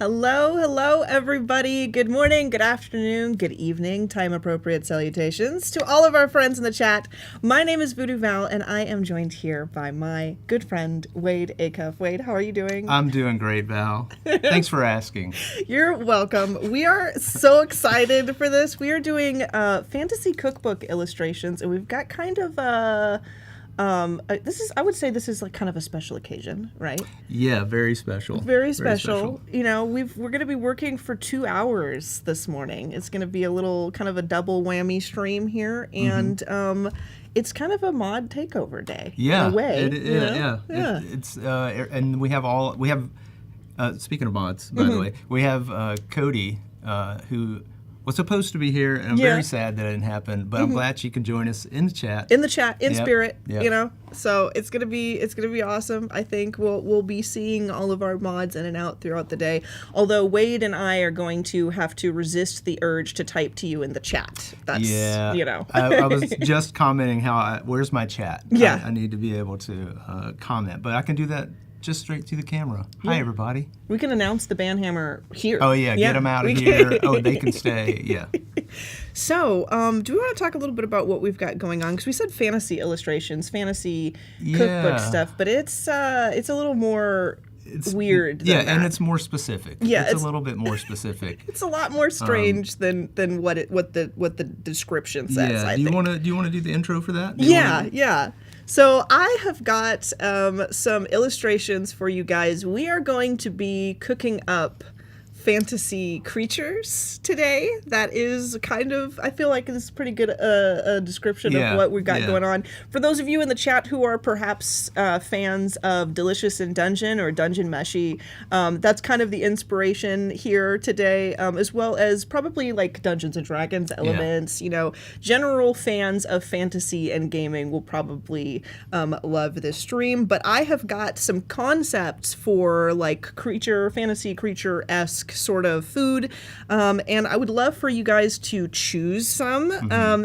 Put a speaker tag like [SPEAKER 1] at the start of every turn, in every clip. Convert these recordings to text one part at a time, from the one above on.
[SPEAKER 1] Hello, everybody. Good morning, good afternoon, good evening, time-appropriate salutations to all of our friends in the chat. My name is VooDoo Val, and I am joined here by my good friend, Wade Acuff. Wade, how are you doing?
[SPEAKER 2] I'm doing great, Val. Thanks for asking.
[SPEAKER 1] You're welcome. We are so excited for this. We are doing fantasy cookbook illustrations, and we've got kind of I would say this is like kind of a special occasion, right?
[SPEAKER 2] Yeah, very special.
[SPEAKER 1] Very special. You know, we're going to be working for 2 hours this morning. It's going to be a little kind of a double whammy stream here, and it's kind of a mod takeover day.
[SPEAKER 2] Yeah,
[SPEAKER 1] in a way.
[SPEAKER 2] Yeah. And we have speaking of mods, by the way, we have Cody who was supposed to be here, and I'm very sad that it didn't happen. But I'm glad she can join us in the chat.
[SPEAKER 1] In spirit, you know. So it's gonna be awesome. I think we'll be seeing all of our mods in and out throughout the day. Although Wade and I are going to have to resist the urge to type to you in the chat. That's you know.
[SPEAKER 2] I was just commenting where's my chat?
[SPEAKER 1] Yeah,
[SPEAKER 2] I need to be able to comment, but I can do that just straight to the camera.
[SPEAKER 1] Yeah.
[SPEAKER 2] Hi, everybody.
[SPEAKER 1] We can announce the Banhammer here.
[SPEAKER 2] Oh, yeah. Get them out of here. Oh, they can stay. Yeah.
[SPEAKER 1] So, do we want to talk a little bit about what we've got going on? Because we said fantasy illustrations, fantasy cookbook stuff, but it's a little more weird.
[SPEAKER 2] Yeah, and it's more specific.
[SPEAKER 1] Yeah,
[SPEAKER 2] it's a little bit more specific.
[SPEAKER 1] It's a lot more strange than what the description says.
[SPEAKER 2] Yeah. Do you want to do the intro for that?
[SPEAKER 1] Yeah. So I have got some illustrations for you guys. We are going to be cooking up fantasy creatures today. That is kind of, I feel like this is pretty good a description of what we've got going on. For those of you in the chat who are perhaps fans of Delicious in Dungeon or Dungeon Meshy, that's kind of the inspiration here today, as well as probably like Dungeons and Dragons elements. You know, general fans of fantasy and gaming will probably love this stream. But I have got some concepts for like fantasy creature-esque sort of food, and I would love for you guys to choose some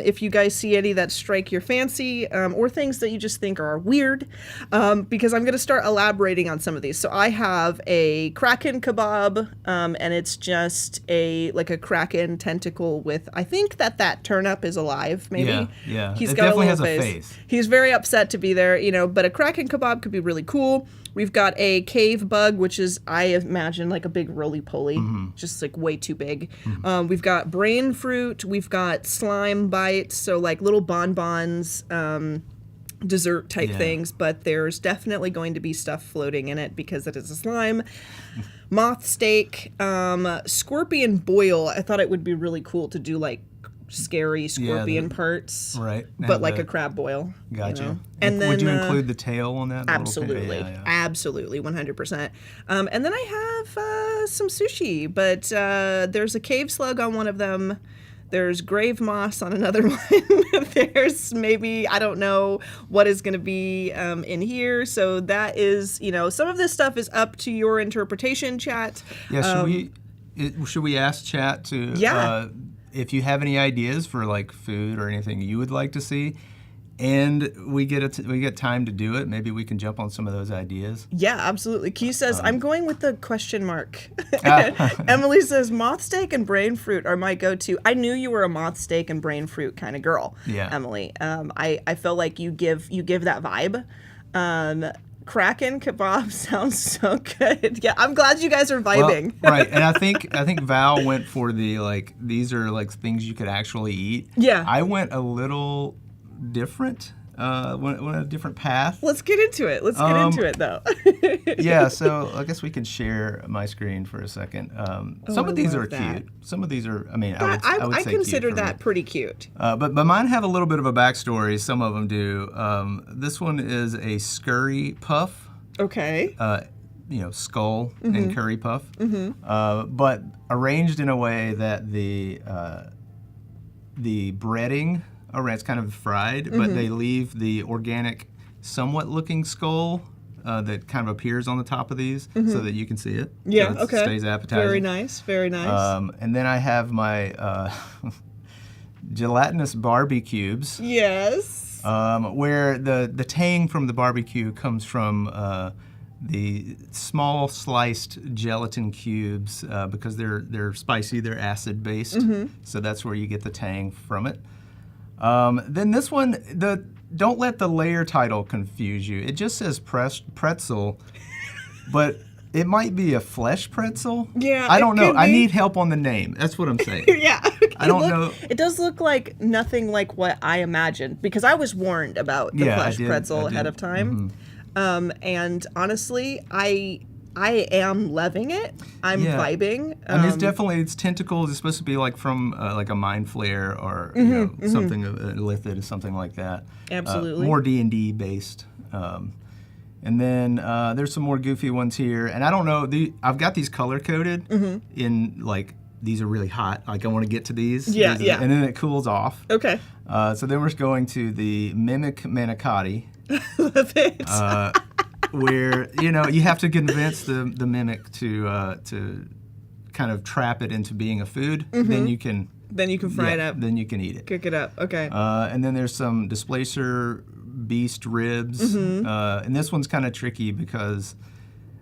[SPEAKER 1] if you guys see any that strike your fancy, or things that you just think are weird, because I'm going to start elaborating on some of these. So I have a kraken kebab, and it's just a kraken tentacle with, I think that turnip is alive, maybe.
[SPEAKER 2] Yeah.
[SPEAKER 1] He's
[SPEAKER 2] it
[SPEAKER 1] got
[SPEAKER 2] definitely
[SPEAKER 1] a
[SPEAKER 2] has
[SPEAKER 1] little
[SPEAKER 2] a
[SPEAKER 1] face.
[SPEAKER 2] face.
[SPEAKER 1] He's very upset to be there, you know, but a kraken kebab could be really cool. We've got a cave bug, which is, I imagine, like a big roly-poly, just like way too big. We've got brain fruit. We've got slime bites, so like little bonbons, dessert type things, but there's definitely going to be stuff floating in it because it is a slime. Moth steak, scorpion boil. I thought it would be really cool to do like scary scorpion parts,
[SPEAKER 2] right?
[SPEAKER 1] But like a crab boil.
[SPEAKER 2] Gotcha.
[SPEAKER 1] You know? And then
[SPEAKER 2] would you include the tail on that?
[SPEAKER 1] Absolutely, absolutely, 100%. And then I have some sushi, but there's a cave slug on one of them. There's grave moss on another one. There's maybe, I don't know what is going to be in here. So that is, you know, some of this stuff is up to your interpretation, chat.
[SPEAKER 2] Yeah. Should we ask chat to? If you have any ideas for like food or anything you would like to see, and we get time to do it, maybe we can jump on some of those ideas.
[SPEAKER 1] Yeah, absolutely. Key says, I'm going with the question mark. Emily says, moth steak and brain fruit are my go-to. I knew you were a moth steak and brain fruit kind of girl, Emily. I feel like you give that vibe. Kraken kebab sounds so good. Yeah, I'm glad you guys are vibing.
[SPEAKER 2] Well, right, and I think Val went for the these are like things you could actually eat.
[SPEAKER 1] Yeah.
[SPEAKER 2] I went a little different. Went a different path.
[SPEAKER 1] Let's get into it. Let's get into it though.
[SPEAKER 2] Yeah, so I guess we can share my screen for a second. Some of these are cute. Some of these are, I mean, I would say
[SPEAKER 1] consider
[SPEAKER 2] cute
[SPEAKER 1] that pretty cute.
[SPEAKER 2] But mine have a little bit of a backstory. Some of them do. This one is a scurry puff.
[SPEAKER 1] Okay.
[SPEAKER 2] You know, skull and curry puff. But arranged in a way that the breading, it's kind of fried, but they leave the organic, somewhat looking skull that kind of appears on the top of these so that you can see it.
[SPEAKER 1] Yeah,
[SPEAKER 2] so it stays appetizing.
[SPEAKER 1] Very nice, very nice.
[SPEAKER 2] And then I have my gelatinous Barbie cubes.
[SPEAKER 1] Yes.
[SPEAKER 2] Where the tang from the barbecue comes from the small sliced gelatin cubes because they're spicy, they're acid based, so that's where you get the tang from it. Then this one, don't let the layer title confuse you. It just says pretzel, but it might be a flesh pretzel.
[SPEAKER 1] Yeah,
[SPEAKER 2] I don't know.
[SPEAKER 1] Be.
[SPEAKER 2] I need help on the name. That's what I'm saying.
[SPEAKER 1] Yeah.
[SPEAKER 2] I don't know.
[SPEAKER 1] It does look like nothing like what I imagined because I was warned about the flesh pretzel ahead of time. And honestly, I am loving it. I'm vibing.
[SPEAKER 2] I mean, it's tentacles. It's supposed to be like from like a mind flare or you know, something lithid or something like that.
[SPEAKER 1] Absolutely.
[SPEAKER 2] More D&D based. And then there's some more goofy ones here. And I don't know. I've got these color coded in like these are really hot. Like I want to get to these.
[SPEAKER 1] Yeah.
[SPEAKER 2] And then it cools off.
[SPEAKER 1] Okay.
[SPEAKER 2] So then we're going to the Mimic Manicotti.
[SPEAKER 1] Love it.
[SPEAKER 2] Where you have to convince the mimic to kind of trap it into being a food. Then you can
[SPEAKER 1] fry it up.
[SPEAKER 2] Then you can eat it.
[SPEAKER 1] Cook it up. Okay.
[SPEAKER 2] And then there's some displacer beast ribs. And this one's kind of tricky because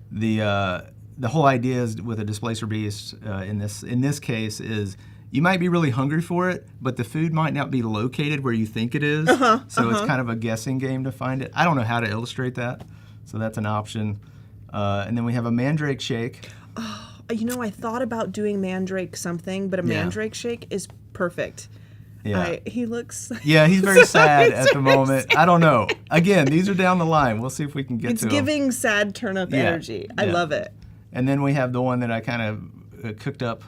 [SPEAKER 2] the whole idea is with a displacer beast in this case is you might be really hungry for it, but the food might not be located where you think it is. So it's kind of a guessing game to find it. I don't know how to illustrate that, so that's an option. And then we have a mandrake shake.
[SPEAKER 1] Oh, I thought about doing mandrake something, but a mandrake shake is perfect.
[SPEAKER 2] Yeah.
[SPEAKER 1] He looks...
[SPEAKER 2] Yeah, he's very sad at the moment. Sad. I don't know. Again, these are down the line. We'll see if we can get to them.
[SPEAKER 1] It's giving sad turnip energy. I love it.
[SPEAKER 2] And then we have the one that I kind of cooked up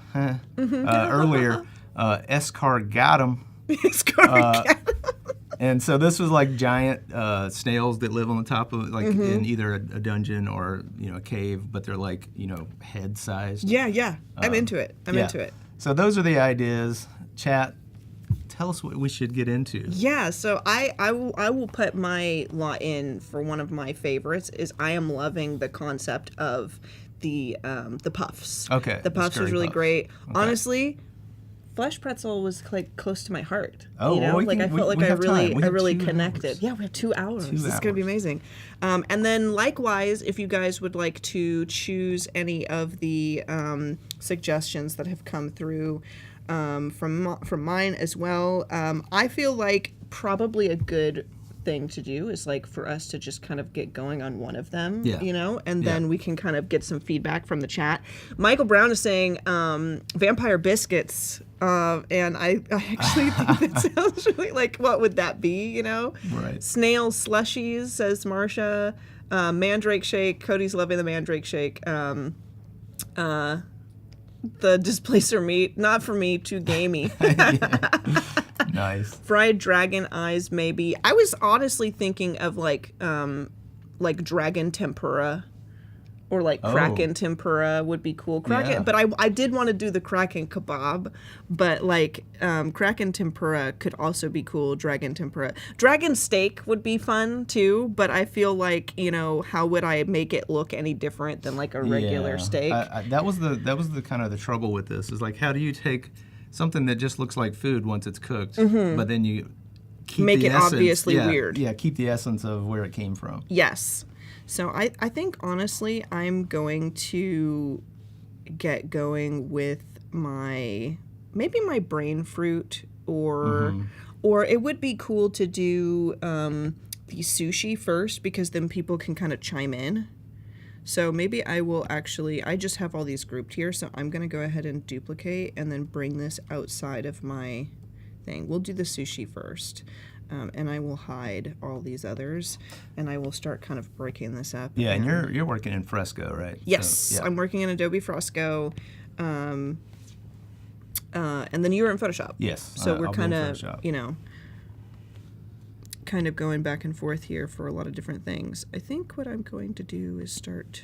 [SPEAKER 2] earlier, escargatum. And so this was like giant snails that live on the top of like in either a dungeon or a cave, but they're like head sized.
[SPEAKER 1] Yeah. I'm into it. I'm into it.
[SPEAKER 2] So those are the ideas. Chat, tell us what we should get into.
[SPEAKER 1] Yeah, so I will put my lot in for one of my favorites. Is I am loving the concept of the puffs.
[SPEAKER 2] Okay.
[SPEAKER 1] The puffs was really great. Okay. Honestly, flesh pretzel was like close to my heart.
[SPEAKER 2] Oh,
[SPEAKER 1] I felt like I really connected.
[SPEAKER 2] Hours.
[SPEAKER 1] Yeah, we have 2 hours. This is gonna be amazing. And then likewise, if you guys would like to choose any of the suggestions that have come through from mine as well, I feel like probably a good thing to do is like for us to just kind of get going on one of them, and then we can kind of get some feedback from the chat. Michael Brown is saying vampire biscuits, and I actually think that sounds really like, what would that be, Right. Snail slushies, says Marsha. Mandrake shake, Cody's loving the mandrake shake. The displacer meat, not for me, too gamey.
[SPEAKER 2] Nice.
[SPEAKER 1] Fried dragon eyes, maybe. I was honestly thinking of like dragon tempura, or like kraken tempura would be cool. Kraken, but I did want to do the kraken kebab, but like kraken tempura could also be cool. Dragon tempura, dragon steak would be fun too. But I feel like how would I make it look any different than like a regular steak?
[SPEAKER 2] That was the kind of the trouble with this is like, how do you take something that just looks like food once it's cooked, but then you
[SPEAKER 1] make it
[SPEAKER 2] essence,
[SPEAKER 1] obviously weird.
[SPEAKER 2] Yeah, keep the essence of where it came from.
[SPEAKER 1] Yes. So I think honestly I'm going to get going with maybe my brain fruit, or it would be cool to do the sushi first, because then people can kind of chime in. So maybe I just have all these grouped here, so I'm going to go ahead and duplicate and then bring this outside of my thing. We'll do the sushi first, and I will hide all these others, and I will start kind of breaking this up.
[SPEAKER 2] Yeah, and you're working in Fresco, right?
[SPEAKER 1] Yes,
[SPEAKER 2] so,
[SPEAKER 1] I'm working in Adobe Fresco, and then you're in Photoshop.
[SPEAKER 2] Yes,
[SPEAKER 1] so we're kind of, kind of going back and forth here for a lot of different things. I think what I'm going to do is start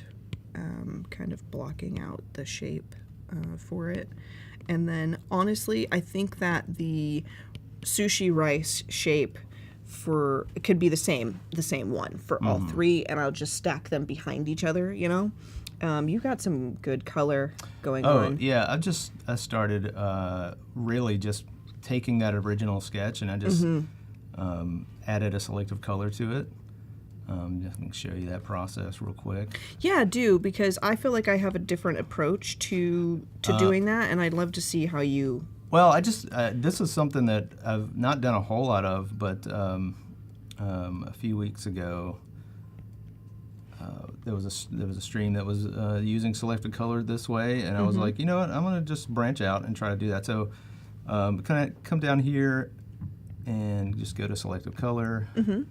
[SPEAKER 1] kind of blocking out the shape for it. And then honestly, I think that the sushi rice shape could be the same one for all three, and I'll just stack them behind each other, you got some good color going on.
[SPEAKER 2] Yeah, I started really just taking that original sketch, and I just added a selective color to it, Just going to show you that process real quick.
[SPEAKER 1] Yeah, do, because I feel like I have a different approach to doing that, and I'd love to see how you...
[SPEAKER 2] Well, I just, this is something that I've not done a whole lot of, but a few weeks ago, there was a stream that was using selected color this way, and I was like, you know what, I'm going to just branch out and try to do that. So kind of come down here and just go to selective color, and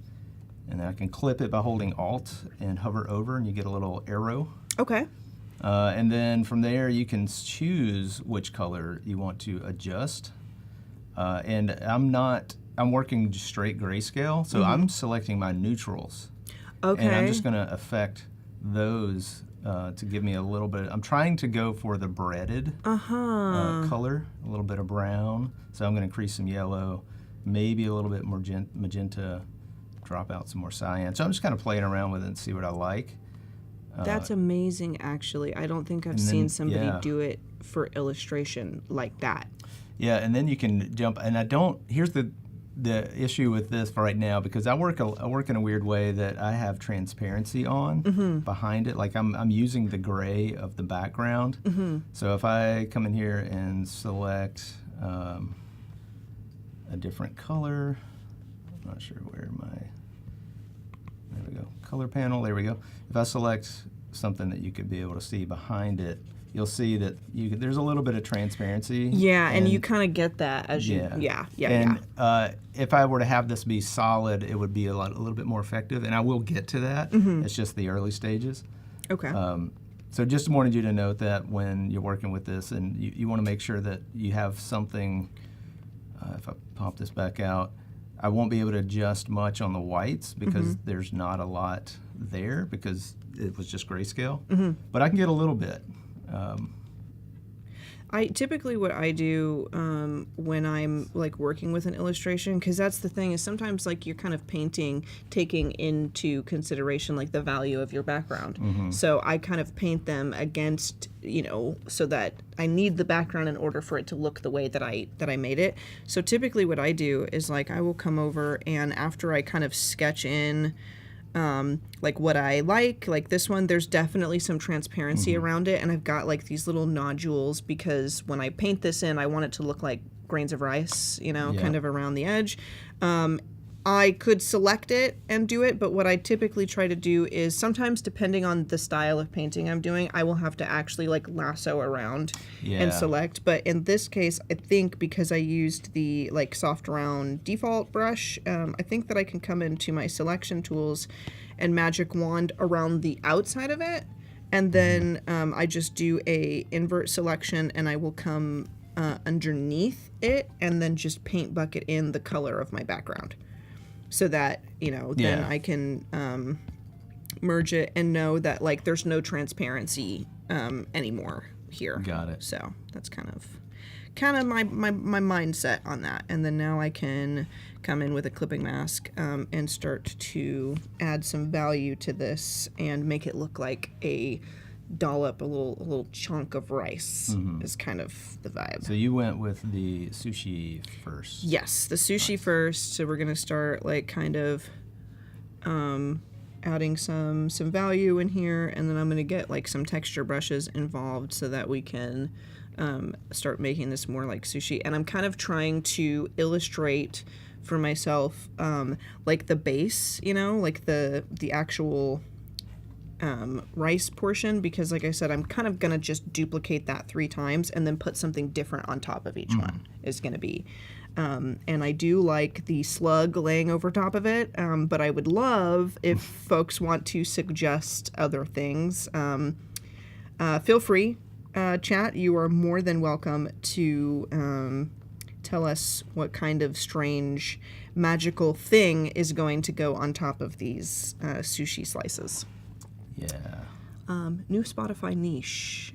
[SPEAKER 2] then I can clip it by holding Alt and hover over, and you get a little arrow.
[SPEAKER 1] Okay.
[SPEAKER 2] And then from there, you can choose which color you want to adjust. And I'm working straight grayscale, so I'm selecting my neutrals.
[SPEAKER 1] Okay.
[SPEAKER 2] And I'm just going to affect those to give me a little bit. I'm trying to go for the breaded color, a little bit of brown. So I'm going to increase some yellow, maybe a little bit more magenta, drop out some more cyan. So I'm just kind of playing around with it and see what I like.
[SPEAKER 1] That's amazing, actually. I don't think I've seen somebody do it for illustration like that.
[SPEAKER 2] Yeah, and then you can jump, and here's the issue with this for right now, because I work in a weird way that I have transparency on behind it. Like I'm using the gray of the background. So if I come in here and select a different color, I'm not sure where there we go, color panel, there we go. If I select something that you could be able to see behind it, you'll see that there's a little bit of transparency.
[SPEAKER 1] Yeah, and you kind of get that as you... Yeah.
[SPEAKER 2] If I were to have this be solid, it would be a little bit more effective, and I will get to that. It's just the early stages.
[SPEAKER 1] Okay.
[SPEAKER 2] So just wanted you to note that when you're working with this, and you want to make sure that you have something, if I pop this back out, I won't be able to adjust much on the whites because there's not a lot there because it was just grayscale. But I can get a little bit.
[SPEAKER 1] Typically what I do when I'm like working with an illustration, because that's the thing, is sometimes like you're kind of painting, taking into consideration like the value of your background. So I kind of paint them against, so that I need the background in order for it to look the way that I made it. So typically what I do is like I will come over, and after I kind of sketch in like what I like this one, there's definitely some transparency around it, and I've got like these little nodules because when I paint this in, I want it to look like grains of rice, kind of around the edge. I could select it and do it, but what I typically try to do is sometimes, depending on the style of painting I'm doing, I will have to actually like lasso around and select. But in this case, I think because I used the like soft round default brush, I think that I can come into my selection tools and magic wand around the outside of it, and then I just do a invert selection, and I will come underneath it and then just paint bucket in the color of my background. So that, then I can merge it and know that, like, there's no transparency anymore here.
[SPEAKER 2] Got it.
[SPEAKER 1] So that's kind of my mindset on that. And then now I can come in with a clipping mask and start to add some value to this and make it look like a dollop, a little chunk of rice is kind of the vibe.
[SPEAKER 2] So you went with the sushi first.
[SPEAKER 1] Yes, the sushi first. So we're gonna start like kind of adding some value in here, and then I'm gonna get like some texture brushes involved so that we can start making this more like sushi. And I'm kind of trying to illustrate for myself like the base, like the actual rice portion, because like I said, I'm kind of gonna just duplicate that 3 times and then put something different on top of each one is gonna be. And I do like the slug laying over top of it, but I would love if folks want to suggest other things. Feel free, chat. You are more than welcome to tell us what kind of strange magical thing is going to go on top of these sushi slices.
[SPEAKER 2] Yeah.
[SPEAKER 1] New Spotify niche.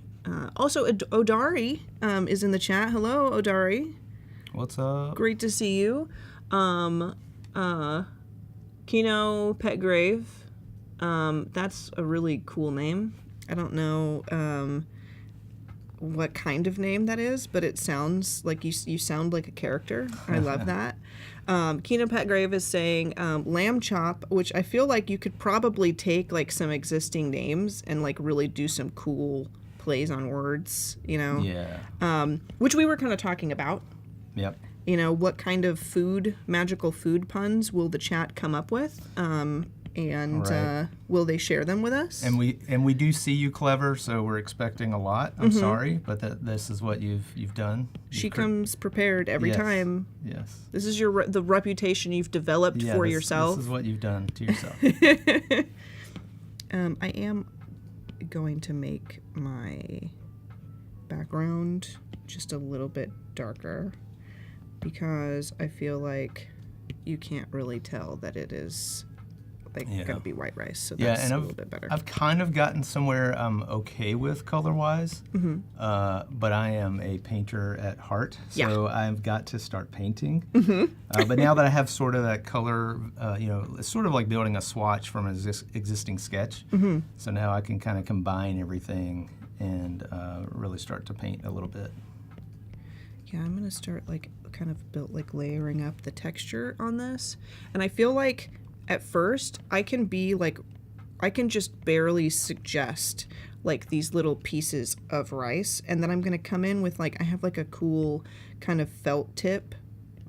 [SPEAKER 1] Also, Odari is in the chat. Hello, Odari.
[SPEAKER 2] What's up?
[SPEAKER 1] Great to see you. Kino Petgrave. That's a really cool name. I don't know what kind of name that is, but it sounds like you sound like a character. I love that. Keenan Petgrave is saying lamb chop, which I feel like you could probably take like some existing names and like really do some cool plays on words, you know?
[SPEAKER 2] Yeah.
[SPEAKER 1] Which we were kind of talking about.
[SPEAKER 2] Yep.
[SPEAKER 1] You know, what kind of magical food puns will the chat come up with? And will they share them with us?
[SPEAKER 2] And we do see you clever, so we're expecting a lot. I'm sorry, but this is what you've done.
[SPEAKER 1] She comes prepared every time.
[SPEAKER 2] Yes.
[SPEAKER 1] This is the reputation you've developed for yourself.
[SPEAKER 2] This is what you've done to yourself.
[SPEAKER 1] I am going to make my background just a little bit darker because I feel like you can't really tell that it is going to be white rice, so that's a little bit better.
[SPEAKER 2] I've kind of gotten somewhere I'm okay with color-wise, but I am a painter at heart, so I've got to start painting. But now that I have sort of that color, it's sort of like building a swatch from an existing sketch, so now I can kind of combine everything and really start to paint a little bit.
[SPEAKER 1] Yeah, I'm going to start kind of layering up the texture on this, and I feel like at first, I can just barely suggest like these little pieces of rice, and then I'm gonna come in with I have a cool kind of felt tip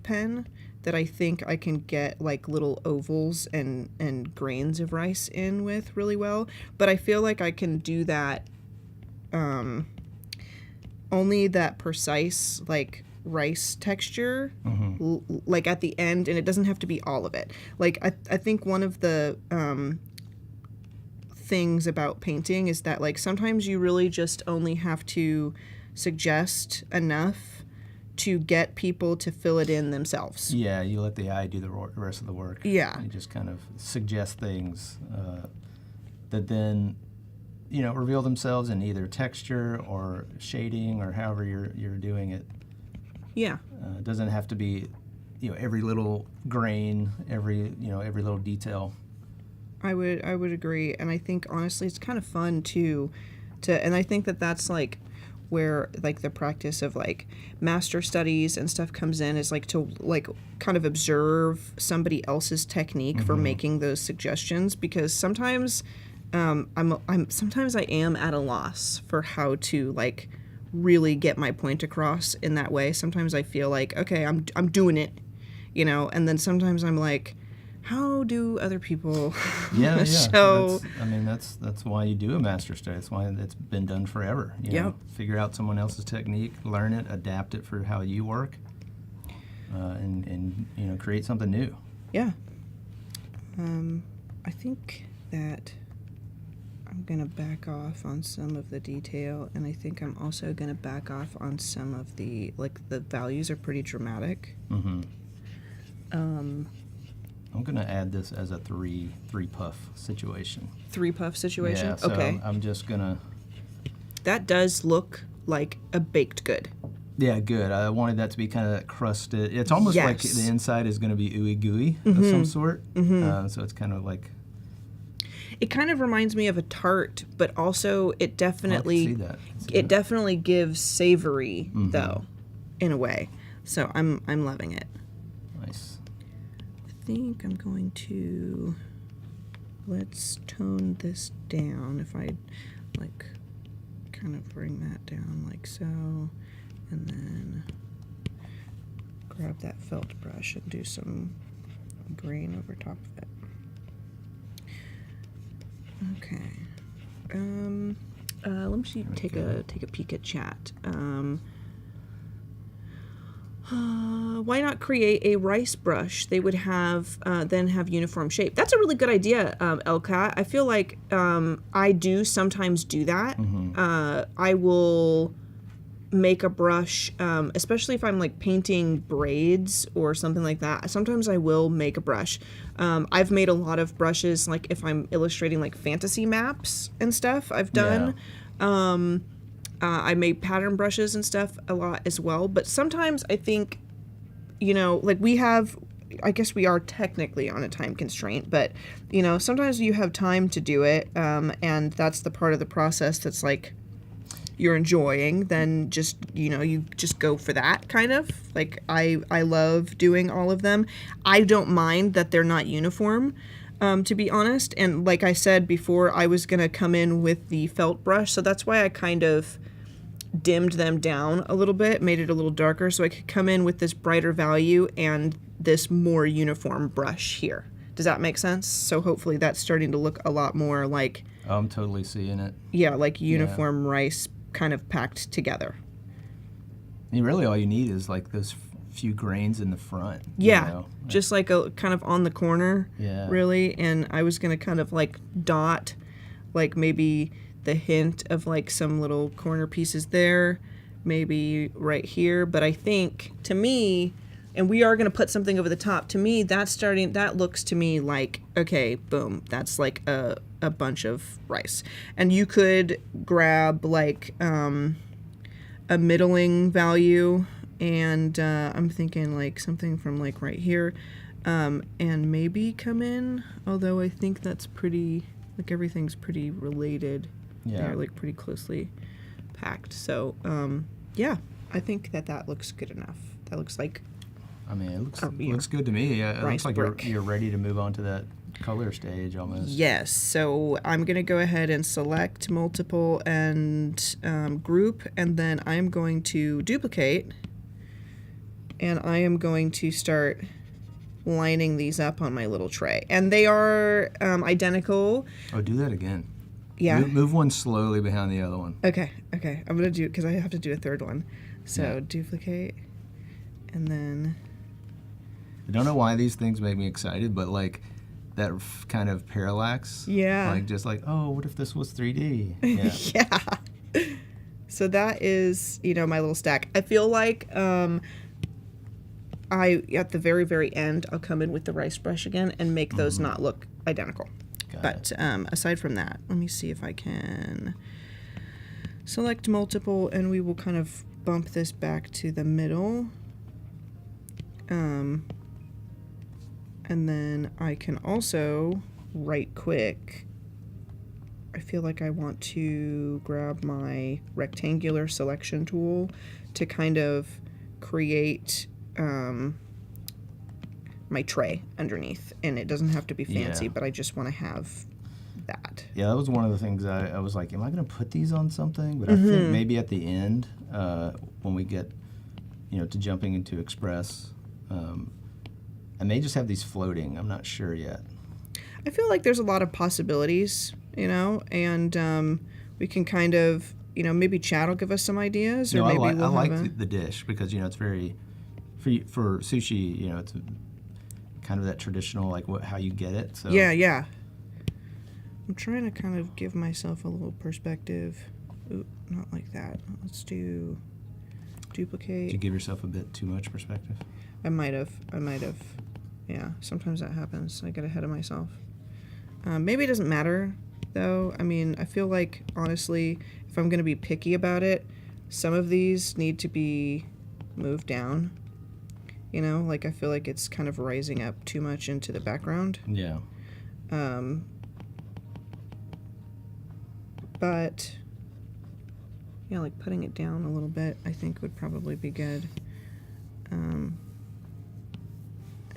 [SPEAKER 1] pen that I think I can get little ovals and grains of rice in with really well. But I feel like I can do that only that precise rice texture at the end, and it doesn't have to be all of it. I think one of the things about painting is that sometimes you really just only have to suggest enough to get people to fill it in themselves.
[SPEAKER 2] Yeah, you let the eye do the rest of the work.
[SPEAKER 1] Yeah.
[SPEAKER 2] You just kind of suggest things that then reveal themselves in either texture or shading or however you're doing it.
[SPEAKER 1] Yeah.
[SPEAKER 2] It doesn't have to be, every little grain, every little detail.
[SPEAKER 1] I would agree, and I think honestly it's kind of fun too, and I think that's where the practice of master studies and stuff comes in, is to kind of observe somebody else's technique for making those suggestions, because sometimes sometimes I am at a loss for how to really get my point across in that way. Sometimes I feel okay, I'm doing it, and then sometimes I'm how do other people show?
[SPEAKER 2] That's why you do a master study. That's why it's been done forever. Figure out someone else's technique, learn it, adapt it for how you work, and create something new.
[SPEAKER 1] Yeah. I think that I'm going to back off on some of the detail, and I think I'm also going to back off on some of the, the values are pretty dramatic.
[SPEAKER 2] I'm going to add this as a three puff situation.
[SPEAKER 1] 3 puff situation?
[SPEAKER 2] Yeah, so
[SPEAKER 1] okay.
[SPEAKER 2] I'm just going to...
[SPEAKER 1] That does look like a baked good.
[SPEAKER 2] Yeah, good. I wanted that to be kind of crusted. It's almost like the inside is going to be ooey gooey of some sort. So it's kind of
[SPEAKER 1] It kind of reminds me of a tart, but also it definitely definitely gives savory though, in a way. So I'm loving it.
[SPEAKER 2] Nice.
[SPEAKER 1] I think I'm going to let's tone this down. If I kind of bring that down like so, and then grab that felt brush and do some grain over top of it. Okay. Let me see, take a peek at chat. Why not create a rice brush? They would have then have uniform shape. That's a really good idea, Elka. I feel like I do sometimes do that. I will make a brush, especially if I'm painting braids or something like that. Sometimes I will make a brush. I've made a lot of brushes, if I'm illustrating we maps and stuff. I've done. Yeah. I made pattern brushes and stuff a lot as well. But sometimes I think, I guess we are technically on a time constraint, but sometimes you have time to do it, and that's the part of the process that's you're enjoying, then just, you just go for that kind of. Like, I love doing all of them. I don't mind that they're not uniform, to be honest. And like I said before, I was going to come in with the felt brush, so that's why I kind of dimmed them down a little bit, made it a little darker, so I could come in with this brighter value and this more uniform brush here. Does that make sense? So hopefully that's starting to look a lot more like...
[SPEAKER 2] I'm totally seeing it.
[SPEAKER 1] Yeah, like uniform rice kind of packed together.
[SPEAKER 2] And really all you need is like those few grains in the front.
[SPEAKER 1] Yeah, just like a kind of on the corner, really. And I was going to kind of like dot like maybe the hint of like some little corner pieces there, maybe right here. But I think, to me... And we are going to put something over the top. To me, that looks to me like, okay, boom, that's like a bunch of rice. And you could grab like a middling value, and I'm thinking like something from like right here, and maybe come in, although I think that's pretty, like everything's pretty related. Yeah. They're like pretty closely packed. So, yeah, I think that looks good enough. That looks like...
[SPEAKER 2] I mean, it looks good to me. It looks like you're ready to move on to that color stage almost.
[SPEAKER 1] Yes. So I'm going to go ahead and select multiple and group, and then I'm going to duplicate, and I am going to start lining these up on my little tray. And they are identical.
[SPEAKER 2] Oh, do that again.
[SPEAKER 1] Yeah.
[SPEAKER 2] Move one slowly behind the other one.
[SPEAKER 1] Okay. I'm going to do it because I have to do a third one. So duplicate, and then...
[SPEAKER 2] I don't know why these things make me excited, but like that kind of parallax.
[SPEAKER 1] Yeah.
[SPEAKER 2] Like just like, oh, what if this was 3D?
[SPEAKER 1] Yeah. Yeah. So that is, my little stack. I feel like at the very, very end, I'll come in with the rice brush again and make those not look identical. But aside from that, let me see if I can select multiple, and we will kind of bump this back to the middle. And then I can also, right quick, I feel like I want to grab my rectangular selection tool to kind of create my tray underneath. And it doesn't have to be fancy, but I just want to have that.
[SPEAKER 2] Yeah, that was one of the things I was like, am I going to put these on something? But I think maybe at the end, when we get, to jumping into Express, I may just have these floating. I'm not sure yet.
[SPEAKER 1] I feel like there's a lot of possibilities, and we can kind of, maybe Chad will give us some ideas, or maybe we'll
[SPEAKER 2] like the dish because it's very for sushi. It's kind of that traditional like how you get it. So
[SPEAKER 1] yeah. I'm trying to kind of give myself a little perspective. Ooh, not like that. Let's do duplicate.
[SPEAKER 2] Did you give yourself a bit too much perspective?
[SPEAKER 1] I might have. Yeah, sometimes that happens. I get ahead of myself. Maybe it doesn't matter, though. I mean, I feel like, honestly, if I'm going to be picky about it, some of these need to be moved down. Like I feel like it's kind of rising up too much into the background.
[SPEAKER 2] Yeah.
[SPEAKER 1] But, yeah, like putting it down a little bit, I think would probably be good.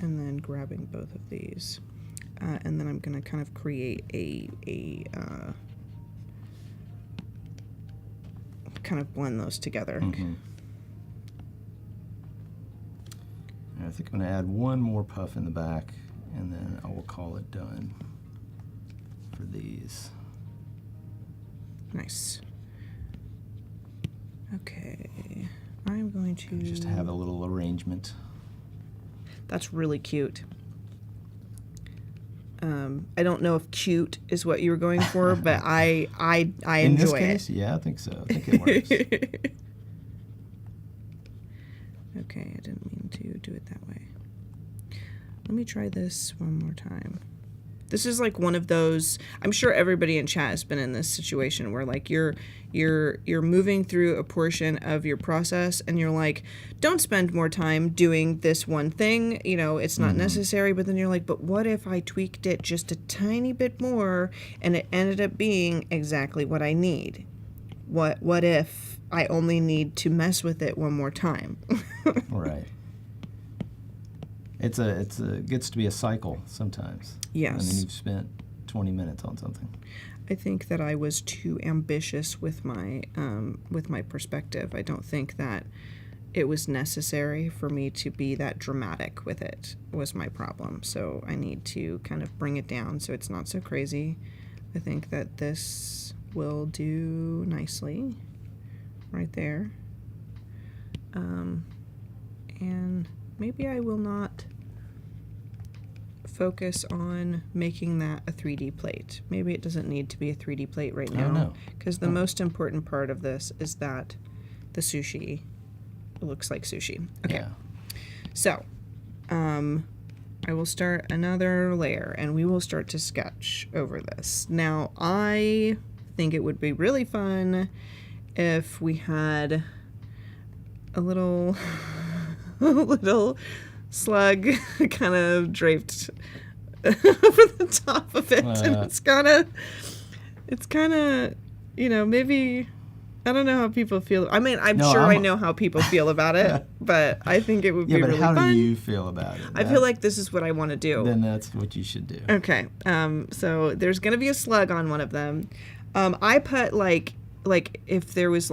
[SPEAKER 1] And then grabbing both of these. And then I'm going to kind of create a kind of blend those together.
[SPEAKER 2] Mm-hmm. I think I'm going to add one more puff in the back, and then I will call it done for these.
[SPEAKER 1] Nice. Okay. I'm going to...
[SPEAKER 2] Just have a little arrangement.
[SPEAKER 1] That's really cute. I don't know if cute is what you were going for, but I enjoy it.
[SPEAKER 2] In this case, yeah, I think so. I think it works.
[SPEAKER 1] Okay, I didn't mean to do it that way. Let me try this one more time. This is like one of those, I'm sure everybody in chat has been in this situation where like you're moving through a portion of your process and you're like, don't spend more time doing this one thing, it's not necessary, but then you're like, but what if I tweaked it just a tiny bit more and it ended up being exactly what I need? what if I only need to mess with it one more time?
[SPEAKER 2] Right. It gets to be a cycle sometimes.
[SPEAKER 1] Yes.
[SPEAKER 2] And then you've spent 20 minutes on something.
[SPEAKER 1] I think that I was too ambitious with my perspective. I don't think that it was necessary for me to be that dramatic with it, was my problem. So I need to kind of bring it down so it's not so crazy. I think that this will do nicely right there. And maybe I will not focus on making that a 3D plate. Maybe it doesn't need to be a 3D plate right now. Because the most important part of this is that the sushi looks like sushi. Okay.
[SPEAKER 2] Yeah.
[SPEAKER 1] So, I will start another layer and we will start to sketch over this. Now, I think it would be really fun if we had a little slug kind of draped over the top of it. And it's kind of, maybe, I don't know how people feel. I mean, I know how people feel about it, but I think it would be really fun.
[SPEAKER 2] How do you feel about it?
[SPEAKER 1] I feel like this is what I want to do.
[SPEAKER 2] Then that's what you should do.
[SPEAKER 1] Okay. So there's going to be a slug on one of them. I put like if it was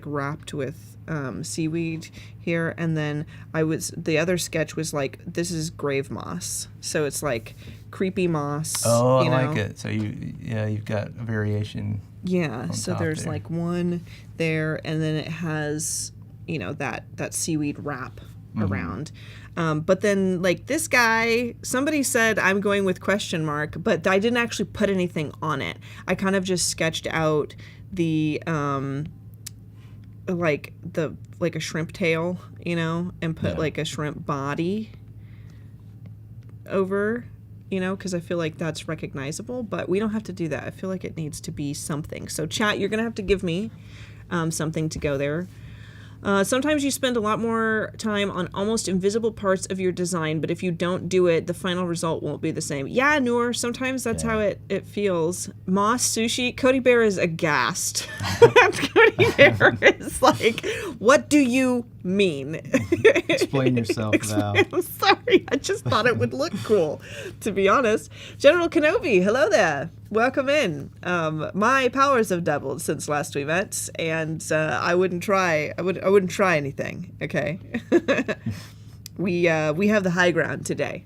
[SPEAKER 1] wrapped with seaweed here, and then the other sketch was like, this is grave moss, so it's like creepy moss.
[SPEAKER 2] Oh, I like it. So you've got a variation.
[SPEAKER 1] Yeah, so there's like one there, and then it has, that seaweed wrap around. But then, like, this guy, somebody said I'm going with question mark, but I didn't actually put anything on it. I kind of just sketched out the, like a shrimp tail, and put like a shrimp body over, because I feel like that's recognizable, but we don't have to do that. I feel like it needs to be something. So chat, you're going to have to give me something to go there. Sometimes you spend a lot more time on almost invisible parts of your design, but if you don't do it, the final result won't be the same. Yeah, Noor, sometimes that's how it feels. Moss sushi, Cody Bear is aghast. Cody Bear is like, what do you mean?
[SPEAKER 2] Explain yourself, Val.
[SPEAKER 1] I'm sorry, I just thought it would look cool, to be honest. General Kenobi, hello there. Welcome in. My powers have doubled since last we met, and I wouldn't try anything. Okay, we have the high ground today.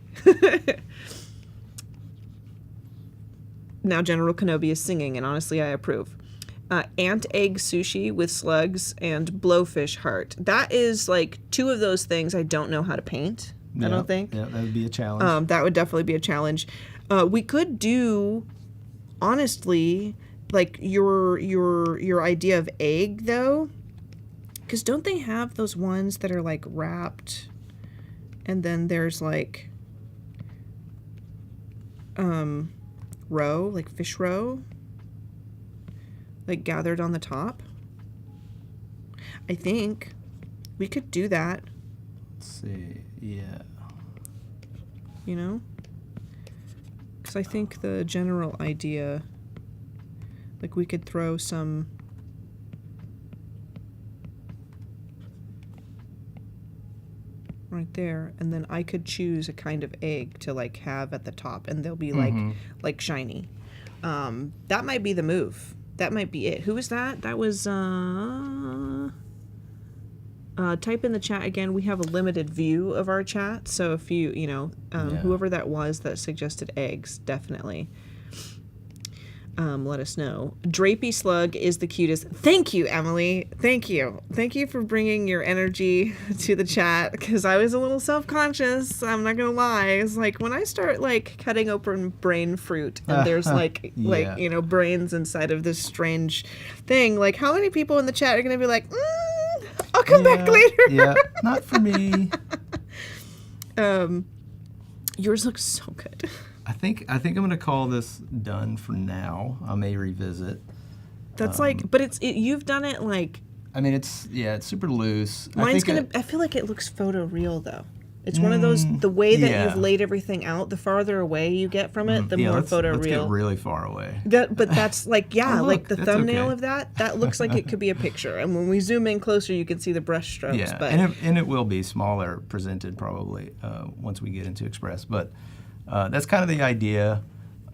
[SPEAKER 1] Now General Kenobi is singing, and honestly, I approve. Ant egg sushi with slugs and blowfish heart. That is like two of those things I don't know how to paint. I don't think.
[SPEAKER 2] Yeah, that would be a challenge.
[SPEAKER 1] That would definitely be a challenge. We could do, honestly, like your idea of egg though, because don't they have those ones that are like wrapped, and then there's like roe, like fish roe, like gathered on the top. I think we could do that.
[SPEAKER 2] Let's see. Yeah.
[SPEAKER 1] Because I think the general idea, like we could throw some right there, and then I could choose a kind of egg to like have at the top, and they'll be like shiny. That might be the move. That might be it. Who was that? That was type in the chat again. We have a limited view of our chat, so if you whoever that was that suggested eggs, definitely let us know. Drapey Slug is the cutest. Thank you, Emily. Thank you for bringing your energy to the chat, because I was a little self-conscious. I'm not gonna lie. It's like when I start like cutting open brain fruit and there's like brains inside of this strange thing. Like, how many people in the chat are gonna be like, I'll come back later.
[SPEAKER 2] Yeah, not for me.
[SPEAKER 1] Yours looks so good.
[SPEAKER 2] I think I'm gonna call this done for now. I may revisit.
[SPEAKER 1] That's but you've done it like.
[SPEAKER 2] I mean, it's super loose.
[SPEAKER 1] Mine's I feel like it looks photoreal though. It's one of those, the way that you've laid everything out, the farther away you get from it, the more photoreal.
[SPEAKER 2] Let's get really far away.
[SPEAKER 1] But that's like, like the thumbnail
[SPEAKER 2] okay.
[SPEAKER 1] of that looks like it could be a picture. And when we zoom in closer, you can see the brush strokes.
[SPEAKER 2] Yeah,
[SPEAKER 1] but
[SPEAKER 2] and it will be smaller presented probably once we get into Express. But that's kind of the idea.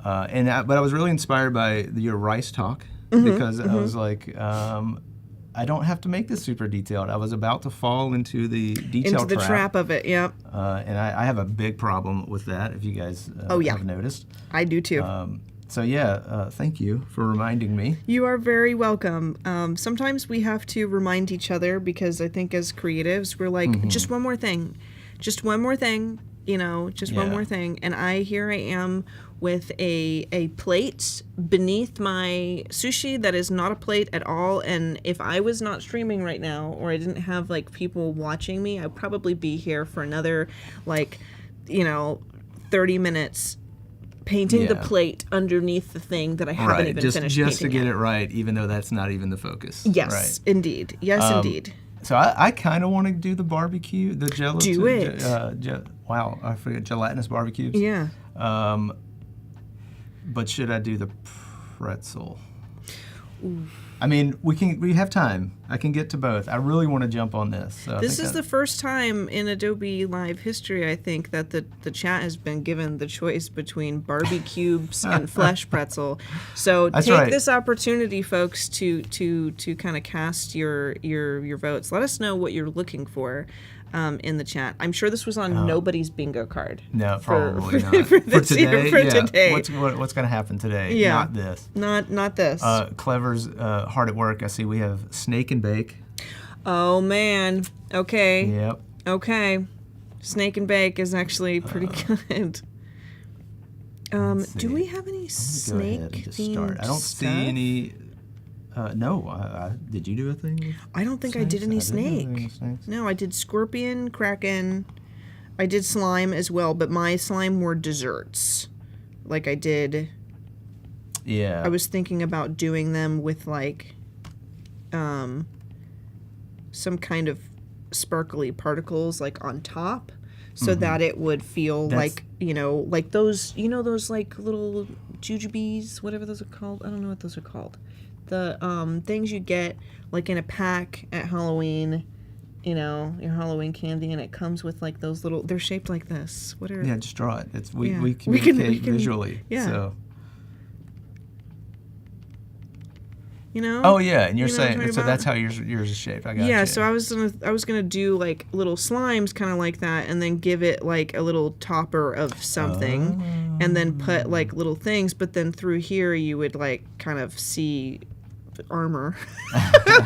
[SPEAKER 2] But I was really inspired by your rice talk because I was like, I don't have to make this super detailed. I was about to fall into the detail
[SPEAKER 1] trap of it, yep.
[SPEAKER 2] And I have a big problem with that, if you guys have noticed.
[SPEAKER 1] I do too.
[SPEAKER 2] Thank you for reminding me.
[SPEAKER 1] You are very welcome. Sometimes we have to remind each other because I think as creatives, we're like, just one more thing. Just one more thing, one more thing. And here I am with a plate beneath my sushi that is not a plate at all. And if I was not streaming right now, or I didn't have like people watching me, I'd probably be here for another 30 minutes painting the plate underneath the thing that I haven't even finished painting
[SPEAKER 2] just to get it right, even though that's not even the focus.
[SPEAKER 1] Yes,
[SPEAKER 2] right.
[SPEAKER 1] Indeed. Yes, indeed.
[SPEAKER 2] So I kind of want to do the barbecue, the gelatin.
[SPEAKER 1] Do it.
[SPEAKER 2] Wow, I forget gelatinous barbecues.
[SPEAKER 1] Yeah.
[SPEAKER 2] But should I do the pretzel?
[SPEAKER 1] Ooh.
[SPEAKER 2] I mean, we have time. I can get to both. I really want to jump on this. So
[SPEAKER 1] this is the first time in Adobe Live history, I think, that the chat has been given the choice between barbecubes and flesh pretzel. So take this opportunity, folks, to kind of cast your votes. Let us know what you're looking for. In the chat. I'm sure this was on nobody's bingo card.
[SPEAKER 2] No, probably not. For today. What's going to happen today?
[SPEAKER 1] Yeah.
[SPEAKER 2] Not this.
[SPEAKER 1] Not this.
[SPEAKER 2] Clever's hard at work. I see we have snake and bake.
[SPEAKER 1] Oh, man. Okay.
[SPEAKER 2] Yep.
[SPEAKER 1] Okay. Snake and bake is actually pretty good. Do we have any snake-themed
[SPEAKER 2] I don't see any... no. Did you do a thing?
[SPEAKER 1] I don't think I did any snake. No, I did scorpion, kraken. I did slime as well, but my slime were desserts. Like I did.
[SPEAKER 2] Yeah.
[SPEAKER 1] I was thinking about doing them with like some kind of sparkly particles like on top so that it would feel like those those like little jujubes, whatever those are called. I don't know what those are called. The things you get like in a pack at Halloween, your Halloween candy, and it comes with like those little. They're shaped like this. What are?
[SPEAKER 2] Yeah, just draw it. It's we communicate visually.
[SPEAKER 1] Yeah.
[SPEAKER 2] So.
[SPEAKER 1] Oh
[SPEAKER 2] yeah, and you're saying so that's how yours is shaped. I got you.
[SPEAKER 1] Yeah, so I was gonna do like little slimes, kind of like that, and then give it like a little topper of something, and then put like little things. But then through here, you would like kind of see armor,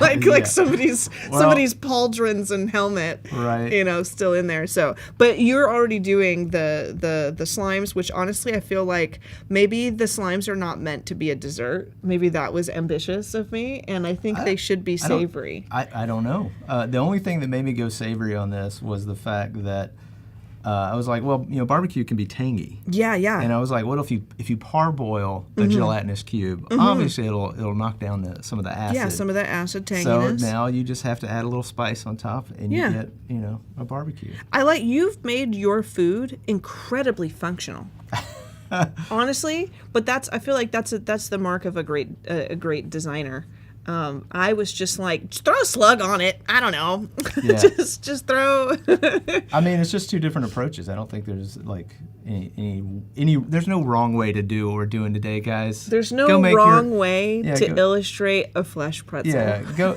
[SPEAKER 1] like somebody's pauldrons and helmet,
[SPEAKER 2] right?
[SPEAKER 1] Still in there. So, but you're already doing the slimes, which honestly I feel like maybe the slimes are not meant to be a dessert. Maybe that was ambitious of me, and I think they should be savory.
[SPEAKER 2] I don't know. The only thing that made me go savory on this was the fact that I was like, well, barbecue can be tangy.
[SPEAKER 1] Yeah.
[SPEAKER 2] And I was like, what if you parboil a gelatinous cube? Obviously, it'll knock down some of the acid.
[SPEAKER 1] Yeah, some of that acid tanginess.
[SPEAKER 2] So now you just have to add a little spice on top, and you get a barbecue.
[SPEAKER 1] You've made your food incredibly functional. Honestly, but I feel like that's the mark of a great designer. I was just like, just throw a slug on it. I don't know.
[SPEAKER 2] Yeah.
[SPEAKER 1] just throw.
[SPEAKER 2] I mean, it's just two different approaches. I don't think there's like any. There's no wrong way to do what we're doing today, guys.
[SPEAKER 1] There's no wrong way to illustrate a flesh pretzel.
[SPEAKER 2] Yeah, go.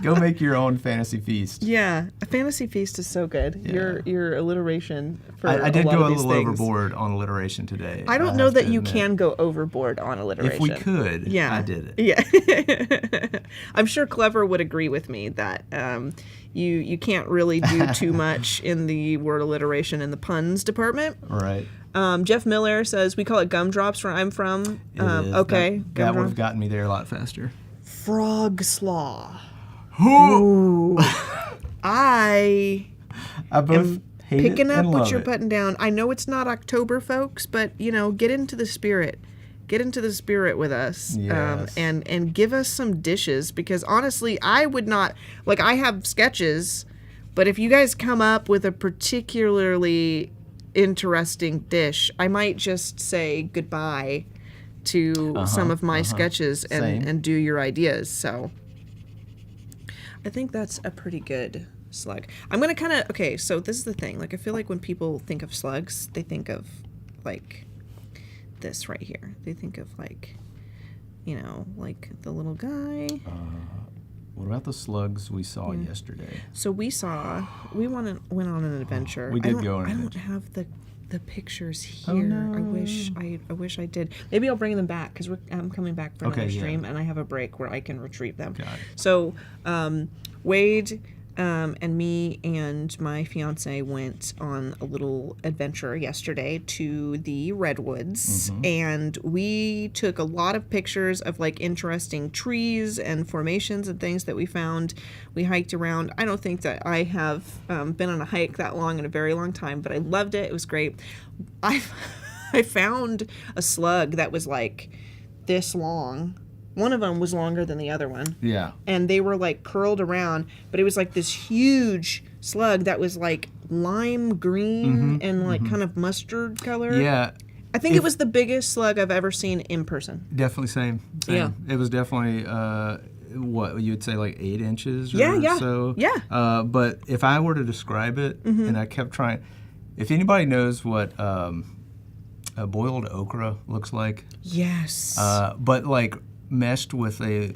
[SPEAKER 2] Go make your own fantasy feast.
[SPEAKER 1] Yeah, a fantasy feast is so good. Yeah. Your alliteration for
[SPEAKER 2] I did go a little
[SPEAKER 1] things.
[SPEAKER 2] Overboard on alliteration today.
[SPEAKER 1] I don't know that you can go overboard on alliteration.
[SPEAKER 2] If we could, I did it.
[SPEAKER 1] Yeah. I'm sure Clever would agree with me that you can't really do too much in the word alliteration in the puns department.
[SPEAKER 2] Right.
[SPEAKER 1] Jeff Miller says, we call it gumdrops where I'm from. Okay.
[SPEAKER 2] That would have gotten me there a lot faster.
[SPEAKER 1] Frog slaw. Ooh. I
[SPEAKER 2] both hate
[SPEAKER 1] picking
[SPEAKER 2] it
[SPEAKER 1] up
[SPEAKER 2] and
[SPEAKER 1] what
[SPEAKER 2] love
[SPEAKER 1] you're
[SPEAKER 2] it.
[SPEAKER 1] putting down. I know it's not October, folks, but get into the spirit. Get into the spirit with us.
[SPEAKER 2] Yes.
[SPEAKER 1] And give us some dishes, because honestly, I would not, like, I have sketches, But if you guys come up with a particularly interesting dish, I might just say goodbye to some of my sketches and do your ideas. So I think that's a pretty good slug. I'm going to kind of, okay, so this is the thing. Like, I feel like when people think of slugs, they think of, like, this right here. They think of, like, you know, like the little guy.
[SPEAKER 2] What about the slugs we saw yesterday?
[SPEAKER 1] So we went on an adventure.
[SPEAKER 2] We did go on an adventure.
[SPEAKER 1] I don't have the pictures here.
[SPEAKER 2] Oh, no.
[SPEAKER 1] I wish I did. Maybe I'll bring them back because I'm coming back for another stream and I have a break where I can retrieve them.
[SPEAKER 2] Got it.
[SPEAKER 1] So Wade and me and my fiance went on a little adventure yesterday to the Redwoods, and we took a lot of pictures of like interesting trees and formations and things that we found. We hiked around. I don't think that I have been on a hike that long in a very long time, but I loved it. It was great. I found a slug that was like this long. One of them was longer than the other one.
[SPEAKER 2] Yeah.
[SPEAKER 1] And they were like curled around, but it was like this huge slug that was like lime green and like kind of mustard color.
[SPEAKER 2] Yeah.
[SPEAKER 1] I think it was the biggest slug I've ever seen in person.
[SPEAKER 2] Definitely same.
[SPEAKER 1] Yeah.
[SPEAKER 2] It was definitely, what, you'd say like 8 inches or so?
[SPEAKER 1] Yeah.
[SPEAKER 2] But if I were to describe it, and I kept trying, if anybody knows what a boiled okra looks like.
[SPEAKER 1] Yes.
[SPEAKER 2] But like meshed with a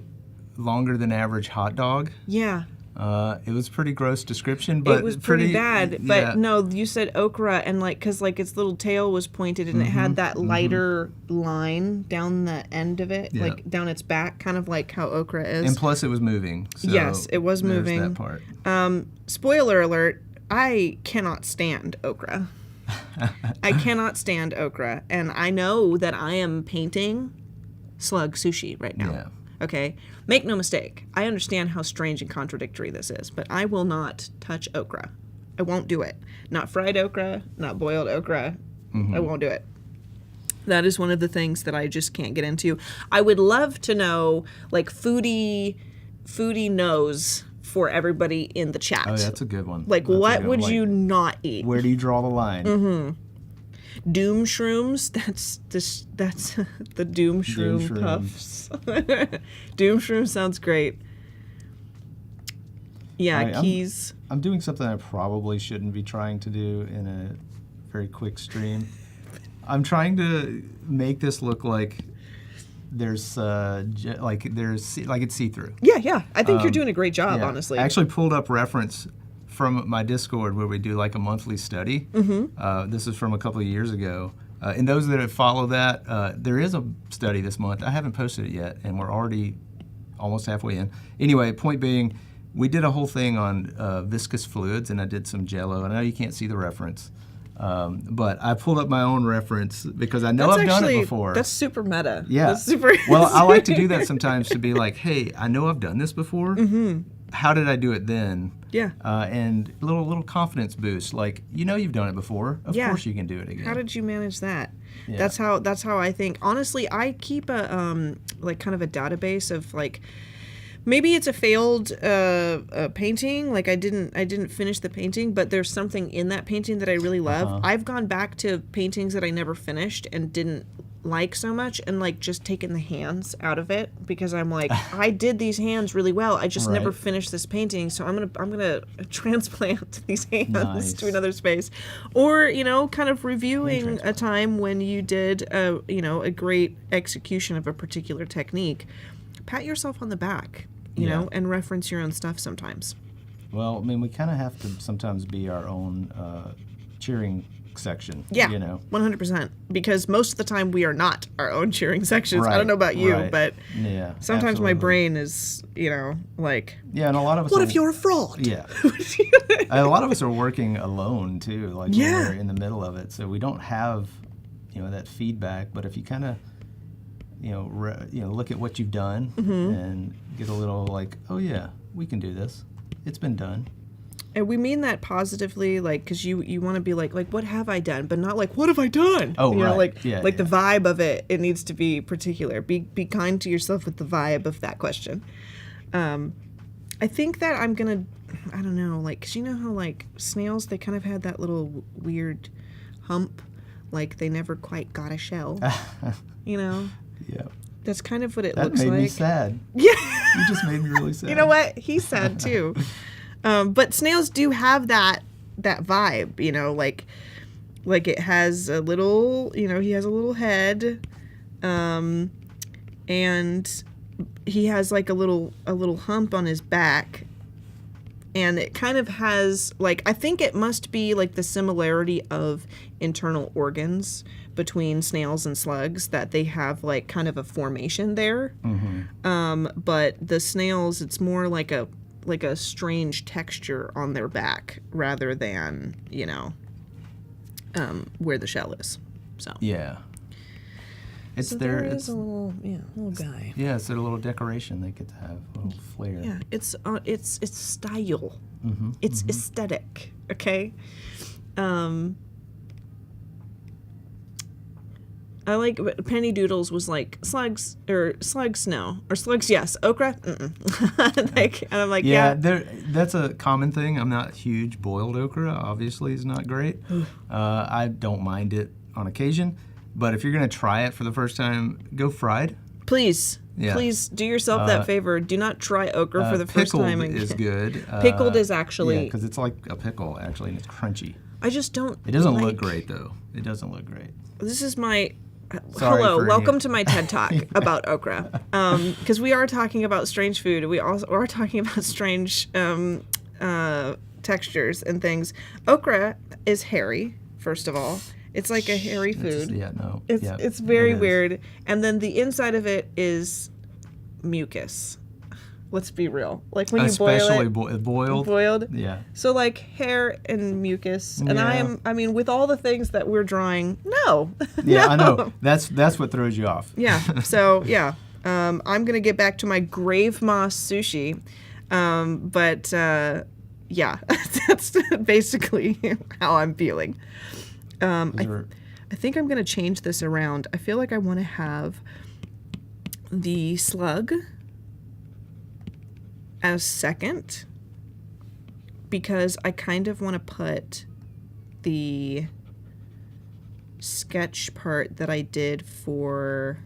[SPEAKER 2] longer than average hot dog.
[SPEAKER 1] Yeah.
[SPEAKER 2] It was pretty gross description, but
[SPEAKER 1] it was pretty bad. But no, you said okra, and like, cause like its little tail was pointed, and it had that lighter line down the end of it, like down its back, kind of like how okra is.
[SPEAKER 2] And plus, it was moving. So
[SPEAKER 1] yes, it was moving.
[SPEAKER 2] There's that part.
[SPEAKER 1] Spoiler alert: I cannot stand okra. I cannot stand okra, and I know that I am painting slug sushi right now.
[SPEAKER 2] Yeah.
[SPEAKER 1] Okay? Make no mistake. I understand how strange and contradictory this is, but I will not touch okra. I won't do it. Not fried okra, not boiled okra. I won't do it. That is one of the things that I just can't get into. I would love to know, like, foodie knows for everybody in the chat.
[SPEAKER 2] Oh, that's a good one.
[SPEAKER 1] Like, what would you not eat?
[SPEAKER 2] Where do you draw the line?
[SPEAKER 1] Doom shrooms. That's the doom shroom puffs. Doom shroom sounds great. Yeah, keys.
[SPEAKER 2] I'm doing something I probably shouldn't be trying to do in a very quick stream. I'm trying to make this look like there's like it's see-through.
[SPEAKER 1] Yeah. I think you're doing a great job, honestly.
[SPEAKER 2] I actually pulled up reference from my Discord where we do like a monthly study. This is from a couple of years ago. And those that have followed that, there is a study this month. I haven't posted it yet, and we're already almost halfway in. Anyway, point being, we did a whole thing on viscous fluids, and I did some Jell-O. I know you can't see the reference, but I pulled up my own reference because I know I've done it before.
[SPEAKER 1] That's super meta.
[SPEAKER 2] Yeah.
[SPEAKER 1] That's super.
[SPEAKER 2] Well, I like to do that sometimes to be like, hey, I know I've done this before. How did I do it then?
[SPEAKER 1] Yeah.
[SPEAKER 2] And a little confidence boost. Like, you know you've done it before. Of course you can do it again.
[SPEAKER 1] How did you manage that?
[SPEAKER 2] Yeah.
[SPEAKER 1] That's how I think. Honestly, I keep a like kind of a database of like, maybe it's a failed painting. Like I didn't finish the painting, but there's something in that painting that I really love. I've gone back to paintings that I never finished and didn't like so much, and like just taken the hands out of it because I'm like, I did these hands really well. I just never finished this painting, so I'm gonna transplant these hands to another space, or kind of reviewing a time when you did a great execution of a particular technique. Pat yourself on the back, you know, and reference your own stuff sometimes.
[SPEAKER 2] Well, I mean, we kind of have to sometimes be our own cheering section.
[SPEAKER 1] Yeah, 100%. Because most of the time we are not our own cheering sections. I don't know about you, but sometimes my brain is, like,
[SPEAKER 2] and a lot of us.
[SPEAKER 1] What if you're a fraud?
[SPEAKER 2] Yeah, a lot of us are working alone too. Like when we're in the middle of it, so we don't have, that feedback. But if you kind of, look at what you've done and get a little like, oh yeah, we can do this. It's been done.
[SPEAKER 1] And we mean that positively, like, because you want to be like, what have I done? But not like, what have I done?
[SPEAKER 2] Oh, right.
[SPEAKER 1] The vibe of it needs to be particular. Be kind to yourself with the vibe of that question. I I think that I'm gonna, I don't know, like, 'cause you know how like snails, they kind of had that little weird hump, like they never quite got a shell, you know?
[SPEAKER 2] Yeah.
[SPEAKER 1] That's kind of what it
[SPEAKER 2] That
[SPEAKER 1] looks
[SPEAKER 2] made
[SPEAKER 1] like.
[SPEAKER 2] me sad.
[SPEAKER 1] Yeah.
[SPEAKER 2] You just made me really sad.
[SPEAKER 1] You know what? He's sad too. But snails do have that vibe, you know, like it has a little, you know, he has a little head, and he has like a little hump on his back, and it kind of has like, I think it must be like the similarity of internal organs between snails and slugs, that they have like kind of a formation there. But the snails, it's more like a strange texture on their back rather than, you know, where the shell is. So
[SPEAKER 2] yeah, it's
[SPEAKER 1] so
[SPEAKER 2] there.
[SPEAKER 1] there
[SPEAKER 2] It's
[SPEAKER 1] is a little guy.
[SPEAKER 2] yeah, it's a little decoration they get to have, a little flair.
[SPEAKER 1] Yeah, it's style. It's aesthetic. Okay. I like, Penny Doodles was like slugs no, or slugs yes, okra like, and I'm like, yeah.
[SPEAKER 2] That's a common thing. I'm not huge. Boiled okra obviously is not great. I don't mind it on occasion, but if you're gonna try it for the first time, go fried.
[SPEAKER 1] Please do yourself that favor. Do not try okra for the first time.
[SPEAKER 2] Pickled is good.
[SPEAKER 1] Pickled is actually,
[SPEAKER 2] because it's like a pickle actually, and it's crunchy.
[SPEAKER 1] I just don't.
[SPEAKER 2] It doesn't look great though. It doesn't look great.
[SPEAKER 1] This is my.
[SPEAKER 2] Sorry
[SPEAKER 1] Hello, welcome
[SPEAKER 2] any-
[SPEAKER 1] to my TED Talk about okra. Because we are talking about strange food. We also are talking about strange textures and things. Okra is hairy, first of all. It's like a hairy food. It's very weird. And then the inside of it is mucus. Let's be real. Like when you boil it. Boiled.
[SPEAKER 2] Yeah.
[SPEAKER 1] So like hair and mucus. And I mean, with all the things that we're drawing, no.
[SPEAKER 2] Yeah,
[SPEAKER 1] no.
[SPEAKER 2] I know. That's what throws you off.
[SPEAKER 1] Yeah. So yeah. I'm gonna get back to my grave moss sushi. Yeah, that's basically how I'm feeling. I think I'm gonna change this around. I feel like I want to have the slug as second, because I kind of want to put the sketch part that I did for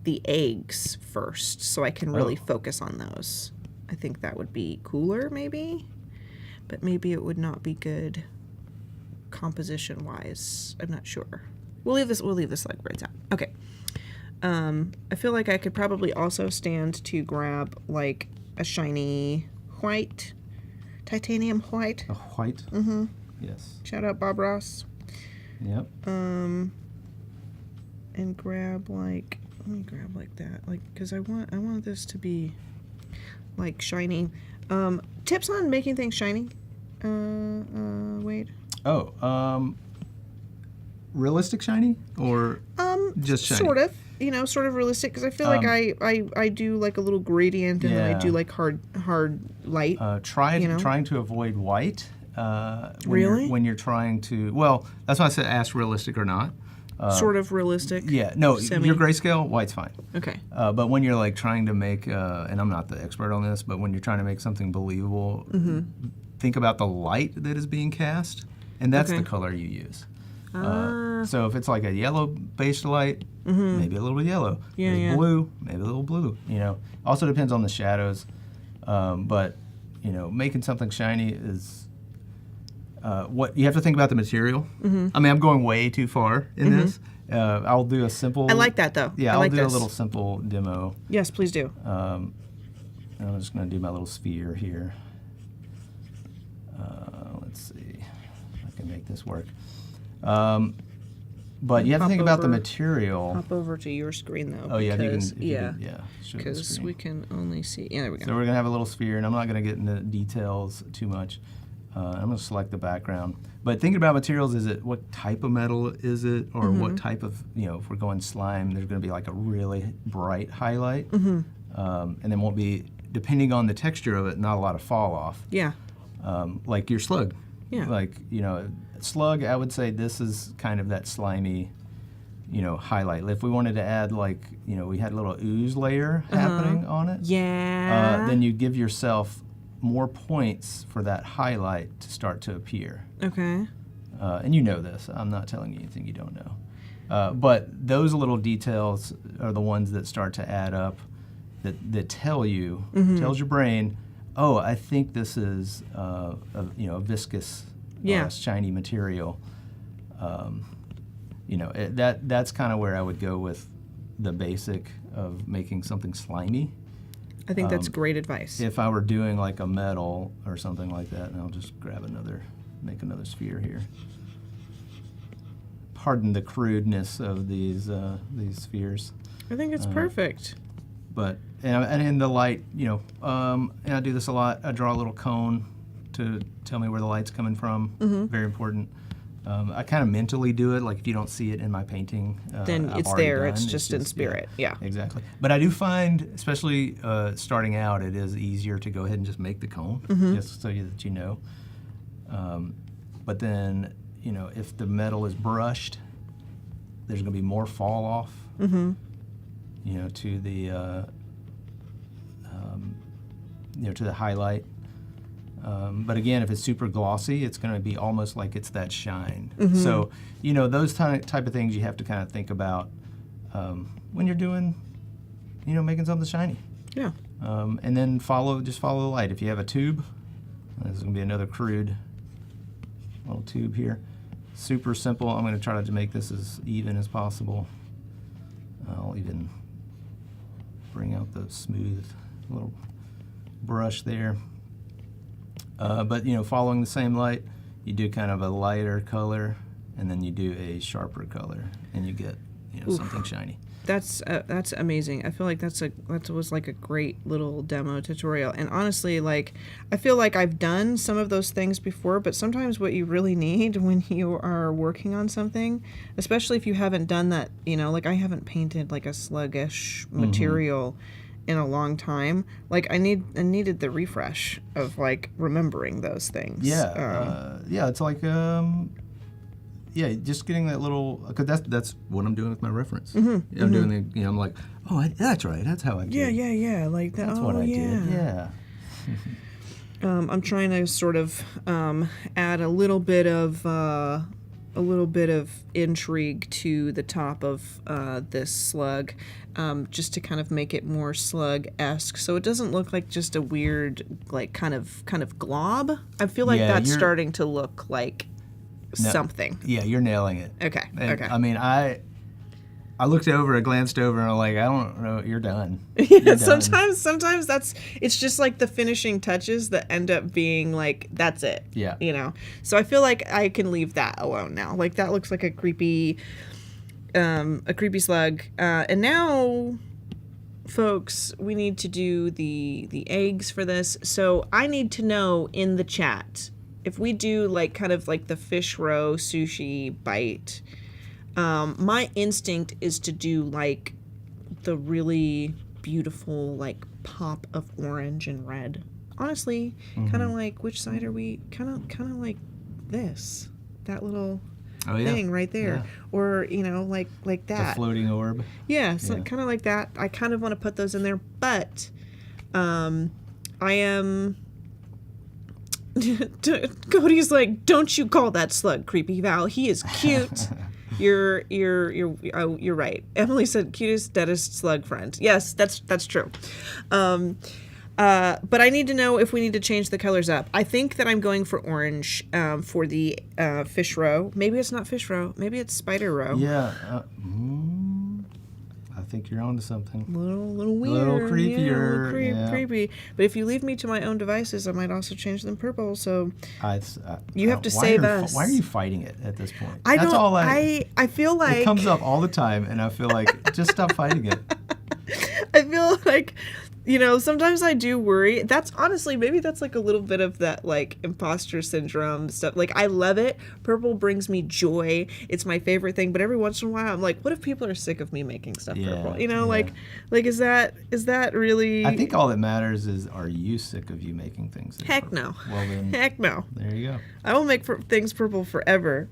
[SPEAKER 1] the eggs first, so I can really focus on those. I think that would be cooler, maybe, but maybe it would not be good composition wise. I'm not sure. We'll leave this like where it's at. Okay. I feel like I could probably also stand to grab like a shiny white, titanium white.
[SPEAKER 2] A white?
[SPEAKER 1] Mm-hmm.
[SPEAKER 2] Yes.
[SPEAKER 1] Shout out Bob Ross.
[SPEAKER 2] Yep.
[SPEAKER 1] And grab like, let me grab like that, like, because I want this to be like shiny. Tips on making things shiny. Wait.
[SPEAKER 2] Realistic shiny or just shiny?
[SPEAKER 1] Sort of. You know, sort of realistic, because I feel like I do like a little gradient, and then I do like hard light.
[SPEAKER 2] Trying to avoid white.
[SPEAKER 1] Really?
[SPEAKER 2] When you're trying to, well, that's why I said ask realistic or not.
[SPEAKER 1] Sort of realistic.
[SPEAKER 2] Yeah, no,
[SPEAKER 1] semi.
[SPEAKER 2] your grayscale, white's fine.
[SPEAKER 1] Okay.
[SPEAKER 2] But when you're like trying to make, and I'm not the expert on this, but when you're trying to make something believable, think about the light that is being cast, and that's the color you use. So if it's like a yellow-based light, maybe a little bit yellow. Blue, maybe a little blue. You know, also depends on the shadows. But you know, making something shiny is what you have to think about the material. I mean, I'm going way too far in this. I'll do a simple.
[SPEAKER 1] I like that though.
[SPEAKER 2] Yeah,
[SPEAKER 1] I'll
[SPEAKER 2] do a little simple demo.
[SPEAKER 1] Yes, please do.
[SPEAKER 2] I'm just going to do my little sphere here. Let's see if I can make this work. But you have to think about the material.
[SPEAKER 1] Hop over to your screen though.
[SPEAKER 2] Oh yeah,
[SPEAKER 1] because,
[SPEAKER 2] because
[SPEAKER 1] we can only see. Yeah, there we go.
[SPEAKER 2] So we're gonna have a little sphere, and I'm not gonna get into details too much. I'm gonna select the background. But thinking about materials, is it what type of metal is it, or what type of, you know, if we're going slime, there's gonna be like a really bright highlight, and then won't be, depending on the texture of it, not a lot of fall off.
[SPEAKER 1] Yeah.
[SPEAKER 2] Like your slug.
[SPEAKER 1] Yeah.
[SPEAKER 2] Like, you know, slug, I would say this is kind of that slimy highlight. If we wanted to add we had a little ooze layer happening on it.
[SPEAKER 1] Yeah.
[SPEAKER 2] Then you give yourself more points for that highlight to start to appear.
[SPEAKER 1] Okay.
[SPEAKER 2] And you know this. I'm not telling you anything you don't know. But those little details are the ones that start to add up, that tells your brain, oh, I think this is a viscous, shiny material. That's kind of where I would go with the basic of making something slimy.
[SPEAKER 1] I think that's great advice.
[SPEAKER 2] If I were doing like a metal or something like that, and I'll just make another sphere here. Pardon the crudeness of these spheres.
[SPEAKER 1] I think it's perfect.
[SPEAKER 2] But and in the light, and I do this a lot. I draw a little cone to tell me where the light's coming from. Very important. I kind of mentally do it. Like if you don't see it in my painting,
[SPEAKER 1] then
[SPEAKER 2] I've
[SPEAKER 1] it's
[SPEAKER 2] already
[SPEAKER 1] there.
[SPEAKER 2] done.
[SPEAKER 1] It's just in spirit. Yeah.
[SPEAKER 2] Exactly. But I do find, especially starting out, it is easier to go ahead and just make the cone, just so that you know. But then, if the metal is brushed, there's going to be more fall off. To the to the highlight. But again, if it's super glossy, it's going to be almost like it's that shine. So, those type of things you have to kind of think about when you're doing, making something shiny.
[SPEAKER 1] Yeah.
[SPEAKER 2] And then follow the light. If you have a tube, this is going to be another crude little tube here. Super simple. I'm going to try to make this as even as possible. I'll even bring out the smooth little brush there. But following the same light, you do kind of a lighter color, and then you do a sharper color, and you get something shiny.
[SPEAKER 1] That's amazing. I feel like that was like a great little demo tutorial. And honestly, I feel like I've done some of those things before, but sometimes what you really need when you are working on something, especially if you haven't done that, I haven't painted like a sluggish material in a long time. I needed the refresh of remembering those things.
[SPEAKER 2] Yeah. It's like just getting that little, because that's what I'm doing with my reference. I'm doing I'm like, oh, that's right. That's how I did.
[SPEAKER 1] Yeah. Like that.
[SPEAKER 2] That's what I did. Yeah.
[SPEAKER 1] I'm trying to sort of add a little bit of intrigue to the top of this slug, just to kind of make it more slug-esque, so it doesn't look like just a weird kind of glob. I feel like that's starting to look like something.
[SPEAKER 2] Yeah, you're nailing it.
[SPEAKER 1] Okay.
[SPEAKER 2] I mean, I glanced over, and I'm like, I don't know, you're done.
[SPEAKER 1] Yeah, sometimes it's just like the finishing touches that end up being that's it.
[SPEAKER 2] Yeah.
[SPEAKER 1] So I feel like I can leave that alone now. That looks like a creepy slug. And now, folks, we need to do the eggs for this. So I need to know in the chat, if we do kind of the fish roe sushi bite, my instinct is to do the really beautiful pop of orange and red. Honestly, kind of which side are we? Kind of like this, that little thing right there, or like that.
[SPEAKER 2] The floating orb.
[SPEAKER 1] Yeah, so kind of like that. I kind of want to put those in there, but I am. Cody's like, don't you call that slug creepy, Val? He is cute. You're right. Emily said cutest, deadest slug friend. Yes, that's true. But I need to know if we need to change the colors up. I think that I'm going for orange for the fish roe. Maybe it's not fish roe. Maybe it's spider roe.
[SPEAKER 2] Yeah. I think you're onto something.
[SPEAKER 1] Little weird.
[SPEAKER 2] A little creepier.
[SPEAKER 1] Yeah, creepy. But if you leave me to my own devices, I might also change them purple. So you have to save us.
[SPEAKER 2] Why are you fighting it at this point?
[SPEAKER 1] I feel like
[SPEAKER 2] it comes up all the time, and I feel like just stop fighting it.
[SPEAKER 1] I feel like sometimes I do worry. That's honestly, maybe that's a little bit of that imposter syndrome stuff. I love it. Purple brings me joy. It's my favorite thing. But every once in a while, I'm like, what if people are sick of me making stuff purple? Is that really?
[SPEAKER 2] I think all that matters is, are you sick of you making things?
[SPEAKER 1] Heck
[SPEAKER 2] purple?
[SPEAKER 1] No.
[SPEAKER 2] Well then,
[SPEAKER 1] heck no.
[SPEAKER 2] There you go.
[SPEAKER 1] I will make things purple forever.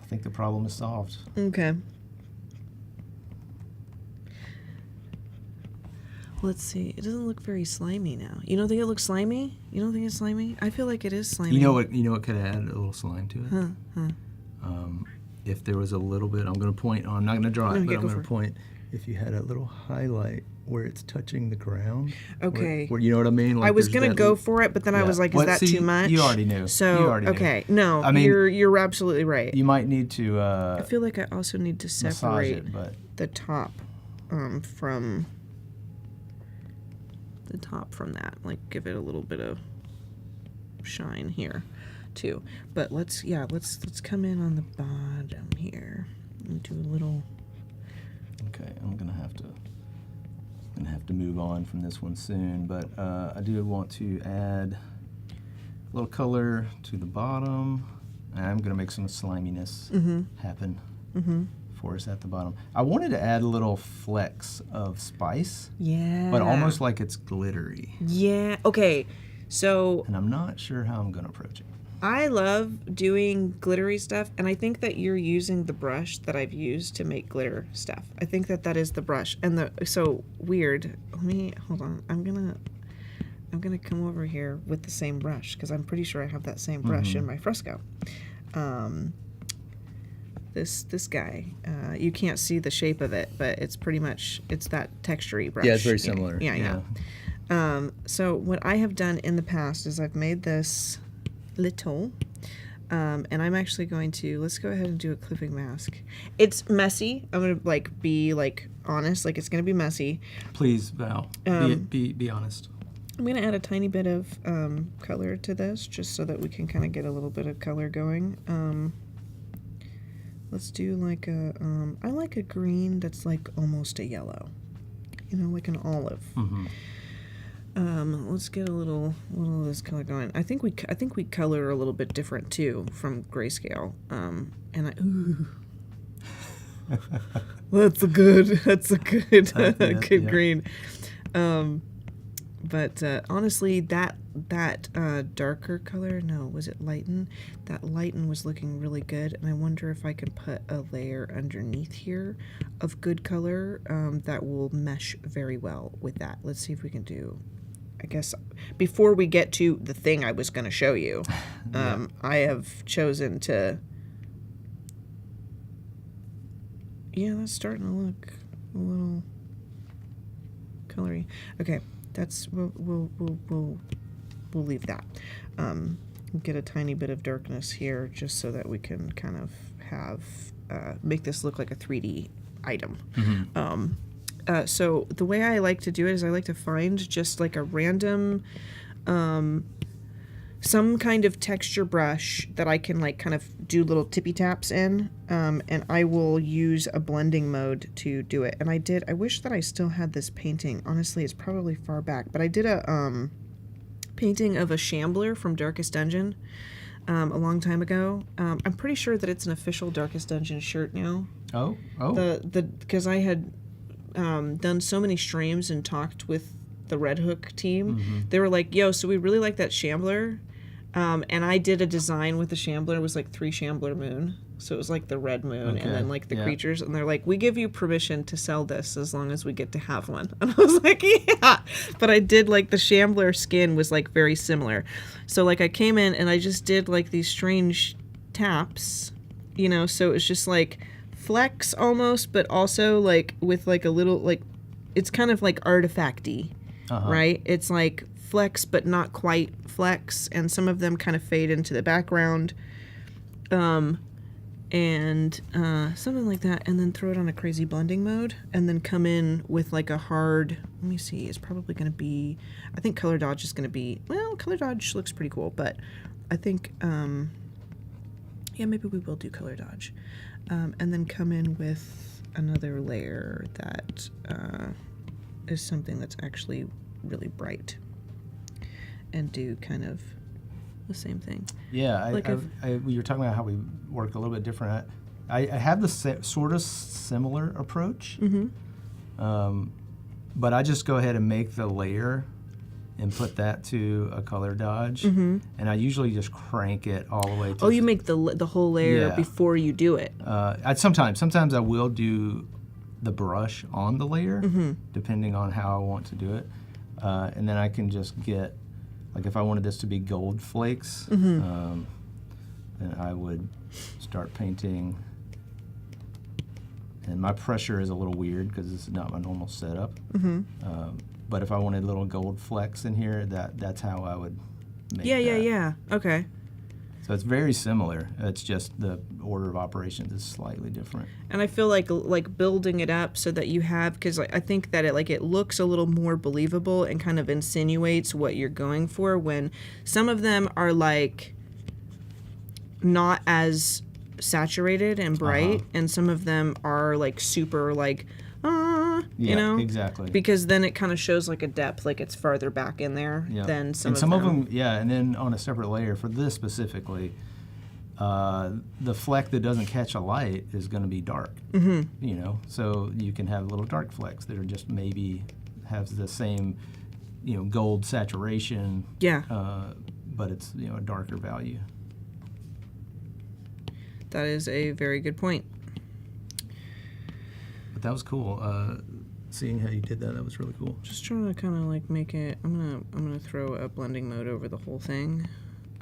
[SPEAKER 2] think the problem is solved.
[SPEAKER 1] Okay. Let's see. It doesn't look very slimy now. You don't think it looks slimy? You don't think it's slimy? I feel like it is slimy.
[SPEAKER 2] You know what could add a little slime to it? If there was a little bit, I'm going to point on, I'm not going to draw it, but I'm going to point, if you had a little highlight where it's touching the ground.
[SPEAKER 1] Okay.
[SPEAKER 2] Where you know what I mean? Like
[SPEAKER 1] I was going to go for it, but then I was like, is that too much?
[SPEAKER 2] You already knew.
[SPEAKER 1] So,
[SPEAKER 2] you already
[SPEAKER 1] okay.
[SPEAKER 2] knew.
[SPEAKER 1] No, I mean, you're absolutely right.
[SPEAKER 2] You might need to
[SPEAKER 1] I feel like I also need to separate the top from that. Like, give it a little bit of shine here too. But let's come in on the bottom here and do a little.
[SPEAKER 2] Okay, I'm gonna have to move on from this one soon, but I do want to add a little color to the bottom. I'm gonna make some sliminess happen for us at the bottom. I wanted to add a little flecks of spice, but almost like it's glittery.
[SPEAKER 1] Yeah. Okay. So.
[SPEAKER 2] And I'm not sure how I'm gonna approach it.
[SPEAKER 1] I love doing glittery stuff, and I think that you're using the brush that I've used to make glitter stuff. I think that is the brush, and so weird. Hold on. I'm gonna come over here with the same brush because I'm pretty sure I have that same brush in my fresco. This guy, you can't see the shape of it, but it's pretty much that texture-y brush.
[SPEAKER 2] Yeah, it's very similar.
[SPEAKER 1] Yeah. So what I have done in the past is I've made this little, and I'm actually going to, let's go ahead and do a clipping mask. It's messy. I'm gonna be honest, it's gonna be messy.
[SPEAKER 2] Please, Val, be honest.
[SPEAKER 1] I'm gonna add a tiny bit of color to this just so that we can kind of get a little bit of color going. Let's do I like a green that's almost a yellow, like an olive. Let's get a little of this color going. I think we color a little bit different too from grayscale. That's a good green. But honestly, that darker color, was it lighten? That lighten was looking really good, and I wonder if I can put a layer underneath here of good color that will mesh very well with that. Let's see if we can do. I guess before we get to the thing I was going to show you, I have chosen to. Yeah, that's starting to look a little colory. Okay, we'll leave that. Get a tiny bit of darkness here just so that we can kind of have make this look like a 3D item. So the way I like to do it is I like to find just a random, some kind of texture brush that I can kind of do little tippy taps in, and I will use a blending mode to do it. And I wish that I still had this painting. Honestly, it's probably far back, but I did a painting of a Shambler from Darkest Dungeon a long time ago. I'm pretty sure that it's an official Darkest Dungeon shirt now.
[SPEAKER 2] Oh.
[SPEAKER 1] Because I had done so many streams and talked with the Red Hook team. They were like, yo, so we really like that Shambler, and I did a design with the Shambler. It was 3 Shambler moon, so it was the red moon, and then the creatures, and they're like, we give you permission to sell this as long as we get to have one. And I was like, yeah, but I did the Shambler skin was very similar, so I came in and I just did these strange taps, so it's just flex almost, but also with a little it's kind of artifacty, right? It's flex but not quite flex, and some of them kind of fade into the background, and something like that, and then throw it on a crazy blending mode, and then come in with a hard, let me see, it's probably going to be, I think color dodge is going to be, well, color dodge looks pretty cool, but I think yeah, maybe we will do color dodge. And then come in with another layer that is something that's actually really bright, and do kind of the same thing.
[SPEAKER 2] Yeah, you were talking about how we work a little bit different. I have the sort of similar approach, but I just go ahead and make the layer and put that to a color dodge. And I usually just crank it all the way to...
[SPEAKER 1] Oh, you make the whole layer before you do it.
[SPEAKER 2] Sometimes I will do the brush on the layer, depending on how I want to do it. And then I can just get, like if I wanted this to be gold flakes, then I would start painting. And my pressure is a little weird because this is not my normal setup. But if I wanted little gold flecks in here, that's how I would make that.
[SPEAKER 1] Yeah. Okay.
[SPEAKER 2] So it's very similar. It's just the order of operations is slightly different.
[SPEAKER 1] And I feel like building it up so that you have, because I think that it looks a little more believable and kind of insinuates what you're going for, when some of them are like not as saturated and bright, and some of them are like super like you know,
[SPEAKER 2] exactly,
[SPEAKER 1] because then it kind of shows like a depth, like it's farther back in there than some of them.
[SPEAKER 2] Of them, and then on a separate layer for this specifically, the fleck that doesn't catch a light is going to be dark. You know, so you can have little dark flecks that are just maybe have the same, you know, gold saturation. But it's, you know, a darker value.
[SPEAKER 1] That is a very good point.
[SPEAKER 2] But that was cool. Seeing how you did that was really cool.
[SPEAKER 1] Just trying to kind of like make it. I'm gonna throw a blending mode over the whole thing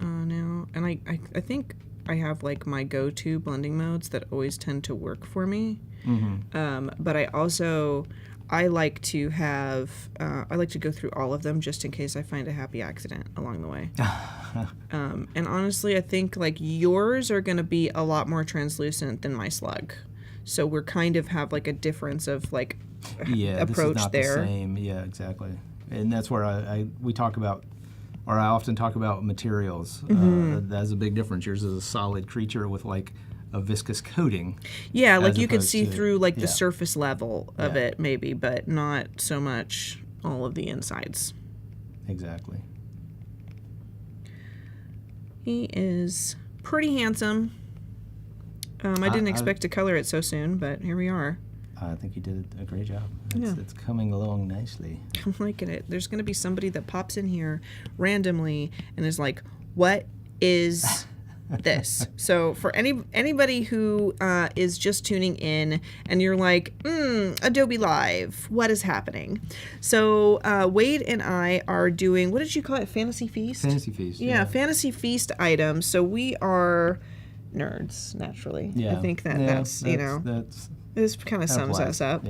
[SPEAKER 1] now, and I think I have like my go-to blending modes that always tend to work for me. But I like to have I like to go through all of them just in case I find a happy accident along the way. And honestly, I think like yours are going to be a lot more translucent than my slug, so we're kind of have like a difference of like approach
[SPEAKER 2] this is not
[SPEAKER 1] there.
[SPEAKER 2] The same. Yeah, exactly. And that's where we talk about, or I often talk about materials. That's a big difference. Yours is a solid creature with like a viscous coating.
[SPEAKER 1] Yeah, like you could see through like the surface level of it maybe, but not so much all of the insides.
[SPEAKER 2] Exactly.
[SPEAKER 1] He is pretty handsome. I didn't expect to color it so soon, but here we are.
[SPEAKER 2] I think you did a great job. It's coming along nicely.
[SPEAKER 1] I'm liking it. There's going to be somebody that pops in here randomly and is like, what is this? So for anybody who is just tuning in and you're like, Adobe Live, what is happening? So Wade and I are doing, what did you call it? Fantasy Feast?
[SPEAKER 2] Fantasy Feast.
[SPEAKER 1] Yeah, Fantasy Feast items. So we are nerds, naturally. I think that's you know, this kind of sums us up.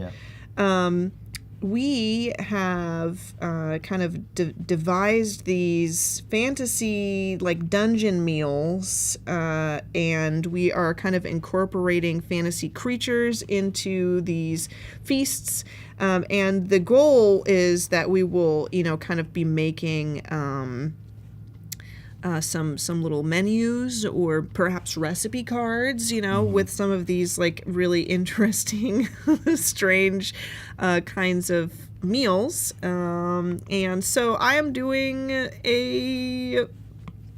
[SPEAKER 1] We have kind of devised these fantasy like dungeon meals, and we are kind of incorporating fantasy creatures into these feasts, and the goal is that we will, you know, kind of be making some little menus or perhaps recipe cards, you know, with some of these like really interesting, strange kinds of meals. And so I am doing a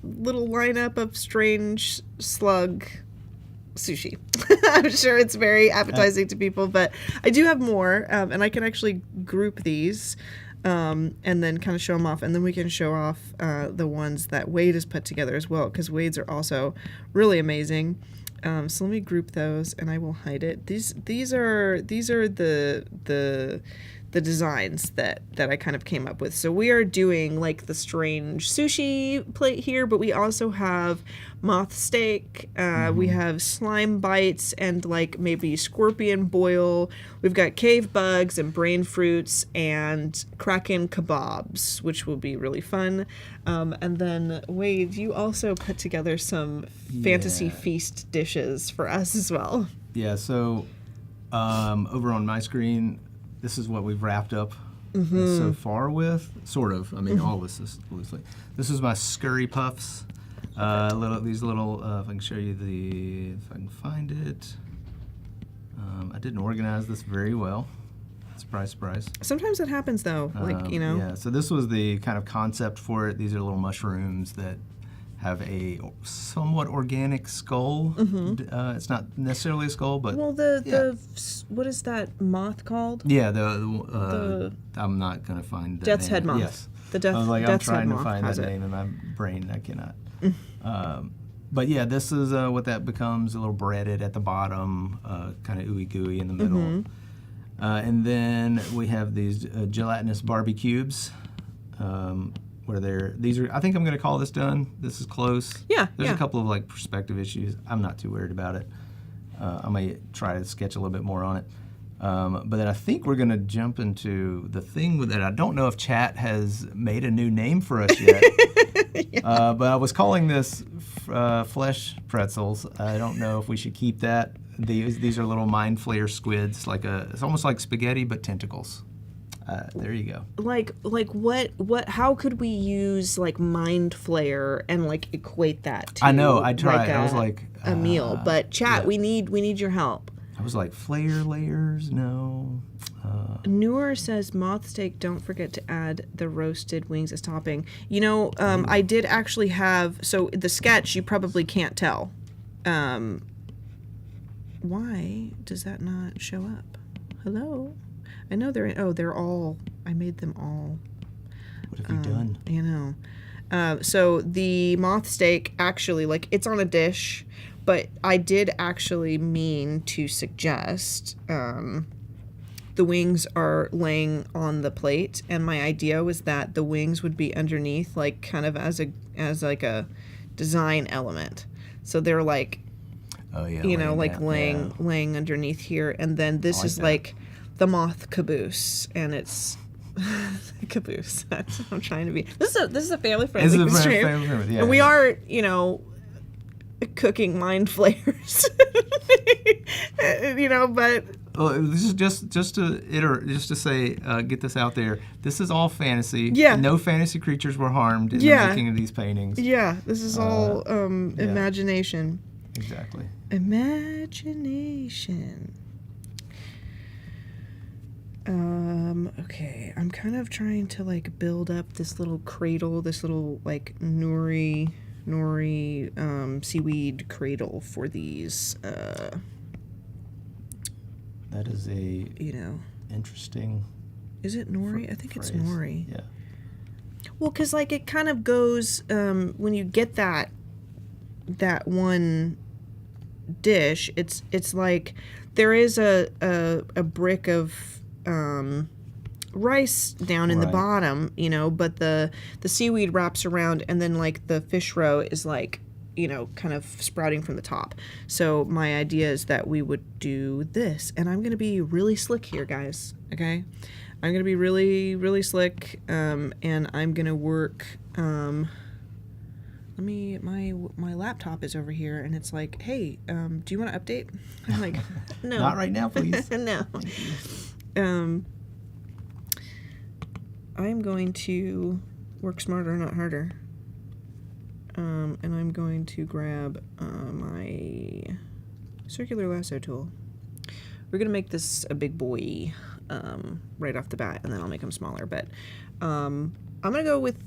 [SPEAKER 1] little lineup of strange slug sushi. I'm sure it's very appetizing to people, but I do have more, and I can actually group these. And then kind of show them off, and then we can show off the ones that Wade has put together as well, because Wade's are also really amazing. So let me group those, and I will hide it. These are the designs that I kind of came up with. So we are doing like the strange sushi plate here, but we also have moth steak, we have slime bites, and like maybe scorpion boil. We've got cave bugs and brain fruits and kraken kebabs, which will be really fun. And then Wade, you also put together some fantasy feast dishes for us as well. Yeah,
[SPEAKER 2] so over on my screen, this is what we've wrapped up so far with, sort of. I mean, all of this is loosely. This is my scurry puffs. These little, if I can show you if I can find it. I didn't organize this very well. Surprise, surprise.
[SPEAKER 1] Sometimes that happens though, like, you know.
[SPEAKER 2] Yeah, so this was the kind of concept for it. These are little mushrooms that have a somewhat organic skull. It's not necessarily a skull, but
[SPEAKER 1] well, what is that moth called?
[SPEAKER 2] Yeah, I'm not gonna find the
[SPEAKER 1] Death's
[SPEAKER 2] name.
[SPEAKER 1] head moth.
[SPEAKER 2] Yes.
[SPEAKER 1] The death.
[SPEAKER 2] I was like, I'm
[SPEAKER 1] Death's Head
[SPEAKER 2] trying to
[SPEAKER 1] moth
[SPEAKER 2] find
[SPEAKER 1] has
[SPEAKER 2] that
[SPEAKER 1] it.
[SPEAKER 2] name in my brain. I cannot. But yeah, this is what that becomes, a little breaded at the bottom, kind of ooey gooey in the middle. And then we have these gelatinous Barbie cubes. These are, I think I'm going to call this done. This is close.
[SPEAKER 1] Yeah.
[SPEAKER 2] There's a couple of like perspective issues. I'm not too worried about it. I may try to sketch a little bit more on it. But then I think we're going to jump into the thing that I don't know if chat has made a new name for us yet. But I was calling this flesh pretzels. I don't know if we should keep that. These are little mind flare squids. It's almost like spaghetti but tentacles. There you go.
[SPEAKER 1] Like what? How could we use like mind flare and like equate that to?
[SPEAKER 2] I know. I tried.
[SPEAKER 1] Like
[SPEAKER 2] I was like
[SPEAKER 1] a meal, but chat. We need your help.
[SPEAKER 2] I was like flare layers. No.
[SPEAKER 1] Newer says moth steak. Don't forget to add the roasted wings as topping. You know, I did actually have. So the sketch you probably can't tell. Why does that not show up? Hello. I know they're in, they're all, I made them all.
[SPEAKER 2] What have you done?
[SPEAKER 1] You know. So the moth steak actually, like, it's on a dish, but I did actually mean to suggest the wings are laying on the plate, and my idea was that the wings would be underneath, like, kind of as like a design element. So they're like, you know, like laying underneath here, and then this is like the moth caboose, and it's caboose. That's what I'm trying to be. This is a family friendly stream, and we are, you know, cooking mind flares, you know. But
[SPEAKER 2] this is just to say, get this out there. This is all fantasy.
[SPEAKER 1] Yeah.
[SPEAKER 2] No fantasy creatures were harmed in the making of these paintings.
[SPEAKER 1] Yeah, this is all imagination.
[SPEAKER 2] Exactly.
[SPEAKER 1] Imagination. Okay, I'm kind of trying to like build up this little cradle, this little like nori seaweed cradle for these.
[SPEAKER 2] That is a interesting.
[SPEAKER 1] Is it nori? I think
[SPEAKER 2] phrase.
[SPEAKER 1] It's nori.
[SPEAKER 2] Yeah.
[SPEAKER 1] Well, because like it kind of goes when you get that one dish, it's like there is a brick of rice down in the bottom, you know, but the seaweed wraps around, and then like the fish roe is like, you know, kind of sprouting from the top. So my idea is that we would do this, and I'm gonna be really slick here, guys. Okay, I'm gonna be really, really slick, and I'm gonna work. My laptop is over here, and it's like, hey, do you want to update? I'm like, no,
[SPEAKER 2] not right now, please.
[SPEAKER 1] No. I'm going to work smarter, not harder. And I'm going to grab my circular lasso tool. We're going to make this a big boy right off the bat, and then I'll make them smaller. But I'm going to go with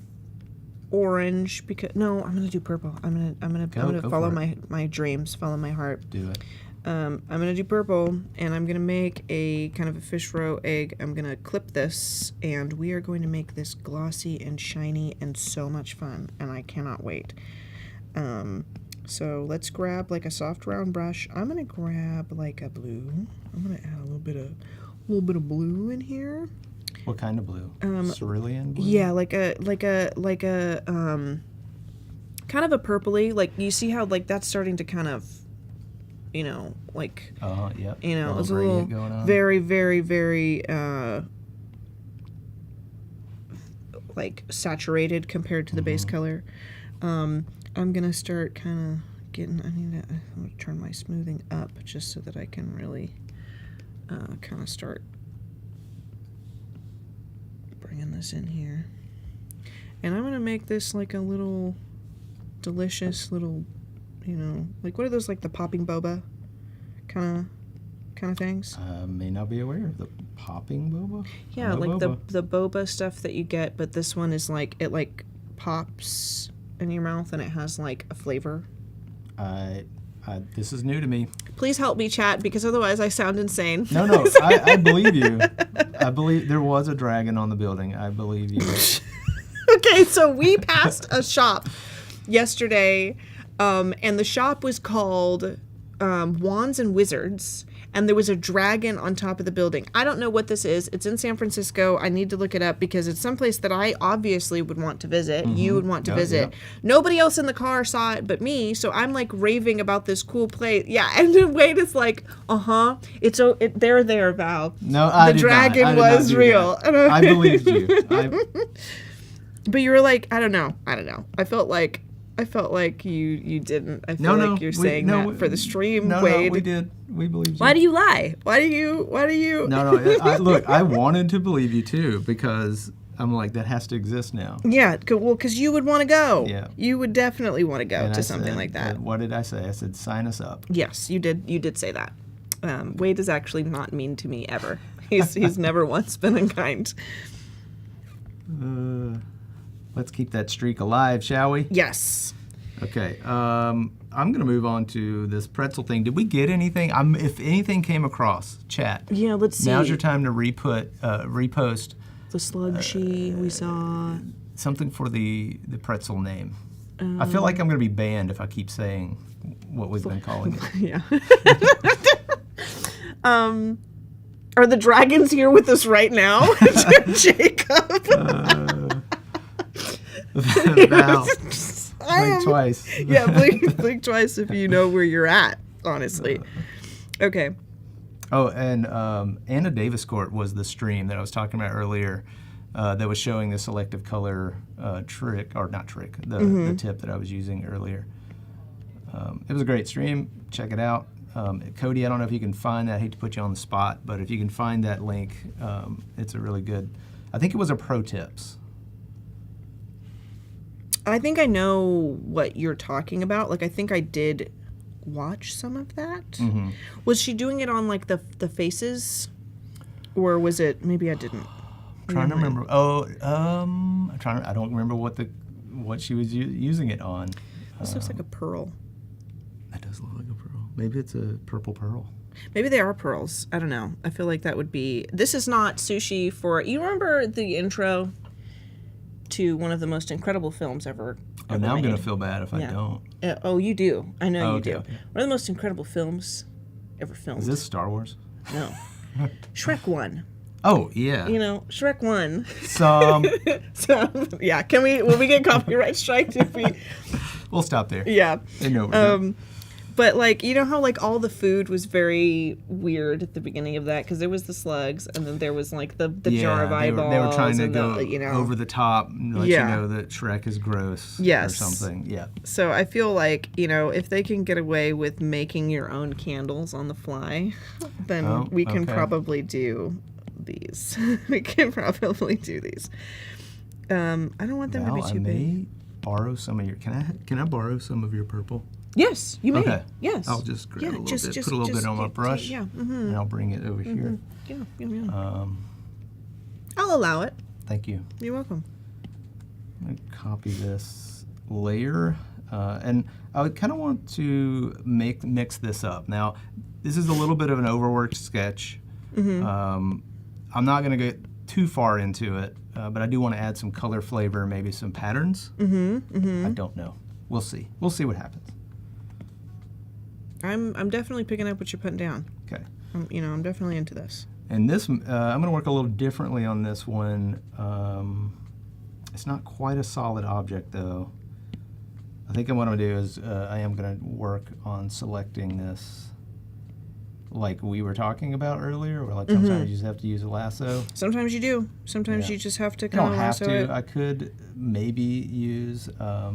[SPEAKER 1] orange because I'm going to do purple. I'm going to follow my dreams, follow my heart.
[SPEAKER 2] Do it.
[SPEAKER 1] I'm going to do purple, and I'm going to make a kind of a fish roe egg. I'm going to clip this, and we are going to make this glossy and shiny and so much fun, and I cannot wait. So let's grab like a soft round brush. I'm going to grab like a blue. I'm going to add a little bit of blue in here.
[SPEAKER 2] What kind of blue? Cerulean blue?
[SPEAKER 1] Yeah, like a kind of a purpley. Like, you see how like that's starting to kind of, you know, like,
[SPEAKER 2] yep.
[SPEAKER 1] You know, it's a little very, very, very like saturated compared to the base color. I'm gonna start kind of getting. I'm gonna turn my smoothing up just so that I can really kind of start bringing this in here. And I'm gonna make this like a little delicious little, you know, like, what are those, like the popping boba kind of things?
[SPEAKER 2] I may not be aware of the popping boba.
[SPEAKER 1] Yeah, like boba. the boba stuff that you get, but this one is like, it like pops in your mouth and it has like a flavor.
[SPEAKER 2] This is new to me.
[SPEAKER 1] Please help me, chat, because otherwise I sound insane.
[SPEAKER 2] No, I believe you. I believe there was a dragon on the building. I believe you.
[SPEAKER 1] Okay, so we passed a shop yesterday, and the shop was called Wands and Wizards, and there was a dragon on top of the building. I don't know what this is. It's in San Francisco. I need to look it up because it's someplace that I obviously would want to visit. You would want to visit. Yeah. Nobody else in the car saw it but me, so I'm like raving about this cool place. Yeah, and then Wade is like, they're there, Val.
[SPEAKER 2] No, the dragon was real. I believed you.
[SPEAKER 1] But you were like, I don't know. I felt like you didn't. I feel like you're saying that for the stream, Wade.
[SPEAKER 2] No, we did. We believed you.
[SPEAKER 1] Why do you lie? Why do you?
[SPEAKER 2] No. Look, I wanted to believe you too because I'm like, that has to exist now.
[SPEAKER 1] Yeah, well, because you would want to go.
[SPEAKER 2] Yeah.
[SPEAKER 1] You would definitely want to go to something like that.
[SPEAKER 2] What did I say? I said, sign us up.
[SPEAKER 1] Yes, you did. You did say that. Wade is actually not mean to me ever. He's never once been unkind.
[SPEAKER 2] Let's keep that streak alive, shall we?
[SPEAKER 1] Yes.
[SPEAKER 2] Okay. I'm going to move on to this pretzel thing. Did we get anything? If anything came across, chat.
[SPEAKER 1] Yeah, let's see.
[SPEAKER 2] Now's your time to repost.
[SPEAKER 1] The sludgy we saw.
[SPEAKER 2] Something for the pretzel name. I feel like I'm going to be banned if I keep saying what we've been calling it.
[SPEAKER 1] Yeah. Are the dragons here with us right now, Jacob?
[SPEAKER 2] Val. Blink twice.
[SPEAKER 1] Yeah, blink twice if you know where you're at, honestly. Okay.
[SPEAKER 2] Oh, and Anna Davis Court was the stream that I was talking about earlier that was showing the selective color trick, or not trick, the tip that I was using earlier. It was a great stream. Check it out. Cody, I don't know if you can find that. I hate to put you on the spot, but if you can find that link, it's a really good, I think it was a pro tips.
[SPEAKER 1] I think I know what you're talking about. Like, I think I did watch some of that. Mm-hmm. Was she doing it on, like, the faces? Or was it, maybe I didn't.
[SPEAKER 2] I'm trying to remember. I don't remember what she was using it on.
[SPEAKER 1] This looks like a pearl.
[SPEAKER 2] That does look like a pearl. Maybe it's a purple pearl.
[SPEAKER 1] Maybe they are pearls. I don't know. I feel like that would be... This is not sushi for... You remember the intro to one of the most incredible films ever
[SPEAKER 2] now
[SPEAKER 1] made?
[SPEAKER 2] I'm going to feel bad if I don't.
[SPEAKER 1] Oh, you do. I know you do.
[SPEAKER 2] Okay.
[SPEAKER 1] One of the most incredible films ever filmed.
[SPEAKER 2] Is this Star Wars?
[SPEAKER 1] No. Shrek 1.
[SPEAKER 2] Oh, yeah.
[SPEAKER 1] You know, Shrek 1.
[SPEAKER 2] Yeah.
[SPEAKER 1] Will we get copyright striked if we...
[SPEAKER 2] We'll stop there.
[SPEAKER 1] Yeah.
[SPEAKER 2] They know we're
[SPEAKER 1] But, like, you know how, like, all the food was very weird at the beginning of that? Because there was the slugs, and then there was, like, the jar of eyeballs.
[SPEAKER 2] They were trying to go over the top and let you know that Shrek is gross or something. Yeah.
[SPEAKER 1] So I feel like, if they can get away with making your own candles on the fly, then we can probably do these. We can probably do these. I don't want them to be too big.
[SPEAKER 2] I may borrow some of your... Can I borrow some of your purple?
[SPEAKER 1] Yes, you may.
[SPEAKER 2] Okay.
[SPEAKER 1] Yes.
[SPEAKER 2] I'll just grab a little bit, put a little bit on my brush, and I'll bring it over here.
[SPEAKER 1] Yeah. I'll allow it.
[SPEAKER 2] Thank you.
[SPEAKER 1] You're welcome.
[SPEAKER 2] I'm going to copy this layer, and I would kind of want to mix this up. Now, this is a little bit of an overworked sketch. I'm not going to get too far into it, but I do want to add some color flavor, maybe some patterns. I don't know. We'll see. We'll see what happens.
[SPEAKER 1] I'm definitely picking up what you're putting down.
[SPEAKER 2] Okay.
[SPEAKER 1] I'm definitely into this.
[SPEAKER 2] And this, I'm going to work a little differently on this one. It's not quite a solid object, though. I think what I'm going to do is I am going to work on selecting this like we were talking about earlier, or like sometimes you just have to use a lasso.
[SPEAKER 1] Sometimes you do. Sometimes you just have to kind of lasso it.
[SPEAKER 2] I don't have to. I could maybe use a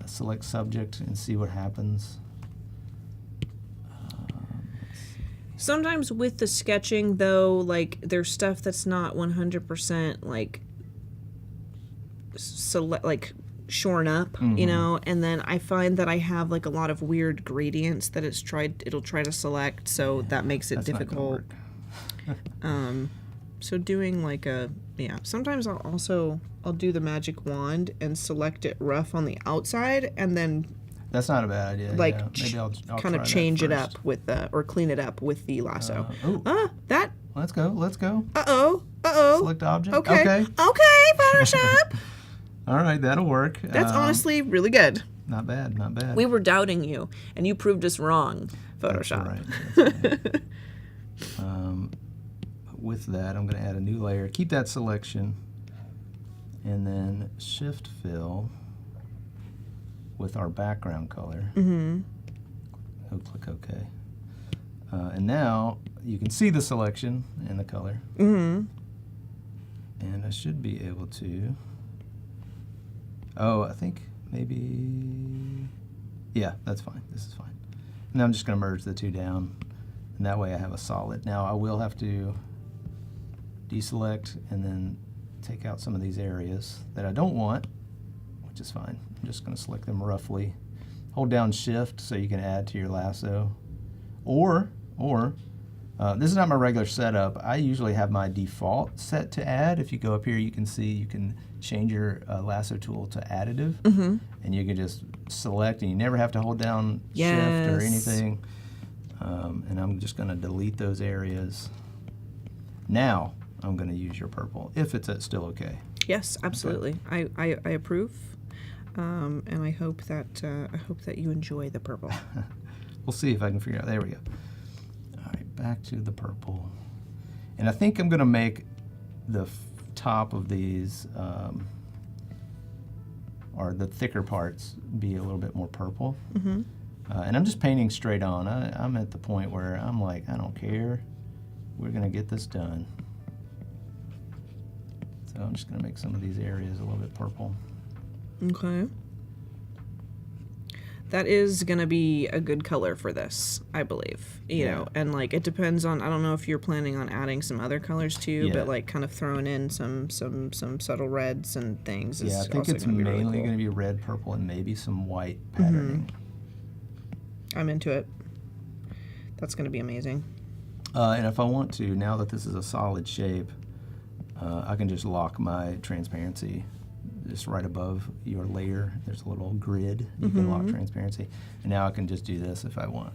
[SPEAKER 2] select subject and see what happens.
[SPEAKER 1] Sometimes with the sketching, though, like, there's stuff that's not 100% like shorn up, and then I find that I have like a lot of weird gradients that it'll try to select, so that makes it difficult. So doing like sometimes I'll do the magic wand and select it rough on the outside, and then
[SPEAKER 2] that's not a bad idea.
[SPEAKER 1] Like,
[SPEAKER 2] maybe I'll
[SPEAKER 1] kind of change it up with or clean it up with the lasso.
[SPEAKER 2] Let's go.
[SPEAKER 1] Uh-oh. Uh-oh.
[SPEAKER 2] Select object?
[SPEAKER 1] Okay, Photoshop.
[SPEAKER 2] All right, that'll work.
[SPEAKER 1] That's honestly really good.
[SPEAKER 2] Not bad, not bad.
[SPEAKER 1] We were doubting you, and you proved us wrong, Photoshop.
[SPEAKER 2] That's right. With that, I'm going to add a new layer. Keep that selection, and then Shift Fill with our background color. Click OK. And now you can see the selection and the color. And I should be able to. Oh, I think maybe. Yeah, that's fine. This is fine. Now I'm just going to merge the two down, and that way I have a solid. Now I will have to deselect and then take out some of these areas that I don't want, which is fine. I'm just going to select them roughly. Hold down Shift so you can add to your lasso. Or this is not my regular setup. I usually have my default set to add. If you go up here, you can see you can change your lasso tool to additive, and you can just select, and you never have to hold down Shift or anything. And I'm just going to delete those areas. Now I'm going to use your purple if it's still okay.
[SPEAKER 1] Yes, absolutely. Okay. I approve, and I hope that you enjoy the purple.
[SPEAKER 2] We'll see if I can figure out. There we go. All right, back to the purple, and I think I'm going to make the top of these or the thicker parts be a little bit more purple. And I'm just painting straight on. I'm at the point where I'm like, I don't care. We're going to get this done. So I'm just going to make some of these areas a little bit purple.
[SPEAKER 1] Okay. That is going to be a good color for this, I believe. You know, and like it depends on, I don't know if you're planning on adding some other colors too, but like kind of throwing in some subtle reds and things.
[SPEAKER 2] Yeah, I think it's mainly going to be red, purple, and maybe some white patterning.
[SPEAKER 1] I'm into it. That's going to be amazing.
[SPEAKER 2] And if I want to, now that this is a solid shape, I can just lock my transparency just right above your layer. There's a little grid. You can lock transparency. And now I can just do this if I want.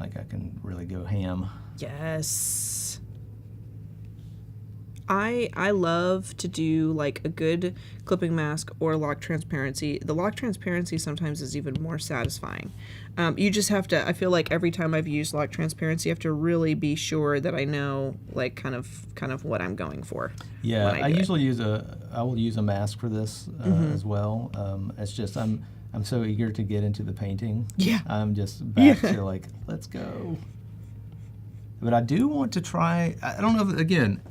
[SPEAKER 2] Like I can really go ham.
[SPEAKER 1] Yes. I love to do like a good clipping mask or lock transparency. The lock transparency sometimes is even more satisfying. You just have to, I feel like every time I've used lock transparency, I have to really be sure that I know like kind of what I'm going for.
[SPEAKER 2] Yeah, I usually I will use a mask for this as well. It's just I'm so eager to get into the painting.
[SPEAKER 1] Yeah.
[SPEAKER 2] I'm just back to like, let's go. But I do want to try, I don't know, again,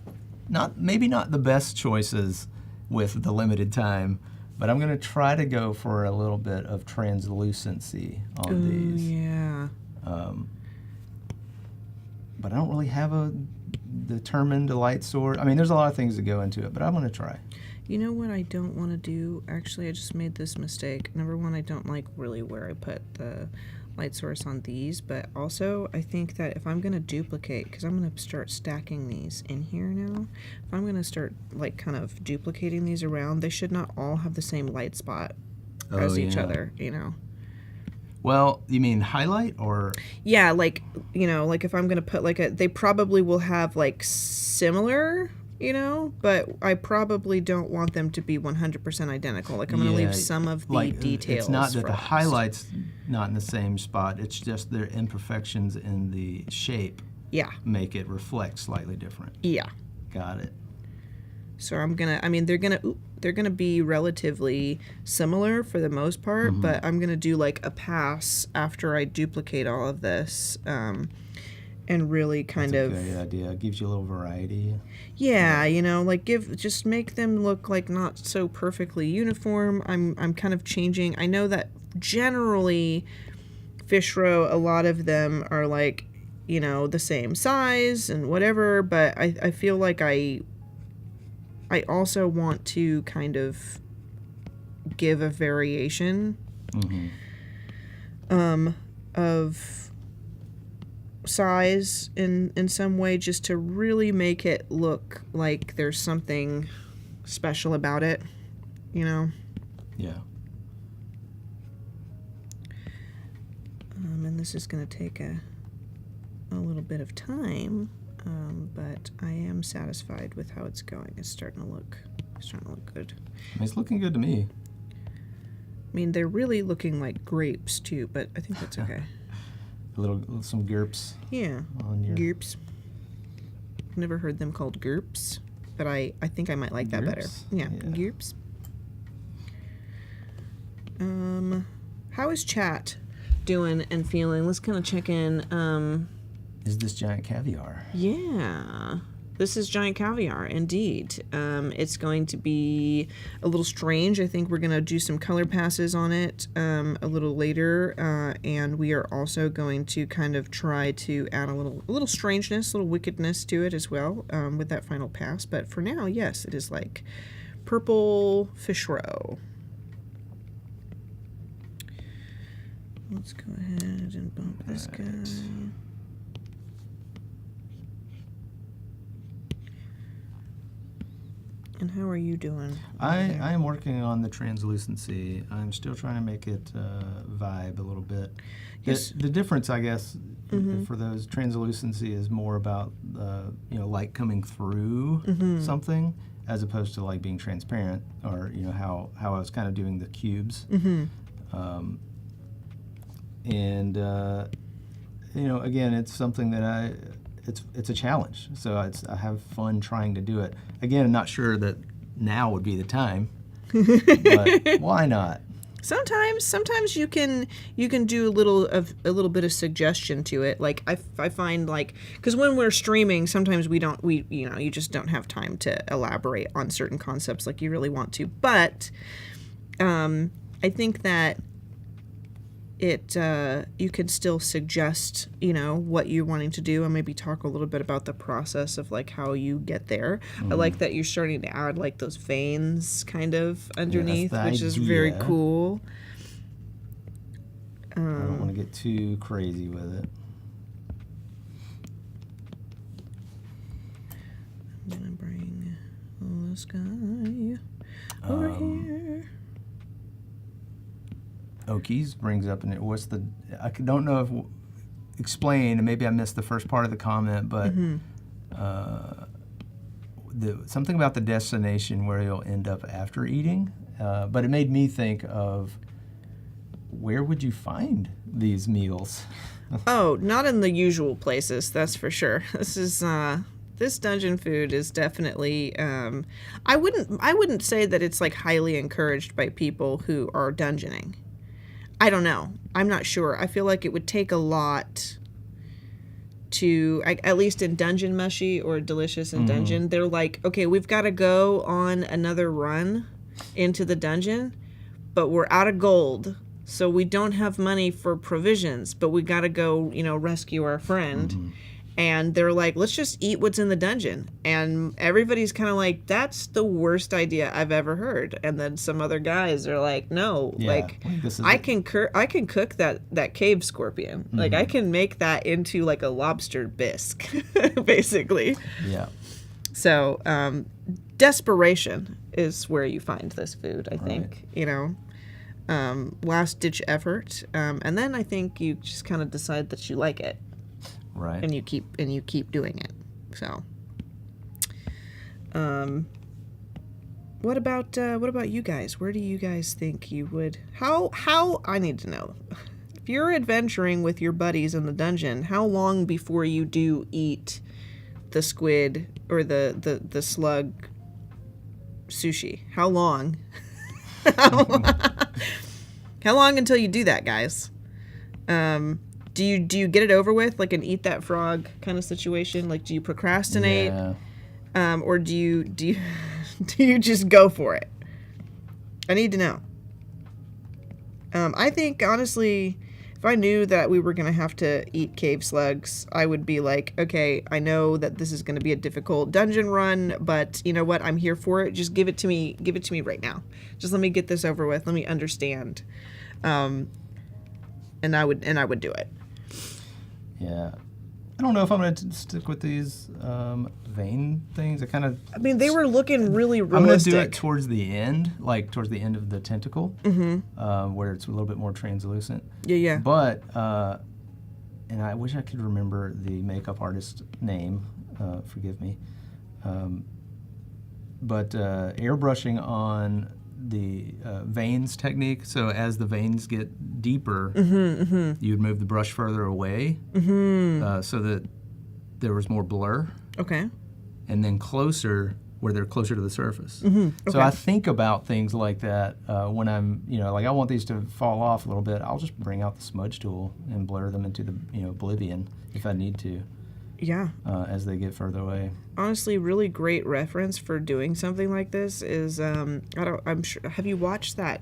[SPEAKER 2] maybe not the best choices with the limited time, but I'm going to try to go for a little bit of translucency on these.
[SPEAKER 1] Yeah.
[SPEAKER 2] But I don't really have a determined light source. I mean, there's a lot of things that go into it, but I'm going to try.
[SPEAKER 1] You know what I don't want to do? Actually, I just made this mistake. Number one, I don't like really where I put the light source on these, but also I think that if I'm going to duplicate, because I'm going to start stacking these in here now, if I'm going to start like kind of duplicating these around, they should not all have the same light spot as each other, you know.
[SPEAKER 2] Well, you mean highlight or? Yeah,
[SPEAKER 1] like, you know, like if I'm going to put like they probably will have like similar, you know, but I probably don't want them to be 100% identical. Like I'm going to leave some of the details.
[SPEAKER 2] It's not that the highlight's not in the same spot. It's just their imperfections in the shape.
[SPEAKER 1] Yeah.
[SPEAKER 2] Make it reflect slightly different.
[SPEAKER 1] Yeah.
[SPEAKER 2] Got it.
[SPEAKER 1] So I'm gonna. I mean, they're gonna be relatively similar for the most part, but I'm gonna do like a pass after I duplicate all of this. And really kind of.
[SPEAKER 2] That's a good idea. It gives you a little variety.
[SPEAKER 1] Yeah, you know, like just make them look like not so perfectly uniform. I'm kind of changing. I know that generally fish roe, a lot of them are like, you know, the same size and whatever, but I feel like I also want to kind of give a variation of size in some way, just to really make it look like there's something special about it, you know?
[SPEAKER 2] Yeah.
[SPEAKER 1] And this is going to take a little bit of time. but I am satisfied with how it's going. It's starting to look good.
[SPEAKER 2] I mean, it's looking good to me.
[SPEAKER 1] I mean, they're really looking like grapes too, but I think that's okay.
[SPEAKER 2] Some GURPS.
[SPEAKER 1] Yeah,
[SPEAKER 2] on your...
[SPEAKER 1] GURPS. I've never heard them called GURPS, but I think I might like that better. Yeah, GURPS. How is chat doing and feeling? Let's kind of check in.
[SPEAKER 2] Is this giant caviar?
[SPEAKER 1] Yeah, this is giant caviar, indeed. It's going to be a little strange. I think we're going to do some color passes on it a little later, and we are also going to kind of try to add a little strangeness, a little wickedness to it as well with that final pass. But for now, yes, it is like purple fish roe. Let's go ahead and bump this guy. And how are you doing?
[SPEAKER 2] I am working on the translucency. I'm still trying to make it vibe a little bit. Yes. The difference, I guess, for those translucency is more about light coming through something as opposed to like being transparent, or how I was kind of doing the cubes. Again, it's something that it's a challenge. So I have fun trying to do it. Again, I'm not sure that now would be the time, but why not?
[SPEAKER 1] Sometimes you can do a little bit of suggestion to it. Like I find, like, because when we're streaming, sometimes you just don't have time to elaborate on certain concepts like you really want to. But I think that you could still suggest what you're wanting to do, and maybe talk a little bit about the process of like how you get there. I like that you're starting to add like those veins kind of underneath, which is very cool.
[SPEAKER 2] I don't want to get too crazy with it.
[SPEAKER 1] I'm gonna bring this guy over here.
[SPEAKER 2] Keys brings up, and I don't know if explain, and maybe I missed the first part of the comment, but something about the destination where you'll end up after eating, but it made me think of, where would you find these meals?
[SPEAKER 1] Oh, not in the usual places, that's for sure. This dungeon food is definitely, I wouldn't say that it's like highly encouraged by people who are dungeoning. I don't know. I'm not sure. I feel like it would take a lot to, at least in Dungeon Mushy or Delicious in Dungeon, they're like, okay, we've got to go on another run into the dungeon, but we're out of gold, so we don't have money for provisions, but we got to go, rescue our friend. And they're like, let's just eat what's in the dungeon. And everybody's kind of like, that's the worst idea I've ever heard. And then some other guys are like, no, I can cook that cave scorpion. Like, I can make that into like a lobster bisque, basically.
[SPEAKER 2] Yeah.
[SPEAKER 1] So desperation is where you find this food, I think, last ditch effort. And then I think you just kind of decide that you like it.
[SPEAKER 2] Right.
[SPEAKER 1] And you keep doing it. So, what about you guys? Where do you guys think you would? How I need to know. If you're adventuring with your buddies in the dungeon, how long before you do eat the squid or the slug sushi? How long? How long until you do that, guys? Do you get it over with, like an eat that frog kind of situation? Like, do you procrastinate, or do you just go for it? I need to know. I think honestly, if I knew that we were gonna have to eat cave slugs, I would be like, okay, I know that this is gonna be a difficult dungeon run, but you know what? I'm here for it. Just give it to me. Give it to me right now. Just let me get this over with. Let me understand. And I would do it.
[SPEAKER 2] Yeah. I don't know if I'm going to stick with these vein things.
[SPEAKER 1] I mean, they were looking really realistic.
[SPEAKER 2] I'm going to do it towards the end, like towards the end of the tentacle, where it's a little bit more translucent.
[SPEAKER 1] Yeah.
[SPEAKER 2] But and I wish I could remember the makeup artist's name. Forgive me. But airbrushing on the veins technique. So as the veins get deeper, you'd move the brush further away so that there was more blur.
[SPEAKER 1] Okay.
[SPEAKER 2] And then closer where they're closer to the surface.
[SPEAKER 1] Okay.
[SPEAKER 2] So I think about things like that when I'm, like I want these to fall off a little bit. I'll just bring out the smudge tool and blur them into the, oblivion if I need to.
[SPEAKER 1] Yeah.
[SPEAKER 2] As they get further away.
[SPEAKER 1] Honestly, really great reference for doing something like this is I'm sure, have you watched that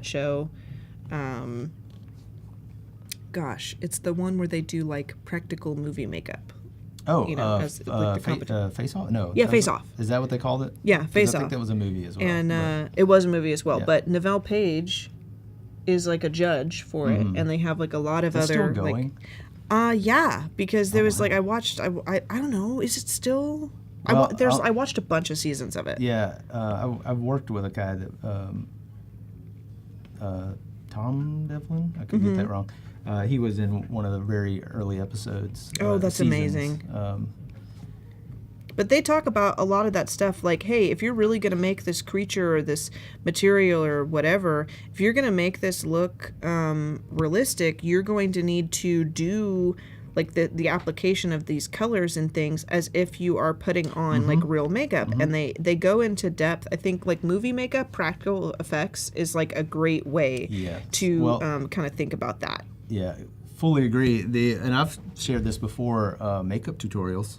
[SPEAKER 1] show? Gosh, it's the one where they do like practical movie makeup.
[SPEAKER 2] Oh,
[SPEAKER 1] as like the
[SPEAKER 2] Face Off? No.
[SPEAKER 1] Yeah, Face Off.
[SPEAKER 2] Is that what they called it?
[SPEAKER 1] Yeah, Face Off.
[SPEAKER 2] I think that was a movie as well.
[SPEAKER 1] And it was a movie as well. Yeah. But Neville Page is like a judge for it, and they have like a lot of other.
[SPEAKER 2] Still going?
[SPEAKER 1] Yeah, because there was like I watched. I don't know. Is it still? Well, I watched a bunch of seasons of it.
[SPEAKER 2] Yeah, I've worked with a guy that Tom Devlin. I could get that wrong. He was in one of the very early episodes.
[SPEAKER 1] Oh, that's
[SPEAKER 2] seasons.
[SPEAKER 1] amazing. But they talk about a lot of that stuff, like, hey, if you're really going to make this creature or this material or whatever, if you're going to make this look realistic, you're going to need to do like the application of these colors and things as if you are putting on like real makeup. And they go into depth. I think like movie makeup, practical effects is like a great way to kind of think about that.
[SPEAKER 2] Yeah, fully agree. And I've shared this before, makeup tutorials.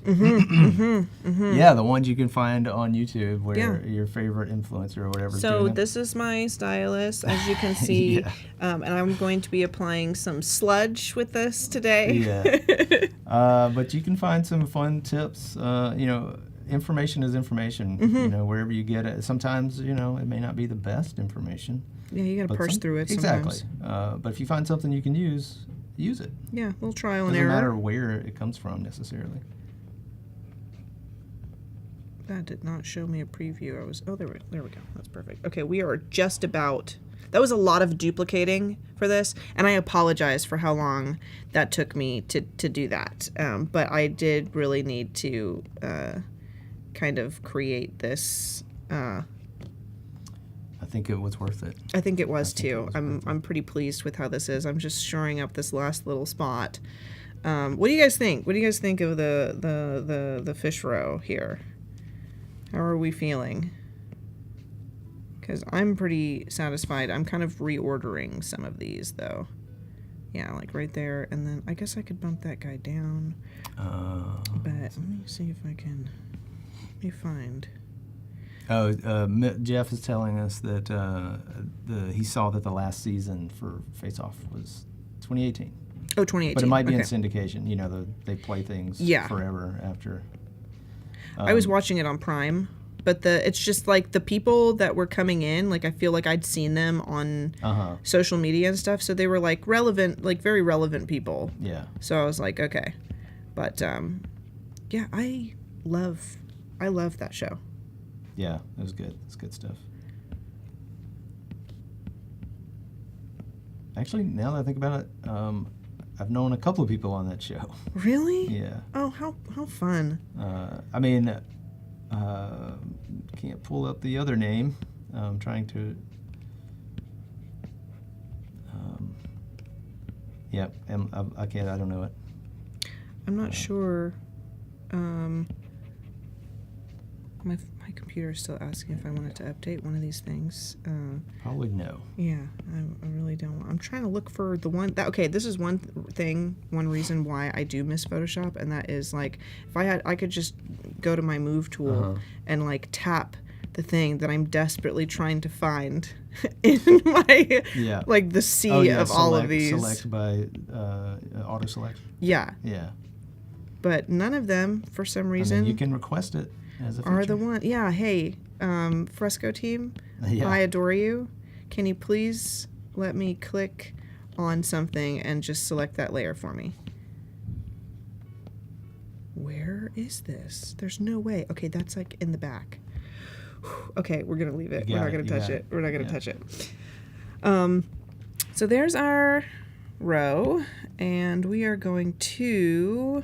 [SPEAKER 2] Yeah, the ones you can find on YouTube where your favorite influencer or whatever.
[SPEAKER 1] So this is my stylus, as you can see, and I'm going to be applying some sludge with this today.
[SPEAKER 2] But you can find some fun tips. Information is information. Wherever you get it. Sometimes it may not be the best information.
[SPEAKER 1] Yeah, you got to parse through it sometimes.
[SPEAKER 2] Exactly. But if you find something you can use it.
[SPEAKER 1] Yeah, a little trial and
[SPEAKER 2] error. Doesn't
[SPEAKER 1] error.
[SPEAKER 2] matter where it comes from necessarily.
[SPEAKER 1] That did not show me a preview. There we go. That's perfect. Okay, we are just about. That was a lot of duplicating for this, and I apologize for how long that took me to do that. But I did really need to kind of create this.
[SPEAKER 2] I think it was worth it.
[SPEAKER 1] I think it was too. I'm pretty pleased with how this is. I'm just shoring up this last little spot. What do you guys think? What do you guys think of the fish roe here? How are we feeling? Because I'm pretty satisfied. I'm kind of reordering some of these though. Yeah, like right there, and then I guess I could bump that guy down. But let me see if I can. Let me find.
[SPEAKER 2] Oh, Jeff is telling us that he saw that the last season for Face Off was 2018.
[SPEAKER 1] Oh, 2018.
[SPEAKER 2] But it might be in syndication. They play things forever after.
[SPEAKER 1] I was watching it on Prime, but it's just like the people that were coming in, like I feel like I'd seen them on social media and stuff, so they were like relevant, like very relevant people.
[SPEAKER 2] Yeah.
[SPEAKER 1] So I was like, okay. But yeah, I love that show.
[SPEAKER 2] Yeah, it was good. It's good stuff. Actually, now that I think about it, I've known a couple of people on that show.
[SPEAKER 1] Really?
[SPEAKER 2] Yeah.
[SPEAKER 1] Oh, how fun.
[SPEAKER 2] Can't pull up the other name. I'm trying to. Yep. I can't. I don't know it.
[SPEAKER 1] I'm not sure. My computer is still asking if I wanted to update one of these things.
[SPEAKER 2] Probably no.
[SPEAKER 1] Yeah, I really don't. I'm trying to look for the one that. Okay, this is one reason why I do miss Photoshop, and that is like if I could just go to my move tool and like tap the thing that I'm desperately trying to find in my like the sea of all of these.
[SPEAKER 2] Select by auto select.
[SPEAKER 1] Yeah.
[SPEAKER 2] Yeah.
[SPEAKER 1] But none of them, for some reason,
[SPEAKER 2] you can request it.
[SPEAKER 1] Are the one? Yeah. Hey, Fresco team, I adore you. Can you please let me click on something and just select that layer for me? Where is this? There's no way. Okay, that's like in the back. Okay, we're gonna leave it. We're not gonna touch it. We're not gonna touch it. So there's our row, and we are going to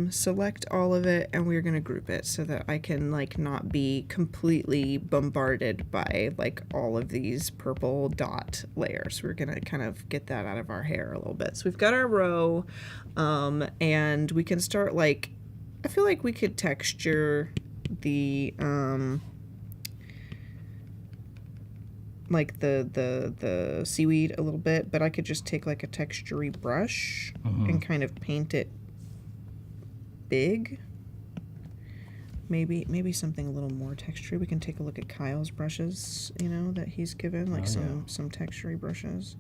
[SPEAKER 1] select all of it, and we're going to group it so that I can like not be completely bombarded by like all of these purple dot layers. We're going to kind of get that out of our hair a little bit. So we've got our row, and we can start like, I feel like we could texture the like the seaweed a little bit, but I could just take like a textury brush and kind of paint it big. Maybe something a little more textury. We can take a look at Kyle's brushes, you know, that he's given, like some textury brushes.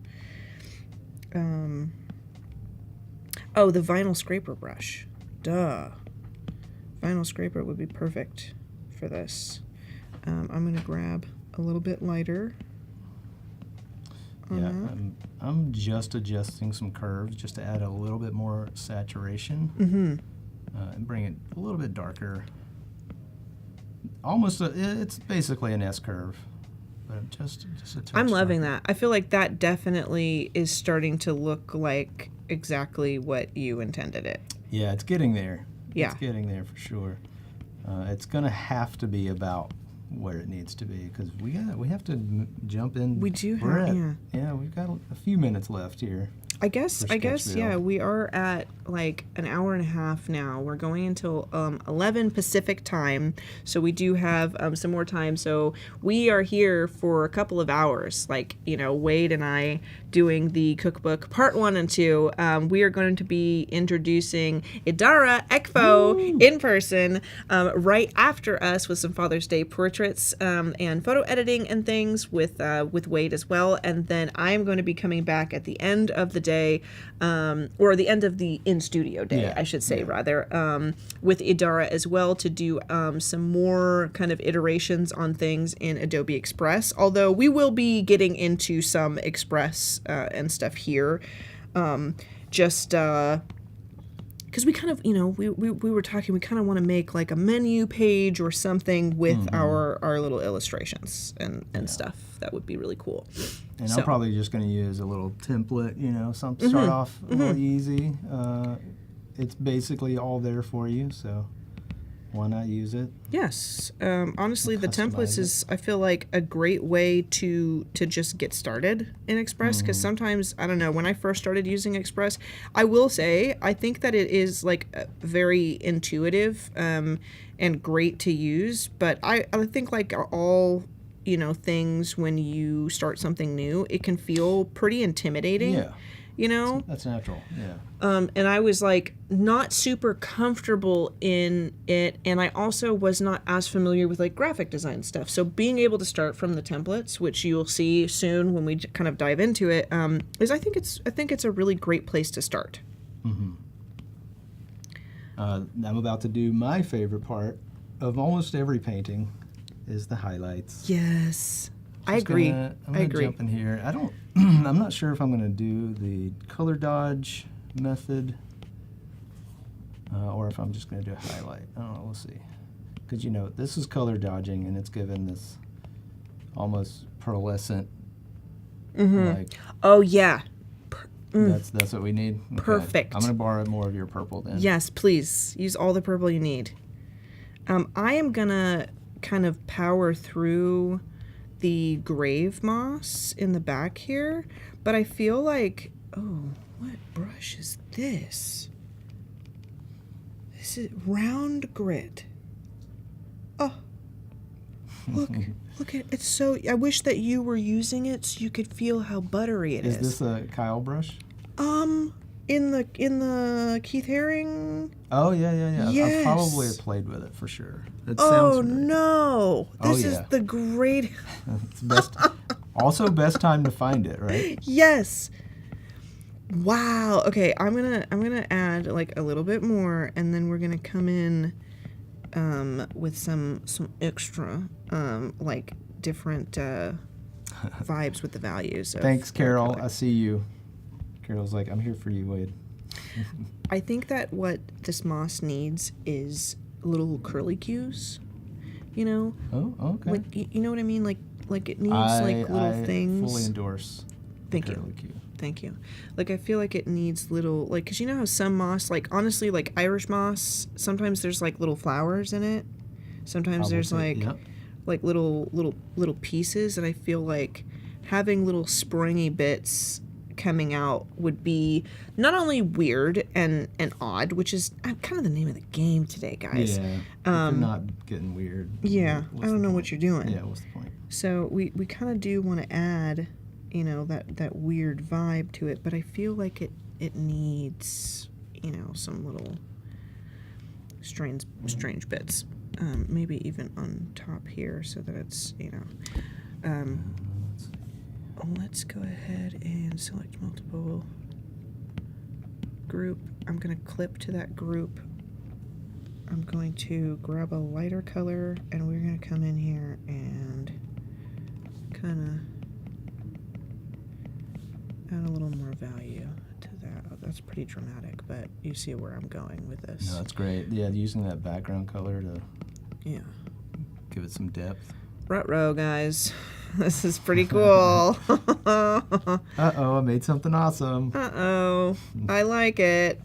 [SPEAKER 1] Oh, the vinyl scraper brush. Duh. Vinyl scraper would be perfect for this. I'm going to grab a little bit lighter.
[SPEAKER 2] Yeah, I'm just adjusting some curves just to add a little bit more saturation and bring it a little bit darker. Almost, it's basically an S curve, but just a touch.
[SPEAKER 1] I'm loving that. I feel like that definitely is starting to look like exactly what you intended it.
[SPEAKER 2] Yeah, it's getting there.
[SPEAKER 1] Yeah.
[SPEAKER 2] It's getting there for sure. It's going to have to be about where it needs to be because we have to jump in.
[SPEAKER 1] We do have,
[SPEAKER 2] yeah, we've got a few minutes left here.
[SPEAKER 1] I guess, yeah, we are at like an hour and a half now. We're going until 11 Pacific time, so we do have some more time. So we are here for a couple of hours, like, you know, Wade and I doing the cookbook part 1 and 2. We are going to be introducing Idara Ekpoh in person right after us with some Father's Day portraits and photo editing and things with Wade as well. And then I'm going to be coming back at the end of the day, or the end of the in-studio day, I should say, rather, with Idara as well to do some more kind of iterations on things in Adobe Express, although we will be getting into some Express and stuff here, just because we kind of, you know, we were talking, we kind of want to make like a menu page or something with our little illustrations and stuff. That would be really cool.
[SPEAKER 2] And I'm probably just going to use a little template, you know, something start off a little easy. It's basically all there for you, so why not use it?
[SPEAKER 1] Yes. Honestly, the templates is, I feel like, a great way to just get started in Express, because sometimes, I don't know, when I first started using Express, I will say, I think that it is, like, very intuitive and great to use, but I think, like, all, you know, things when you start something new, it can feel pretty intimidating.
[SPEAKER 2] Yeah.
[SPEAKER 1] You know?
[SPEAKER 2] That's natural, yeah.
[SPEAKER 1] And I was like not super comfortable in it, and I also was not as familiar with like graphic design stuff. So being able to start from the templates, which you'll see soon when we kind of dive into it, is I think it's a really great place to start.
[SPEAKER 2] I'm about to do my favorite part of almost every painting, is the highlights.
[SPEAKER 1] Yes. I agree.
[SPEAKER 2] I'm gonna jump in here. I'm not sure if I'm gonna do the color dodge method or if I'm just gonna do a highlight. I don't know. We'll see. Because, you know, this is color dodging, and it's given this almost pearlescent. Like,
[SPEAKER 1] oh yeah.
[SPEAKER 2] That's what we need. Okay.
[SPEAKER 1] Perfect.
[SPEAKER 2] I'm gonna borrow more of your purple then.
[SPEAKER 1] Yes, please use all the purple you need. I am gonna kind of power through the grave moss in the back here, but I feel like, oh, what brush is this? This is round grit. Oh, look at it's so. I wish that you were using it so you could feel how buttery it is.
[SPEAKER 2] Is this a Kyle brush?
[SPEAKER 1] In the Keith Haring.
[SPEAKER 2] Oh yeah.
[SPEAKER 1] Yes.
[SPEAKER 2] I probably have played with it for sure. It
[SPEAKER 1] Oh
[SPEAKER 2] sounds familiar.
[SPEAKER 1] no! This is the great.
[SPEAKER 2] It's best. Also, best time to find it, right?
[SPEAKER 1] Yes. Wow. Okay, I'm gonna add like a little bit more, and then we're gonna come in with some extra like different vibes with the values.
[SPEAKER 2] Thanks, Carol. I see you. Carol's like, I'm here for you, Wade.
[SPEAKER 1] I think that what this moss needs is little curly cues. You know?
[SPEAKER 2] Oh, okay.
[SPEAKER 1] Like you know what I mean? Like it needs like little things.
[SPEAKER 2] Fully endorse.
[SPEAKER 1] Thank you.
[SPEAKER 2] Curly cue.
[SPEAKER 1] Thank you. Like, I feel like it needs little, like, because you know how some moss, like, honestly, like Irish moss, sometimes there's like little flowers in it. Sometimes there's like little pieces, and I feel like having little springy bits coming out would be not only weird and odd, which is kind of the name of the game today, guys.
[SPEAKER 2] Yeah. If you're not getting weird.
[SPEAKER 1] Yeah. I don't know what you're doing.
[SPEAKER 2] Yeah. What's the point?
[SPEAKER 1] So we kind of do want to add, you know, that weird vibe to it, but I feel like it needs, you know, some little strange bits. Maybe even on top here so that it's, you know. Let's go ahead and select multiple group. I'm going to clip to that group. I'm going to grab a lighter color, and we're going to come in here and kind of add a little more value to that. Oh, that's pretty dramatic, but you see where I'm going with this.
[SPEAKER 2] No, that's great. Yeah, using that background color to give it some depth.
[SPEAKER 1] Ruh-roh, guys. This is pretty cool.
[SPEAKER 2] Uh-oh, I made something awesome.
[SPEAKER 1] Uh-oh. I like it.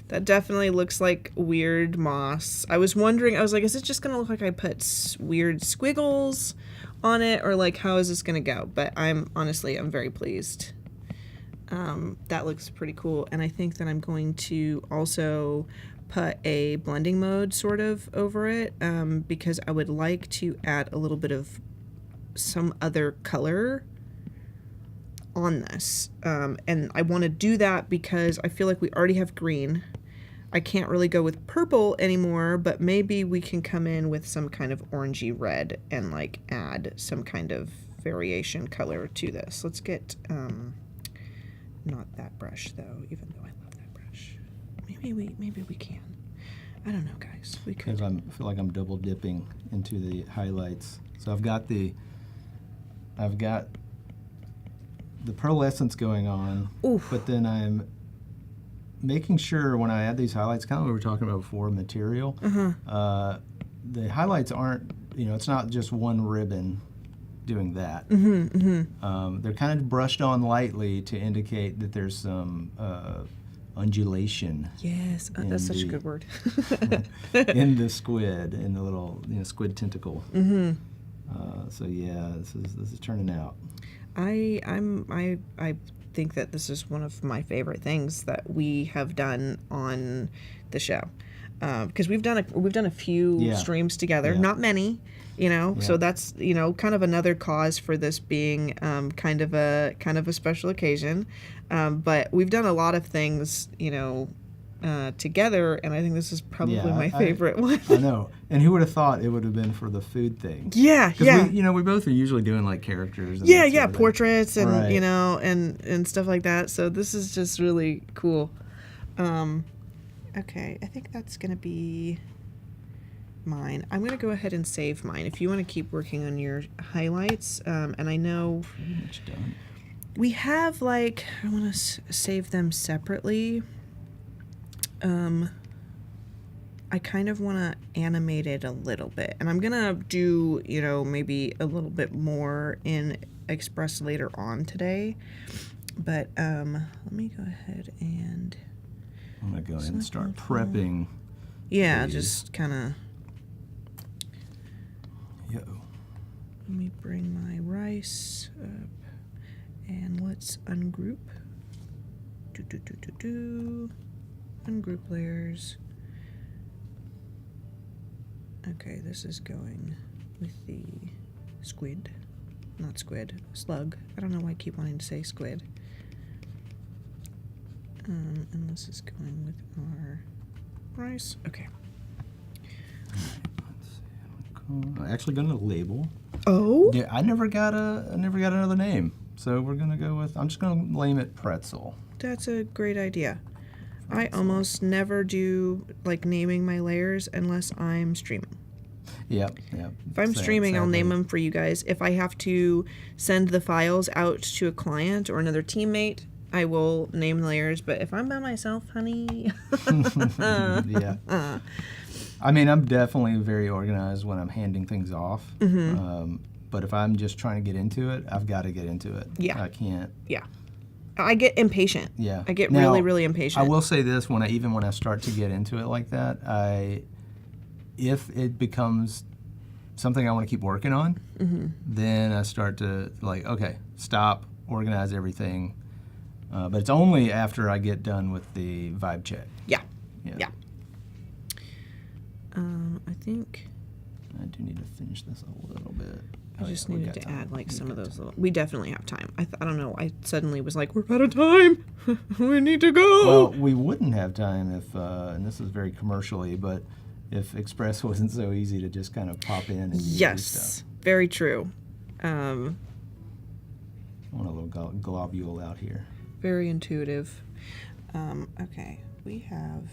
[SPEAKER 1] That definitely looks like weird moss. I was wondering, I was like, is it just going to look like I put weird squiggles on it, or like, how is this going to go? But I'm very pleased. That looks pretty cool. And I think that I'm going to also put a blending mode sort of over it, because I would like to add a little bit of some other color on this. And I want to do that because I feel like we already have green. I can't really go with purple anymore, but maybe we can come in with some kind of orangey red and like add some kind of variation color to this. Let's get, not that brush though, even though I love that brush. Maybe we can. I don't know, guys. We could.
[SPEAKER 2] Because I feel like I'm double dipping into the highlights. So I've got the pearlescence going on.
[SPEAKER 1] Oof.
[SPEAKER 2] But then I'm making sure when I add these highlights, kind of what we were talking about before, material. The highlights aren't, it's not just one ribbon doing that. They're kind of brushed on lightly to indicate that there's some undulation.
[SPEAKER 1] Yes, that's such a good word.
[SPEAKER 2] in the squid, in the little squid tentacle. So yeah, this is turning out.
[SPEAKER 1] I think that this is one of my favorite things that we have done on the show, because we've done a few streams together, not many, so that's kind of another cause for this being kind of a special occasion, but we've done a lot of things together, and I think this is probably my favorite one.
[SPEAKER 2] I know, and who would have thought it would have been for the food thing?
[SPEAKER 1] Yeah.
[SPEAKER 2] We both are usually doing like characters. And
[SPEAKER 1] portraits and and stuff like that. So this is just really cool. Okay, I think that's gonna be mine. I'm gonna go ahead and save mine. If you want to keep working on your highlights, and I know
[SPEAKER 2] pretty much done.
[SPEAKER 1] We have I want to save them separately. I kind of want to animate it a little bit, and I'm gonna do maybe a little bit more in Express later on today, but let me go ahead and
[SPEAKER 2] I'm gonna go ahead and start prepping.
[SPEAKER 1] Yeah, just kind of.
[SPEAKER 2] Yo.
[SPEAKER 1] Let me bring my rice up, and let's ungroup. Ungroup layers. Okay, this is going with the squid. Not squid, slug. I don't know why I keep wanting to say squid. And this is going with our rice. Okay.
[SPEAKER 2] I'm actually going to label.
[SPEAKER 1] Oh?
[SPEAKER 2] Yeah, I never got another name. So we're going to go with, I'm just going to name it Pretzel.
[SPEAKER 1] That's a great idea. I almost never do naming my layers unless I'm streaming.
[SPEAKER 2] Yep.
[SPEAKER 1] If I'm streaming, I'll name them for you guys. If I have to send the files out to a client or another teammate, I will name the layers. But if I'm by myself, honey.
[SPEAKER 2] Yeah. I mean, I'm definitely very organized when I'm handing things off. But if I'm just trying to get into it, I've got to get into it.
[SPEAKER 1] Yeah.
[SPEAKER 2] I can't.
[SPEAKER 1] Yeah. I get impatient.
[SPEAKER 2] Yeah.
[SPEAKER 1] I get
[SPEAKER 2] Now,
[SPEAKER 1] really, really impatient.
[SPEAKER 2] I will say this, when I start to get into it like that, if it becomes something I want to keep working on, then I start to like, okay, stop, organize everything. But it's only after I get done with the vibe check.
[SPEAKER 1] Yeah. I think
[SPEAKER 2] I do need to finish this a little bit.
[SPEAKER 1] I just needed to add like some of those little. We definitely have time. I don't know. I suddenly was like, we're out of time. We need to go.
[SPEAKER 2] Well, we wouldn't have time if, and this is very commercially, but if Express wasn't so easy to just kind of pop in and use stuff.
[SPEAKER 1] Very true.
[SPEAKER 2] I want a little globule out here.
[SPEAKER 1] Very intuitive. Okay, we have.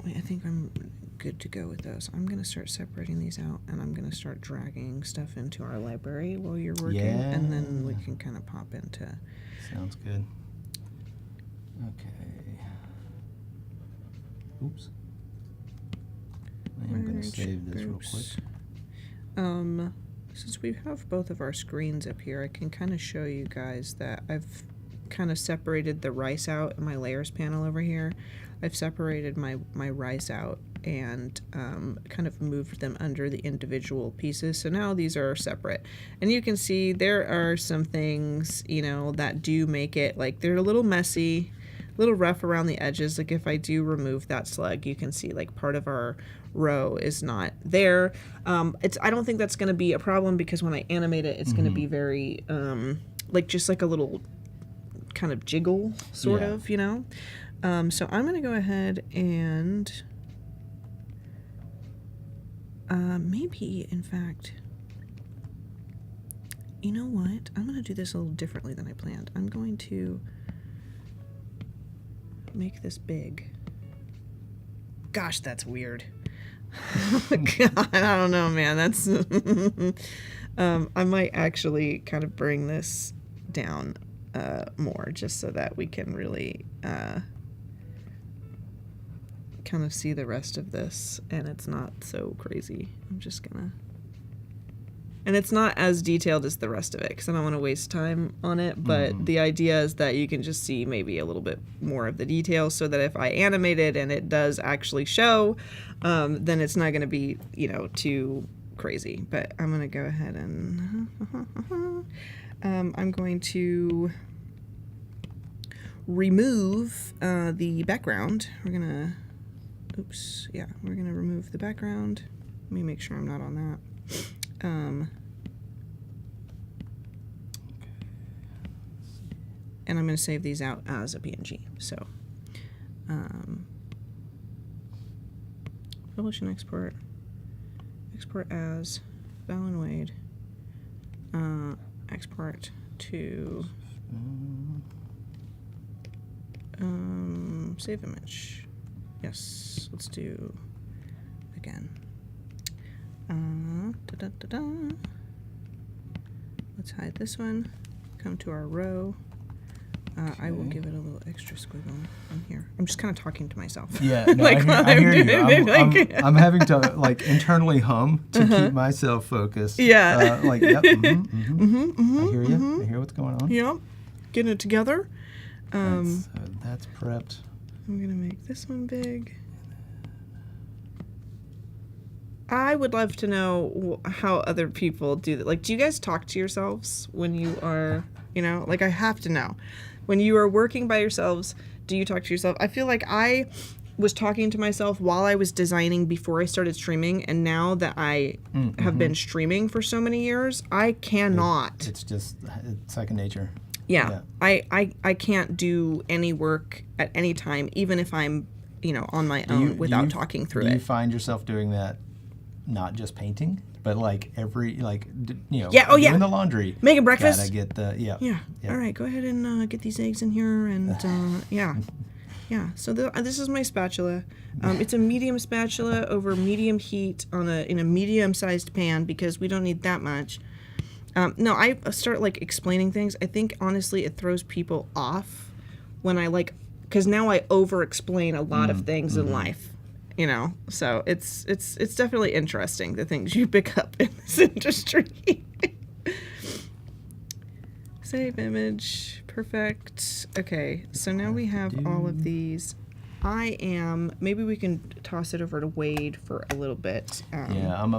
[SPEAKER 1] I think I'm good to go with those. I'm going to start separating these out, and I'm going to start dragging stuff into our library while you're working, and then we can kind of pop into...
[SPEAKER 2] Sounds good. Okay. Oops. I am going to save this real quick.
[SPEAKER 1] Since we have both of our screens up here, I can kind of show you guys that I've kind of separated the rice out in my layers panel over here. I've separated my rice out and kind of moved them under the individual pieces. So now these are separate. And you can see there are some things, you know, that do make it, like, they're a little messy, a little rough around the edges. Like if I do remove that slug, you can see like part of our row is not there. I don't think that's going to be a problem because when I animate it, it's going to be very, like just like a little kind of jiggle sort of, you know? So I'm going to go ahead and maybe, in fact, you know what? I'm going to do this a little differently than I planned. I'm going to make this big. Gosh, that's weird. God, I don't know, man. That's I might actually kind of bring this down more just so that we can really kind of see the rest of this and it's not so crazy. I'm just gonna, and it's not as detailed as the rest of it because I don't want to waste time on it, but the idea is that you can just see maybe a little bit more of the details so that if I animate it and it does actually show, then it's not going to be, you know, too crazy. But I'm going to go ahead and I'm going to remove the background. We're going to we're going to remove the background. Let me make sure I'm not on that. And I'm going to save these out as a PNG. So, publish and export. Export as Val and Wade. Export to save image. Yes, let's do again. Let's hide this one. Come to our row. I will give it a little extra squiggle on here. I'm just kind of talking to myself.
[SPEAKER 2] Yeah, no, like I hear you. I'm having to like internally hum to keep myself focused.
[SPEAKER 1] Yeah.
[SPEAKER 2] I hear you. I hear what's going on.
[SPEAKER 1] Yep. Getting it together.
[SPEAKER 2] That's prepped.
[SPEAKER 1] I'm gonna make this one big. I would love to know how other people do that. Like, do you guys talk to yourselves when you are, you know, like I have to know. When you are working by yourselves, do you talk to yourself? I feel like I was talking to myself while I was designing before I started streaming. And now that I have been streaming for so many years, I cannot.
[SPEAKER 2] It's just second nature.
[SPEAKER 1] Yeah. I can't do any work at any time, even if I'm, you know, on my own without talking through it.
[SPEAKER 2] Do you find yourself doing that, not just painting, but like every, like, you know, doing the laundry,
[SPEAKER 1] making breakfast,
[SPEAKER 2] gotta get the
[SPEAKER 1] yeah. All right, go ahead and get these eggs in here, and yeah. So this is my spatula. It's a medium spatula over medium heat in a medium-sized pan because we don't need that much. No, I start like explaining things. I think honestly it throws people off when I because now I over-explain a lot of things in life. You know, so it's definitely interesting, the things you pick up in this industry. Save image, Perfect. Okay, so now we have all of these. Maybe we can toss it over to Wade for a little bit.
[SPEAKER 2] Yeah, I've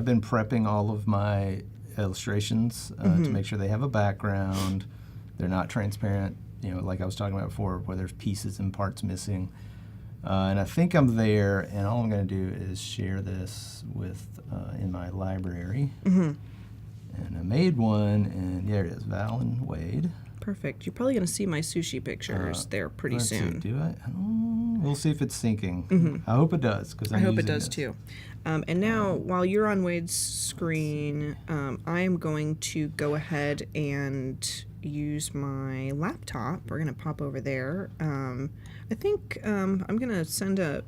[SPEAKER 2] been prepping all of my illustrations to make sure they have a background. They're not transparent, like I was talking about before, where there's pieces and parts missing. And I think I'm there, and all I'm going to do is share this in my library. And I made one, and there it is, Val and Wade.
[SPEAKER 1] Perfect. You're probably going to see my sushi pictures there pretty soon.
[SPEAKER 2] See, do I? We'll see if it's syncing. I hope it does, because I
[SPEAKER 1] hope it does too. And now, while you're on Wade's screen, I am going to go ahead and use my laptop. We're going to pop over there. I think I'm going to send a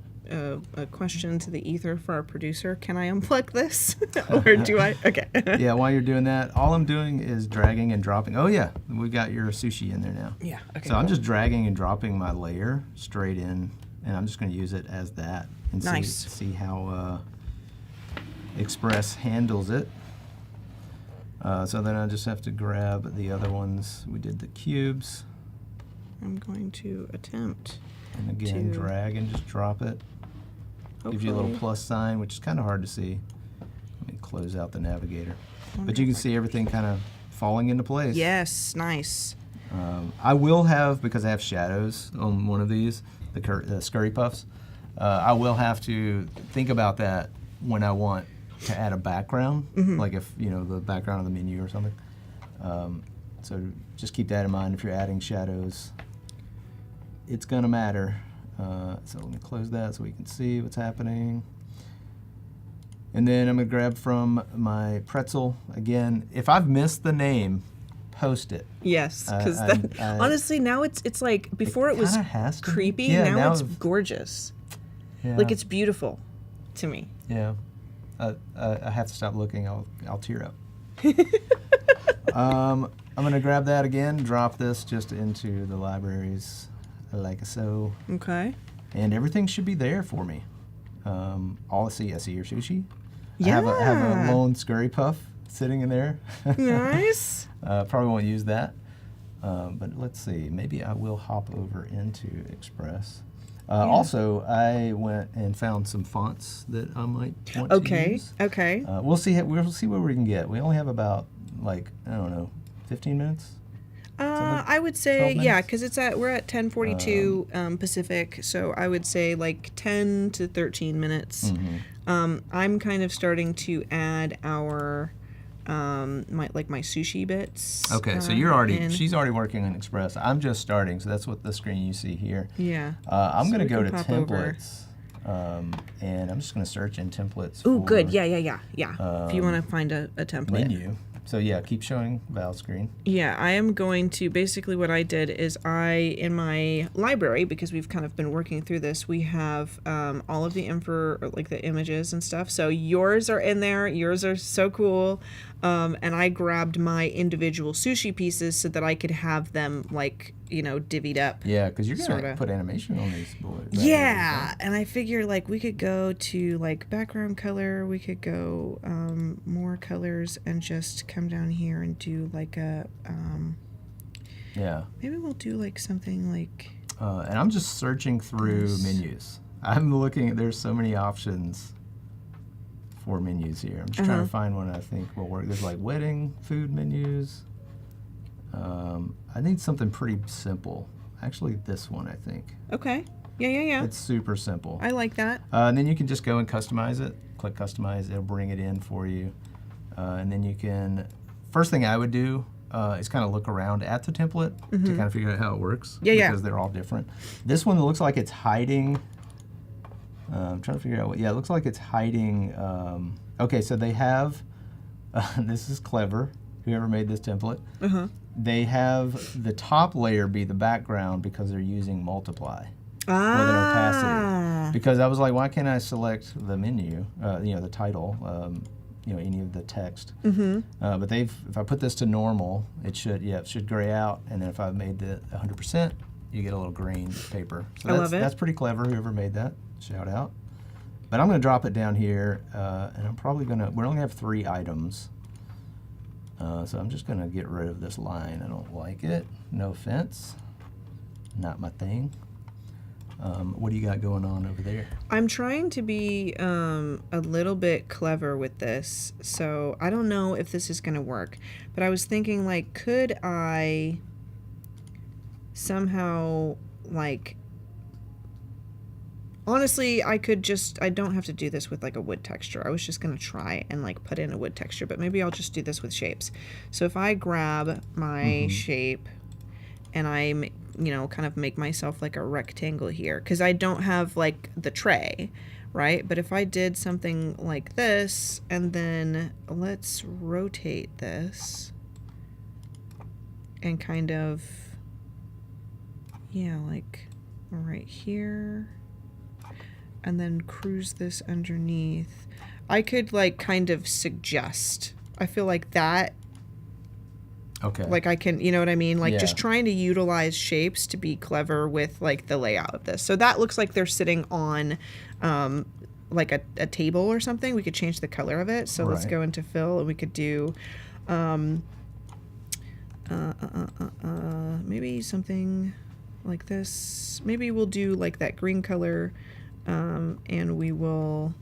[SPEAKER 1] question to the ether for our producer. Can I unplug this? Or do I? Okay.
[SPEAKER 2] Yeah, while you're doing that, all I'm doing is dragging and dropping. Oh, yeah, we got your sushi in there now.
[SPEAKER 1] Yeah, okay.
[SPEAKER 2] So I'm just dragging and dropping my layer straight in, and I'm just going to use it as that and see how Express handles it. So then I just have to grab the other ones. We did the cubes.
[SPEAKER 1] I'm going to attempt.
[SPEAKER 2] And again, drag and just drop it. Gives you a little plus sign, which is kind of hard to see. Let me close out the navigator. But you can see everything kind of falling into place.
[SPEAKER 1] Yes, nice.
[SPEAKER 2] I will have, because I have shadows on one of these, the scurry puffs, I will have to think about that when I want to add a background, like if, the background of the menu or something. So just keep that in mind if you're adding shadows. It's going to matter. So let me close that so we can see what's happening. And then I'm going to grab from my pretzel. Again, if I've missed the name, post it.
[SPEAKER 1] Yes, because honestly, now it's like, before it was creepy, now it's gorgeous.
[SPEAKER 2] Yeah.
[SPEAKER 1] Like, it's beautiful to me.
[SPEAKER 2] Yeah. I have to stop looking. I'll tear up. I'm going to grab that again, drop this just into the libraries like so.
[SPEAKER 1] Okay.
[SPEAKER 2] And everything should be there for me. I see your sushi.
[SPEAKER 1] Yeah.
[SPEAKER 2] I have a lone scurry puff sitting in there.
[SPEAKER 1] Nice.
[SPEAKER 2] Probably won't use that. But let's see. Maybe I will hop over into Express. Also, I went and found some fonts that I might want to use.
[SPEAKER 1] Okay.
[SPEAKER 2] We'll see what we can get. We only have about 15 minutes.
[SPEAKER 1] I would say, because we're at 10:42 Pacific, so I would say 10 to 13 minutes. I'm kind of starting to add our my sushi bits.
[SPEAKER 2] Okay, so she's already working on Express. I'm just starting, so that's what the screen you see here.
[SPEAKER 1] Yeah.
[SPEAKER 2] I'm going to go to templates, and I'm just going to search in templates.
[SPEAKER 1] Ooh, good. Yeah. If you want to find a template.
[SPEAKER 2] Menu. So yeah, keep showing Val's screen.
[SPEAKER 1] Yeah, I am going to, basically what I did is in my library, because we've kind of been working through this, we have all of the info, the images and stuff. So yours are in there. Yours are so cool. And I grabbed my individual sushi pieces so that I could have them divvied up.
[SPEAKER 2] Yeah, because you're going to put animation on these boys.
[SPEAKER 1] Yeah, and I figure we could go to background color, we could go more colors and just come down here and do
[SPEAKER 2] yeah.
[SPEAKER 1] Maybe we'll do something
[SPEAKER 2] and I'm just searching through menus. I'm looking, there's so many options for menus here. I'm just trying to find one I think will work. There's wedding, food menus. I need something pretty simple. Actually, this one, I think.
[SPEAKER 1] Okay. Yeah.
[SPEAKER 2] It's super simple.
[SPEAKER 1] I like that.
[SPEAKER 2] And then you can just go and customize it. Click Customize. It'll bring it in for you. And then you can... First thing I would do is kind of look around at the template to kind of figure out how it works.
[SPEAKER 1] Yeah.
[SPEAKER 2] Because they're all different. This one looks like it's hiding... I'm trying to figure out what... Yeah, it looks like it's hiding... okay, so they have... this is clever. Whoever made this template. They have the top layer be the background because they're using multiply with an opacity. Because I was like, why can't I select the menu, the title, any of the text? But if I put this to normal, it should gray out, and then if I've made it 100%, you get a little green paper. So
[SPEAKER 1] I love it.
[SPEAKER 2] That's pretty clever. Whoever made that, shout out. But I'm going to drop it down here, and I'm probably going to. We only have 3 items. So I'm just going to get rid of this line. I don't like it. No offense. Not my thing. What do you got going on over there?
[SPEAKER 1] I'm trying to be a little bit clever with this, so I don't know if this is going to work. But I was thinking, like, could I somehow, like... Honestly, I don't have to do this with like a wood texture. I was just going to try and like put in a wood texture, but maybe I'll just do this with shapes. So if I grab my shape and kind of make myself like a rectangle here, because I don't have like the tray, right? But if I did something like this, and then let's rotate this and kind of, like right here. And then cruise this underneath. I could like kind of suggest. I feel like that.
[SPEAKER 2] Okay.
[SPEAKER 1] Like I can, you know what I mean? Like just trying to utilize shapes to be clever with like the layout of this. So that looks like they're sitting on like a table or something. We could change the color of it. So let's go into fill and we could do maybe something like this. Maybe we'll do like that green color. And we will,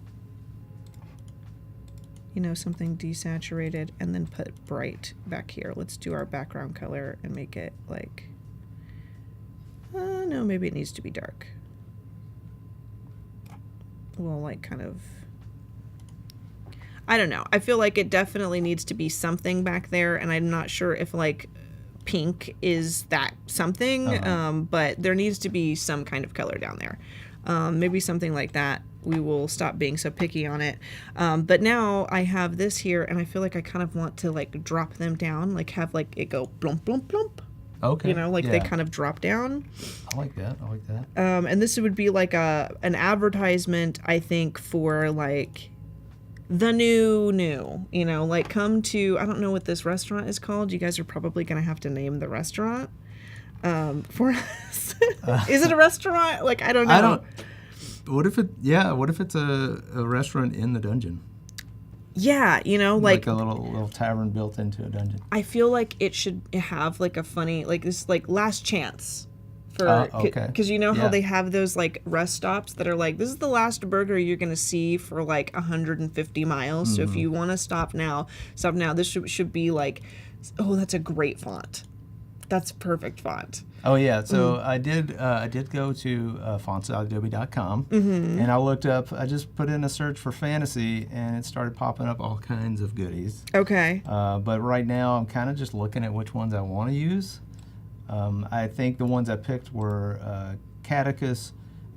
[SPEAKER 1] something desaturated and then put bright back here. Let's do our background color and make it like, no, maybe it needs to be dark. Well, like kind of, I don't know. I feel like it definitely needs to be something back there, and I'm not sure if like pink is that something, but there needs to be some kind of color down there. Maybe something like that. We will stop being so picky on it. But now I have this here, and I feel like I kind of want to like drop them down, like have like it go blump, blump, blump.
[SPEAKER 2] Okay.
[SPEAKER 1] They kind of drop down.
[SPEAKER 2] I like that.
[SPEAKER 1] And this would be like an advertisement, I think, for like the new, like come to, I don't know what this restaurant is called. You guys are probably going to have to name the restaurant. For us. Is it a restaurant? Like, I don't know.
[SPEAKER 2] What if it's a restaurant in the dungeon?
[SPEAKER 1] Yeah,
[SPEAKER 2] like a little tavern built into a dungeon.
[SPEAKER 1] I feel like it should have like a funny, like this, like last chance for,
[SPEAKER 2] okay.
[SPEAKER 1] Because how they have those like rest stops that are like, this is the last burger you're going to see for like 150 miles. So if you want to stop now. This should be like, oh, that's a great font. That's a perfect font.
[SPEAKER 2] Oh yeah, so I did go to fonts.adobe.com and I looked up. I just put in a search for fantasy and it started popping up all kinds of goodies.
[SPEAKER 1] Okay.
[SPEAKER 2] But right now I'm kind of just looking at which ones I want to use. I think the ones I picked were Catechus,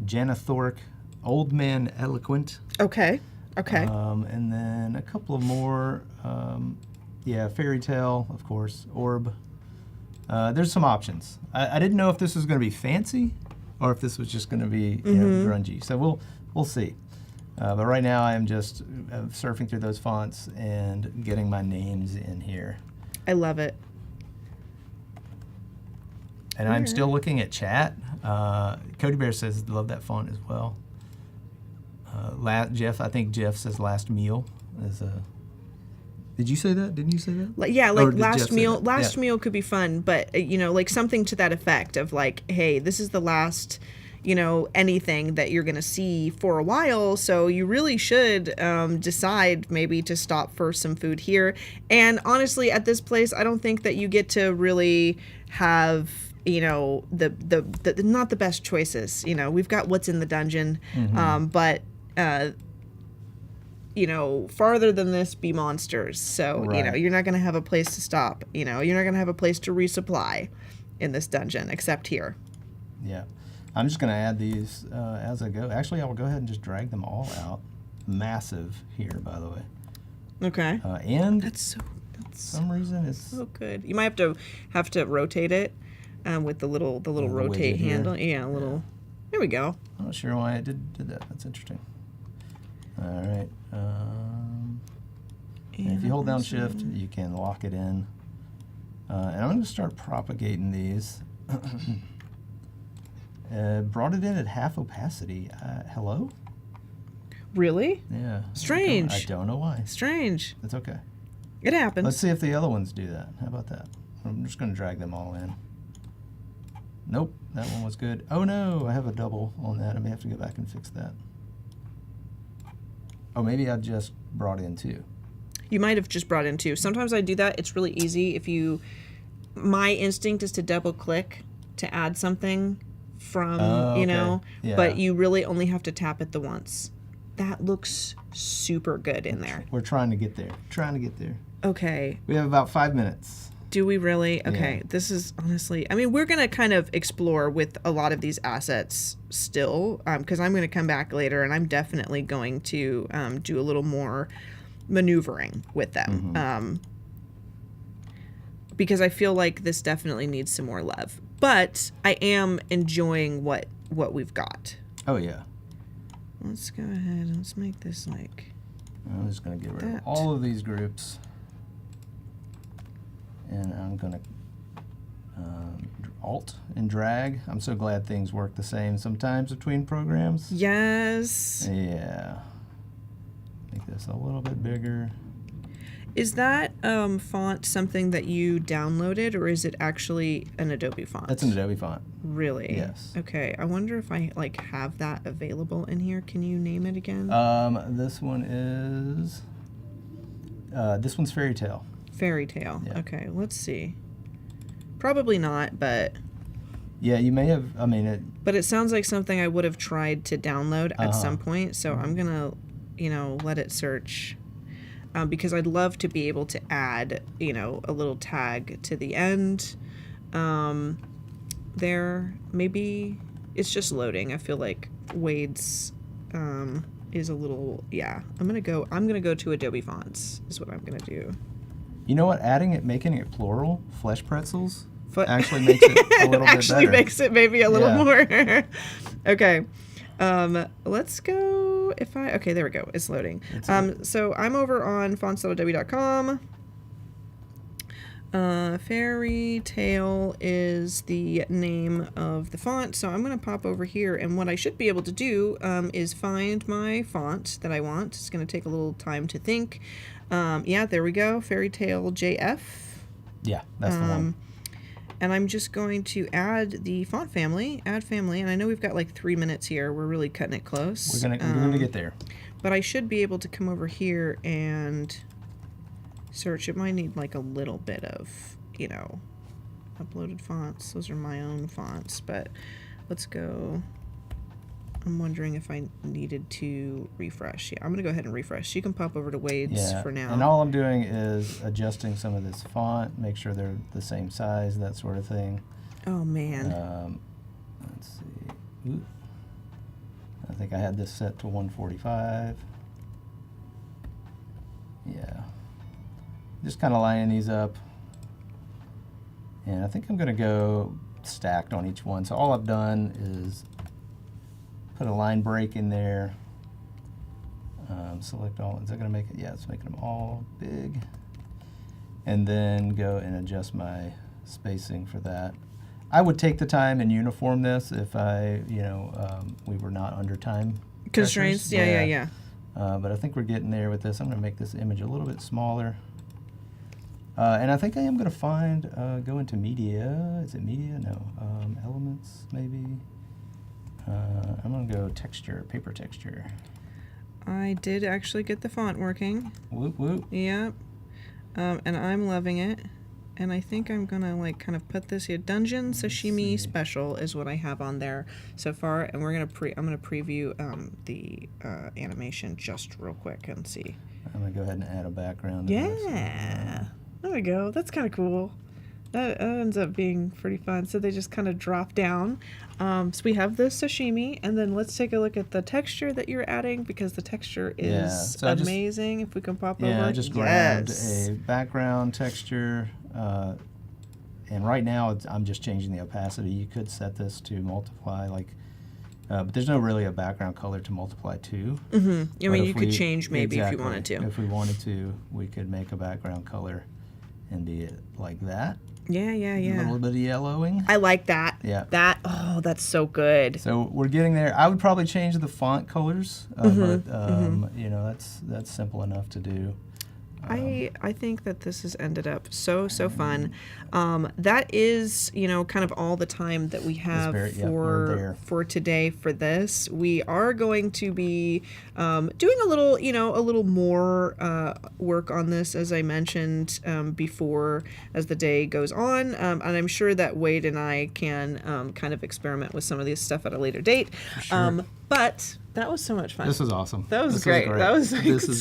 [SPEAKER 2] Janithoric, Old Man Eloquent.
[SPEAKER 1] Okay.
[SPEAKER 2] And then a couple of more. Fairy Tale, of course, Orb. There's some options. I didn't know if this was going to be fancy or if this was just going to be grungy. So we'll see. But right now I am just surfing through those fonts and getting my names in here.
[SPEAKER 1] I love it.
[SPEAKER 2] And I'm still looking at chat. Cody Bear says love that font as well. I think Jeff says last meal is a... Did you say that? Didn't you say that?
[SPEAKER 1] Yeah, like last meal. Last meal could be fun, but like something to that effect of like, hey, this is the last, anything that you're gonna see for a while. So you really should decide maybe to stop for some food here. And honestly, at this place, I don't think that you get to really have the not the best choices. We've got what's in the dungeon, but. Farther than this be monsters. So, you're not going to have a place to stop. You're not going to have a place to resupply in this dungeon, except here.
[SPEAKER 2] Yeah. I'm just going to add these as I go. Actually, I'll go ahead and just drag them all out. Massive here, by the way.
[SPEAKER 1] Okay.
[SPEAKER 2] And
[SPEAKER 1] that's
[SPEAKER 2] some reason it's
[SPEAKER 1] so good. You might have to rotate it with the little rotate handle. Yeah, a little. There we go.
[SPEAKER 2] I'm not sure why I did that. That's interesting. All right. And if you hold down Shift, you can lock it in. And I'm going to start propagating these. Brought it in at half opacity. Hello?
[SPEAKER 1] Really?
[SPEAKER 2] Yeah.
[SPEAKER 1] Strange.
[SPEAKER 2] I don't know why.
[SPEAKER 1] Strange.
[SPEAKER 2] That's okay.
[SPEAKER 1] It happens.
[SPEAKER 2] Let's see if the other ones do that. How about that? I'm just going to drag them all in. Nope, that one was good. Oh no, I have a double on that. I may have to go back and fix that. Oh, maybe I just brought in 2.
[SPEAKER 1] You might have just brought in 2. Sometimes I do that. It's really easy. My instinct is to double click to add something from,
[SPEAKER 2] okay. Yeah.
[SPEAKER 1] but you really only have to tap it the once. That looks super good in there.
[SPEAKER 2] We're trying to get there.
[SPEAKER 1] Okay.
[SPEAKER 2] We have about 5 minutes.
[SPEAKER 1] Do we really? Okay.
[SPEAKER 2] Yeah.
[SPEAKER 1] This is honestly, I mean, we're going to kind of explore with a lot of these assets still, because I'm going to come back later and I'm definitely going to do a little more maneuvering with them. Because I feel like this definitely needs some more love. But I am enjoying what we've got.
[SPEAKER 2] Oh, yeah.
[SPEAKER 1] Let's go ahead and let's make this like...
[SPEAKER 2] I'm just going to get rid of all of these groups. And I'm going to Alt and drag. I'm so glad things work the same sometimes between programs.
[SPEAKER 1] Yes.
[SPEAKER 2] Yeah. Make this a little bit bigger.
[SPEAKER 1] Is that font something that you downloaded, or is it actually an Adobe font?
[SPEAKER 2] That's an Adobe font.
[SPEAKER 1] Really?
[SPEAKER 2] Yes.
[SPEAKER 1] Okay. I wonder if I have that available in here. Can you name it again?
[SPEAKER 2] This one is. This one's Fairy Tale.
[SPEAKER 1] Fairy Tale.
[SPEAKER 2] Yeah.
[SPEAKER 1] Okay. Let's see. Probably not, but.
[SPEAKER 2] Yeah, you may have. I mean,
[SPEAKER 1] But it sounds like something I would have tried to download at some point. So I'm gonna, let it search. Because I'd love to be able to add, a little tag to the end. There, maybe it's just loading. I feel like Wade's is a little, I'm gonna go to Adobe Fonts is what I'm gonna do.
[SPEAKER 2] You know what? Making it plural, flesh pretzels, actually makes it a little bit
[SPEAKER 1] actually
[SPEAKER 2] better.
[SPEAKER 1] Makes it maybe a little more. Okay. Let's go. Okay, there we go. It's loading. So I'm over on fonts.adobe.com. Fairy Tale is the name of the font. So I'm going to pop over here, and what I should be able to do is find my font that I want. It's going to take a little time to think. There we go. Fairy Tale JF.
[SPEAKER 2] Yeah, that's the one.
[SPEAKER 1] And I'm just going to add the font family, add family, and I know we've got like 3 minutes here. We're really cutting it close.
[SPEAKER 2] We're gonna get there.
[SPEAKER 1] But I should be able to come over here and search. It might need like a little bit of, uploaded fonts. Those are my own fonts, but let's go. I'm wondering if I needed to refresh. Yeah, I'm going to go ahead and refresh. You can pop over to Wade's for now.
[SPEAKER 2] And all I'm doing is adjusting some of this font, make sure they're the same size, that sort of thing.
[SPEAKER 1] Oh, man.
[SPEAKER 2] Let's see. Ooh. I think I had this set to 145. Yeah. Just kind of lining these up. And I think I'm going to go stacked on each one. So all I've done is put a line break in there. Select all. Is that going to make it? Yeah, it's making them all big. And then go and adjust my spacing for that. I would take the time and uniform this if we were not under time
[SPEAKER 1] constraints.
[SPEAKER 2] Pressures.
[SPEAKER 1] Yeah.
[SPEAKER 2] But I think we're getting there with this. I'm going to make this image a little bit smaller. And I think I am going to find, go into media. Is it media? No. Elements, maybe. I'm going to go texture, paper texture.
[SPEAKER 1] I did actually get the font working.
[SPEAKER 2] Whoop, whoop.
[SPEAKER 1] Yep. And I'm loving it. And I think I'm going to kind of put this here. Dungeon Sashimi Special is what I have on there so far. And we're going to I'm going to preview the animation just real quick and see.
[SPEAKER 2] I'm going to go ahead and add a background. To this.
[SPEAKER 1] There we go. That's kind of cool. That ends up being pretty fun. So they just kind of drop down. So we have the sashimi, and then let's take a look at the texture that you're adding, because the texture is amazing. If we can pop over.
[SPEAKER 2] Yeah, I just grabbed a background texture, and right now I'm just changing the opacity. You could set this to multiply, but there's no really a background color to multiply to.
[SPEAKER 1] Mm-hmm. I mean, you could change maybe if you wanted to.
[SPEAKER 2] If we wanted to, we could make a background color and be it like that.
[SPEAKER 1] Yeah.
[SPEAKER 2] A little bit of yellowing.
[SPEAKER 1] I like that.
[SPEAKER 2] Yeah.
[SPEAKER 1] That's so good.
[SPEAKER 2] So we're getting there. I would probably change the font colors, but that's simple enough to do.
[SPEAKER 1] I think that this has ended up so fun. That is, kind of all the time that we have for today for this. We are going to be doing a little more work on this, as I mentioned before, as the day goes on. And I'm sure that Wade and I can kind of experiment with some of this stuff at a later date.
[SPEAKER 2] Sure.
[SPEAKER 1] But that was so much fun.
[SPEAKER 2] This was awesome.
[SPEAKER 1] That was great. That was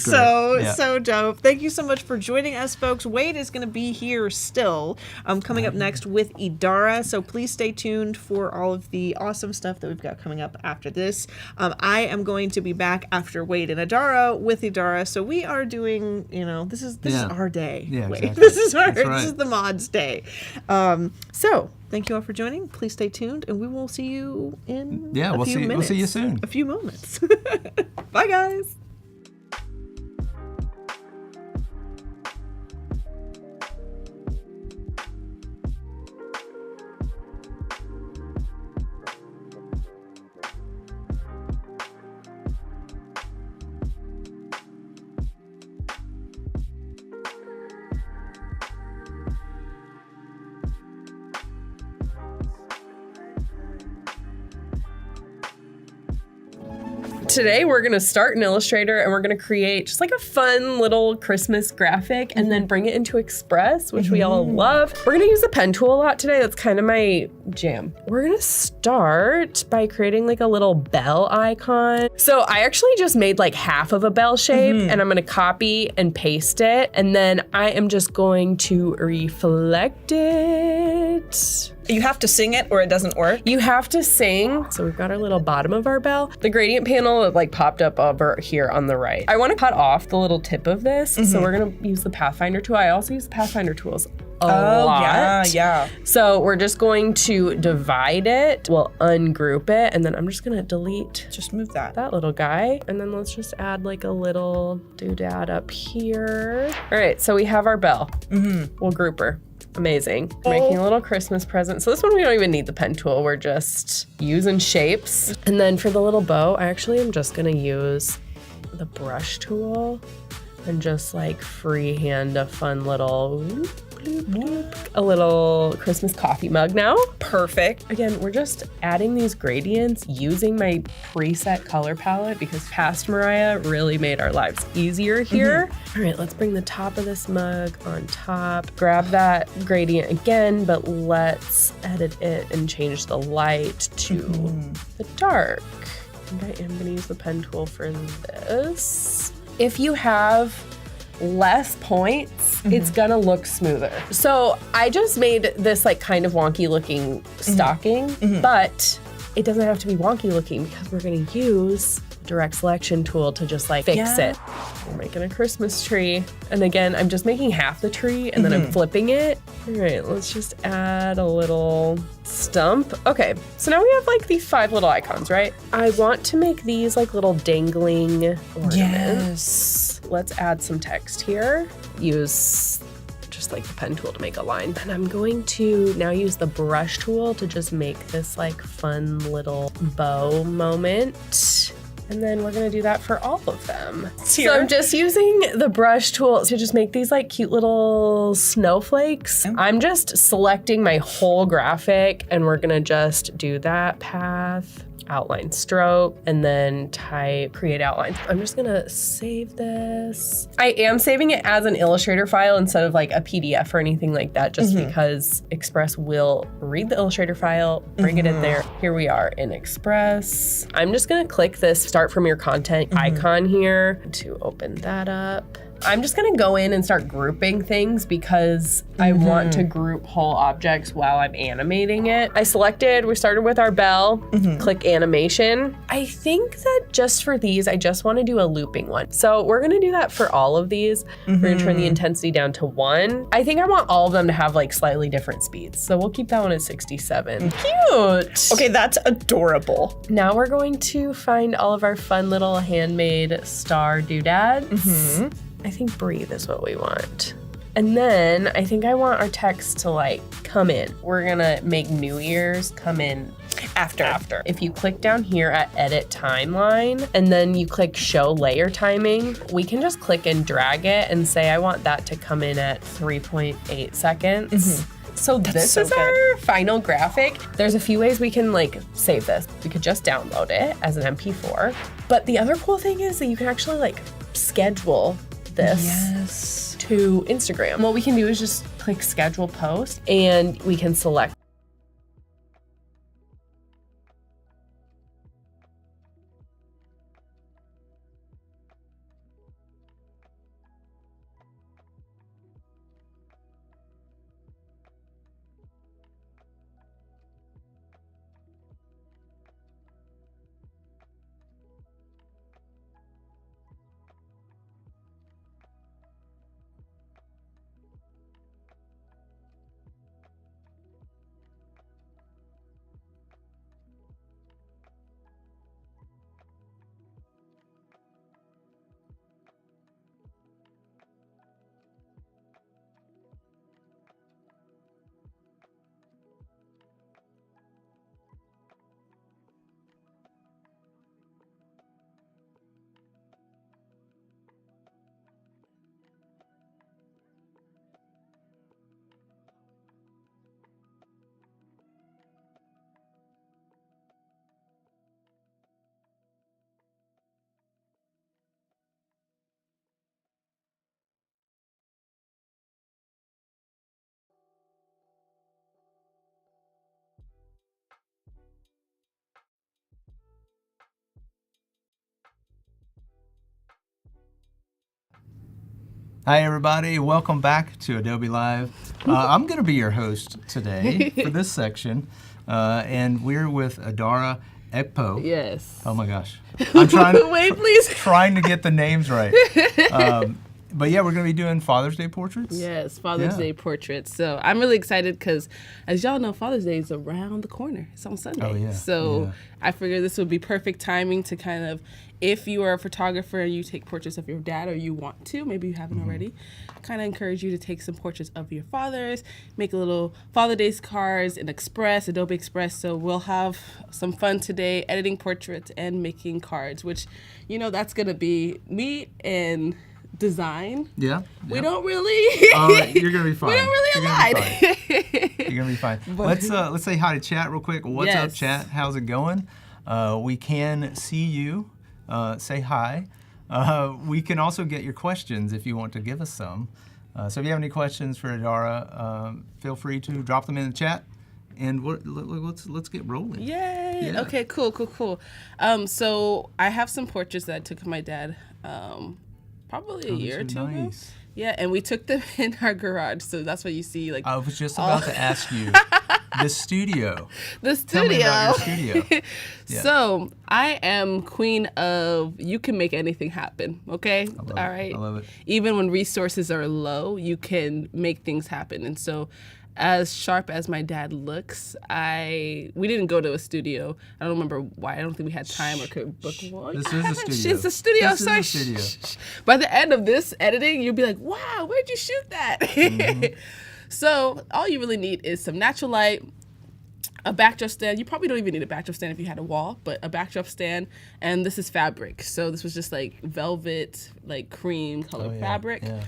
[SPEAKER 1] so dope. Thank you so much for joining us, folks. Wade is going to be here still, coming up next with Idara. So please stay tuned for all of the awesome stuff that we've got coming up after this. I am going to be back after Wade and Idara with Idara. So we are doing, this is our day.
[SPEAKER 2] Yeah,
[SPEAKER 1] Wade.
[SPEAKER 2] exactly.
[SPEAKER 1] This is the mods day. So thank you all for joining. Please stay tuned, and we will see you in a few minutes.
[SPEAKER 2] We'll see you soon.
[SPEAKER 1] A few moments. Bye, guys.
[SPEAKER 3] Today we're going to start in Illustrator and we're going to create just like a fun little Christmas graphic and then bring it into Express, which we all love. We're going to use the pen tool a lot today. That's kind of my jam. We're going to start by creating like a little bell icon. So I actually just made like half of a bell shape and I'm going to copy and paste it. And then I am just going to reflect it.
[SPEAKER 1] You have to sing it or it doesn't work?
[SPEAKER 3] You have to sing. So we've got our little bottom of our bell. The gradient panel like popped up over here on the right. I want to cut off the little tip of this. So we're going to use the Pathfinder tool. I also use the Pathfinder tools a lot.
[SPEAKER 1] Yeah.
[SPEAKER 3] So we're just going to divide it. We'll ungroup it. And then I'm just going to delete.
[SPEAKER 1] Just move that.
[SPEAKER 3] That little guy. And then let's just add like a little doodad up here. All right. So we have our bell. We'll group her. Amazing. Making a little Christmas present. So this one, we don't even need the pen tool. We're just using shapes. And then for the little bow, I actually am just gonna use the brush tool and just like freehand a fun little a little Christmas coffee mug now.
[SPEAKER 1] Perfect.
[SPEAKER 3] Again, we're just adding these gradients using my preset color palette because past Mariah really made our lives easier here. All right, let's bring the top of this mug on top. Grab that gradient again, but let's edit it and change the light to the dark. And I am gonna use the pen tool for this. If you have less points, it's gonna look smoother. So I just made this like kind of wonky looking stocking, but it doesn't have to be wonky looking because we're gonna use direct selection tool to just like fix it. We're making a Christmas tree. And again, I'm just making half the tree and then I'm flipping it. All right, let's just add a little stump. Okay, so now we have like these 5 little icons, right? I want to make these like little dangling ornaments.
[SPEAKER 1] Yes.
[SPEAKER 3] Let's add some text here. Use just like the pen tool to make a line. And I'm going to now use the brush tool to just make this like fun little bow moment. And then we're gonna do that for all of them. So I'm just using the brush tool to just make these like cute little snowflakes. I'm just selecting my whole graphic and we're gonna just do that path, outline stroke, and then type create outline. I'm just gonna save this. I am saving it as an Illustrator file instead of like a PDF or anything like that, just because Express will read the Illustrator file, bring it in there. Here we are in Express. I'm just gonna click this start from your content icon here to open that up. I'm just gonna go in and start grouping things because I want to group whole objects while I'm animating it. I selected, we started with our bell, click animation. I think that just for these, I just wanna do a looping one. So we're gonna do that for all of these. We're gonna turn the intensity down to 1. I think I want all of them to have like slightly different speeds. So we'll keep that one at 67. Cute.
[SPEAKER 1] Okay, that's adorable.
[SPEAKER 3] Now we're going to find all of our fun little handmade star doodads. I think breathe is what we want. And then I think I want our text to like come in. We're gonna make New Year's come in After. If you click down here at edit timeline and then you click show layer timing, we can just click and drag it and say I want that to come in at 3.8 seconds. So this is our final graphic. There's a few ways we can like save this. We could just download it as an MP4. But the other cool thing is that you can actually like schedule this to Instagram. What we can do is just click schedule post and we can select.
[SPEAKER 2] Hi everybody, welcome back to Adobe Live. I'm going to be your host today for this section, and we're with Idara Ekpoh.
[SPEAKER 4] Yes.
[SPEAKER 2] Oh my gosh, I'm trying to
[SPEAKER 4] Wait, please.
[SPEAKER 2] trying to get the names right. But yeah, we're going to be doing Father's Day portraits.
[SPEAKER 4] Yes, Father's
[SPEAKER 2] Yeah.
[SPEAKER 4] Day portraits. So I'm really excited because, as y'all know, Father's Day is around the corner. It's on Sunday.
[SPEAKER 2] Oh, yeah.
[SPEAKER 4] So
[SPEAKER 2] Yeah.
[SPEAKER 4] I figured this would be perfect timing to kind of, if you are a photographer and you take portraits of your dad or you want to, maybe you haven't already, kind of encourage you to take some portraits of your fathers, make a little Father Days cards in Express, Adobe Express. So we'll have some fun today editing portraits and making cards, which, you know, that's going to be me and design.
[SPEAKER 2] Yeah.
[SPEAKER 4] We
[SPEAKER 2] yeah.
[SPEAKER 4] don't really.
[SPEAKER 2] You're gonna be fine.
[SPEAKER 4] We don't really align.
[SPEAKER 2] You're gonna be fine. Let's say hi to chat real quick. What's up,
[SPEAKER 4] Yes.
[SPEAKER 2] chat? How's it going? We can see you. Say hi. We can also get your questions if you want to give us some. So if you have any questions for Idara, feel free to drop them in the chat, and let's get rolling.
[SPEAKER 4] Yay!
[SPEAKER 2] Yeah.
[SPEAKER 4] Okay, cool. So I have some portraits that I took of my dad, probably a year or two ago.
[SPEAKER 2] Nice.
[SPEAKER 4] Yeah, and we took them in our garage. So that's what you see, like
[SPEAKER 2] I was just about to ask you. The studio.
[SPEAKER 4] the
[SPEAKER 2] Tell me
[SPEAKER 4] studio.
[SPEAKER 2] about your studio. Yeah.
[SPEAKER 4] So I am queen of you can make anything happen. Okay,
[SPEAKER 2] love
[SPEAKER 4] all
[SPEAKER 2] it.
[SPEAKER 4] right.
[SPEAKER 2] I love it.
[SPEAKER 4] Even when resources are low, you can make things happen. And so, as sharp as my dad looks, we didn't go to a studio. I don't remember why. I don't think we had time or could book one.
[SPEAKER 2] This is a studio.
[SPEAKER 4] She's a studio.
[SPEAKER 2] This is
[SPEAKER 4] Sorry.
[SPEAKER 2] a studio.
[SPEAKER 4] Shh. By the end of this editing, you'll be like, "Wow, where'd you shoot that?" So all you really need is some natural light, a backdrop stand. You probably don't even need a backdrop stand if you had a wall, but a backdrop stand. And this is fabric. So this was just like velvet, like cream colored fabric.
[SPEAKER 2] Yeah.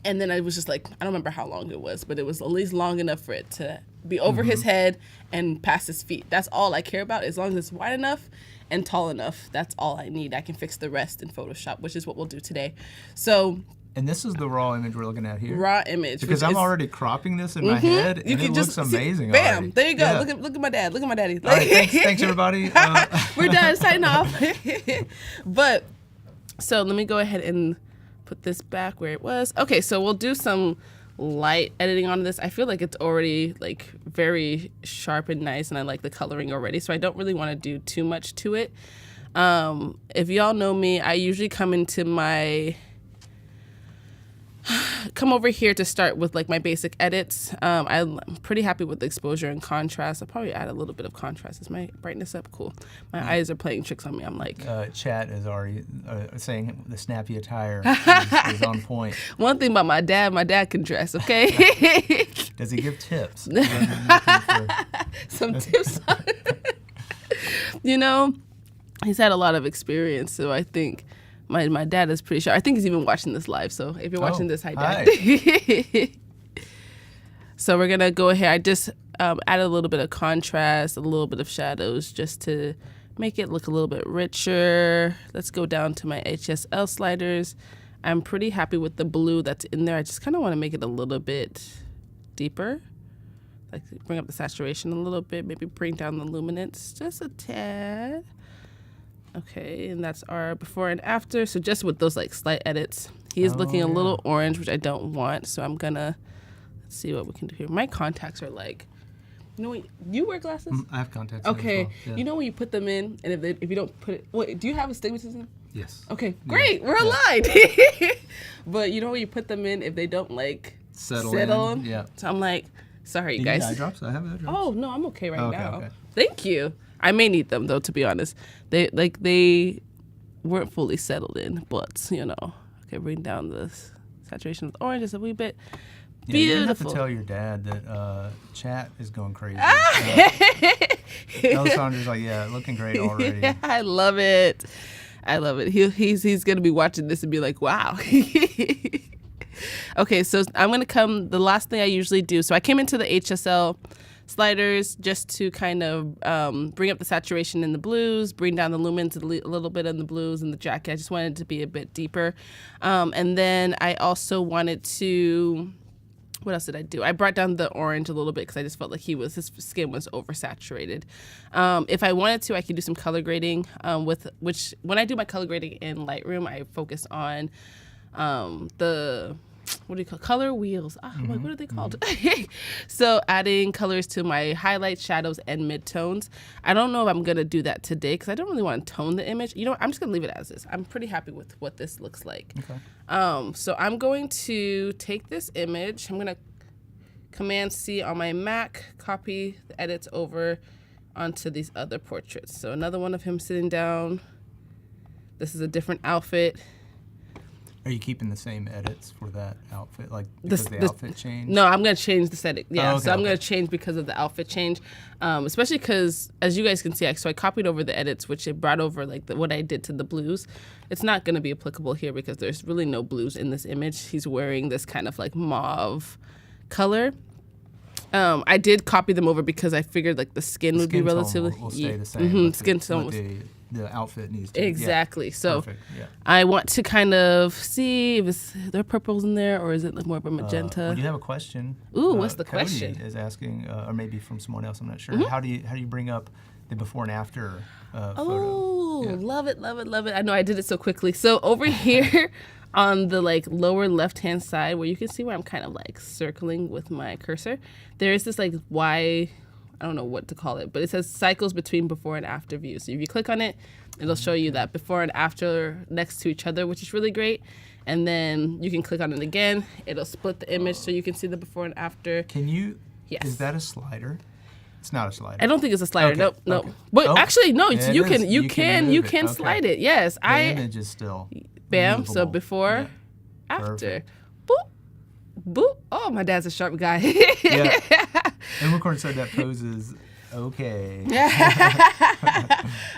[SPEAKER 4] And then I was just like, I don't remember how long it was, but it was at least long enough for it to be over his head and past his feet. That's all I care about. As long as it's wide enough and tall enough, that's all I need. I can fix the rest in Photoshop, which is what we'll do today. So
[SPEAKER 2] And this is the raw image we're looking at here.
[SPEAKER 4] raw image.
[SPEAKER 2] Because
[SPEAKER 4] which
[SPEAKER 2] I'm
[SPEAKER 4] is-
[SPEAKER 2] already cropping this in my head, and it looks amazing
[SPEAKER 4] Bam!
[SPEAKER 2] already.
[SPEAKER 4] There you go.
[SPEAKER 2] Yeah.
[SPEAKER 4] Look at my dad. Look at my daddy.
[SPEAKER 2] All right, thanks everybody.
[SPEAKER 4] We're done. Signing off. But so let me go ahead and put this back where it was. Okay, so we'll do some light editing on this. I feel like it's already like very sharp and nice, and I like the coloring already. So I don't really want to do too much to it. If y'all know me, I usually come over here to start with like my basic edits. I'm pretty happy with the exposure and contrast. I'll probably add a little bit of contrast. Is my brightness up? Cool. My eyes are playing tricks on me. I'm like,
[SPEAKER 2] Chat is already saying the snappy attire is on point.
[SPEAKER 4] one thing about my dad can dress, okay?
[SPEAKER 2] Does he give tips? I'm looking for
[SPEAKER 4] some tips on you know, he's had a lot of experience, so I think my dad is pretty sure. I think he's even watching this live, so if you're watching this, hi, Dad. So we're going to go ahead. I just added a little bit of contrast, a little bit of shadows, just to make it look a little bit richer. Let's go down to my HSL sliders. I'm pretty happy with the blue that's in there. I just kind of want to make it a little bit deeper. Like bring up the saturation a little bit, maybe bring down the luminance just a tad. Okay, and that's our before and after. So just with those like slight edits, he is looking a little orange, which I don't want. So I'm gonna, let's see what we can do here. My contacts are like, you know, when you wear glasses?
[SPEAKER 2] I have contacts.
[SPEAKER 4] Okay,
[SPEAKER 2] as well. Yeah.
[SPEAKER 4] you know when you put them in, and if you don't put it, wait, do you have astigmatism?
[SPEAKER 2] Yes.
[SPEAKER 4] Okay, great, we're aligned. But you know when you put them in, if they don't like settle in?
[SPEAKER 2] Yeah.
[SPEAKER 4] So I'm like, sorry,
[SPEAKER 2] Do you
[SPEAKER 4] guys.
[SPEAKER 2] need eye drops? I have eye drops.
[SPEAKER 4] Oh no, I'm okay now.
[SPEAKER 2] Okay.
[SPEAKER 4] Thank you. I may need them though, to be honest. They weren't fully settled in, but you know. Okay, bring down the saturation of the orange just a wee bit.
[SPEAKER 2] Yeah, you
[SPEAKER 4] Beautiful.
[SPEAKER 2] have to tell your dad that chat is going crazy. Alessandra's like, yeah, looking great already.
[SPEAKER 4] Yeah, I love it. I love it. He's gonna be watching this and be like, wow. Okay, so I'm gonna come. The last thing I usually do. So I came into the HSL sliders just to kind of bring up the saturation in the blues, bring down the lumens a little bit in the blues and the jacket. I just wanted it to be a bit deeper. And then I also wanted to, what else did I do? I brought down the orange a little bit because I just felt like his skin was oversaturated. If I wanted to, I could do some color grading which when I do my color grading in Lightroom, I focus on the, what do you call color wheels? I'm like, what are they called? So adding colors to my highlights, shadows, and midtones. I don't know if I'm gonna do that today because I don't really want to tone the image. You know, I'm just gonna leave it as is. I'm pretty happy with what this looks like.
[SPEAKER 2] Okay.
[SPEAKER 4] So I'm going to take this image. I'm gonna Command C on my Mac, copy the edits over onto these other portraits. So another one of him sitting down. This is a different outfit.
[SPEAKER 2] Are you keeping the same edits for that outfit, like because the outfit changed?
[SPEAKER 4] No, I'm going to change the setting. Yeah,
[SPEAKER 2] okay,
[SPEAKER 4] so I'm going to change because of the outfit change, especially because, as you guys can see, so I copied over the edits, which it brought over like what I did to the blues. It's not going to be applicable here because there's really no blues in this image. He's wearing this kind of like mauve color. I did copy them over because I figured like the skin would be relatively
[SPEAKER 2] will stay the same.
[SPEAKER 4] Skin tone was
[SPEAKER 2] the outfit needs to.
[SPEAKER 4] Exactly.
[SPEAKER 2] Yeah.
[SPEAKER 4] So
[SPEAKER 2] Perfect. Yeah.
[SPEAKER 4] I want to kind of see if there are purples in there or is it like more of a magenta.
[SPEAKER 2] Well, you have a question.
[SPEAKER 4] Ooh, what's the
[SPEAKER 2] Cody
[SPEAKER 4] question?
[SPEAKER 2] Is asking, or maybe from someone else. I'm not sure. How do you bring up the before and after photo?
[SPEAKER 4] Oh,
[SPEAKER 2] Yeah.
[SPEAKER 4] love it, love it, love it. I know I did it so quickly. So over here on the like lower left-hand side where you can see where I'm kind of like circling with my cursor, there is this like Y, I don't know what to call it, but it says cycles between before and after views. So if you click on it, it'll show you that before and after next to each other, which is really great. And then you can click on it again. It'll split the image so you can see the before and after.
[SPEAKER 2] Can you?
[SPEAKER 4] Yes.
[SPEAKER 2] Is that a slider? It's not a slider.
[SPEAKER 4] I don't think it's a slider.
[SPEAKER 2] Okay,
[SPEAKER 4] Nope.
[SPEAKER 2] okay.
[SPEAKER 4] But
[SPEAKER 2] Oh,
[SPEAKER 4] actually, no.
[SPEAKER 2] yeah,
[SPEAKER 4] You
[SPEAKER 2] it
[SPEAKER 4] can
[SPEAKER 2] is.
[SPEAKER 4] you
[SPEAKER 2] You
[SPEAKER 4] can
[SPEAKER 2] can
[SPEAKER 4] you
[SPEAKER 2] move
[SPEAKER 4] can
[SPEAKER 2] it. Okay.
[SPEAKER 4] slide it. Yes,
[SPEAKER 2] The image is still.
[SPEAKER 4] Bam. So
[SPEAKER 2] movable.
[SPEAKER 4] before,
[SPEAKER 2] Yeah.
[SPEAKER 4] after,
[SPEAKER 2] Perfect.
[SPEAKER 4] boop, boop. Oh, my dad's a sharp guy.
[SPEAKER 2] Yeah. And Record said that poses okay.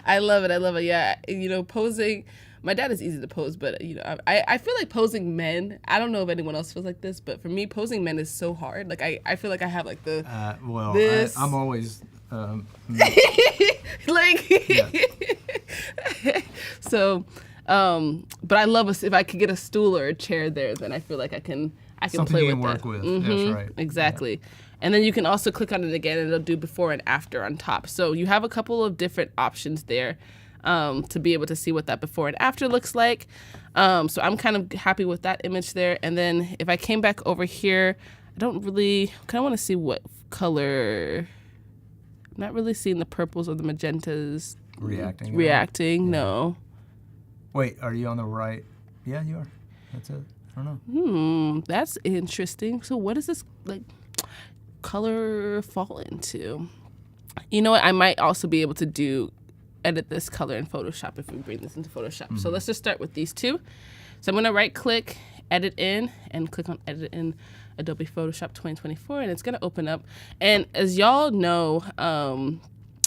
[SPEAKER 4] I love it. I love it. Yeah, you know, posing. My dad is easy to pose, but you know, I feel like posing men. I don't know if anyone else feels like this, but for me, posing men is so hard. Like I feel like I have like the this.
[SPEAKER 2] I'm always.
[SPEAKER 4] Like so but I love if I could get a stool or a chair there, then I feel like I can
[SPEAKER 2] Something
[SPEAKER 4] play
[SPEAKER 2] you
[SPEAKER 4] with
[SPEAKER 2] can work
[SPEAKER 4] that.
[SPEAKER 2] with.
[SPEAKER 4] Mhm,
[SPEAKER 2] That's right.
[SPEAKER 4] exactly. And then you can also click on it again and it'll do before and after on top, so you have a couple of different options there to be able to see what that before and after looks like. So I'm kind of happy with that image there. And then if I came back over here, I don't really kind of want to see what color. I'm not really seeing the purples or the magentas
[SPEAKER 2] Reacting.
[SPEAKER 4] No.
[SPEAKER 2] Wait, are you on the right? Yeah, you are. That's it. I don't know.
[SPEAKER 4] That's interesting. So what does this like color fall into? You know what? I might also be able to edit this color in Photoshop if we bring this into Photoshop. So let's just start with these two. So I'm gonna right click, edit in, and click on edit in Adobe Photoshop 2024, and it's going to open up. And as y'all know,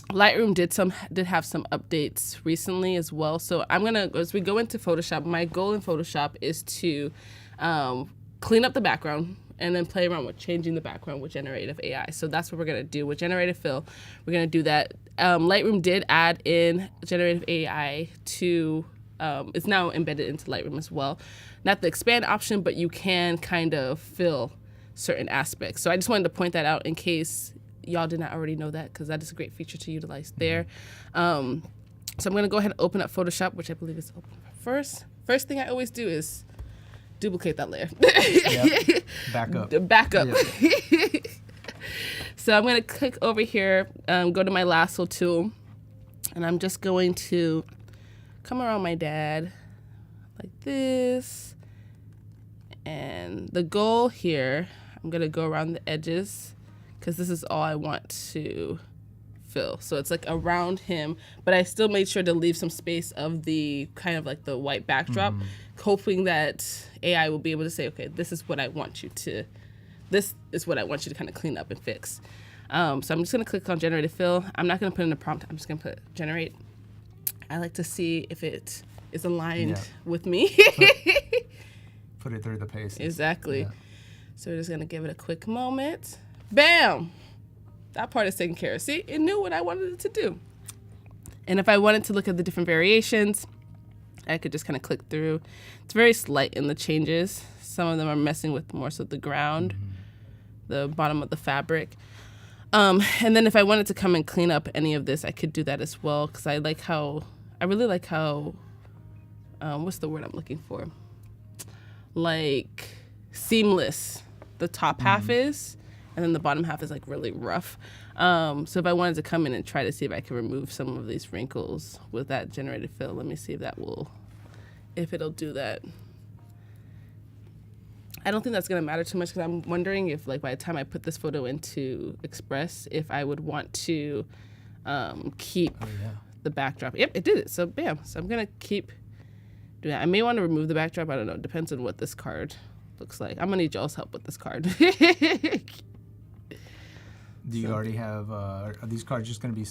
[SPEAKER 4] Lightroom did have some updates recently as well. So as we go into Photoshop, my goal in Photoshop is to clean up the background and then play around with changing the background with generative AI. So that's what we're going to do with Generative Fill. We're going to do that. Lightroom did add in generative AI to, it's now embedded into Lightroom as well. Not the expand option, but you can kind of fill certain aspects. So I just wanted to point that out in case y'all did not already know that, because that is a great feature to utilize there. So I'm going to go ahead and open up Photoshop, which I believe is open first. First thing I always do is duplicate that layer.
[SPEAKER 2] Yep. Back up.
[SPEAKER 4] Yeah. So I'm going to click over here, go to my lasso tool, and I'm just going to come around my dad like this. And the goal here, I'm going to go around the edges because this is all I want to fill. So it's like around him, but I still made sure to leave some space of the kind of like the white backdrop, hoping that AI will be able to say, okay, this is what I want you to kind of clean up and fix. So I'm just going to click on Generative Fill. I'm not going to put in a prompt. I'm just going to put generate. I like to see if it is aligned with me.
[SPEAKER 2] Put it through the paces.
[SPEAKER 4] Exactly.
[SPEAKER 2] Yeah.
[SPEAKER 4] So we're just going to give it a quick moment. Bam! That part is taken care of. See, it knew what I wanted it to do. And if I wanted to look at the different variations, I could just kind of click through. It's very slight in the changes. Some of them are messing with more so the ground, the bottom of the fabric. And then if I wanted to come and clean up any of this, I could do that as well, because I really like how, what's the word I'm looking for? Like seamless the top half is, and then the bottom half is like really rough. So if I wanted to come in and try to see if I can remove some of these wrinkles with that generated fill, let me see if it'll do that. I don't think that's gonna matter too much, because I'm wondering if, like, by the time I put this photo into Express, if I would want to keep the backdrop. Yep, it did it. So bam. So I'm gonna keep doing that. I may want to remove the backdrop. I don't know. It depends on what this card looks like. I'm gonna need y'all's help with this card.
[SPEAKER 2] Do you already have? Are these cards just gonna be?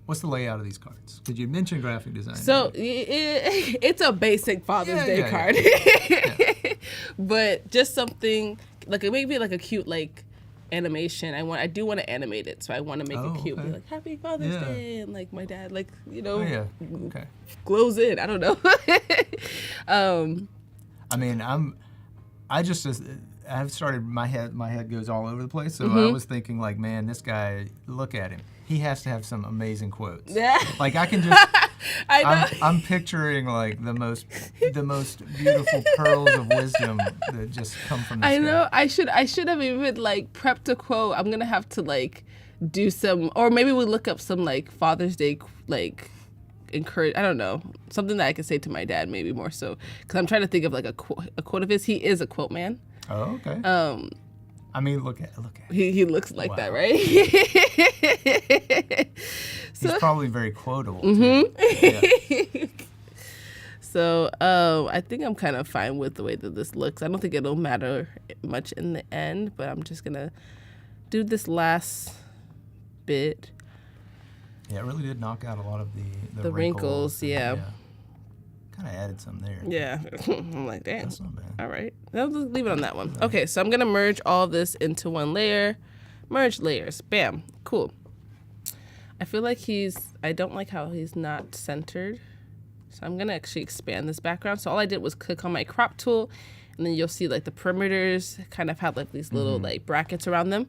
[SPEAKER 2] What's the layout of these cards? Because you mentioned graphic design.
[SPEAKER 4] So it's a basic Father's Day card. But just something like maybe like a cute like animation. I do want to animate it, so I want to make it cute. Be like Happy Father's Day, and like my dad, like glows in. I don't know.
[SPEAKER 2] I mean, I've started. My head goes all over the place. So I was thinking, like, man, this guy, look at him. He has to have some amazing quotes. Yeah. Like I can just. I know. I'm picturing like the most beautiful pearls of wisdom that just come from this guy.
[SPEAKER 4] I know. I should have even like prepped a quote. I'm gonna have to like do some, or maybe we look up some like Father's Day like encourage. I don't know, something that I could say to my dad, maybe more so, because I'm trying to think of like a quote of his. He is a quote man.
[SPEAKER 2] Oh, okay. I mean, look at
[SPEAKER 4] he looks like that, right?
[SPEAKER 2] He's probably very quotable.
[SPEAKER 4] Yeah. So I think I'm kind of fine with the way that this looks. I don't think it'll matter much in the end, but I'm just gonna do this last bit.
[SPEAKER 2] Yeah, it really did knock out a lot of the
[SPEAKER 4] wrinkles. Yeah.
[SPEAKER 2] Kind of added some there.
[SPEAKER 4] Yeah. I'm like, damn.
[SPEAKER 2] That's not bad.
[SPEAKER 4] All right. I'll just leave it on that one. Okay, so I'm going to merge all of this into one layer. Merge layers. Bam. Cool. I feel like I don't like how he's not centered. So I'm going to actually expand this background. So all I did was click on my crop tool, and then you'll see like the perimeters kind of have like these little like brackets around them.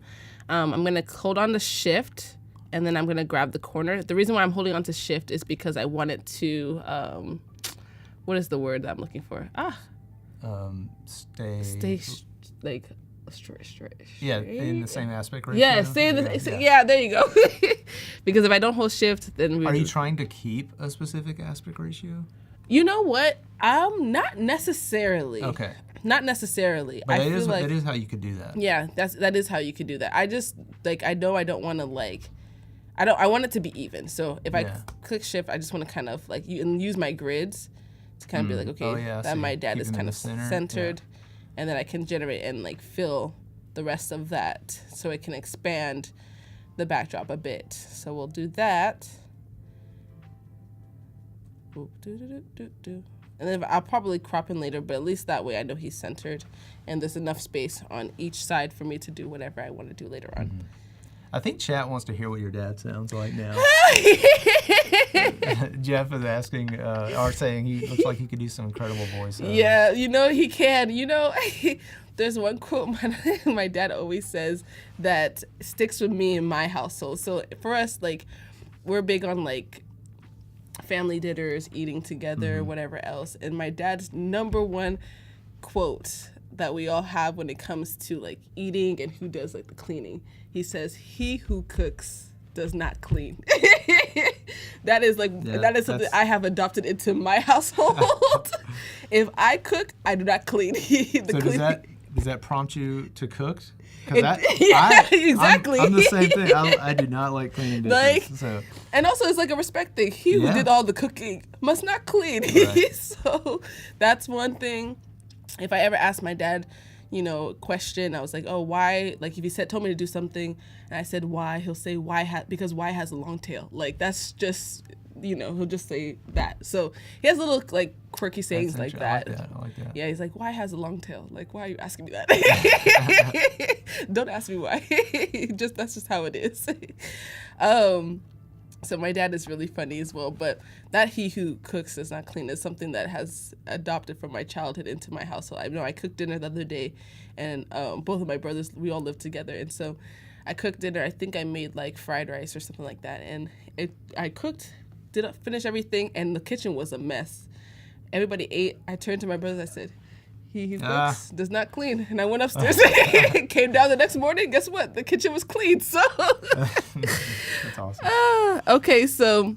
[SPEAKER 4] I'm going to hold on to Shift, and then I'm going to grab the corner. The reason why I'm holding on to Shift is because I want it to... what is the word that I'm looking for? Stay like straight.
[SPEAKER 2] Yeah, in the same aspect ratio.
[SPEAKER 4] Yeah, yeah, there you go. Because if I don't hold Shift, then
[SPEAKER 2] Are you trying to keep a specific aspect ratio?
[SPEAKER 4] You know what? Not necessarily.
[SPEAKER 2] Okay.
[SPEAKER 4] Not necessarily.
[SPEAKER 2] But that is how you could do that.
[SPEAKER 4] Yeah, that is how you could do that. I just like I know I don't want to like. I want it to be even. So if I click Shift, I just want to kind of like use my grids. To kind of be like, okay, that my dad is kind of centered. and then I can generate and like fill the rest of that so it can expand the backdrop a bit. So we'll do that. And then I'll probably crop in later, but at least that way I know he's centered and there's enough space on each side for me to do whatever I want to do later on.
[SPEAKER 2] Mm-hmm. I think chat wants to hear what your dad sounds like now. Jeff is asking, or saying he looks like he could do some incredible voice.
[SPEAKER 4] Yeah, you know, he can. You know, there's one quote my dad always says that sticks with me in my household. So for us, like, we're big on, like, family dinners, eating together, whatever else. And my dad's number one quote that we all have when it comes to, like, eating and who does, like, the cleaning. He says, "He who cooks does not clean." That is something I have adopted into my household. If I cook, I do not clean.
[SPEAKER 2] Does that prompt you to cook?
[SPEAKER 4] Exactly.
[SPEAKER 2] I'm the same thing. I do not like cleaning dishes.
[SPEAKER 4] And also, it's like a respect thing. He who did all the cooking must not clean.
[SPEAKER 2] Right.
[SPEAKER 4] So that's one thing. If I ever ask my dad, you know, a question, I was like, oh, why? Like, if he told me to do something, and I said why, he'll say because why has a long tail. Like, that's just, you know, he'll just say that. So he has little, like, quirky sayings like that.
[SPEAKER 2] I like that.
[SPEAKER 4] Yeah, he's like, why has a long tail? Like, why are you asking me that? Don't ask me why. That's just how it is. So my dad is really funny as well, but that he who cooks does not clean is something that has adopted from my childhood into my household. I know I cooked dinner the other day, and both of my brothers, we all live together, and so I cooked dinner. I think I made like fried rice or something like that, and I cooked, finish everything, and the kitchen was a mess. Everybody ate. I turned to my brothers. I said, "He who cooks does not clean." And I went upstairs, came down the next morning. Guess what? The kitchen was clean. So
[SPEAKER 2] that's awesome.
[SPEAKER 4] Okay, so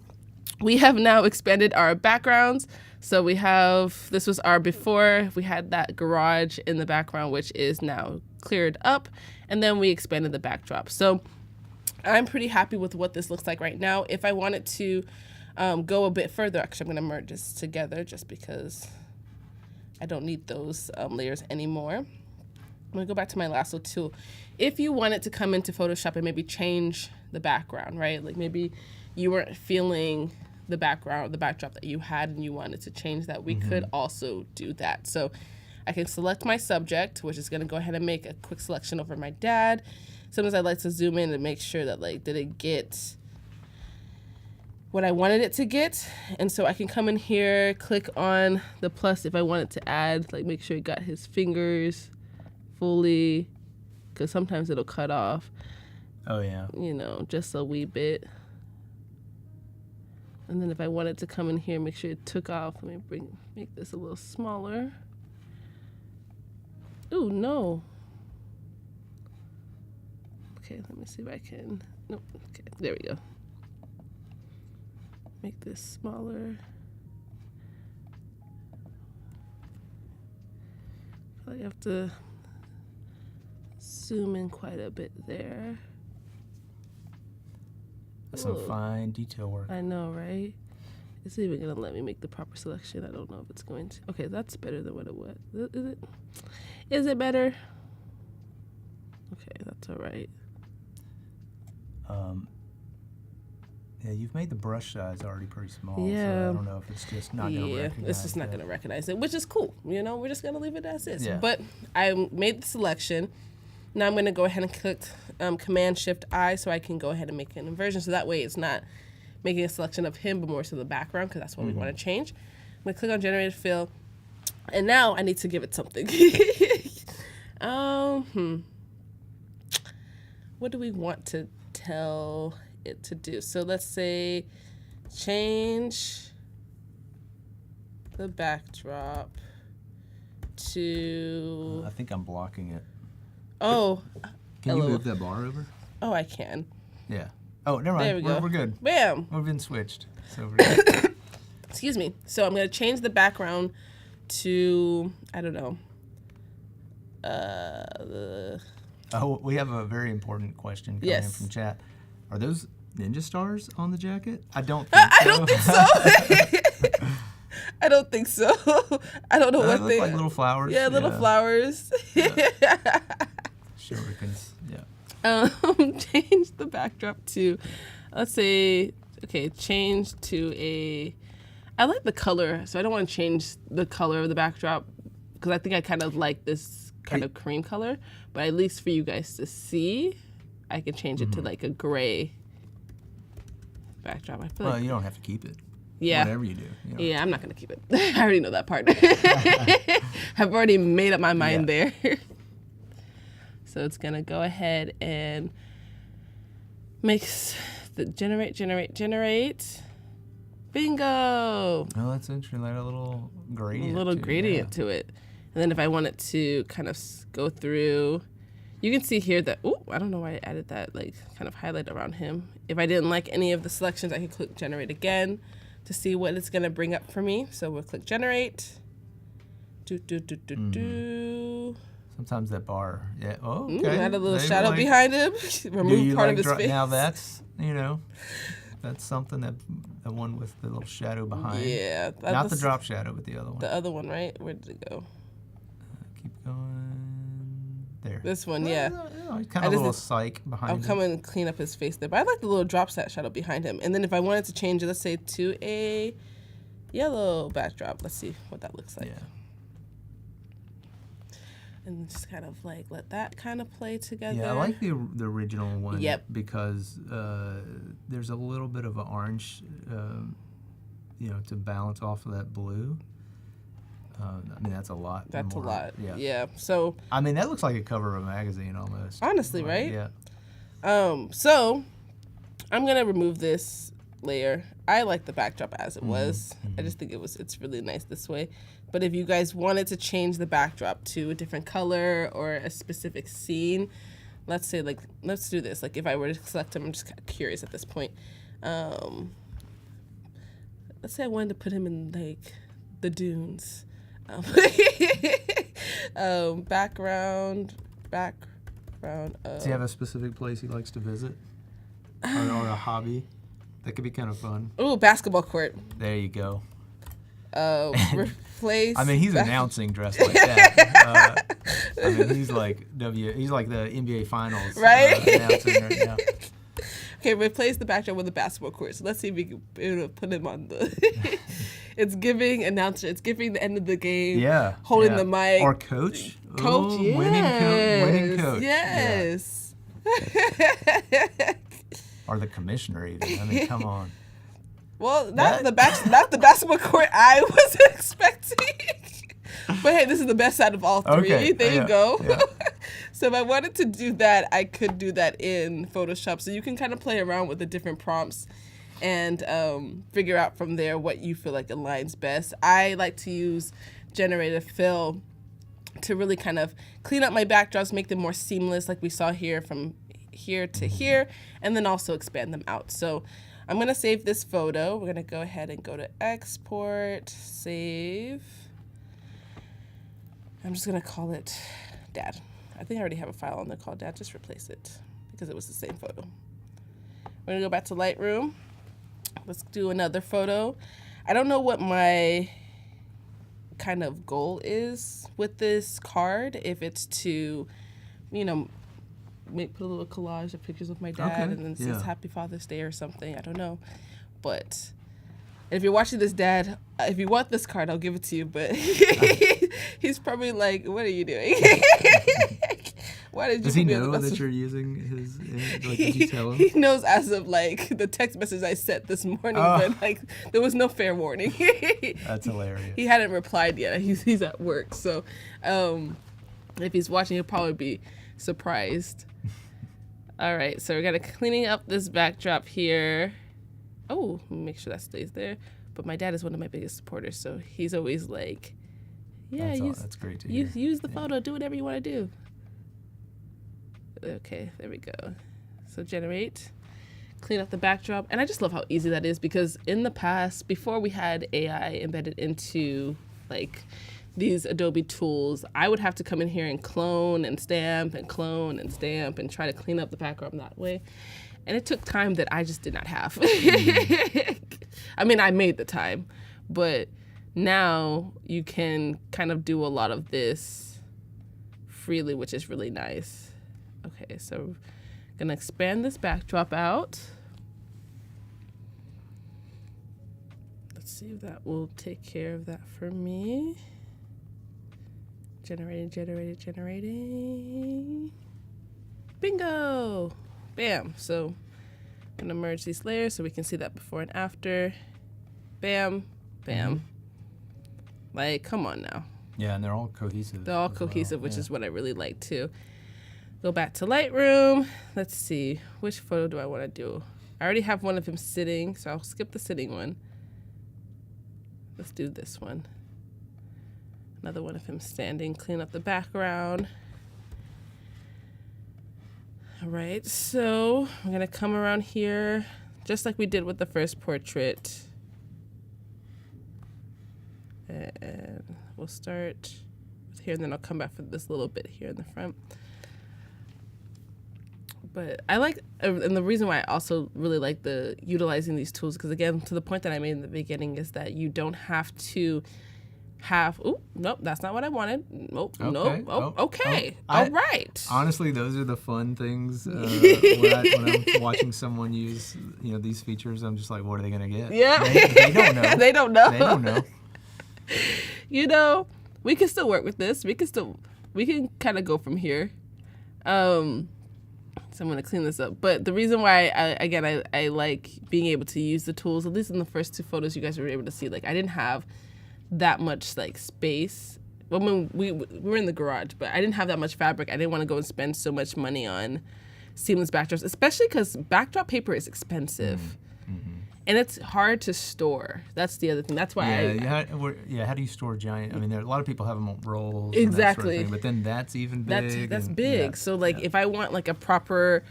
[SPEAKER 4] we have now expanded our backgrounds. So this was our before. We had that garage in the background, which is now cleared up. And then we expanded the backdrop. So I'm pretty happy with what this looks like right now. If I wanted to go a bit further, actually, I'm going to merge this together just because I don't need those layers anymore. I'm going to go back to my lasso tool. If you wanted to come into Photoshop and maybe change the background, right? Like maybe you weren't feeling the backdrop that you had and you wanted to change that, we could also do that. So I can select my subject, which is going to go ahead and make a quick selection over my dad. Sometimes I like to zoom in and make sure that, like, did it get what I wanted it to get? And so I can come in here, click on the plus if I wanted to add, like, make sure it got his fingers fully, because sometimes it'll cut off.
[SPEAKER 2] Oh, yeah.
[SPEAKER 4] You know, just a wee bit. And then if I wanted to come in here, make sure it took off. Let me make this a little smaller. Ooh, no. Okay, let me see if I can. Nope. Okay, there we go. Make this smaller. I have to zoom in quite a bit there.
[SPEAKER 2] That's some fine detail work.
[SPEAKER 4] I know, right? It's even gonna let me make the proper selection. I don't know if it's going to. Okay, that's better than what it was. Is it? Is it better? Okay, that's all right.
[SPEAKER 2] Yeah, you've made the brush size already pretty small.
[SPEAKER 4] Yeah.
[SPEAKER 2] So I don't know if it's just not going to recognize
[SPEAKER 4] it's just not going to recognize it, which is cool. You know, we're just going to leave it as is.
[SPEAKER 2] Yeah.
[SPEAKER 4] But I made the selection. Now I'm going to go ahead and click Command-Shift-I so I can go ahead and make an inversion. So that way it's not making a selection of him, but more so the background, because that's what we want to change. I'm going to click on Generative Fill. And now I need to give it something. What do we want to tell it to do? So let's say change the backdrop to...
[SPEAKER 2] I think I'm blocking it.
[SPEAKER 4] Oh.
[SPEAKER 2] Can you move that bar over?
[SPEAKER 4] Oh, I can.
[SPEAKER 2] Yeah. Oh, never mind.
[SPEAKER 4] There we go.
[SPEAKER 2] We're good.
[SPEAKER 4] Bam.
[SPEAKER 2] We've been switched. So we're good.
[SPEAKER 4] Excuse me. So I'm going to change the background to, I don't know.
[SPEAKER 2] Oh, we have a very important question coming in from chat. Are those ninja stars on the jacket? I don't think so.
[SPEAKER 4] I don't think so. I don't think so. I don't know
[SPEAKER 2] They
[SPEAKER 4] what
[SPEAKER 2] look
[SPEAKER 4] they
[SPEAKER 2] like little flowers.
[SPEAKER 4] Yeah, little flowers.
[SPEAKER 2] Shurikens. Yeah.
[SPEAKER 4] Change the backdrop to, let's say, okay, change to a, I like the color, so I don't want to change the color of the backdrop because I think I kind of like this kind of cream color, but at least for you guys to see, I can change it to like a gray backdrop. I feel
[SPEAKER 2] Well,
[SPEAKER 4] like,
[SPEAKER 2] you don't have to keep it.
[SPEAKER 4] yeah.
[SPEAKER 2] Whatever you do. You know.
[SPEAKER 4] Yeah, I'm not going to keep it. I already know that part. I've already made up my mind there. So it's going to go ahead and mix the generate. Bingo!
[SPEAKER 2] Oh, that's interesting. Like a little gradient.
[SPEAKER 4] Gradient to it. And then if I want it to kind of go through, you can see here that, oh, I don't know why I added that, like, kind of highlight around him. If I didn't like any of the selections, I can click generate again to see what it's going to bring up for me. So we'll click generate.
[SPEAKER 2] Sometimes that bar, yeah. Oh, okay.
[SPEAKER 4] Ooh, add a little
[SPEAKER 2] They
[SPEAKER 4] shadow
[SPEAKER 2] like-
[SPEAKER 4] behind him. Remove part of his face.
[SPEAKER 2] Now that's, that's something that the one with the little shadow behind.
[SPEAKER 4] Yeah.
[SPEAKER 2] Not the drop shadow, but the other one.
[SPEAKER 4] The other one, right? Where did it go?
[SPEAKER 2] Keep going. There.
[SPEAKER 4] This one, yeah.
[SPEAKER 2] Kind of a little psych behind
[SPEAKER 4] I'll
[SPEAKER 2] him.
[SPEAKER 4] come and clean up his face there. But I like the little drop shadow behind him. And then if I wanted to change it, let's say to a yellow backdrop. Let's see what that looks like.
[SPEAKER 2] Yeah.
[SPEAKER 4] And just kind of like let that kind of play together.
[SPEAKER 2] Yeah, I like the original one.
[SPEAKER 4] Yep.
[SPEAKER 2] Because there's a little bit of an orange, to balance off of that blue. I mean, that's a lot.
[SPEAKER 4] That's
[SPEAKER 2] more.
[SPEAKER 4] a lot.
[SPEAKER 2] Yeah.
[SPEAKER 4] Yeah. So
[SPEAKER 2] I mean, that looks like a cover of a magazine almost.
[SPEAKER 4] honestly,
[SPEAKER 2] Like,
[SPEAKER 4] right?
[SPEAKER 2] Yeah.
[SPEAKER 4] So I'm gonna remove this layer. I like the backdrop as it was. I just think it's really nice this way. But if you guys wanted to change the backdrop to a different color or a specific scene, let's say let's do this. Like if I were to select him, I'm just kind of curious at this point. Let's say I wanted to put him in like the dunes. Background.
[SPEAKER 2] Does he have a specific place he likes to visit? Or a hobby? That could be kind of fun.
[SPEAKER 4] Ooh, basketball court.
[SPEAKER 2] There you go.
[SPEAKER 4] Replace.
[SPEAKER 2] I mean, he's announcing dressed like that. I mean, he's like the NBA Finals announcing right now.
[SPEAKER 4] Okay, replace the backdrop with a basketball court. So let's see if we can put him on the. It's giving announcer. It's giving the end of the game.
[SPEAKER 2] Yeah.
[SPEAKER 4] Holding the mic.
[SPEAKER 2] Or coach.
[SPEAKER 4] Coach.
[SPEAKER 2] Ooh,
[SPEAKER 4] Yes.
[SPEAKER 2] Winning coach.
[SPEAKER 4] Yes.
[SPEAKER 2] Yeah. Or the commissioner even. I mean, come on.
[SPEAKER 4] Well, not the basketball court I was expecting. But hey, this is the best out of all three.
[SPEAKER 2] Okay.
[SPEAKER 4] There you go.
[SPEAKER 2] Yeah.
[SPEAKER 4] So if I wanted to do that, I could do that in Photoshop. So you can kind of play around with the different prompts and figure out from there what you feel like aligns best. I like to use Generative Fill to really kind of clean up my backdrops, make them more seamless like we saw here from here to here, and then also expand them out. So I'm going to save this photo. We're going to go ahead and go to Export, Save. I'm just going to call it Dad. I think I already have a file on there called Dad. Just replace it because it was the same photo. We're going to go back to Lightroom. Let's do another photo. I don't know what my kind of goal is with this card. If it's to, put a little collage of pictures of my dad and then it says Happy Father's Day or something. I don't know. But if you're watching this, Dad, if you want this card, I'll give it to you. But he's probably like, what are you doing? Why did you
[SPEAKER 2] Does he know that you're using his image? Like, did you tell him?
[SPEAKER 4] He knows as of like the text message I sent this morning, but like there was no fair warning.
[SPEAKER 2] That's hilarious.
[SPEAKER 4] He hadn't replied yet. He's at work, so if he's watching, he'll probably be surprised. All right, so we're gonna cleaning up this backdrop here. Oh, make sure that stays there. But my dad is one of my biggest supporters, so he's always like, "Yeah,
[SPEAKER 2] that's great to hear.
[SPEAKER 4] Use the photo. Do whatever you want to do." Okay, there we go. So generate, clean up the backdrop. And I just love how easy that is because in the past, before we had AI embedded into like these Adobe tools, I would have to come in here and clone and stamp and clone and stamp and try to clean up the background that way. And it took time that I just did not have. I mean, I made the time, but now you can kind of do a lot of this freely, which is really nice. Okay, so I'm gonna expand this backdrop out. Let's see if that will take care of that for me. Generating. Bingo! Bam. So I'm gonna merge these layers so we can see that before and after. Bam, bam. Like, come on now.
[SPEAKER 2] Yeah, and they're all cohesive.
[SPEAKER 4] They're all cohesive, which is what I really like too. Go back to Lightroom. Let's see, which photo do I want to do? I already have one of him sitting, so I'll skip the sitting one. Let's do this one. Another one of him standing, clean up the background. All right, so I'm gonna come around here, just like we did with the first portrait. And we'll start with here, and then I'll come back for this little bit here in the front. But I like, and the reason why I also really like the utilizing these tools, because again, to the point that I made in the beginning, is that you don't have to have, oh, nope, that's not what I wanted. Nope,
[SPEAKER 2] Okay.
[SPEAKER 4] nope, oh, okay,
[SPEAKER 2] I-
[SPEAKER 4] all right.
[SPEAKER 2] Honestly, those are the fun things. When I'm watching someone use, these features, I'm just like, what are they gonna get?
[SPEAKER 4] Yeah.
[SPEAKER 2] They don't know.
[SPEAKER 4] They don't know.
[SPEAKER 2] They don't know.
[SPEAKER 4] We can still work with this. We can kind of go from here. So I'm going to clean this up. But the reason why, I like being able to use the tools, at least in the first two photos you guys were able to see, like, I didn't have that much, like, space. Well, when we were in the garage, but I didn't have that much fabric. I didn't want to go and spend so much money on seamless backdrops, especially because backdrop paper is expensive. Mm-hmm. And it's hard to store. That's the other thing. That's why
[SPEAKER 2] how do you store giant? I mean, a lot of people have them on rolls.
[SPEAKER 4] Exactly.
[SPEAKER 2] And that sort of thing, but then that's even big.
[SPEAKER 4] That's big. Yeah, so if I want like a proper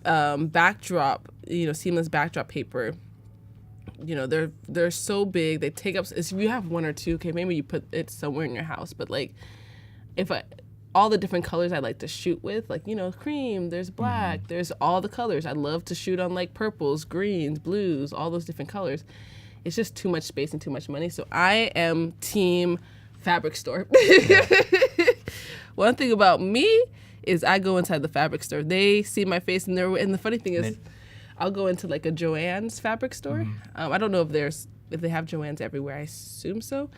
[SPEAKER 4] backdrop, seamless backdrop paper, they're so big. They take up. If you have one or two, okay, maybe you put it somewhere in your house. But like, all the different colors I like to shoot with, like, cream, there's black, there's all the colors. I love to shoot on like purples, greens, blues, all those different colors. It's just too much space and too much money. So I am team fabric store. One thing about me is I go inside the fabric store. They see my face and the funny thing is I'll go into like a Joann's fabric store. I don't know if they have Joann's everywhere. I assume so.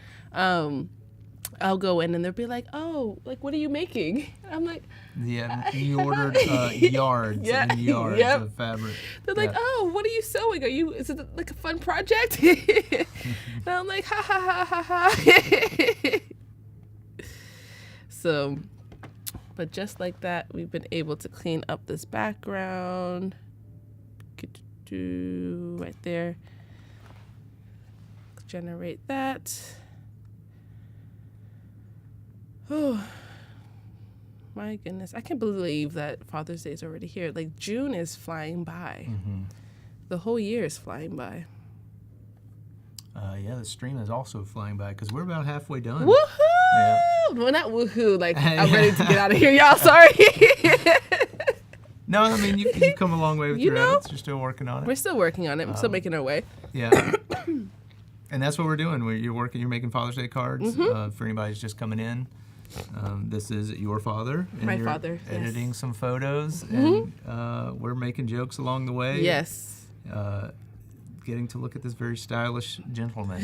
[SPEAKER 4] I'll go in and they'll be like, oh, like, what are you making? I'm like,
[SPEAKER 2] yeah, you ordered yards and yards of fabric.
[SPEAKER 4] They're like, oh, what are you sewing? Is it like a fun project? And I'm like, ha, ha, ha, ha, ha. So, but just like that, we've been able to clean up this background. Right there. Generate that. Oh, my goodness. I can't believe that Father's Day is already here. Like, June is flying by. Mm-hmm. The whole year is flying by.
[SPEAKER 2] The stream is also flying by because we're about halfway done.
[SPEAKER 4] Woohoo!
[SPEAKER 2] Yeah.
[SPEAKER 4] Well, not woohoo. Like, I'm ready to get out of here, y'all. Sorry.
[SPEAKER 2] No, I mean, you've come a long way with your edits. You're still working on it.
[SPEAKER 4] We're still working on it. We're still making our way.
[SPEAKER 2] Yeah. And that's what we're doing. You're making Father's Day cards for anybody who's just coming in. This is your father. And
[SPEAKER 4] My
[SPEAKER 2] you're
[SPEAKER 4] father.
[SPEAKER 2] Editing some photos, and we're making jokes along the way.
[SPEAKER 4] Yes.
[SPEAKER 2] Getting to look at this very stylish gentleman.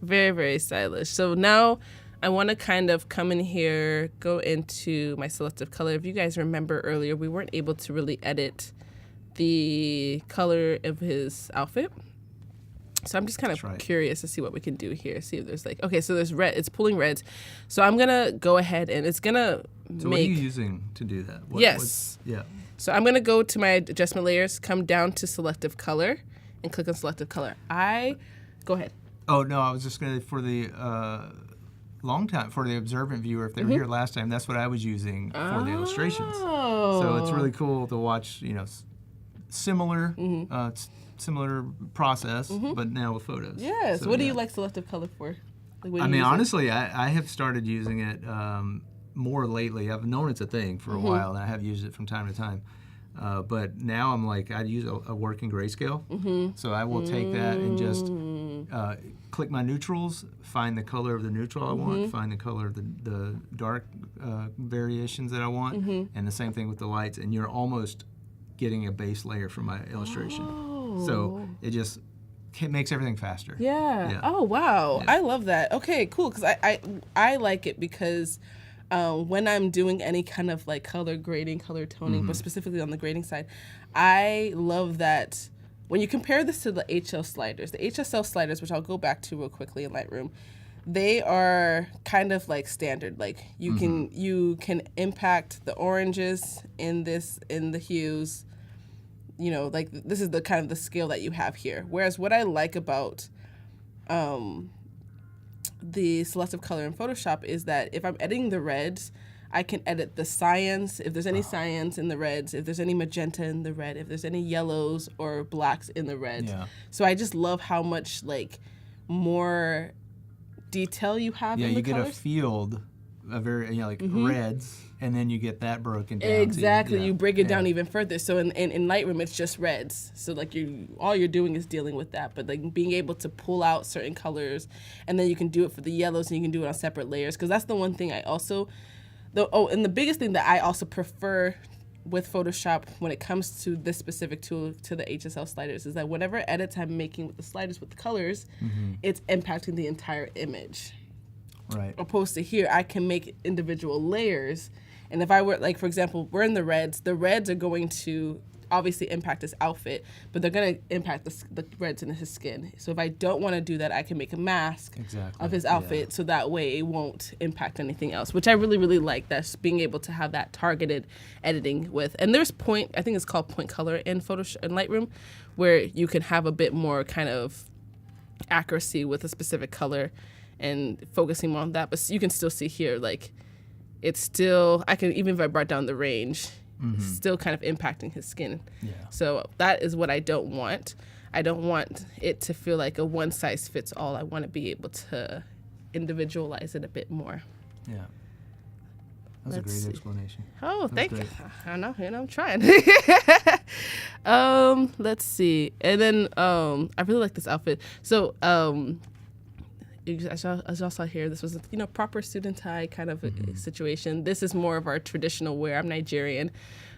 [SPEAKER 4] Very, very stylish. So now I want to kind of come in here, go into my selective color. If you guys remember earlier, we weren't able to really edit the color of his outfit. So I'm just kind of curious to see what we can do here. See if there's so there's red. It's pulling reds. So I'm going to go ahead and it's going to
[SPEAKER 2] So what are you using to do that?
[SPEAKER 4] Yeah. So I'm going to go to my adjustment layers, come down to selective color, and click on selective color. Go ahead.
[SPEAKER 2] Oh, no, I was just going to, for the for the observant viewer, if they were here last time, that's what I was using for the illustrations. So it's really cool to watch, similar similar process, but now with photos.
[SPEAKER 4] Yes. So what do you like selective color for?
[SPEAKER 2] Honestly, I have started using it more lately. I've known it's a thing for a while, and I have used it from time to time. But now I'm like, I use a working grayscale. So I will take that and just click my neutrals, find the color of the neutral I want, find the color of the dark variations that I want, and the same thing with the lights, and you're almost getting a base layer from my illustration. So it just makes everything faster.
[SPEAKER 4] Yeah. Oh, wow.
[SPEAKER 2] Yeah.
[SPEAKER 4] I love that. Okay, cool. Because I like it because when I'm doing any kind of like color grading, color toning, but specifically on the grading side, I love that when you compare this to the HL sliders, the HSL sliders, which I'll go back to real quickly in Lightroom, they are kind of like standard. Like you can impact the oranges in the hues. You know, like this is the kind of the scale that you have here. Whereas what I like about the selective color in Photoshop is that if I'm editing the reds, I can edit the cyans, if there's any cyans in the reds, if there's any magenta in the red, if there's any yellows or blacks in the reds.
[SPEAKER 2] Yeah.
[SPEAKER 4] So I just love how much like more detail you have in the colors.
[SPEAKER 2] Yeah, you get a field, a very, reds, and then you get that broken down.
[SPEAKER 4] Exactly, you break it down even further. So in Lightroom, it's just reds. So like all you're doing is dealing with that. But like being able to pull out certain colors, and then you can do it for the yellows, and you can do it on separate layers. Because that's the one thing I also, and the biggest thing that I also prefer with Photoshop when it comes to this specific tool, to the HSL sliders, is that whatever edits I'm making with the sliders with the colors, it's impacting the entire image.
[SPEAKER 2] Right.
[SPEAKER 4] Opposed to here, I can make individual layers. And if I were, like, for example, we're in the reds are going to obviously impact his outfit, but they're going to impact the reds in his skin. So if I don't want to do that, I can make a mask of his outfit so that way it won't impact anything else, which I really, really like. That's being able to have that targeted editing with. And there's I think it's called point color in Photoshop, in Lightroom, where you can have a bit more kind of accuracy with a specific color and focusing more on that. But you can still see here, like, it's still, I can, even if I brought down the range, it's still kind of impacting his skin.
[SPEAKER 2] Yeah.
[SPEAKER 4] So that is what I don't want. I don't want it to feel like a one size fits all. I want to be able to individualize it a bit more.
[SPEAKER 2] Yeah. That's a great explanation.
[SPEAKER 4] Oh, thank you. I know, I'm trying. Let's see. And then I really like this outfit. So as y'all saw here, this was a proper suit and tie kind of a situation. This is more of our traditional wear. I'm Nigerian,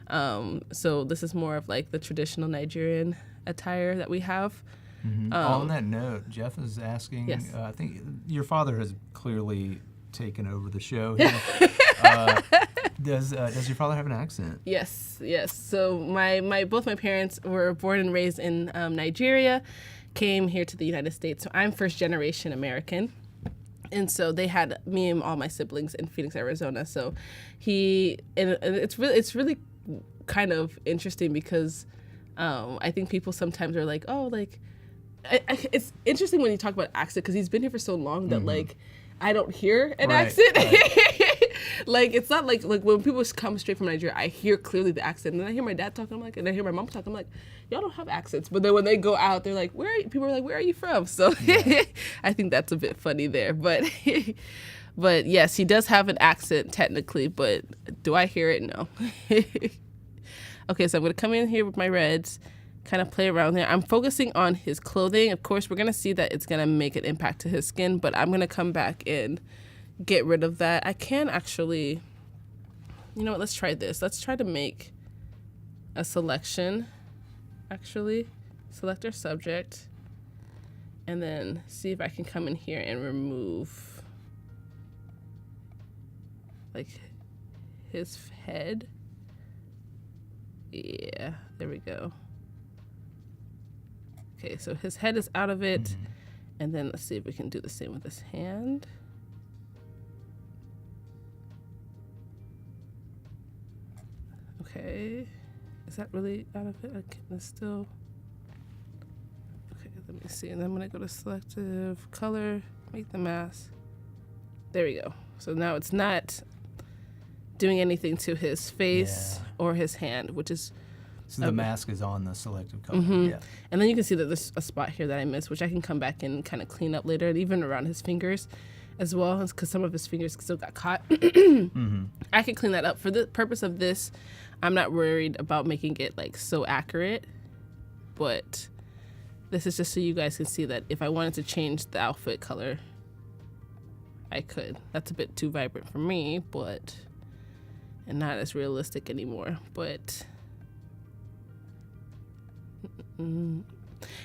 [SPEAKER 4] so this is more of like the traditional Nigerian attire that we have.
[SPEAKER 2] On that note, Jeff is asking.
[SPEAKER 4] Yes.
[SPEAKER 2] I think your father has clearly taken over the show. Does your father have an accent?
[SPEAKER 4] Yes. So both my parents were born and raised in Nigeria. Came here to the United States. So I'm first generation American. And so they had me and all my siblings in Phoenix, Arizona. So it's really kind of interesting because I think people sometimes are like, oh, like, it's interesting when you talk about accent because he's been here for so long that like I don't hear an accent. Right. Like, it's not like when people come straight from Nigeria, I hear clearly the accent. And then I hear my dad talking, I'm like, and I hear my mom talking, I'm like, y'all don't have accents. But then when they go out, they're like, people are like, where are you from? So I think that's a bit funny there. But yes, he does have an accent technically, but do I hear it? No. Okay, so I'm going to come in here with my reds, kind of play around there. I'm focusing on his clothing. Of course, we're going to see that it's going to make an impact to his skin, but I'm going to come back and get rid of that. I can actually, you know what, let's try this. Let's try to make a selection, actually. Select our subject, and then see if I can come in here and remove, like, his head. Yeah, there we go. Okay, so his head is out of it, and then let's see if we can do the same with his hand. Okay, is that really out of it? It's still, okay, let me see. And then I'm gonna go to selective color, make the mask. There we go. So now it's not doing anything to his face or his hand, which is,
[SPEAKER 2] so the mask is on the selective color. Yeah.
[SPEAKER 4] And then you can see that there's a spot here that I missed, which I can come back and kind of clean up later, and even around his fingers as well, because some of his fingers still got caught. I can clean that up. For the purpose of this, I'm not worried about making it like so accurate, but This is just so you guys can see that if I wanted to change the outfit color, I could. That's a bit too vibrant for me, and not as realistic anymore, but and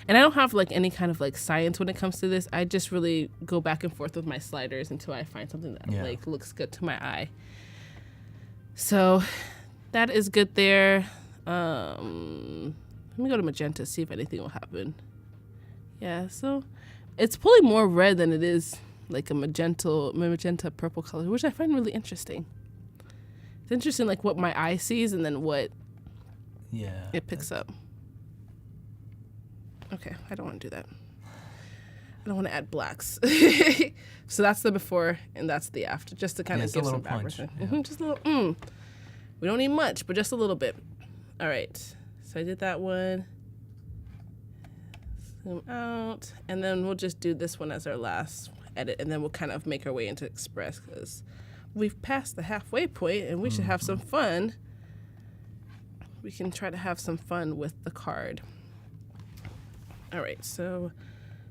[SPEAKER 4] I don't have like any kind of like science when it comes to this. I just really go back and forth with my sliders until I find something that like looks good to my eye. So that is good there. Let me go to magenta, see if anything will happen. Yeah, so it's pulling more red than it is like a magenta purple color, which I find really interesting. It's interesting like what my eye sees and then what it picks up. Okay, I don't want to do that. I don't want to add blacks. So that's the before and that's the after, just to kind of give some background. Just a little, we don't need much, but just a little bit. All right, so I did that one. Zoom out, and then we'll just do this one as our last edit, and then we'll kind of make our way into Express because we've passed the halfway point and we should have some fun. We can try to have some fun with the card. All right, so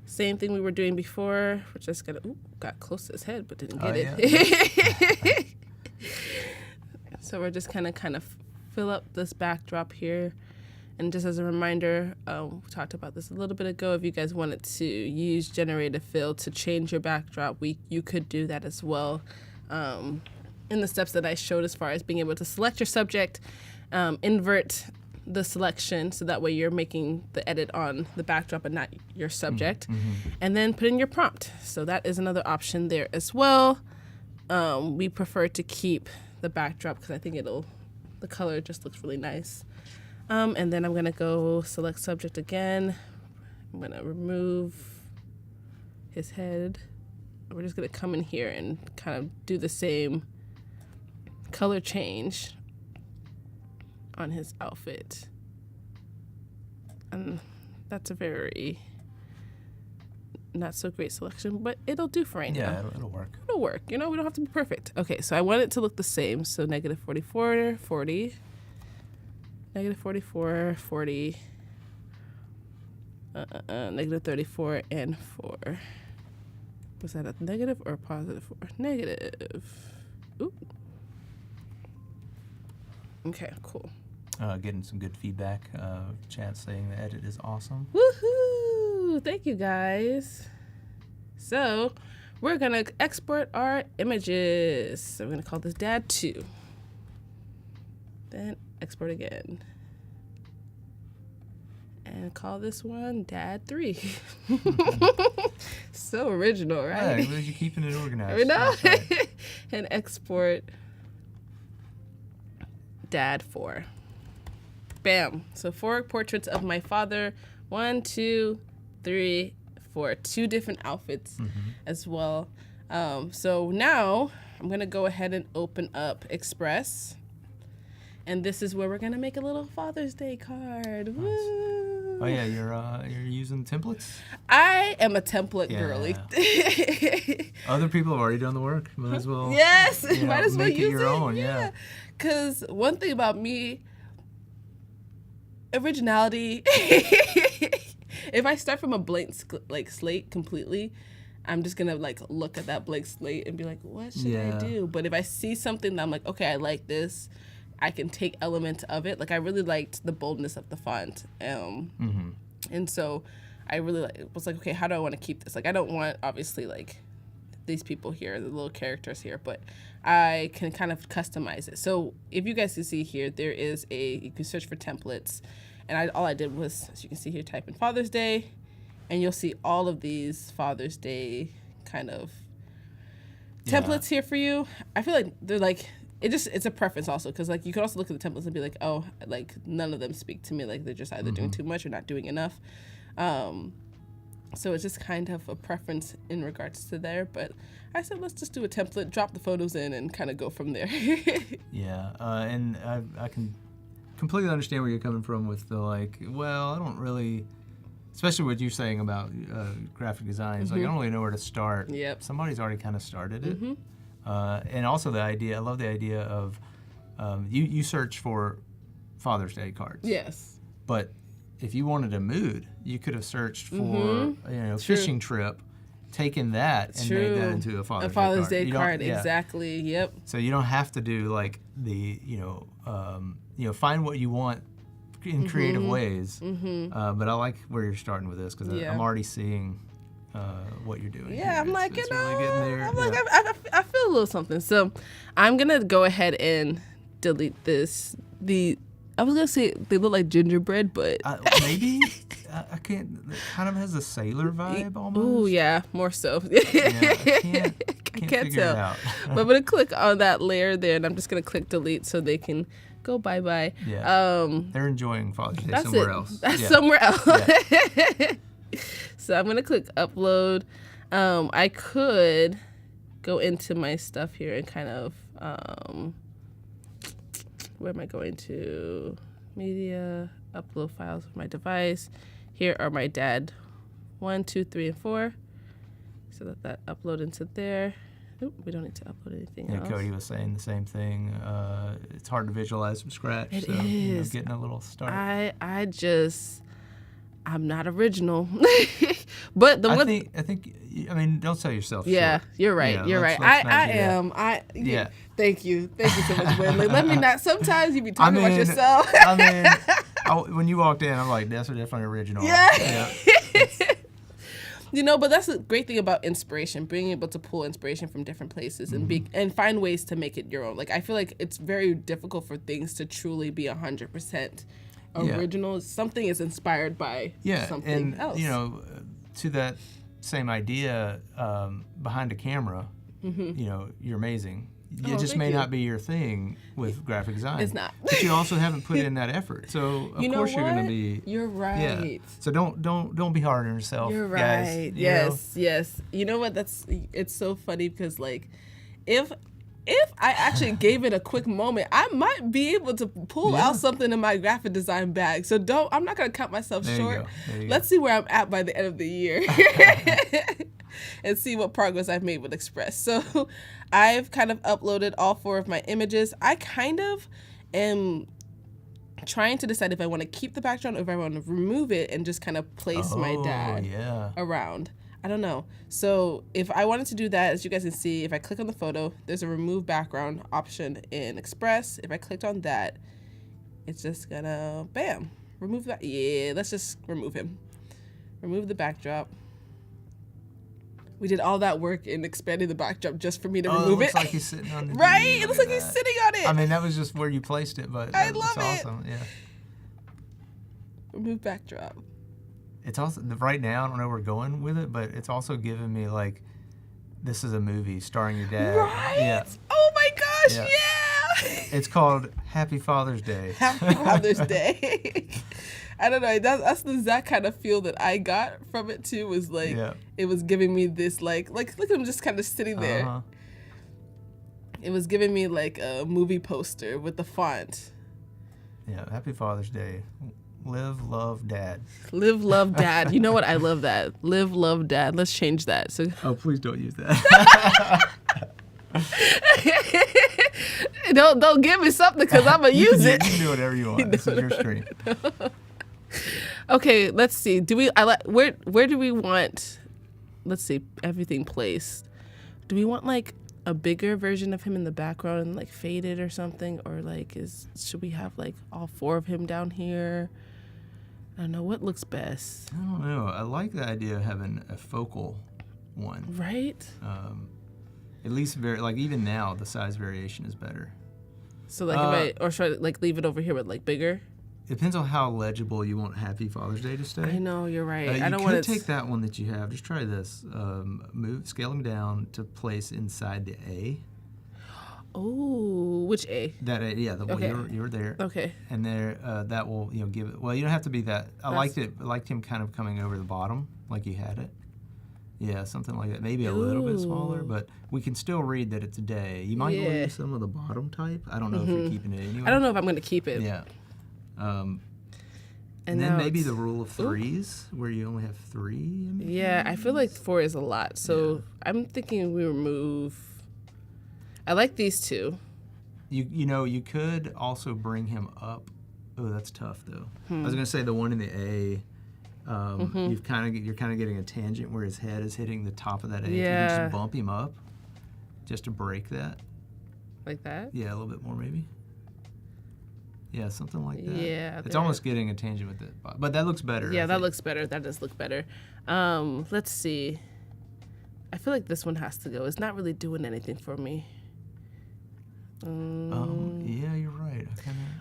[SPEAKER 4] same thing we were doing before. We're just gonna, got close to his head, but didn't get it. So we're just kind of fill up this backdrop here. And just as a reminder, we talked about this a little bit ago. If you guys wanted to use Generative Fill to change your backdrop, you could do that as well. In the steps that I showed as far as being able to select your subject, invert the selection so that way you're making the edit on the backdrop and not your subject, and then put in your prompt. So that is another option there as well. We prefer to keep the backdrop because I think the color just looks really nice. And then I'm going to go select subject again. I'm going to remove his head. We're just going to come in here and kind of do the same color change on his outfit. And that's a very not so great selection, but it'll do for right now.
[SPEAKER 2] Yeah, it'll work.
[SPEAKER 4] It'll work. We don't have to be perfect. Okay, so I want it to look the same. So negative 44, 40. Negative 44, 40, negative 34, and 4. Was that a negative or a positive 4? Negative. Ooh. Okay, cool.
[SPEAKER 2] Getting some good feedback. Chat saying the edit is awesome.
[SPEAKER 4] Woohoo! Thank you, guys. So we're going to export our images. So we're going to call this Dad 2. Then export again. And call this one Dad 3. So original, right?
[SPEAKER 2] Yeah, you're keeping it organized.
[SPEAKER 4] We know.
[SPEAKER 2] Right.
[SPEAKER 4] And export Dad 4. Bam. So 4 portraits of my father. 1, 2, 3, 4. 2 different outfits as well. So now I'm going to go ahead and open up Express. And this is where we're gonna make a little Father's Day card. Nice. Woo!
[SPEAKER 2] Oh yeah, you're using templates?
[SPEAKER 4] I am a template girly.
[SPEAKER 2] Other people have already done the work. Might as well.
[SPEAKER 4] Yes, might as well
[SPEAKER 2] make
[SPEAKER 4] use
[SPEAKER 2] it your own. Yeah.
[SPEAKER 4] Because one thing about me, originality. If I start from a blank slate completely, I'm just gonna look at that blank slate and be like, what should I do? But if I see something that I'm like, okay, I like this, I can take elements of it. I really liked the boldness of the font. And so I really was like, okay, how do I want to keep this? I don't want, obviously, these people here, the little characters here, but I can kind of customize it. So if you guys can see here, there is you can search for templates. And all I did was, as you can see here, type in Father's Day. And you'll see all of these Father's Day kind of templates here for you. I feel like they're it's a preference also, because you could also look at the templates and be like, oh, none of them speak to me. They're just either doing too much or not doing enough. So it's just kind of a preference in regards to there. But I said, let's just do a template, drop the photos in, and kind of go from there.
[SPEAKER 2] And I can completely understand where you're coming from with the well, I don't really, especially what you're saying about graphic design. It's I don't really know where to start.
[SPEAKER 4] Yep.
[SPEAKER 2] Somebody's already kind of started it. And also I love the idea of you search for Father's Day cards.
[SPEAKER 4] Yes.
[SPEAKER 2] But if you wanted a mood, you could have searched for fishing trip, taken that and made that into a Father's Day card.
[SPEAKER 4] Exactly. Yep.
[SPEAKER 2] So you don't have to do like the find what you want in creative ways. But I like where you're starting with this because I'm already seeing what you're doing.
[SPEAKER 4] Yeah, I'm like,
[SPEAKER 2] it's really getting there.
[SPEAKER 4] I'm like, I feel a little something. So I'm gonna go ahead and delete this. I was gonna say they look like gingerbread, but
[SPEAKER 2] maybe I can't. It kind of has a sailor vibe almost.
[SPEAKER 4] Oh yeah, more so.
[SPEAKER 2] I can't
[SPEAKER 4] tell.
[SPEAKER 2] it out.
[SPEAKER 4] But I'm gonna click on that layer there, and I'm just gonna click delete so they can go bye bye.
[SPEAKER 2] Yeah. They're enjoying Father's Day somewhere else.
[SPEAKER 4] That's somewhere else. Yeah. So I'm gonna click upload. I could go into my stuff here and kind of where am I going to? Media, upload files from my device. Here are my dad 1, 2, 3, and 4. So that upload into there. Oop, we don't need to upload anything else.
[SPEAKER 2] Cody was saying the same thing. It's hard to visualize from scratch.
[SPEAKER 4] It
[SPEAKER 2] so,
[SPEAKER 4] is.
[SPEAKER 2] Getting a little start.
[SPEAKER 4] I'm not original. But the one
[SPEAKER 2] I think I mean, don't sell yourself
[SPEAKER 4] yeah,
[SPEAKER 2] short.
[SPEAKER 4] you're right.
[SPEAKER 2] Yeah,
[SPEAKER 4] you're
[SPEAKER 2] let's
[SPEAKER 4] right.
[SPEAKER 2] not
[SPEAKER 4] I
[SPEAKER 2] do that.
[SPEAKER 4] am.
[SPEAKER 2] Yeah.
[SPEAKER 4] Thank you so much, Gwen. Like, let me not. Sometimes you be talking about yourself.
[SPEAKER 2] When you walked in, I'm like, that's definitely original.
[SPEAKER 4] Yeah. But that's the great thing about inspiration, being able to pull inspiration from different places and find ways to make it your own. Like, I feel like it's very difficult for things to truly be 100% original. Something is inspired by something else.
[SPEAKER 2] To that same idea, behind a camera, you're amazing. It just may not be your thing with graphic design.
[SPEAKER 4] It's not.
[SPEAKER 2] But you also haven't put in that effort. So of course you're going to be.
[SPEAKER 4] You're right.
[SPEAKER 2] Yeah. So don't be hard on yourself.
[SPEAKER 4] You're
[SPEAKER 2] guys,
[SPEAKER 4] right. Yes. You know what? It's so funny because like, if I actually gave it a quick moment, I might be able to pull out something in my graphic design bag. So I'm not gonna cut myself short. Let's see where I'm at by the end of the year. And see what progress I've made with Express. So I've kind of uploaded all 4 of my images. I kind of am trying to decide if I want to keep the background or if I want to remove it and just kind of place my dad around. I don't know. So if I wanted to do that, as you guys can see, if I click on the photo, there's a remove background option in Express. If I clicked on that, it's just gonna, bam, remove that. Yeah, let's just remove him. Remove the backdrop. We did all that work in expanding the backdrop just for me to remove it.
[SPEAKER 2] It looks like he's sitting on the
[SPEAKER 4] right?
[SPEAKER 2] TV.
[SPEAKER 4] It looks like he's sitting on it.
[SPEAKER 2] I mean, that was just where you placed it, but
[SPEAKER 4] I love
[SPEAKER 2] it's awesome. Yeah.
[SPEAKER 4] Remove backdrop.
[SPEAKER 2] It's also, right now, I don't know where we're going with it, but it's also giving me like, this is a movie starring your dad.
[SPEAKER 4] Right?
[SPEAKER 2] Yeah.
[SPEAKER 4] Oh my gosh, yeah.
[SPEAKER 2] It's called Happy Father's Day.
[SPEAKER 4] Happy Father's Day. I don't know. That's the exact kind of feel that I got from it too. Was like it was giving me this like look at him just kind of sitting there. Uh-huh. It was giving me like a movie poster with the font.
[SPEAKER 2] Yeah, Happy Father's Day. Live, love, dad.
[SPEAKER 4] Live, love, dad. You know what? I love that. Live, love, dad. Let's change that. So.
[SPEAKER 2] Oh, please don't use that.
[SPEAKER 4] Don't give me something because I'm gonna use it.
[SPEAKER 2] You can do whatever you want. This is your screen.
[SPEAKER 4] Okay, let's see. Where do we want? Let's see, everything placed. Do we want like a bigger version of him in the background and like faded or something, or like should we have like all 4 of him down here? I don't know what looks best.
[SPEAKER 2] I don't know. I like the idea of having a focal one.
[SPEAKER 4] Right.
[SPEAKER 2] At least even now the size variation is better.
[SPEAKER 4] So like should I like leave it over here with like bigger?
[SPEAKER 2] It depends on how legible you want Happy Father's Day to stay.
[SPEAKER 4] I know, you're right. I don't
[SPEAKER 2] want
[SPEAKER 4] want
[SPEAKER 2] to take that one that you have. Just try this. Scale them down to place inside the A.
[SPEAKER 4] Oh, which A?
[SPEAKER 2] That A, yeah, the one you're there.
[SPEAKER 4] Okay.
[SPEAKER 2] And there, that will give it. Well, you don't have to be that. I liked it. I liked him kind of coming over the bottom, like you had it. Yeah, something like that. Maybe a little bit smaller, but we can still read that it's a day. You might want to use some of the bottom type. I don't know if you're keeping it anyway.
[SPEAKER 4] I don't know if I'm going to keep it.
[SPEAKER 2] Yeah. And then maybe the rule of 3s, where you only have 3 images.
[SPEAKER 4] Yeah, I feel like 4 is a lot. So I'm thinking we remove. I like these 2.
[SPEAKER 2] You could also bring him up Oh, that's tough though. I was gonna say the one in the A. You're kind of getting a tangent where his head is hitting the top of that A.
[SPEAKER 3] Yeah.
[SPEAKER 2] You can just bump him up, just to break that.
[SPEAKER 3] Like that?
[SPEAKER 2] Yeah, a little bit more maybe. Yeah, something like that.
[SPEAKER 3] Yeah.
[SPEAKER 2] It's almost getting a tangent with it, but that looks better.
[SPEAKER 3] Yeah,
[SPEAKER 2] I
[SPEAKER 3] that
[SPEAKER 2] think.
[SPEAKER 3] looks better. That does look better. Let's see. I feel like this one has to go. It's not really doing anything for me.
[SPEAKER 2] Yeah, you're right.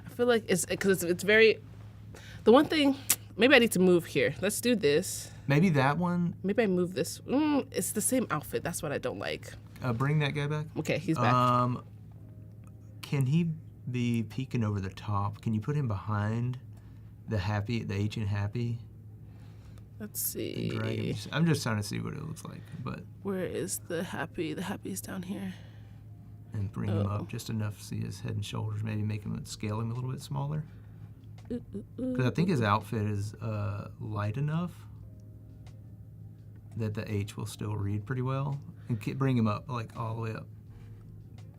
[SPEAKER 3] I feel like it's because it's very. The one thing, maybe I need to move here. Let's do this.
[SPEAKER 2] Maybe that one.
[SPEAKER 3] Maybe I move this. It's the same outfit. That's what I don't like.
[SPEAKER 2] Bring that guy back.
[SPEAKER 3] Okay, he's back.
[SPEAKER 2] Can he be peeking over the top? Can you put him behind the H and happy?
[SPEAKER 3] Let's see.
[SPEAKER 2] I'm just trying to see what it looks like, but.
[SPEAKER 3] Where is the happy? The happy's down here.
[SPEAKER 2] And bring him up just enough to see his head and shoulders. Maybe scale him a little bit smaller. Because I think his outfit is light enough that the H will still read pretty well. And bring him up, like all the way up.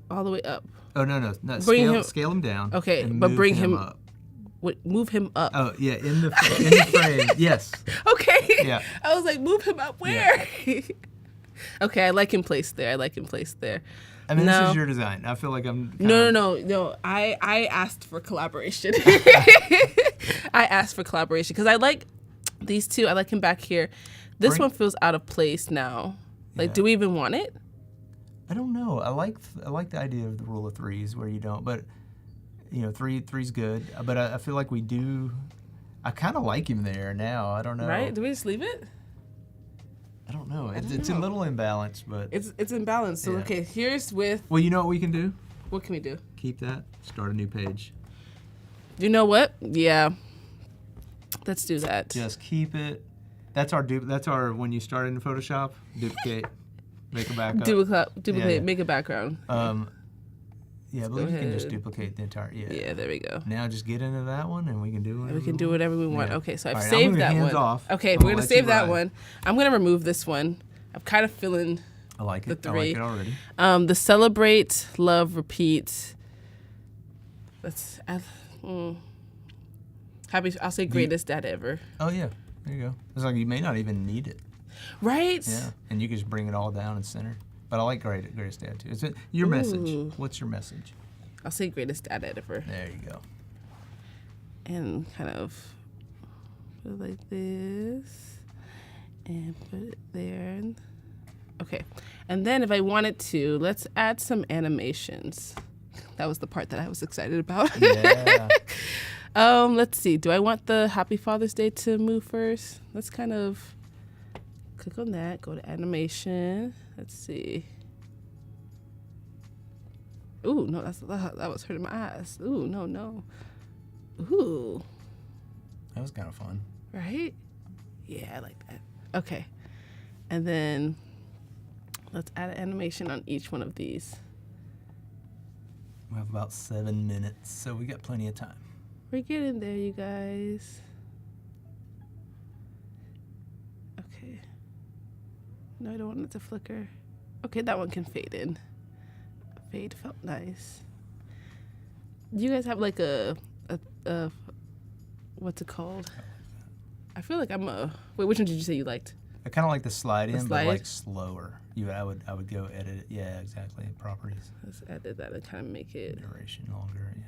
[SPEAKER 3] All the way up.
[SPEAKER 2] Oh no! Scale him down.
[SPEAKER 3] Okay,
[SPEAKER 2] and
[SPEAKER 3] but
[SPEAKER 2] move
[SPEAKER 3] bring him
[SPEAKER 2] up.
[SPEAKER 3] Wait, move him up.
[SPEAKER 2] Oh yeah, in the frame. Yes.
[SPEAKER 3] Okay.
[SPEAKER 2] Yeah.
[SPEAKER 3] I was like, move him up where? Yeah. Okay, I like him placed there.
[SPEAKER 2] I mean, this is your design. I feel like I'm.
[SPEAKER 3] No. I asked for collaboration. I asked for collaboration because I like these two. I like him back here. This one feels out of place now. Like, do we even want it?
[SPEAKER 2] I don't know. I like the idea of the rule of threes where you don't, but three's good. But I feel like we do. I kind of like him there now. I don't know.
[SPEAKER 3] Right? Do we just leave it?
[SPEAKER 2] I don't know. It's a little imbalanced, but
[SPEAKER 3] it's imbalanced. So okay, here's with.
[SPEAKER 2] Well, you know what we can do?
[SPEAKER 3] What can we do?
[SPEAKER 2] Keep that. Start a new page.
[SPEAKER 3] You know what? Yeah. Let's do that.
[SPEAKER 2] Just keep it. That's our when you start in Photoshop, duplicate, make a backup.
[SPEAKER 3] Duplicate, make a background.
[SPEAKER 2] Yeah, I believe you can just duplicate the entire.
[SPEAKER 3] Yeah, there we go.
[SPEAKER 2] Now just get into that one, and we can do whatever.
[SPEAKER 3] We can do whatever we want.
[SPEAKER 2] Yeah.
[SPEAKER 3] Okay, so I've
[SPEAKER 2] right,
[SPEAKER 3] saved that
[SPEAKER 2] hands
[SPEAKER 3] one.
[SPEAKER 2] Off.
[SPEAKER 3] Okay, we're gonna save that one. I'm gonna remove this one. I'm kind of feeling.
[SPEAKER 2] I like it.
[SPEAKER 3] The three.
[SPEAKER 2] I like it already.
[SPEAKER 3] The celebrate, love, repeat. Let's. Happy. I'll say greatest dad ever.
[SPEAKER 2] Oh yeah, there you go. It's like you may not even need it.
[SPEAKER 3] Right.
[SPEAKER 2] Yeah, and you can just bring it all down and center. But I like greatest dad too. Is it your message? What's your message?
[SPEAKER 3] I'll say greatest dad ever.
[SPEAKER 2] There you go.
[SPEAKER 3] And kind of put it like this, and put it there. Okay, and then if I wanted to, let's add some animations. That was the part that I was excited about.
[SPEAKER 2] Yeah.
[SPEAKER 3] Let's see. Do I want the Happy Father's Day to move first? Let's kind of click on that. Go to animation. Let's see. Ooh, no, that was hurting my eyes. Ooh, no. Ooh.
[SPEAKER 2] That was kind of fun.
[SPEAKER 3] Right? Yeah, I like that. Okay. And then let's add an animation on each one of these.
[SPEAKER 2] We have about 7 minutes, so we got plenty of time.
[SPEAKER 3] We're getting there, you guys. Okay. No, I don't want it to flicker. Okay, that one can fade in. Fade felt nice. Do you guys have like a what's it called? I feel like I'm a. Wait, which one did you say you liked?
[SPEAKER 2] I kind of like the slide in,
[SPEAKER 3] slide?
[SPEAKER 2] but like slower. I would go edit it. Yeah, exactly. Properties.
[SPEAKER 3] Let's edit that and kind of make it.
[SPEAKER 2] Duration longer. Yeah.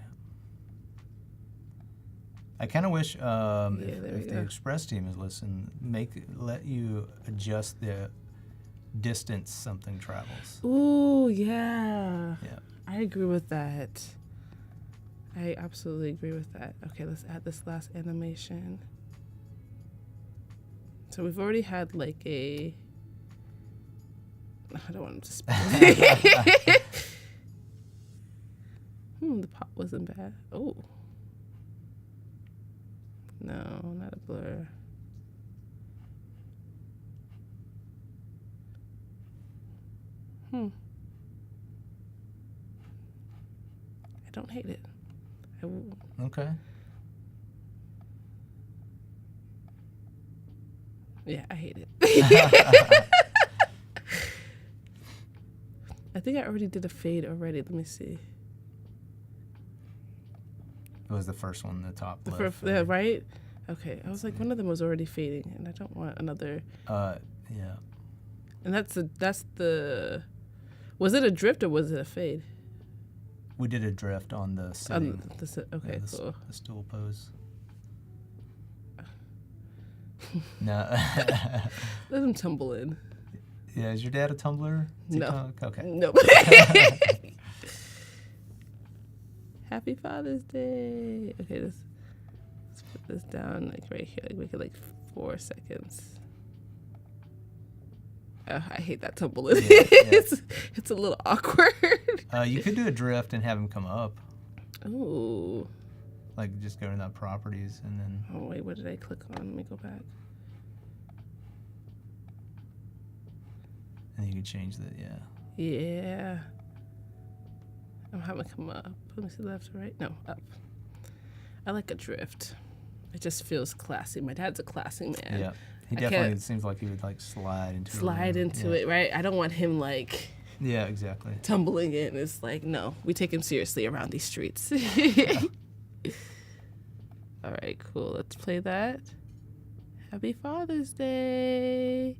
[SPEAKER 2] I kind of wish if the Express team is listening, let you adjust the distance something travels.
[SPEAKER 3] Ooh, yeah.
[SPEAKER 2] Yeah.
[SPEAKER 3] I agree with that. I absolutely agree with that. Okay, let's add this last animation. So we've already had like a. I don't want him to spell. The pop wasn't bad. Oh. No, not a blur. I don't hate it.
[SPEAKER 2] Okay.
[SPEAKER 3] Yeah, I hate it. I think I already did a fade already. Let me see.
[SPEAKER 2] It was the first one, the top
[SPEAKER 4] The
[SPEAKER 2] left.
[SPEAKER 4] yeah, right? Okay, I was like, one of them was already fading, and I don't want another.
[SPEAKER 2] Yeah.
[SPEAKER 4] And that's the. Was it a drift or was it a fade?
[SPEAKER 2] We did a drift on the sitting.
[SPEAKER 4] Okay, cool.
[SPEAKER 2] The stool pose. No.
[SPEAKER 4] Let him tumble in.
[SPEAKER 2] Yeah, is your dad a Tumblr?
[SPEAKER 4] No.
[SPEAKER 2] Okay.
[SPEAKER 4] No. Happy Father's Day. Okay, let's put this down like right here. Like make it like 4 seconds. Oh, I hate that tumble in.
[SPEAKER 2] Yeah.
[SPEAKER 4] It's a little awkward.
[SPEAKER 2] You could do a drift and have him come up.
[SPEAKER 4] Ooh.
[SPEAKER 2] Like just go to that properties and then.
[SPEAKER 4] Oh wait, what did I click on? Let me go back.
[SPEAKER 2] And you can change that. Yeah.
[SPEAKER 4] Yeah. I'm having to come up. Let me see, left or right? No, up. I like a drift. It just feels classy. My dad's a classy man.
[SPEAKER 2] Yeah. He definitely seems like he would like slide into
[SPEAKER 4] it, right? I don't want him like
[SPEAKER 2] Yeah, exactly.
[SPEAKER 4] tumbling in. It's like, no, we take him seriously around these streets. All right, cool. Let's play that. Happy Father's Day.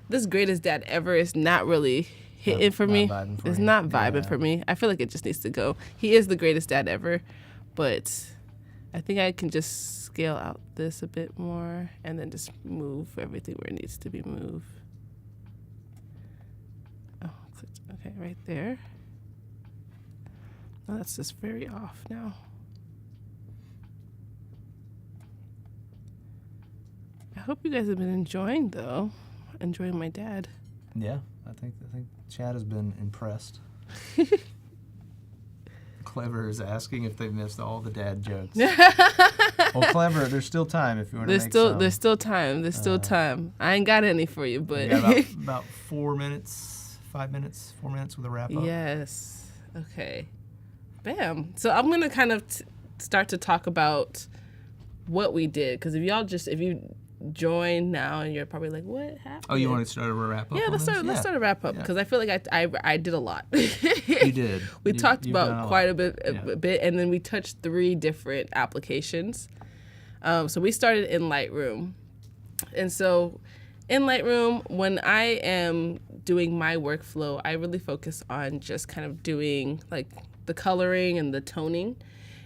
[SPEAKER 4] This Greatest Dad Ever is not really hitting for me. It's not vibing for me. I feel like it just needs to go. He is the greatest dad ever, but I think I can just scale out this a bit more and then just move everything where it needs to be moved. Oh, okay, right there. Oh, that's just very off now. I hope you guys have been enjoying, though. Enjoying my dad.
[SPEAKER 2] Yeah, I think Chad has been impressed. Clever is asking if they missed all the dad jokes. Well, Clever, there's still time if you want to make some.
[SPEAKER 4] There's still time. There's still time. I ain't got any for you, but...
[SPEAKER 2] You got about 4 minutes, 5 minutes, 4 minutes with a wrap up.
[SPEAKER 4] Yes. Okay. Bam. So I'm going to kind of start to talk about what we did. Because if you join now and you're probably like, what happened?
[SPEAKER 2] Oh, you want to start a wrap up?
[SPEAKER 4] Yeah, let's start a wrap up because I feel like I did a lot.
[SPEAKER 2] You did.
[SPEAKER 4] We talked about quite a bit, and then we touched 3 different applications. So we started in Lightroom, and so in Lightroom, when I am doing my workflow, I really focus on just kind of doing like the coloring and the toning.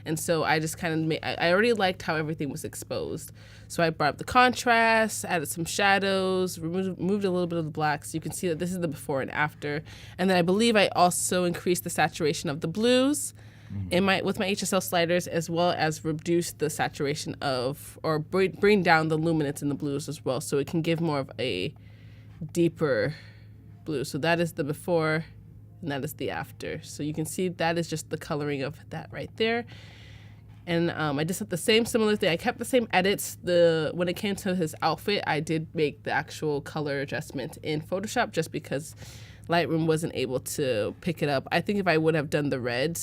[SPEAKER 4] And so I just kind of I already liked how everything was exposed. So I brought up the contrast, added some shadows, moved a little bit of the black. So you can see that this is the before and after. And then I believe I also increased the saturation of the blues with my HSL sliders, as well as reduced the saturation or bring down the luminance in the blues as well. So it can give more of a deeper blue. So that is the before and that is the after. So you can see that is just the coloring of that right there. And I just had the same similar thing. I kept the same edits. When it came to his outfit, I did make the actual color adjustment in Photoshop just because Lightroom wasn't able to pick it up. I think if I would have done the red,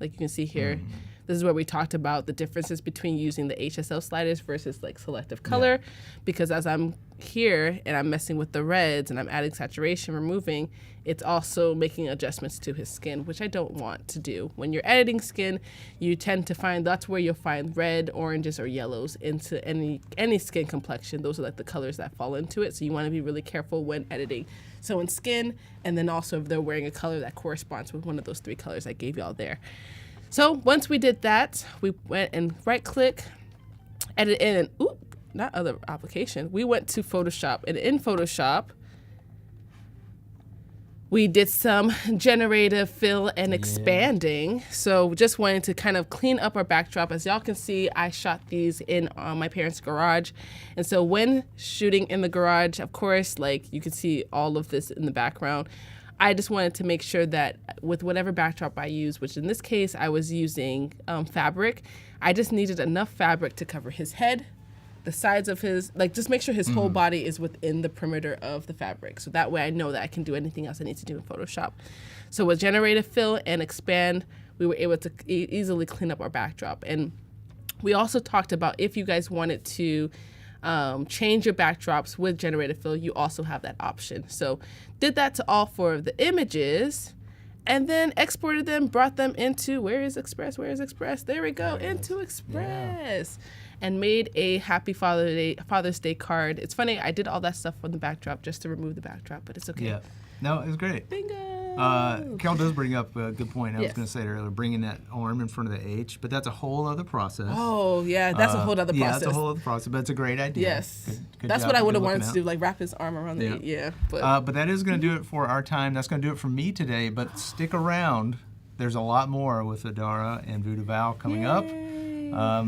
[SPEAKER 4] like you can see here, this is where we talked about the differences between using the HSL sliders versus like selective color. Yeah. Because as I'm here and I'm messing with the reds and I'm adding saturation, removing, it's also making adjustments to his skin, which I don't want to do. When you're editing skin, you tend to find that's where you'll find red, oranges, or yellows into any skin complexion. Those are like the colors that fall into it. So you want to be really careful when editing. So in skin, and then also if they're wearing a color that corresponds with one of those 3 colors I gave y'all there. So once we did that, we went and right-click, edit in, and not other application. We went to Photoshop, and in Photoshop, we did some generative fill and expanding. So just wanted to kind of clean up our backdrop. As y'all can see, I shot these in my parents' garage. And so when shooting in the garage, of course, like you can see all of this in the background. I just wanted to make sure that with whatever backdrop I use, which in this case I was using fabric, I just needed enough fabric to cover his head, the sides of his, like just make sure his whole body is within the perimeter of the fabric. So that way I know that I can do anything else I need to do in Photoshop. So with generative fill and expand, we were able to easily clean up our backdrop. And we also talked about if you guys wanted to change your backdrops with generative fill, you also have that option. So did that to all 4 of the images. and then exported them, brought them into, where is Express? There we go, into Express. And made a happy Father's Day card. It's funny, I did all that stuff on the backdrop just to remove the backdrop, but it's okay.
[SPEAKER 2] Yeah. No, it was great.
[SPEAKER 4] Bingo.
[SPEAKER 2] Carol does bring up a good point. I was
[SPEAKER 4] Yes.
[SPEAKER 2] going to say it earlier, bringing that arm in front of the H, but that's a whole other process.
[SPEAKER 4] Oh, yeah, that's a whole other process.
[SPEAKER 2] Yeah, that's a whole other process, but it's a great idea.
[SPEAKER 4] Yes.
[SPEAKER 2] Good
[SPEAKER 4] That's
[SPEAKER 2] job.
[SPEAKER 4] what I would
[SPEAKER 2] Good
[SPEAKER 4] have wanted
[SPEAKER 2] looking
[SPEAKER 4] to
[SPEAKER 2] out.
[SPEAKER 4] do, like wrap his arm around the
[SPEAKER 2] Yeah.
[SPEAKER 4] But
[SPEAKER 2] that is going to do it for our time. That's going to do it for me today, but stick around. There's a lot more with Idara and VooDoo Val coming up.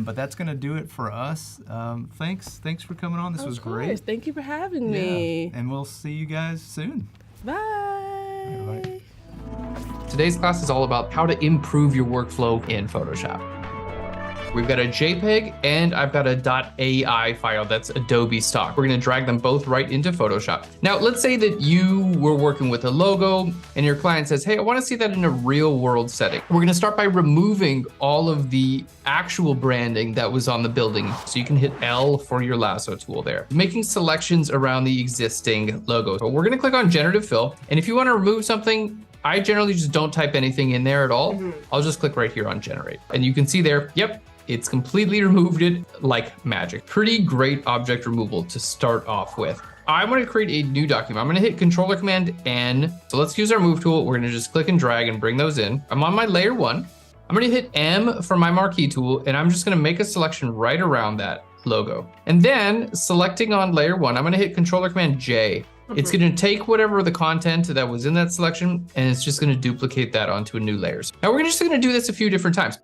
[SPEAKER 2] But that's going to do it for us. Thanks for coming on. This was great.
[SPEAKER 4] Thank you for having me.
[SPEAKER 2] And we'll see you guys soon.
[SPEAKER 4] Bye.
[SPEAKER 5] Today's class is all about how to improve your workflow in Photoshop. We've got a JPEG and I've got a .ai file that's Adobe stock. We're gonna drag them both right into Photoshop. Now, let's say that you were working with a logo and your client says, hey, I wanna see that in a real world setting. We're gonna start by removing all of the actual branding that was on the building. So you can hit L for your lasso tool there. Making selections around the existing logo. So we're gonna click on Generative Fill. And if you wanna remove something, I generally just don't type anything in there at all. I'll just click right here on Generate. And you can see there, yep, it's completely removed it like magic. Pretty great object removal to start off with. I want to create a new document. I'm going to hit Controller Command N. So let's use our move tool. We're going to just click and drag and bring those in. I'm on my layer 1. I'm going to hit M for my marquee tool, and I'm just going to make a selection right around that logo. And then selecting on layer 1, I'm going to hit Controller Command J. It's going to take whatever the content that was in that selection, and it's just going to duplicate that onto a new layer. Now we're just going to do this a few different times.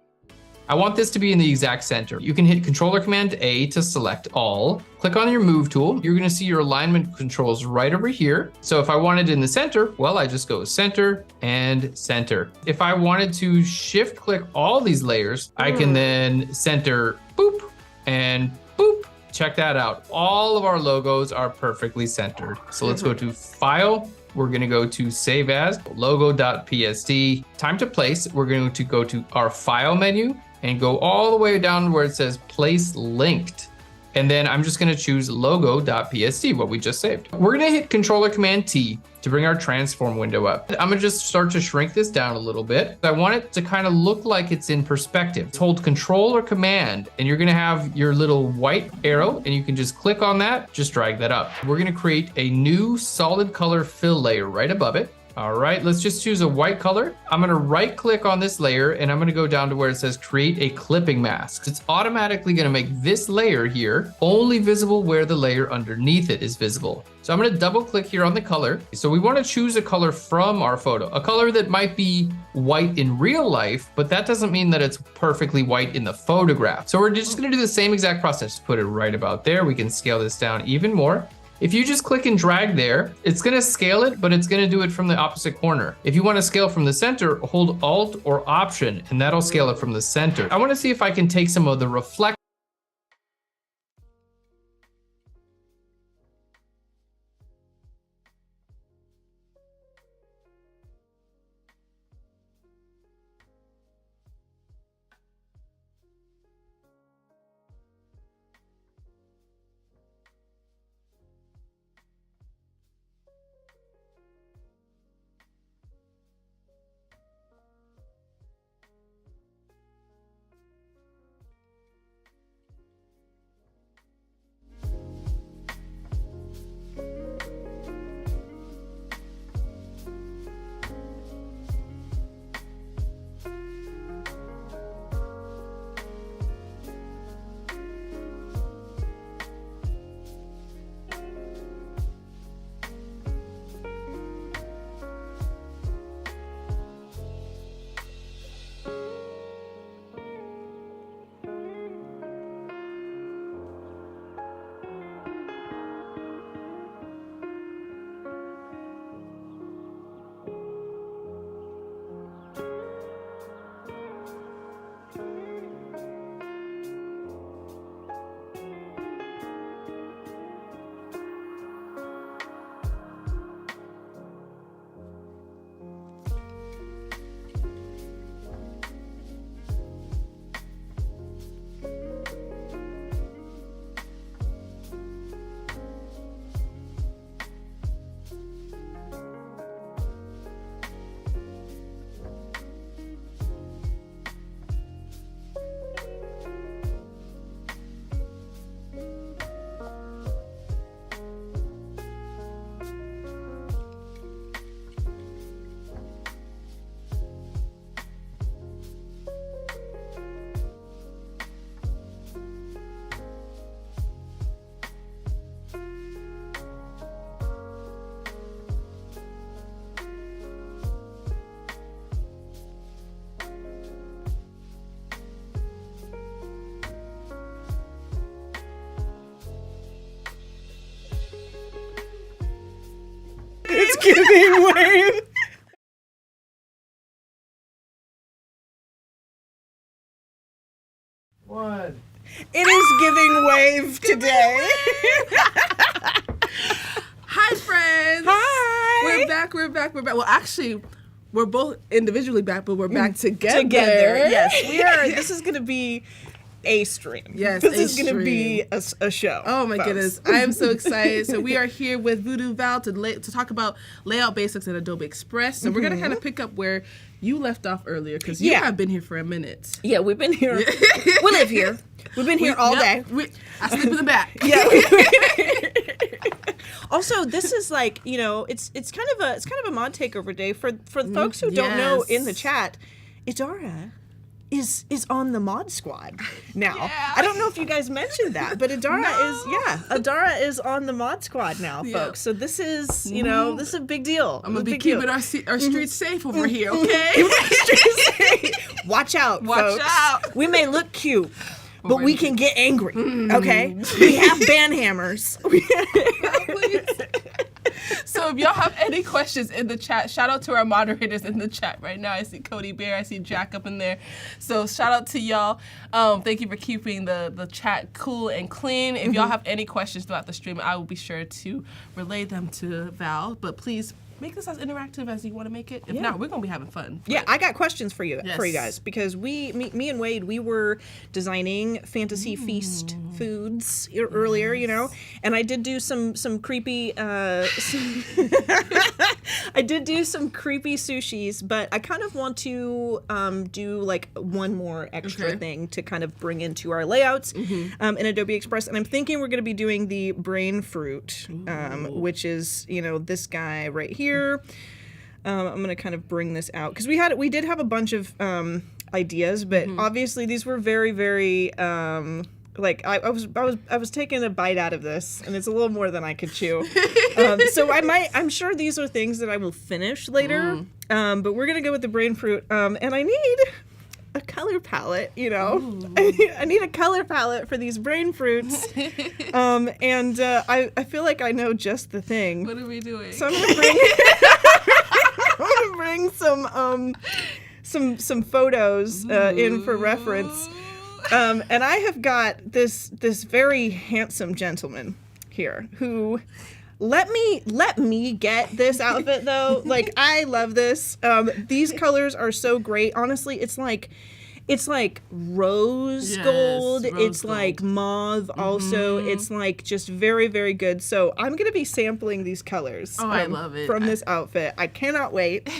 [SPEAKER 5] I want this to be in the exact center. You can hit Controller Command A to select all. Click on your move tool. You're gonna see your alignment controls right over here. So if I wanted in the center, well, I just go center and center. If I wanted to shift click all these layers, I can then center boop and boop. Check that out. All of our logos are perfectly centered. So let's go to File. We're gonna go to Save As, logo.psd. Time to place, we're going to go to our File menu and go all the way down where it says Place Linked. And then I'm just gonna choose logo.psd, what we just saved. We're gonna hit Controller Command T to bring our transform window up. I'm gonna just start to shrink this down a little bit. I want it to kind of look like it's in perspective. Hold Control or Command, and you're gonna have your little white arrow, and you can just click on that, just drag that up. We're gonna create a new solid color fill layer right above it. All right, let's just choose a white color. I'm gonna right click on this layer and I'm gonna go down to where it says create a clipping mask. It's automatically gonna make this layer here only visible where the layer underneath it is visible. So I'm gonna double click here on the color. So we wanna choose a color from our photo, a color that might be white in real life, but that doesn't mean that it's perfectly white in the photograph. So we're just gonna do the same exact process. Put it right about there. We can scale this down even more. If you just click and drag there, it's gonna scale it, but it's gonna do it from the opposite corner. If you wanna scale from the center, hold Alt or Option, and that'll scale it from the center. I wanna see if I can take some of the reflect.
[SPEAKER 1] giving wave.
[SPEAKER 2] What?
[SPEAKER 1] It is giving wave today.
[SPEAKER 4] Hi, friends.
[SPEAKER 1] Hi.
[SPEAKER 4] We're back. Well, actually, we're both individually back, but we're back together.
[SPEAKER 1] Yes, we are. This is going to be a stream.
[SPEAKER 4] Yes,
[SPEAKER 1] this
[SPEAKER 4] a
[SPEAKER 1] is going to be a show.
[SPEAKER 4] Oh my
[SPEAKER 1] folks.
[SPEAKER 4] goodness, I am so excited. So we are here with VooDoo Val to talk about layout basics in Adobe Express. So we're going to kind of pick up where you left off earlier, because you have been here for a minute.
[SPEAKER 1] Yeah, we've been here. We live here. We've been here all day.
[SPEAKER 4] I sleep in the back.
[SPEAKER 1] Yeah. Also, this is like, you know, it's kind of a mod takeover day for the folks who don't know in the chat. Idara is on the mod squad now.
[SPEAKER 4] Yeah.
[SPEAKER 1] I don't know if you guys mentioned that, but Idara is on the mod squad now, folks. So this is, you know, this is a big deal.
[SPEAKER 4] I'm gonna be keeping our streets safe over here, okay?
[SPEAKER 1] Watch out,
[SPEAKER 4] Watch
[SPEAKER 1] folks.
[SPEAKER 4] out.
[SPEAKER 1] We may look cute, but we can get angry, okay? We have band hammers.
[SPEAKER 4] So if y'all have any questions in the chat, shout out to our moderators in the chat right now. I see Cody Bear, I see Jack up in there. So shout out to y'all. Thank you for keeping the chat cool and clean. If y'all have any questions throughout the stream, I will be sure to relay them to Val. But please make this as interactive as you want to make it. If not, we're gonna be having fun.
[SPEAKER 1] Yeah, I got questions for you
[SPEAKER 4] Yes.
[SPEAKER 1] guys, because me and Wade, we were designing fantasy feast foods earlier, you know, and I did do some creepy I did do some creepy sushis, but I kind of want to do like one more extra thing to kind of bring into our layouts in Adobe Express, and I'm thinking we're going to be doing the brain fruit, which is, you know, this guy right here. I'm gonna kind of bring this out because we did have a bunch of ideas, but obviously these were very, very like I was taking a bite out of this, and it's a little more than I could chew. So I'm sure these are things that I will finish later. But we're gonna go with the brain fruit, and I need a color palette, you know. I need a color palette for these brain fruits. I feel like I know just the thing.
[SPEAKER 4] What are we doing?
[SPEAKER 1] So I'm gonna bring some photos in for reference. And I have got this very handsome gentleman here who let me get this outfit though. Like, I love this. These colors are so great. Honestly, it's like rose gold. It's
[SPEAKER 4] gold.
[SPEAKER 1] like mauve also. It's like just very, very good. So I'm going to be sampling these colors
[SPEAKER 4] I love it.
[SPEAKER 1] from this outfit. I cannot wait.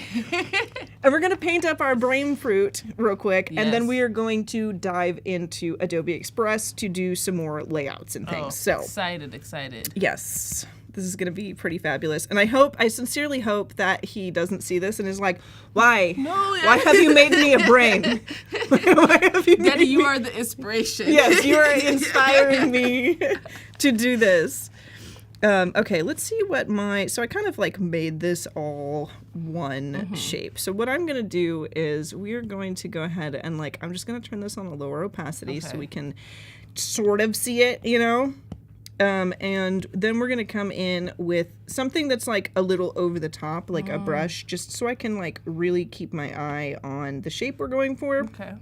[SPEAKER 1] And we're going to paint up our brain fruit real quick. And then we are going to dive into Adobe Express to do some more layouts and things. So
[SPEAKER 4] excited.
[SPEAKER 1] yes. This is going to be pretty fabulous. And I sincerely hope that he doesn't see this and is like, why? Why have you made me a brain? Why have you
[SPEAKER 4] Daddy, you are the inspiration.
[SPEAKER 1] Yes, you are inspiring me to do this. Okay, let's see what so I kind of like made this all one shape. So what I'm going to do is we're going to go ahead and like, I'm just going to turn this on a lower opacity so we can sort of see it, you know? And then we're going to come in with something that's like a little over the top, like a brush, just so I can like really keep my eye on the shape we're going for.
[SPEAKER 4] Okay.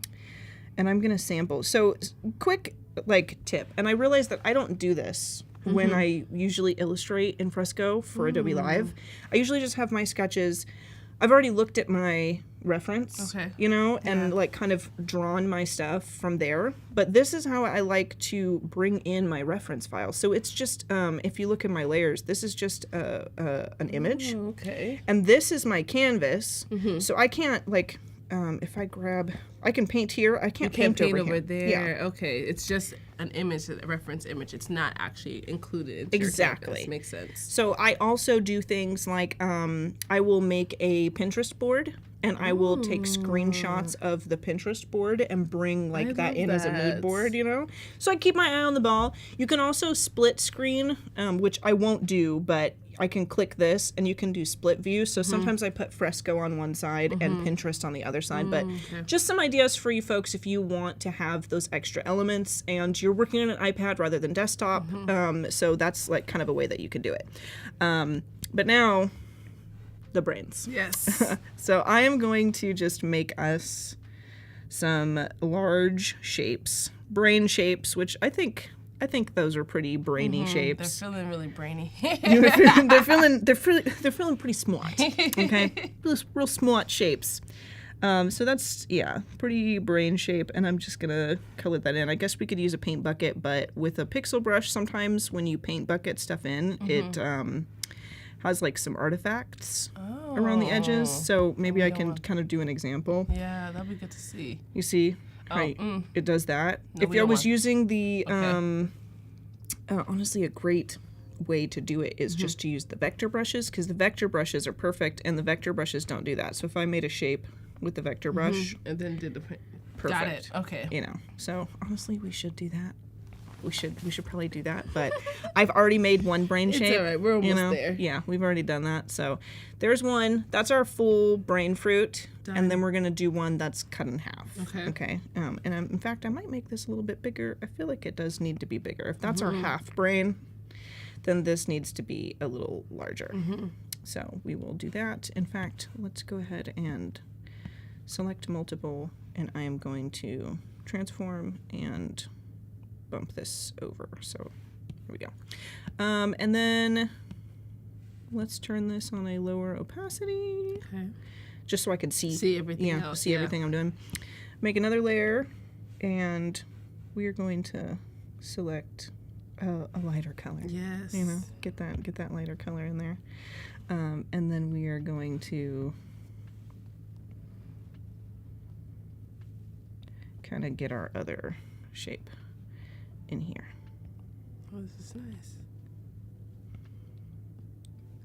[SPEAKER 1] And I'm going to sample. So quick like tip, and I realize that I don't do this when I usually illustrate in Fresco for Adobe Live. I usually just have my sketches. I've already looked at my reference, you know, and like kind of drawn my stuff from there. But this is how I like to bring in my reference file. So it's just, if you look at my layers, this is just an image. And this is my canvas. So I can't like, if I grab, I can paint here. I can't paint over
[SPEAKER 4] over
[SPEAKER 1] here.
[SPEAKER 4] there.
[SPEAKER 1] Yeah.
[SPEAKER 4] Okay, it's just an image, a reference image. It's not actually included into
[SPEAKER 1] Exactly.
[SPEAKER 4] your canvas. Makes sense.
[SPEAKER 1] So I also do things like I will make a Pinterest board, and I will take screenshots of the Pinterest board and bring like that in as a mood board, you know? So I keep my eye on the ball. You can also split screen, which I won't do, but I can click this and you can do split view. So sometimes I put Fresco on one side and Pinterest on the other side. But just some ideas for you folks if you want to have those extra elements and you're working on an iPad rather than desktop. So that's like kind of a way that you can do it. But now the brains.
[SPEAKER 4] Yes.
[SPEAKER 1] So I am going to just make us some large shapes, brain shapes, which I think those are pretty brainy shapes.
[SPEAKER 4] They're feeling really brainy.
[SPEAKER 1] they're feeling pretty smart. Okay, real smart shapes. So that's pretty brain shape, and I'm just gonna color that in. I guess we could use a paint bucket, but with a pixel brush, sometimes when you paint bucket stuff in, it has like some artifacts around the edges. So maybe I can kind of do an example.
[SPEAKER 4] Yeah, that'd be good to see.
[SPEAKER 1] You see, right? It does that.
[SPEAKER 4] No,
[SPEAKER 1] if I was using the honestly, a great way to do it is just to use the vector brushes, because the vector brushes are perfect, and the vector brushes don't do that. So if I made a shape with the vector brush,
[SPEAKER 4] and then did the
[SPEAKER 1] perfect.
[SPEAKER 4] Got it. Okay.
[SPEAKER 1] You know, so honestly, we should do that. We should probably do that. But I've already made one brain shape.
[SPEAKER 4] It's all right. We're almost there.
[SPEAKER 1] Yeah, we've already done that. So there's one. That's our full brain fruit.
[SPEAKER 4] Done.
[SPEAKER 1] And then we're gonna do one that's cut in half.
[SPEAKER 4] Okay.
[SPEAKER 1] Okay. And in fact, I might make this a little bit bigger. I feel like it does need to be bigger. If that's our half brain, then this needs to be a little larger. So we will do that. In fact, let's go ahead and select multiple, and I am going to transform and bump this over. So here we go. And then let's turn this on a lower opacity, just so I can see
[SPEAKER 4] everything else.
[SPEAKER 1] See everything I'm doing. Make another layer, and we are going to select a lighter color.
[SPEAKER 4] Yes.
[SPEAKER 1] You know, get that lighter color in there. And then we are going to kind of get our other shape in here.
[SPEAKER 4] Oh, this is nice.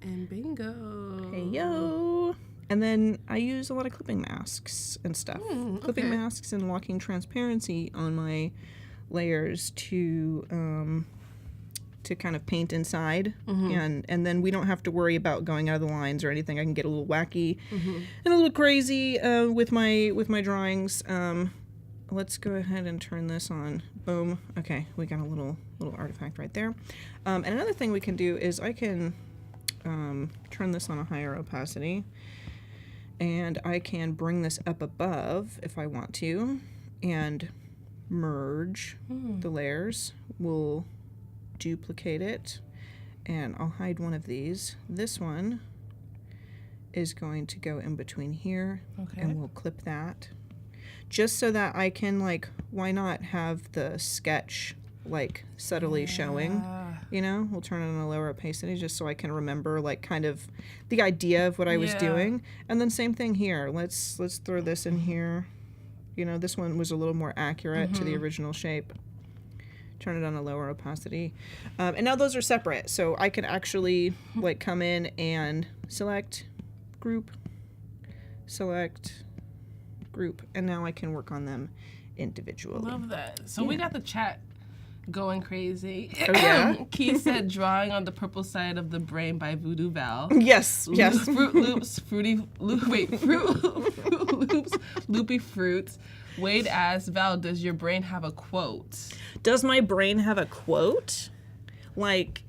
[SPEAKER 4] And bingo.
[SPEAKER 1] Hey, yo. And then I use a lot of clipping masks and stuff. Clipping masks and locking transparency on my layers to kind of paint inside. And then we don't have to worry about going out of the lines or anything. I can get a little wacky and a little crazy with my drawings. Let's go ahead and turn this on. Boom. Okay, we got a little artifact right there. And another thing we can do is I can turn this on a higher opacity, and I can bring this up above if I want to, and merge the layers. We'll duplicate it, and I'll hide one of these. This one is going to go in between here, and we'll clip that. Just so that I can, like, why not have the sketch, like, subtly showing, you know? We'll turn it on a lower opacity just so I can remember, like, kind of the idea of what I was doing. And then same thing here. Let's throw this in here. You know, this one was a little more accurate to the original shape. Turn it on a lower opacity. And now those are separate, so I can actually, like, come in and select, group, select, group, and now I can work on them individually.
[SPEAKER 4] Love that. So we got the chat going crazy.
[SPEAKER 1] Oh, yeah?
[SPEAKER 4] Keith said drawing on the purple side of the brain by VooDoo Val.
[SPEAKER 1] Yes.
[SPEAKER 4] Fruit Loops, Fruit Loops, Loopy Fruits. Wade asks, Val, does your brain have a quote?
[SPEAKER 1] Does my brain have a quote? Like,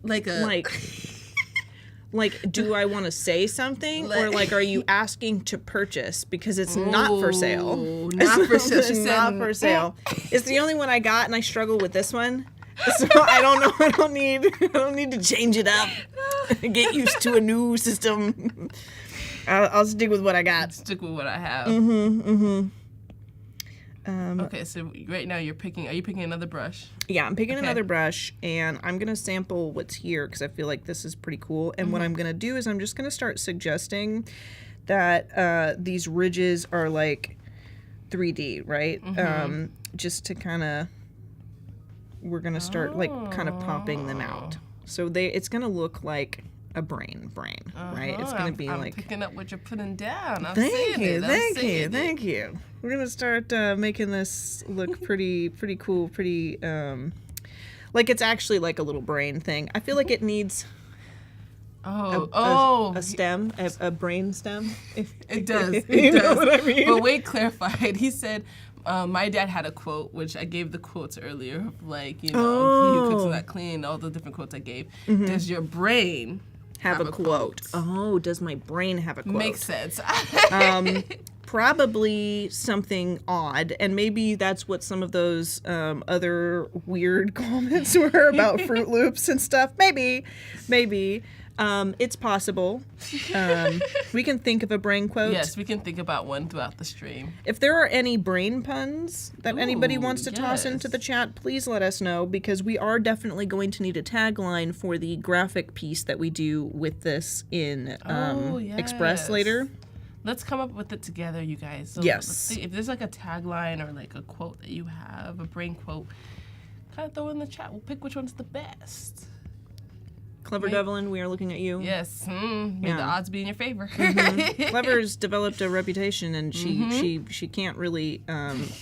[SPEAKER 1] do I want to say something, or like, are you asking to purchase because it's not for sale?
[SPEAKER 4] Not for sale.
[SPEAKER 1] It's not for sale. It's the only one I got, and I struggle with this one. So I don't know. I don't need to change it up. Get used to a new system. I'll stick with what I got.
[SPEAKER 4] Stick with what I have. Okay, so right now are you picking another brush?
[SPEAKER 1] Yeah, I'm picking another brush, and I'm going to sample what's here because I feel like this is pretty cool. And what I'm going to do is I'm just going to start suggesting that these ridges are like 3D, right? Just to kind of, we're going to start like kind of popping them out. So it's going to look like a brain, right? It's going to be
[SPEAKER 4] I'm picking up what you're putting down.
[SPEAKER 1] Thank you. We're going to start making this look pretty cool, pretty, like it's actually like a little brain thing. I feel like it needs a stem, a brain stem.
[SPEAKER 4] It does.
[SPEAKER 1] You know what I mean?
[SPEAKER 4] But Wade clarified. He said, my dad had a quote, which I gave the quotes earlier, of like, you know, he who cooks that clean, all the different quotes I gave. Does your brain
[SPEAKER 1] have a quote. Oh, does my brain have a quote?
[SPEAKER 4] Makes sense.
[SPEAKER 1] Probably something odd, and maybe that's what some of those other weird comments were about Fruit Loops and stuff. Maybe. It's possible. We can think of a brain quote.
[SPEAKER 4] Yes, we can think about one throughout the stream.
[SPEAKER 1] If there are any brain puns that anybody wants to toss into the chat, please let us know, because we are definitely going to need a tagline for the graphic piece that we do with this in Express later.
[SPEAKER 4] Let's come up with it together, you guys. So
[SPEAKER 1] yes.
[SPEAKER 4] Let's see if there's like a tagline or like a quote that you have, a brain quote, kind of throw it in the chat. We'll pick which one's the best.
[SPEAKER 1] Clever Devlin, we are looking at you.
[SPEAKER 4] Yes. May the odds be in your favor.
[SPEAKER 1] Clever's developed a reputation, and she can't really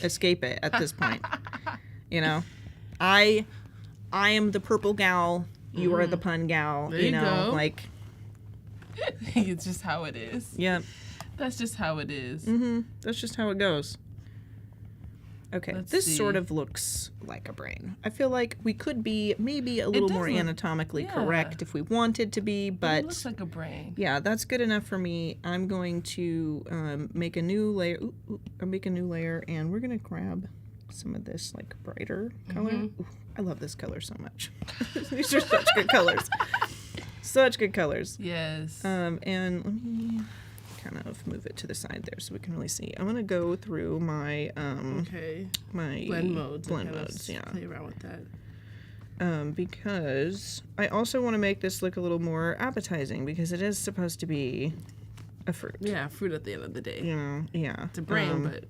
[SPEAKER 1] escape it at this point. You know, I am the purple gal. You are the pun gal.
[SPEAKER 4] There you
[SPEAKER 1] know,
[SPEAKER 4] go.
[SPEAKER 1] like
[SPEAKER 4] it's just how it is.
[SPEAKER 1] Yeah.
[SPEAKER 4] That's just how it is.
[SPEAKER 1] That's just how it goes. Okay,
[SPEAKER 4] Let's
[SPEAKER 1] this
[SPEAKER 4] see.
[SPEAKER 1] sort of looks like a brain. I feel like we could be maybe a little more anatomically correct if we wanted to be, but
[SPEAKER 4] it looks like a brain.
[SPEAKER 1] yeah, that's good enough for me. I'm going to make a new layer. Make a new layer, and we're gonna grab some of this like brighter color. Ooh, I love this color so much. These are such good colors. Such good colors.
[SPEAKER 4] Yes.
[SPEAKER 1] And let me kind of move it to the side there so we can really see. I'm gonna go through my my
[SPEAKER 4] blend modes.
[SPEAKER 1] Yeah.
[SPEAKER 4] Play around with that.
[SPEAKER 1] Because I also want to make this look a little more appetizing, because it is supposed to be a fruit.
[SPEAKER 4] Yeah, fruit at the end of the day.
[SPEAKER 1] You know, yeah.
[SPEAKER 4] It's a brain, but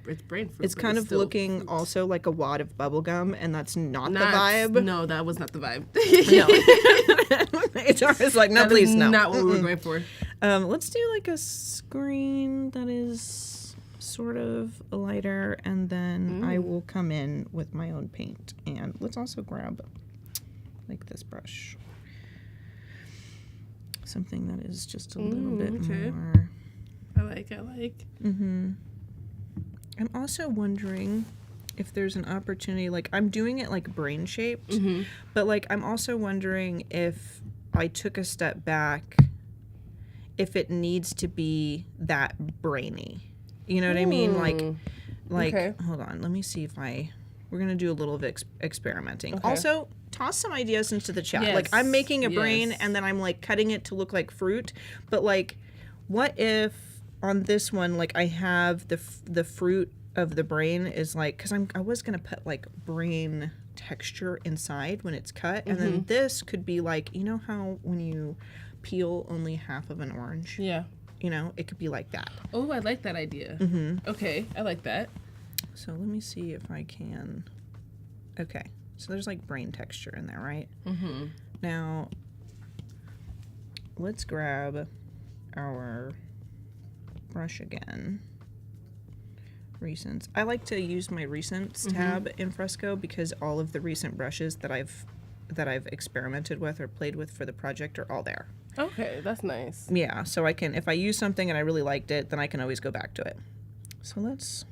[SPEAKER 4] it's brain fruit.
[SPEAKER 1] It's
[SPEAKER 4] but
[SPEAKER 1] kind of
[SPEAKER 4] still
[SPEAKER 1] looking
[SPEAKER 4] fruit.
[SPEAKER 1] also like a wad of bubble gum, and that's not the vibe.
[SPEAKER 4] No, that was not the vibe.
[SPEAKER 1] No. HR is like, no,
[SPEAKER 4] That
[SPEAKER 1] please,
[SPEAKER 4] is
[SPEAKER 1] no.
[SPEAKER 4] not what we were going for.
[SPEAKER 1] Let's do like a screen that is sort of lighter, and then I will come in with my own paint. And let's also grab like this brush. Something that is just a little bit more.
[SPEAKER 4] I like.
[SPEAKER 1] I'm also wondering if there's an opportunity, like I'm doing it like brain shaped, but like I'm also wondering if I took a step back, if it needs to be that brainy. You know what I mean? Like hold on, let me see if we're gonna do a little bit experimenting. Also, toss some ideas into the chat. Like I'm making a brain and then I'm like cutting it to look like fruit, but like what if on this one, like I have the fruit of the brain is like, because I was gonna put like brain texture inside when it's cut, and then this could be like, you know how when you peel only half of an orange, you know, it could be like that.
[SPEAKER 4] Oh, I like that idea. Okay, I like that.
[SPEAKER 1] So let me see if I can. Okay, so there's like brain texture in there, right? Now let's grab our brush again. Recents. I like to use my recents tab in Fresco, because all of the recent brushes that I've experimented with or played with for the project are all there.
[SPEAKER 4] Okay, that's nice.
[SPEAKER 1] Yeah, so I can, if I use something and I really liked it, then I can always go back to it. So let's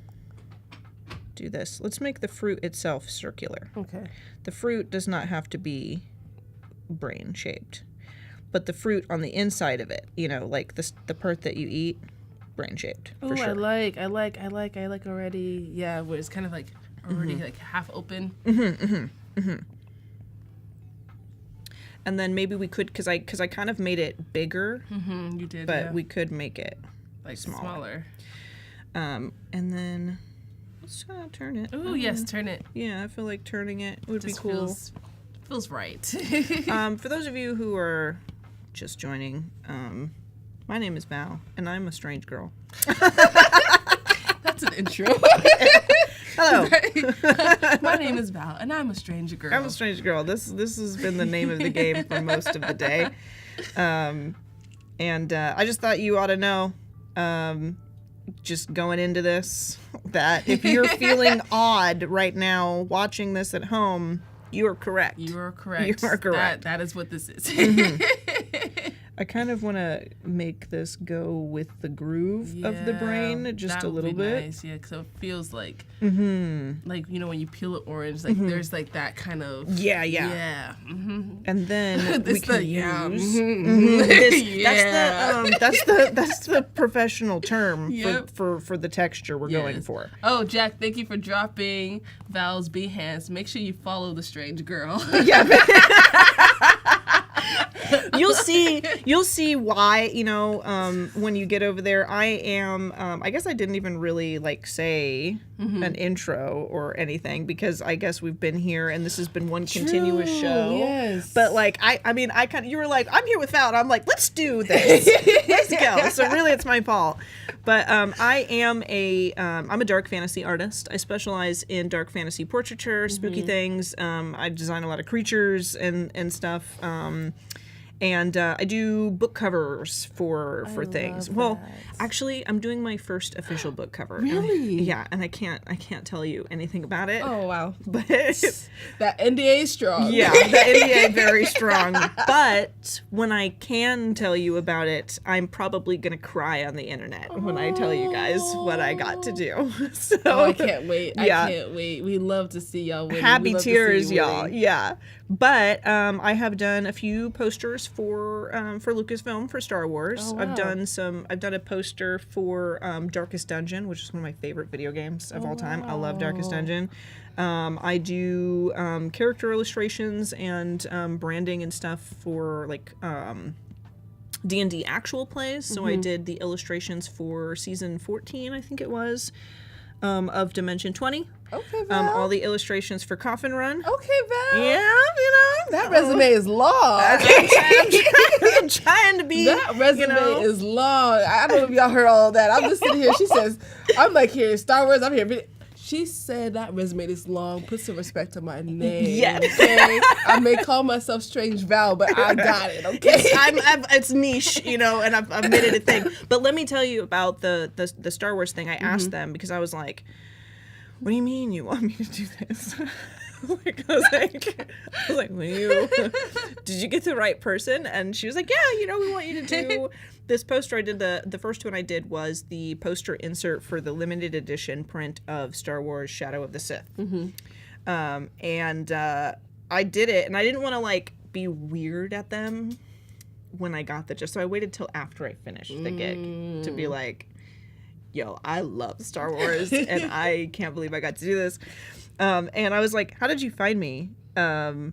[SPEAKER 1] do this. Let's make the fruit itself circular.
[SPEAKER 4] Okay.
[SPEAKER 1] The fruit does not have to be brain shaped, but the fruit on the inside of it, you know, like the part that you eat, brain shaped.
[SPEAKER 4] Oh, sure. I like already. Yeah, where it's kind of like already like half open.
[SPEAKER 1] And then maybe we could, because I kind of made it bigger.
[SPEAKER 4] You did,
[SPEAKER 1] but we could make it
[SPEAKER 4] like smaller.
[SPEAKER 1] And then let's turn it.
[SPEAKER 4] Oh yes, turn it.
[SPEAKER 1] Yeah, I feel like turning it would
[SPEAKER 4] Just
[SPEAKER 1] be cool.
[SPEAKER 4] Feels right.
[SPEAKER 1] For those of you who are just joining, my name is Val, and I'm a strange girl.
[SPEAKER 4] That's an intro.
[SPEAKER 1] Hello.
[SPEAKER 4] My name is Val, and I'm a strange girl.
[SPEAKER 1] I'm a strange girl. This has been the name of the game for most of the day. And I just thought you ought to know, just going into this, that if you're feeling odd right now watching this at home, you are correct.
[SPEAKER 4] You are correct.
[SPEAKER 1] You are correct.
[SPEAKER 4] That is what this is.
[SPEAKER 1] I kind of want to make this go with the groove of the brain just a little bit.
[SPEAKER 4] Nice. Yeah, because it feels like, like, you know, when you peel an orange, like there's like that kind of.
[SPEAKER 1] Yeah. And then we can use. That's the professional term for the texture we're going for.
[SPEAKER 4] Oh, Jack, thank you for dropping Val's Behance. Make sure you follow the strange girl.
[SPEAKER 1] Yeah. You'll see why, you know, when you get over there. I am, I guess I didn't even really like say an intro or anything because I guess we've been here and this has been one continuous show.
[SPEAKER 4] Yes.
[SPEAKER 1] But like, I mean, you were like, I'm here with Val, and I'm like, let's do this. Let's go. So really it's my fault. But I'm a dark fantasy artist. I specialize in dark fantasy portraiture, spooky things. I design a lot of creatures and stuff. And I do book covers for things. Well, actually, I'm doing my first official book cover.
[SPEAKER 4] Really?
[SPEAKER 1] Yeah, and I can't tell you anything about it.
[SPEAKER 4] Oh, wow.
[SPEAKER 1] But
[SPEAKER 4] that NDA is strong.
[SPEAKER 1] Yeah, the NDA very strong. But when I can tell you about it, I'm probably gonna cry on the internet when I tell you guys what I got to do. So,
[SPEAKER 4] I can't wait.
[SPEAKER 1] Yeah.
[SPEAKER 4] I can't wait. We love to see y'all winning.
[SPEAKER 1] Happy tears, y'all. Yeah. But I have done a few posters for Lucasfilm for Star Wars.
[SPEAKER 4] Oh, wow.
[SPEAKER 1] I've done a poster for Darkest Dungeon, which is one of my favorite video games of all time. I love Darkest Dungeon. I do character illustrations and branding and stuff for like D&D actual plays. So I did the illustrations for season 14, I think it was, of Dimension 20.
[SPEAKER 4] Okay, Val.
[SPEAKER 1] All the illustrations for Coffin Run.
[SPEAKER 4] Okay, Val.
[SPEAKER 1] Yeah, you know.
[SPEAKER 4] That resume is long.
[SPEAKER 1] I'm trying to be.
[SPEAKER 4] That resume is long. I don't know if y'all heard all of that. I'm just sitting here. She says, I'm like here, Star Wars, I'm here. She said that resume is long. Put some respect to my name.
[SPEAKER 1] Yes.
[SPEAKER 4] Okay? I may call myself Strange Val, but I got it, okay?
[SPEAKER 1] It's niche, you know, and I've made it a thing. But let me tell you about the Star Wars thing. I asked them because I was like, what do you mean you want me to do this? I was like, did you get the right person? And she was like, yeah, you know, we want you to do this poster. I did the first one I did was the poster insert for the limited edition print of Star Wars Shadow of the Sith. And I did it, and I didn't want to like be weird at them when I got the so I waited till after I finished the gig to be like, yo, I love Star Wars and I can't believe I got to do this. And I was like, how did you find me? And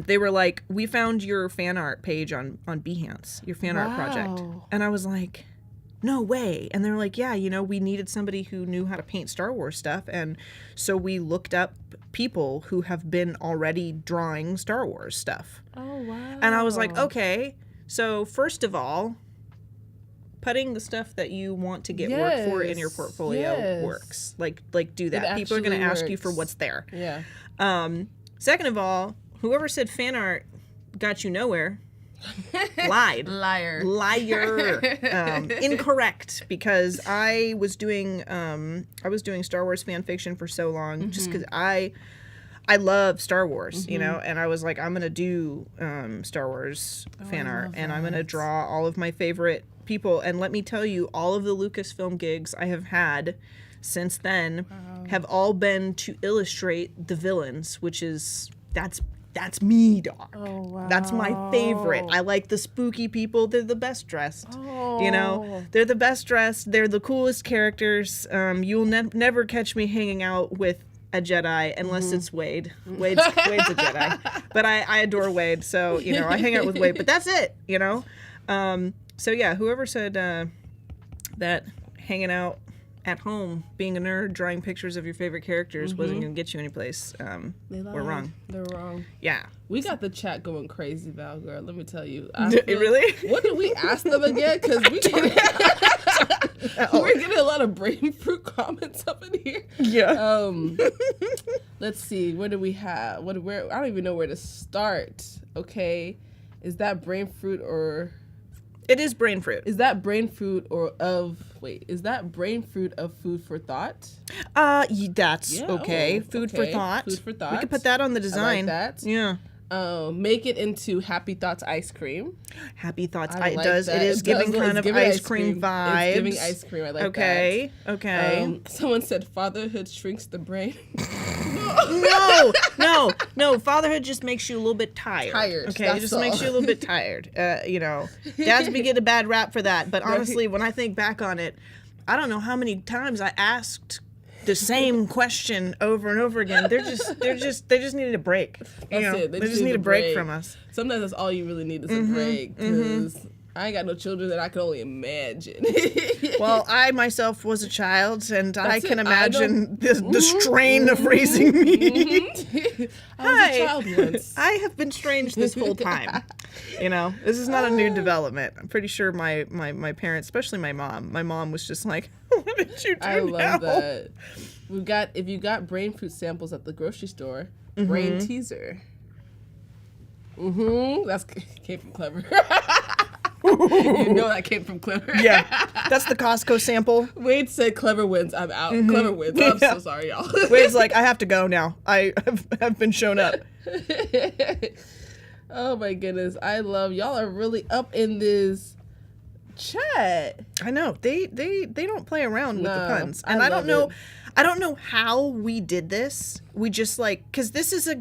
[SPEAKER 1] they were like, we found your fan art page on Behance, your fan art project. And I was like, no way. And they were like, yeah, you know, we needed somebody who knew how to paint Star Wars stuff. And so we looked up people who have been already drawing Star Wars stuff. Oh, wow. And I was like, okay, so first of all, putting the stuff that you want to get work for in your portfolio works. Like do that. People are going to ask you for what's there.
[SPEAKER 4] Yeah.
[SPEAKER 1] Second of all, whoever said fan art got you nowhere lied.
[SPEAKER 4] Liar.
[SPEAKER 1] Incorrect, because I was doing Star Wars fan fiction for so long just because I love Star Wars, you know, and I was like, I'm going to do Star Wars fan art, and I'm going to draw all of my favorite people. And let me tell you, all of the Lucasfilm gigs I have had since then have all been to illustrate the villains, which is, that's me, dog. Oh, wow. That's my favorite. I like the spooky people. They're the best dressed. You know, they're the best dressed. They're the coolest characters. You'll never catch me hanging out with a Jedi unless it's Wade. Wade's a Jedi, but I adore Wade, so you know I hang out with Wade. But that's it, you know. So yeah, whoever said that hanging out at home, being a nerd, drawing pictures of your favorite characters wasn't going to get you anyplace, we're wrong.
[SPEAKER 4] They're wrong.
[SPEAKER 1] Yeah.
[SPEAKER 4] We got the chat going crazy, Val, girl. Let me tell you.
[SPEAKER 1] Really?
[SPEAKER 4] What did we ask them again? Because we're getting a lot of brain fruit comments up in here.
[SPEAKER 1] Yeah.
[SPEAKER 4] Let's see. What do we have? Where? I don't even know where to start. Okay. Is that brain fruit or...
[SPEAKER 1] It is brain fruit.
[SPEAKER 4] Is that brain fruit is that brain fruit of food for thought?
[SPEAKER 1] That's okay. Food for thought.
[SPEAKER 4] Food for thought.
[SPEAKER 1] We could put that on the design.
[SPEAKER 4] I like that.
[SPEAKER 1] Yeah.
[SPEAKER 4] Make it into Happy Thoughts ice cream.
[SPEAKER 1] Happy Thoughts.
[SPEAKER 4] I
[SPEAKER 1] It
[SPEAKER 4] like
[SPEAKER 1] does.
[SPEAKER 4] that.
[SPEAKER 1] It is giving kind of ice cream vibes.
[SPEAKER 4] It's giving ice cream. I like that.
[SPEAKER 1] Okay.
[SPEAKER 4] Someone said fatherhood shrinks the brain.
[SPEAKER 1] No. Fatherhood just makes you a little bit tired. Okay, it just makes you a little bit tired. Dads be getting a bad rap for that. But honestly, when I think back on it, I don't know how many times I asked the same question over and over again. They just needed a break. They just need a break from us.
[SPEAKER 4] Sometimes that's all you really need is a break. Because I ain't got no children that I can only imagine.
[SPEAKER 1] Well, I myself was a child, and I can imagine the strain of raising me.
[SPEAKER 4] I was a child once.
[SPEAKER 1] I have been strange this whole time. This is not a new development. I'm pretty sure my parents, especially my mom was just like, what did you do
[SPEAKER 4] I
[SPEAKER 1] now?
[SPEAKER 4] love that. If you got brain fruit samples at the grocery store, brain teaser. That came from Clever. You know that came from Clever.
[SPEAKER 1] Yeah, that's the Costco sample.
[SPEAKER 4] Wade said Clever wins. I'm out. Clever wins. I'm so sorry, y'all.
[SPEAKER 1] Wade's like, I have to go now. I have been shown up.
[SPEAKER 4] Oh my goodness. I love y'all are really up in this chat.
[SPEAKER 1] I know. They don't play around with the puns. And I don't
[SPEAKER 4] love
[SPEAKER 1] know I don't know how we did this. We just cuz this is a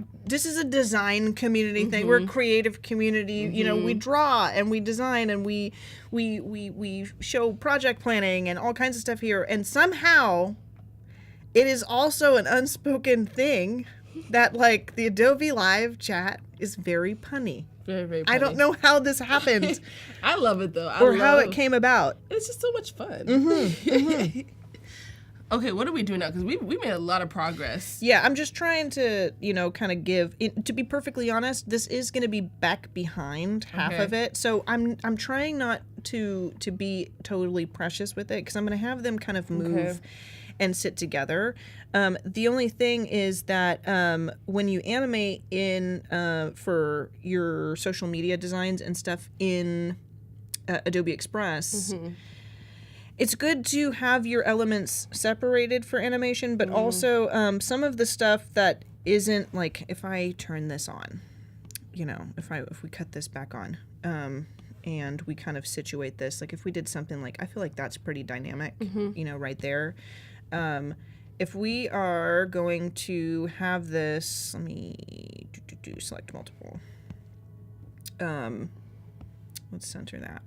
[SPEAKER 1] design community thing. We're a creative community. We draw and we design and we show project planning and all kinds of stuff here, and somehow it is also an unspoken thing that the Adobe Live chat is very punny.
[SPEAKER 4] Very, very punny.
[SPEAKER 1] I don't know how this happened.
[SPEAKER 4] I love it though.
[SPEAKER 1] How it came about.
[SPEAKER 4] It's just so much fun. Okay, what are we doing now? Because we made a lot of progress.
[SPEAKER 1] Yeah, I'm just trying to, kind of give. To be perfectly honest, this is going to be back behind half of it, so I'm trying not to be totally precious with it, because I'm going to have them kind of move and sit together. The only thing is that when you animate in for your social media designs and stuff in Adobe Express. It's good to have your elements separated for animation, but also some of the stuff that isn't, if I turn this on, if we cut this back on, and we kind of situate this, if we did something I feel like that's pretty dynamic, right there. If we are going to have this, let me select multiple. Let's center that.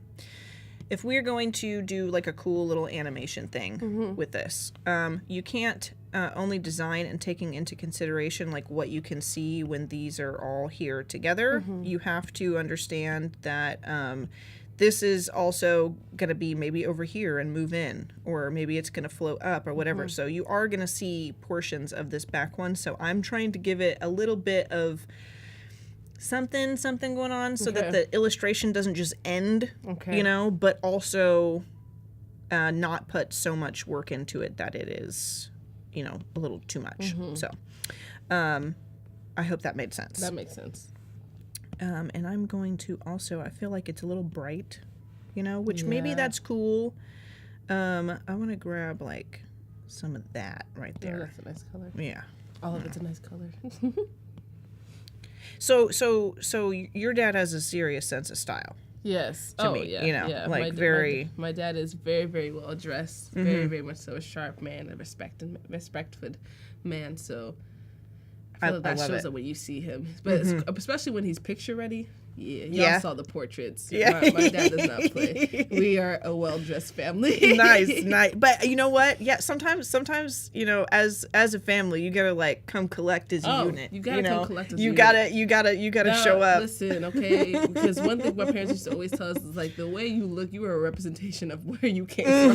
[SPEAKER 1] If we're going to do a cool little animation thing with this, you can't only design and taking into consideration what you can see when these are all here together. You have to understand that this is also going to be maybe over here and move in, or maybe it's going to float up or whatever. So you are going to see portions of this back one. So I'm trying to give it a little bit of something going on so that the illustration doesn't just end, but also not put so much work into it that it is, a little too much. So I hope that made sense.
[SPEAKER 4] That makes sense.
[SPEAKER 1] And I'm going to also, I feel like it's a little bright, which maybe that's cool. I want to grab some of that right there.
[SPEAKER 4] Oh, that's a nice color.
[SPEAKER 1] Yeah.
[SPEAKER 4] All of it's a nice color.
[SPEAKER 1] So your dad has a serious sense of style.
[SPEAKER 4] Yes.
[SPEAKER 1] To me,
[SPEAKER 4] yeah. My dad is very, very well dressed, very, very much so a sharp man, a respected man. So I feel that shows up when you see him, but especially when he's picture ready. Y'all saw the portraits. Yeah. My dad does not play. We are a well-dressed family.
[SPEAKER 1] Nice. But you know what? Yeah, sometimes as a family, you gotta come collect as a unit.
[SPEAKER 4] You gotta come collect as a unit.
[SPEAKER 1] You gotta show up.
[SPEAKER 4] Listen, okay? Because one thing my parents used to always tell us is the way you look, you are a representation of where you came from.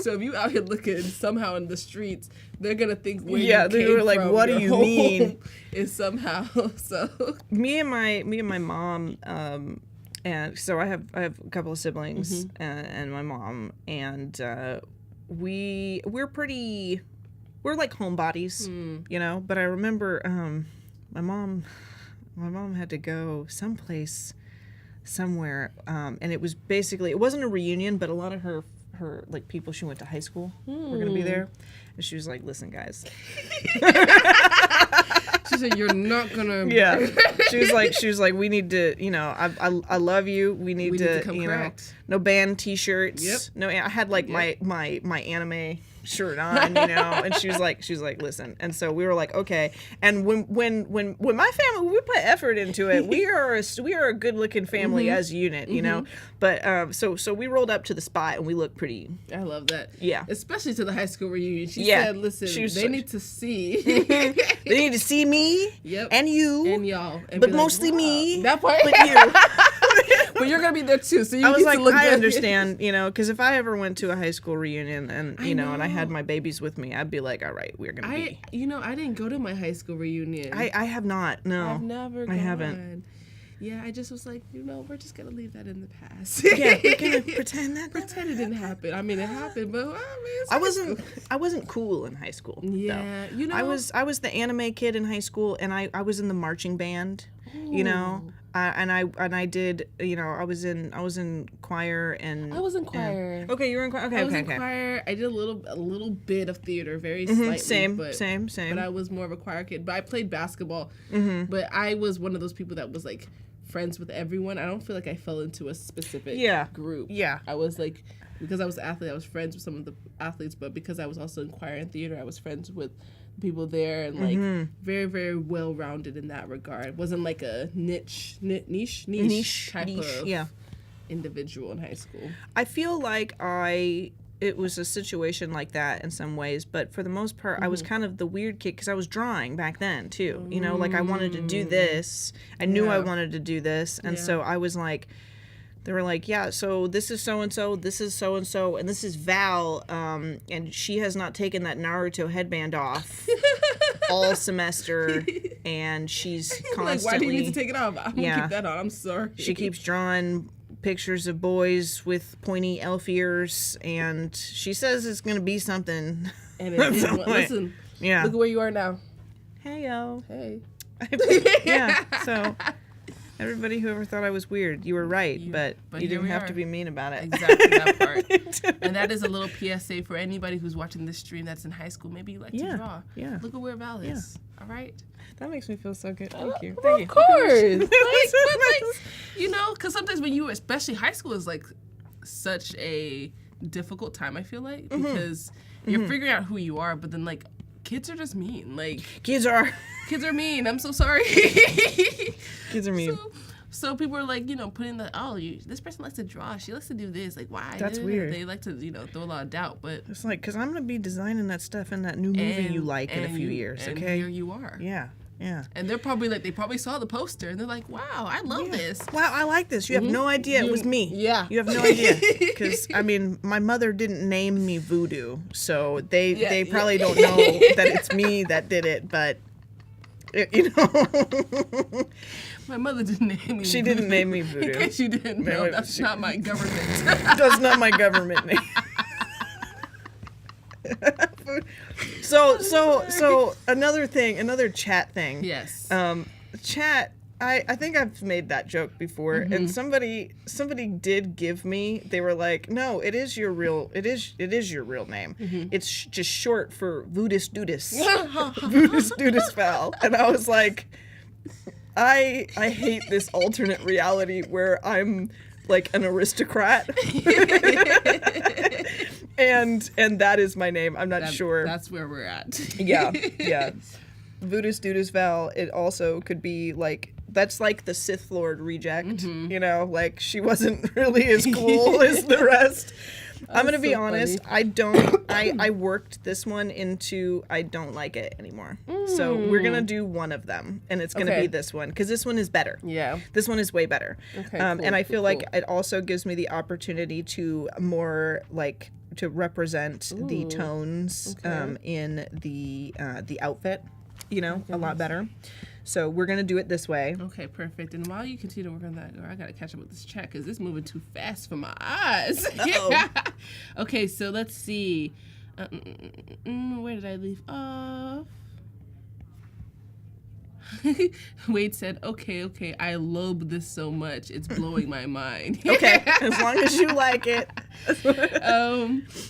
[SPEAKER 4] So if you out here looking somehow in the streets, they're gonna think where you came
[SPEAKER 1] they were like,
[SPEAKER 4] from.
[SPEAKER 1] what do you mean?
[SPEAKER 4] Is somehow so.
[SPEAKER 1] Me and my mom, and so I have a couple of siblings and my mom, and we're like homebodies, But I remember my mom had to go somewhere, and it was basically, it wasn't a reunion, but a lot of her her like people she went to high school were gonna be there, and she was like, "Listen, guys."
[SPEAKER 4] She said, "You're not gonna."
[SPEAKER 1] Yeah, she was like, "We need to, you know, I love you. We need to
[SPEAKER 4] come
[SPEAKER 1] you
[SPEAKER 4] correct.
[SPEAKER 1] know, no band T-shirts.
[SPEAKER 4] Yep.
[SPEAKER 1] No, I had like my anime shirt on, you know." And she was like, "Listen." And so we were like, "Okay." And when my family, we put effort into it. We are a good looking family as a unit, you know. But so we rolled up to the spot and we looked pretty.
[SPEAKER 4] I love that.
[SPEAKER 1] Yeah.
[SPEAKER 4] Especially to the high school reunion. She
[SPEAKER 1] Yeah.
[SPEAKER 4] said, "Listen,
[SPEAKER 1] She was
[SPEAKER 4] they
[SPEAKER 1] so-
[SPEAKER 4] need to see."
[SPEAKER 1] They need to see me
[SPEAKER 4] Yep.
[SPEAKER 1] and you
[SPEAKER 4] And y'all. And
[SPEAKER 1] but
[SPEAKER 4] be like,
[SPEAKER 1] mostly
[SPEAKER 4] "Wow."
[SPEAKER 1] me.
[SPEAKER 4] That part.
[SPEAKER 1] But you.
[SPEAKER 4] But you're gonna be there too, so you
[SPEAKER 1] I was
[SPEAKER 4] need
[SPEAKER 1] like,
[SPEAKER 4] to look
[SPEAKER 1] I
[SPEAKER 4] good.
[SPEAKER 1] understand, you know, because if I ever went to a high school reunion and you know, and I had
[SPEAKER 4] know.
[SPEAKER 1] my babies with me, I'd be like, all right, we're gonna be.
[SPEAKER 4] I didn't go to my high school reunion.
[SPEAKER 1] I have not. No,
[SPEAKER 4] I've never gone.
[SPEAKER 1] I haven't.
[SPEAKER 4] Yeah, I just was like, you know, we're just gonna leave that in the past.
[SPEAKER 1] Yeah, we're gonna pretend that.
[SPEAKER 4] Pretend it didn't happen. I mean, it happened, but I mean, it's
[SPEAKER 1] I
[SPEAKER 4] high
[SPEAKER 1] wasn't.
[SPEAKER 4] school.
[SPEAKER 1] I wasn't cool in high school.
[SPEAKER 4] Yeah,
[SPEAKER 1] though.
[SPEAKER 4] you know,
[SPEAKER 1] I was the anime kid in high school, and I was in the marching band. You know, and I did. You know, I was in choir and.
[SPEAKER 4] I was in choir.
[SPEAKER 1] Okay, you were in choir. Okay,
[SPEAKER 4] I was
[SPEAKER 1] okay,
[SPEAKER 4] in
[SPEAKER 1] okay.
[SPEAKER 4] choir. I did a little bit of theater, very slightly.
[SPEAKER 1] Same.
[SPEAKER 4] But I was more of a choir kid. But I played basketball. But I was one of those people that was like friends with everyone. I don't feel like I fell into a specific group.
[SPEAKER 1] Yeah.
[SPEAKER 4] I was like, because I was an athlete, I was friends with some of the athletes. But because I was also in choir and theater, I was friends with people there and like very, very well rounded in that regard. It wasn't like a niche type of individual in high school.
[SPEAKER 1] I feel like it was a situation like that in some ways, but for the most part, I was kind of the weird kid because I was drawing back then too. You know, like I wanted to do this. I knew I wanted to do this, and so I was like, they were like, yeah, so this is so and so, this is so and so, and this is Val, and she has not taken that Naruto headband off all semester, and she's constantly.
[SPEAKER 4] Like, why do you need to take it off? I'm gonna keep that on. I'm sorry.
[SPEAKER 1] She keeps drawing pictures of boys with pointy elf ears, and she says it's gonna be something.
[SPEAKER 4] And it is. Listen,
[SPEAKER 1] yeah.
[SPEAKER 4] Look at where you are now.
[SPEAKER 1] Hey yo.
[SPEAKER 4] Hey.
[SPEAKER 1] Yeah. So. Everybody who ever thought I was weird, you were right, but you didn't have to be mean about it.
[SPEAKER 4] Exactly that part. And that is a little PSA for anybody who's watching this stream that's in high school. Maybe you like to draw.
[SPEAKER 1] Yeah.
[SPEAKER 4] Look at where Val is. All right.
[SPEAKER 1] That makes me feel so good. Thank you.
[SPEAKER 4] Well,
[SPEAKER 1] Thank
[SPEAKER 4] of
[SPEAKER 1] you.
[SPEAKER 4] course. Like, you know, because sometimes when you, especially high school, is like such a difficult time. I feel like because you're figuring out who you are, but then like kids are just mean. Like
[SPEAKER 1] Kids are
[SPEAKER 4] mean. I'm so sorry.
[SPEAKER 1] Kids are mean.
[SPEAKER 4] So people are like, you know, putting this person likes to draw. She likes to do this. Like, why?
[SPEAKER 1] That's weird.
[SPEAKER 4] They like to, you know, throw a lot of doubt. But
[SPEAKER 1] It's like, because I'm going to be designing that stuff in that new movie you like in a few years,
[SPEAKER 4] and
[SPEAKER 1] okay?
[SPEAKER 4] here you are.
[SPEAKER 1] Yeah. Yeah.
[SPEAKER 4] And they're probably like, they probably saw the poster and they're like, wow, I love this.
[SPEAKER 1] Wow, I like this. You have no idea it was me.
[SPEAKER 4] Yeah.
[SPEAKER 1] You have no idea. Because, I mean, my mother didn't name me VooDoo, so they probably don't know that it's me that did it, but, you know.
[SPEAKER 4] My mother didn't name me.
[SPEAKER 1] She didn't name me
[SPEAKER 4] In
[SPEAKER 1] VooDoo.
[SPEAKER 4] case you didn't know, that's not my government.
[SPEAKER 1] That's not my government name. So another chat thing.
[SPEAKER 4] Yes.
[SPEAKER 1] Chat. I think I've made that joke before, and somebody did give me. They were like, "No, it is your real name. It's just short for Voodoo Val." And I was like, I hate this alternate reality where I'm like an aristocrat. and that is my name. I'm not sure.
[SPEAKER 4] That's where we're at.
[SPEAKER 1] Yeah. Voodoo Val, it also could be like, that's like the Sith Lord reject, you know, like she wasn't really as cool as the rest. I'm going to be honest, I worked this one into, I don't like it anymore. So we're going to do one of them, and it's going to be this one, because this one is better.
[SPEAKER 4] Yeah.
[SPEAKER 1] This one is way better.
[SPEAKER 4] Okay,
[SPEAKER 1] and I feel like it also gives me the opportunity to more, like, to represent the tones in the outfit, you know, a lot better. So we're going to do it this way.
[SPEAKER 4] Okay, perfect. And while you continue to work on that, girl, I got to catch up with this chat because it's moving too fast for my eyes. Okay, so let's see. Where did I leave off? Wade said, okay, I lobe this so much. It's blowing my mind.
[SPEAKER 1] Okay, as long as you like it.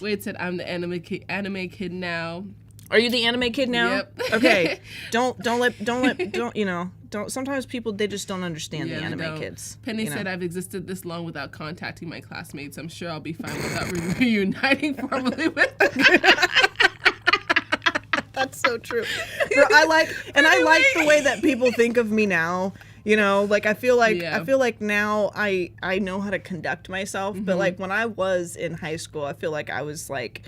[SPEAKER 4] Wade said, I'm the anime kid now.
[SPEAKER 1] Are you the anime kid now?
[SPEAKER 4] Yep.
[SPEAKER 1] Okay. Don't sometimes people, they just don't understand the anime kids.
[SPEAKER 4] Penny said, I've existed this long without contacting my classmates. I'm sure I'll be fine without reuniting formally with them.
[SPEAKER 1] That's so true. I like the way that people think of me now. Like I feel like now I know how to conduct myself, but like when I was in high school, I feel like I was like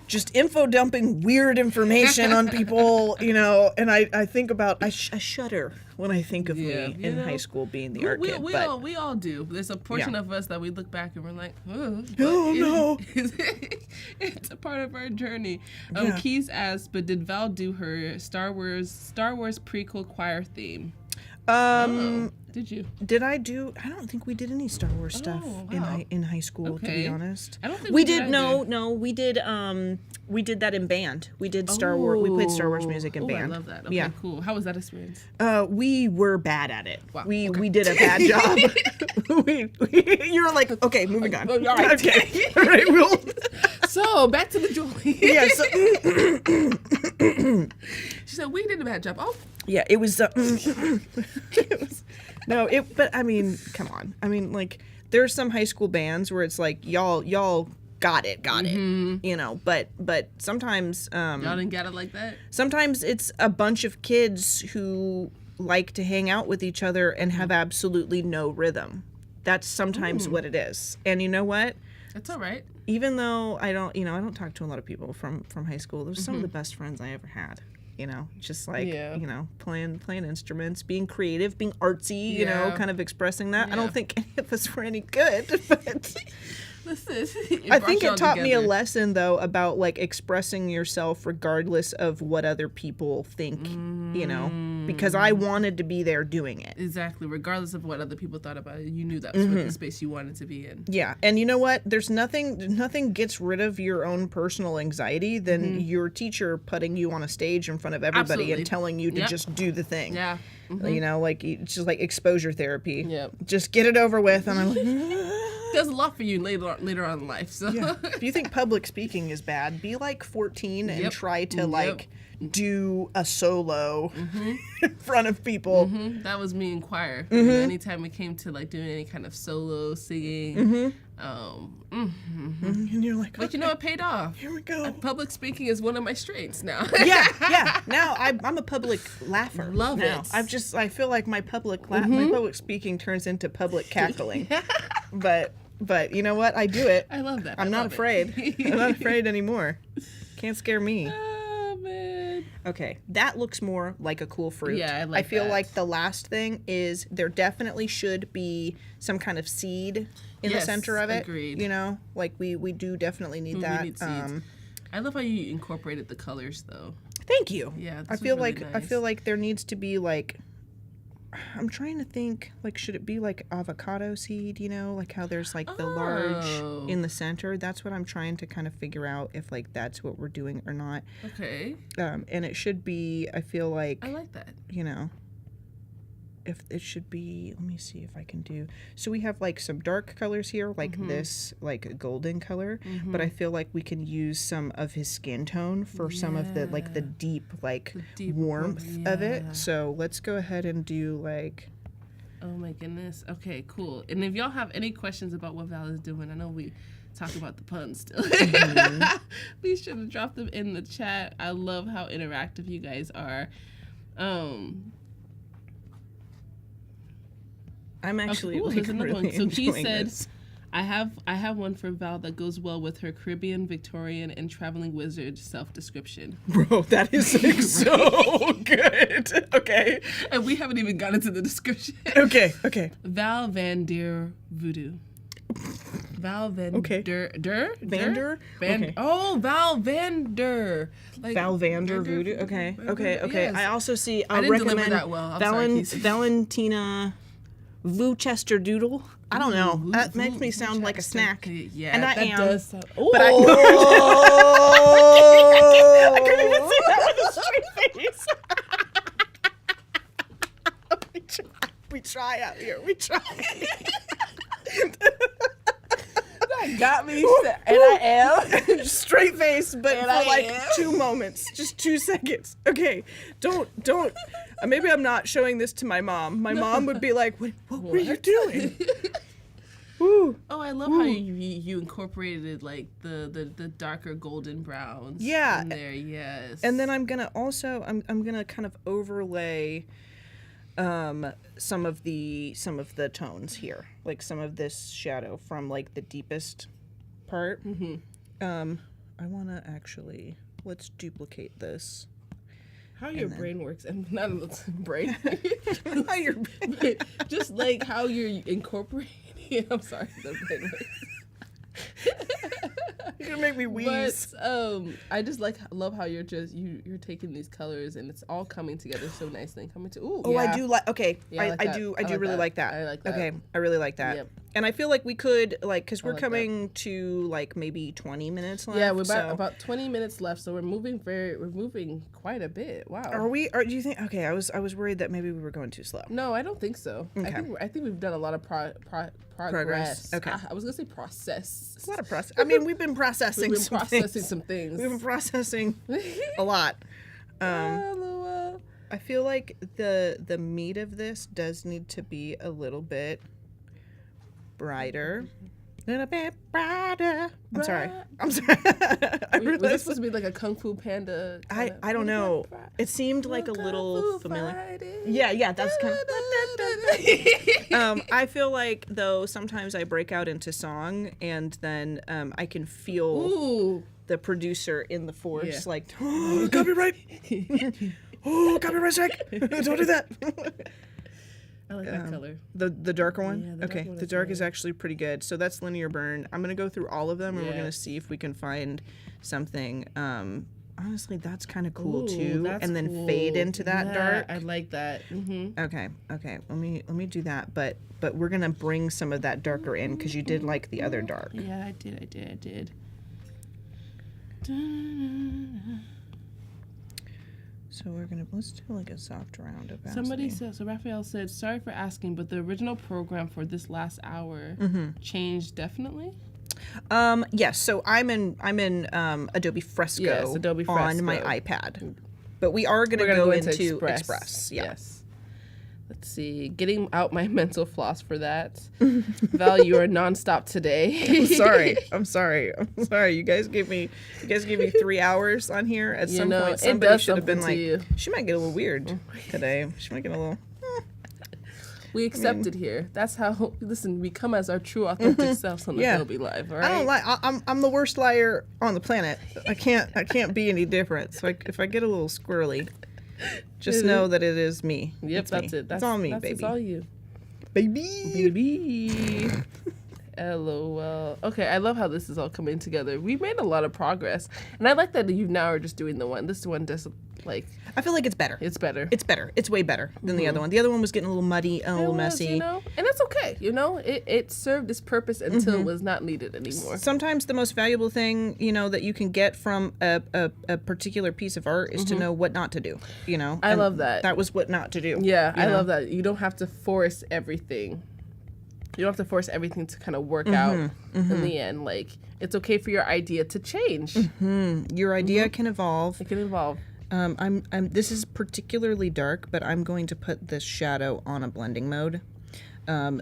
[SPEAKER 1] just info dumping weird information on people, and I think about I shudder when I think of me in high school being the art kid.
[SPEAKER 4] We all do. There's a portion of us that we look back and we're like, oh
[SPEAKER 1] no.
[SPEAKER 4] It's a part of our journey. Keys asked, but did Val do her Star Wars prequel choir theme? Did you?
[SPEAKER 1] I don't think we did any Star Wars stuff in high school, to be honest.
[SPEAKER 4] I don't think
[SPEAKER 1] we did. No, we did. We did that in band. We did Star Wars. We played Star Wars music in band.
[SPEAKER 4] I love that. Okay, cool. How was that experience?
[SPEAKER 1] We were bad at it.
[SPEAKER 4] Wow.
[SPEAKER 1] We did a bad job. You were like, okay, moving on.
[SPEAKER 4] All right.
[SPEAKER 1] Okay. All right.
[SPEAKER 4] So back to the Julie.
[SPEAKER 1] Yeah.
[SPEAKER 4] She said we did a bad job. Oh.
[SPEAKER 1] Yeah, it was. But I mean, come on. I mean, like, there are some high school bands where it's like y'all got it, but sometimes
[SPEAKER 4] y'all didn't get it like that.
[SPEAKER 1] Sometimes it's a bunch of kids who like to hang out with each other and have absolutely no rhythm. That's sometimes what it is. And you know what?
[SPEAKER 4] That's all right.
[SPEAKER 1] Even though I don't talk to a lot of people from high school. Those are some of the best friends I ever had. Just like, playing instruments, being creative, being artsy, kind of expressing that. I don't think any of us were any good, but I think it taught me a lesson, though, about like expressing yourself regardless of what other people think, because I wanted to be there doing it.
[SPEAKER 4] Exactly. Regardless of what other people thought about it, you knew that was what the space you wanted to be in.
[SPEAKER 1] Yeah. And you know what? There's nothing gets rid of your own personal anxiety than your teacher putting you on a stage in front of everybody and telling you to just do the thing.
[SPEAKER 4] Yeah.
[SPEAKER 1] Like it's just like exposure therapy.
[SPEAKER 4] Yep.
[SPEAKER 1] Just get it over with. And I'm like,
[SPEAKER 4] does a lot for you later on in life. So
[SPEAKER 1] if you think public speaking is bad, be like 14 and try to do a solo in front of people.
[SPEAKER 4] That was me in choir. Anytime we came to like doing any kind of solo singing,
[SPEAKER 1] and you're like,
[SPEAKER 4] but it paid off.
[SPEAKER 1] Here we go.
[SPEAKER 4] Public speaking is one of my strengths now.
[SPEAKER 1] yeah. Now I'm a public laugher.
[SPEAKER 4] Love
[SPEAKER 1] now.
[SPEAKER 4] it.
[SPEAKER 1] I feel like my public speaking turns into public cackling. But you know what? I do it.
[SPEAKER 4] I love that.
[SPEAKER 1] I'm not afraid. I'm not afraid anymore. Can't scare me.
[SPEAKER 4] Oh, man.
[SPEAKER 1] Okay, that looks more like a cool fruit.
[SPEAKER 4] Yeah, I
[SPEAKER 1] feel
[SPEAKER 4] that.
[SPEAKER 1] like the last thing is there definitely should be some kind of seed in the center of it.
[SPEAKER 4] Agreed.
[SPEAKER 1] Like we do definitely need that.
[SPEAKER 4] We need seeds. I love how you incorporated the colors, though.
[SPEAKER 1] Thank you.
[SPEAKER 4] Yeah,
[SPEAKER 1] I feel like there needs to be like, I'm trying to think, like, should it be like avocado seed, like how there's like the large in the center? That's what I'm trying to kind of figure out if like that's what we're doing or not.
[SPEAKER 4] Okay.
[SPEAKER 1] And it should be, I feel like,
[SPEAKER 4] I like that.
[SPEAKER 1] If it should be, let me see if I can do. So we have like some dark colors here, like this, like a golden color, but I feel like we can use some of his skin tone for some of the like the deep warmth of it. So let's go ahead and do like.
[SPEAKER 4] Oh my goodness. Okay, cool. And if y'all have any questions about what Val is doing, I know we talk about the puns still. Be sure to drop them in the chat. I love how interactive you guys are.
[SPEAKER 1] I'm actually
[SPEAKER 4] there's another
[SPEAKER 1] really
[SPEAKER 4] one. So she said,
[SPEAKER 1] this.
[SPEAKER 4] I have one for Val that goes well with her Caribbean, Victorian, and traveling wizard self-description.
[SPEAKER 1] Bro, that is like so good. Okay.
[SPEAKER 4] And we haven't even gotten to the description.
[SPEAKER 1] Okay.
[SPEAKER 4] Val Van Der VooDoo. Val Van Der
[SPEAKER 1] Vander?
[SPEAKER 4] Okay. Oh, Val Vander. Like
[SPEAKER 1] Val Vander VooDoo. Okay.
[SPEAKER 4] Yes.
[SPEAKER 1] I also see.
[SPEAKER 4] I didn't deliver that well.
[SPEAKER 1] Valentina Worcester Doodle. I don't know. That makes me sound like a snack.
[SPEAKER 4] Yeah,
[SPEAKER 1] and I am.
[SPEAKER 4] Does sound,
[SPEAKER 1] but I couldn't even see that with a straight face. We try out here. We try.
[SPEAKER 4] That got me, and I am.
[SPEAKER 1] Straight face, but
[SPEAKER 4] And
[SPEAKER 1] for
[SPEAKER 4] I
[SPEAKER 1] like
[SPEAKER 4] am.
[SPEAKER 1] 2 moments, just 2 seconds. Okay, don't. Maybe I'm not showing this to my mom. My mom would be like, "What were you doing?" Woo.
[SPEAKER 4] Oh, I love how you incorporated like the darker golden browns.
[SPEAKER 1] Yeah.
[SPEAKER 4] In there, yes.
[SPEAKER 1] And then I'm gonna also I'm gonna kind of overlay some of the tones here, like some of this shadow from like the deepest part. I want to actually, let's duplicate this.
[SPEAKER 4] how your brain works, and not brain.
[SPEAKER 1] How your
[SPEAKER 4] Just like how you're incorporating. I'm sorry, the brain works.
[SPEAKER 1] You're gonna make me wheeze.
[SPEAKER 4] But I just love how you're taking these colors and it's all coming together so nicely and coming to
[SPEAKER 1] Oh, yeah. I do like. Okay,
[SPEAKER 4] Yeah, I like that.
[SPEAKER 1] I do really like that.
[SPEAKER 4] I like that.
[SPEAKER 1] Okay, I really like that.
[SPEAKER 4] Yep.
[SPEAKER 1] And I feel like we could because we're
[SPEAKER 4] like
[SPEAKER 1] coming to like maybe 20 minutes left.
[SPEAKER 4] Yeah, we're
[SPEAKER 1] so.
[SPEAKER 4] about 20 minutes left, so we're moving quite a bit. Wow.
[SPEAKER 1] Are we? Do you think? Okay, I was worried that maybe we were going too slow.
[SPEAKER 4] No, I don't think so.
[SPEAKER 1] Okay.
[SPEAKER 4] I think we've done a lot of progress.
[SPEAKER 1] Okay.
[SPEAKER 4] I was gonna say process.
[SPEAKER 1] It's a lot of process. I mean, we've been processing.
[SPEAKER 4] We've been
[SPEAKER 1] some
[SPEAKER 4] processing
[SPEAKER 1] things.
[SPEAKER 4] some things.
[SPEAKER 1] We've been processing a lot.
[SPEAKER 4] LOL.
[SPEAKER 1] I feel like the meat of this does need to be a little bit brighter. A little bit brighter. I'm sorry.
[SPEAKER 4] Was this supposed to be like a Kung Fu Panda?
[SPEAKER 1] I don't know. It seemed like a little familiar. Yeah, that's kind of. I feel like though sometimes I break out into song and then I can feel
[SPEAKER 4] Ooh.
[SPEAKER 1] the producer in the force
[SPEAKER 4] Yeah.
[SPEAKER 1] like, oh, copyright. Oh, copyright strike. Don't do that.
[SPEAKER 4] I like that color.
[SPEAKER 1] The darker one?
[SPEAKER 4] Yeah, the
[SPEAKER 1] okay,
[SPEAKER 4] dark one
[SPEAKER 1] the
[SPEAKER 4] is
[SPEAKER 1] dark
[SPEAKER 4] really
[SPEAKER 1] is actually pretty good. So that's linear burn. I'm going to go through all of them and we're
[SPEAKER 4] Yeah.
[SPEAKER 1] going to see if we can find something. Honestly, that's kind of cool
[SPEAKER 4] Ooh,
[SPEAKER 1] too.
[SPEAKER 4] that's
[SPEAKER 1] And then
[SPEAKER 4] cool.
[SPEAKER 1] fade into that
[SPEAKER 4] Yeah,
[SPEAKER 1] dark.
[SPEAKER 4] I like that. Mm-hmm.
[SPEAKER 1] Okay. Let me do that. But we're going to bring some of that darker in because you did like the other dark.
[SPEAKER 4] Yeah, I did.
[SPEAKER 1] So let's do like a soft round of
[SPEAKER 4] Somebody
[SPEAKER 1] opacity.
[SPEAKER 4] said, so Raphael said, sorry for asking, but the original program for this last hour changed definitely?
[SPEAKER 1] Yes, so I'm in Adobe Fresco,
[SPEAKER 4] Yes, Adobe
[SPEAKER 1] on my
[SPEAKER 4] Fresco.
[SPEAKER 1] iPad. But we are going to
[SPEAKER 4] We're
[SPEAKER 1] go
[SPEAKER 4] gonna
[SPEAKER 1] into Express. Yeah.
[SPEAKER 4] Yes. Let's see. Getting out my mental floss for that. Val, you are nonstop today.
[SPEAKER 1] I'm sorry. You guys gave me 3 hours on here. At some point,
[SPEAKER 4] it
[SPEAKER 1] somebody
[SPEAKER 4] does
[SPEAKER 1] should have been
[SPEAKER 4] something to
[SPEAKER 1] like,
[SPEAKER 4] you.
[SPEAKER 1] she might get a little weird today. She might get a little.
[SPEAKER 4] We accept it here. That's how, listen, we come as our true authentic selves on
[SPEAKER 1] Yeah.
[SPEAKER 4] Adobe Live, all right?
[SPEAKER 1] I don't lie. I'm the worst liar on the planet. I can't be any different. So if I get a little squirrely, just know that it is me.
[SPEAKER 4] Yep,
[SPEAKER 1] It's
[SPEAKER 4] that's
[SPEAKER 1] me.
[SPEAKER 4] it.
[SPEAKER 1] It's all me,
[SPEAKER 4] It's
[SPEAKER 1] baby.
[SPEAKER 4] all you.
[SPEAKER 1] Baby.
[SPEAKER 4] LOL. Okay, I love how this is all coming together. We've made a lot of progress. And I like that you now are just doing the one. This one just, like,
[SPEAKER 1] I feel like it's better.
[SPEAKER 4] it's better.
[SPEAKER 1] It's better. It's way better than the other one. The other one was getting a little muddy and a little
[SPEAKER 4] It was,
[SPEAKER 1] messy.
[SPEAKER 4] you know? And that's okay, you know? It served its purpose until it was not needed anymore.
[SPEAKER 1] Sometimes the most valuable thing, that you can get from a particular piece of art is to know what not to do,
[SPEAKER 4] I
[SPEAKER 1] And
[SPEAKER 4] love that.
[SPEAKER 1] That was what not to do.
[SPEAKER 4] Yeah, I
[SPEAKER 1] know?
[SPEAKER 4] love that. You don't have to force everything. You don't have to force everything to kind of work out in the end. Like, it's okay for your idea to change.
[SPEAKER 1] Your idea can evolve.
[SPEAKER 4] It can evolve.
[SPEAKER 1] This is particularly dark, but I'm going to put this shadow on a blending mode.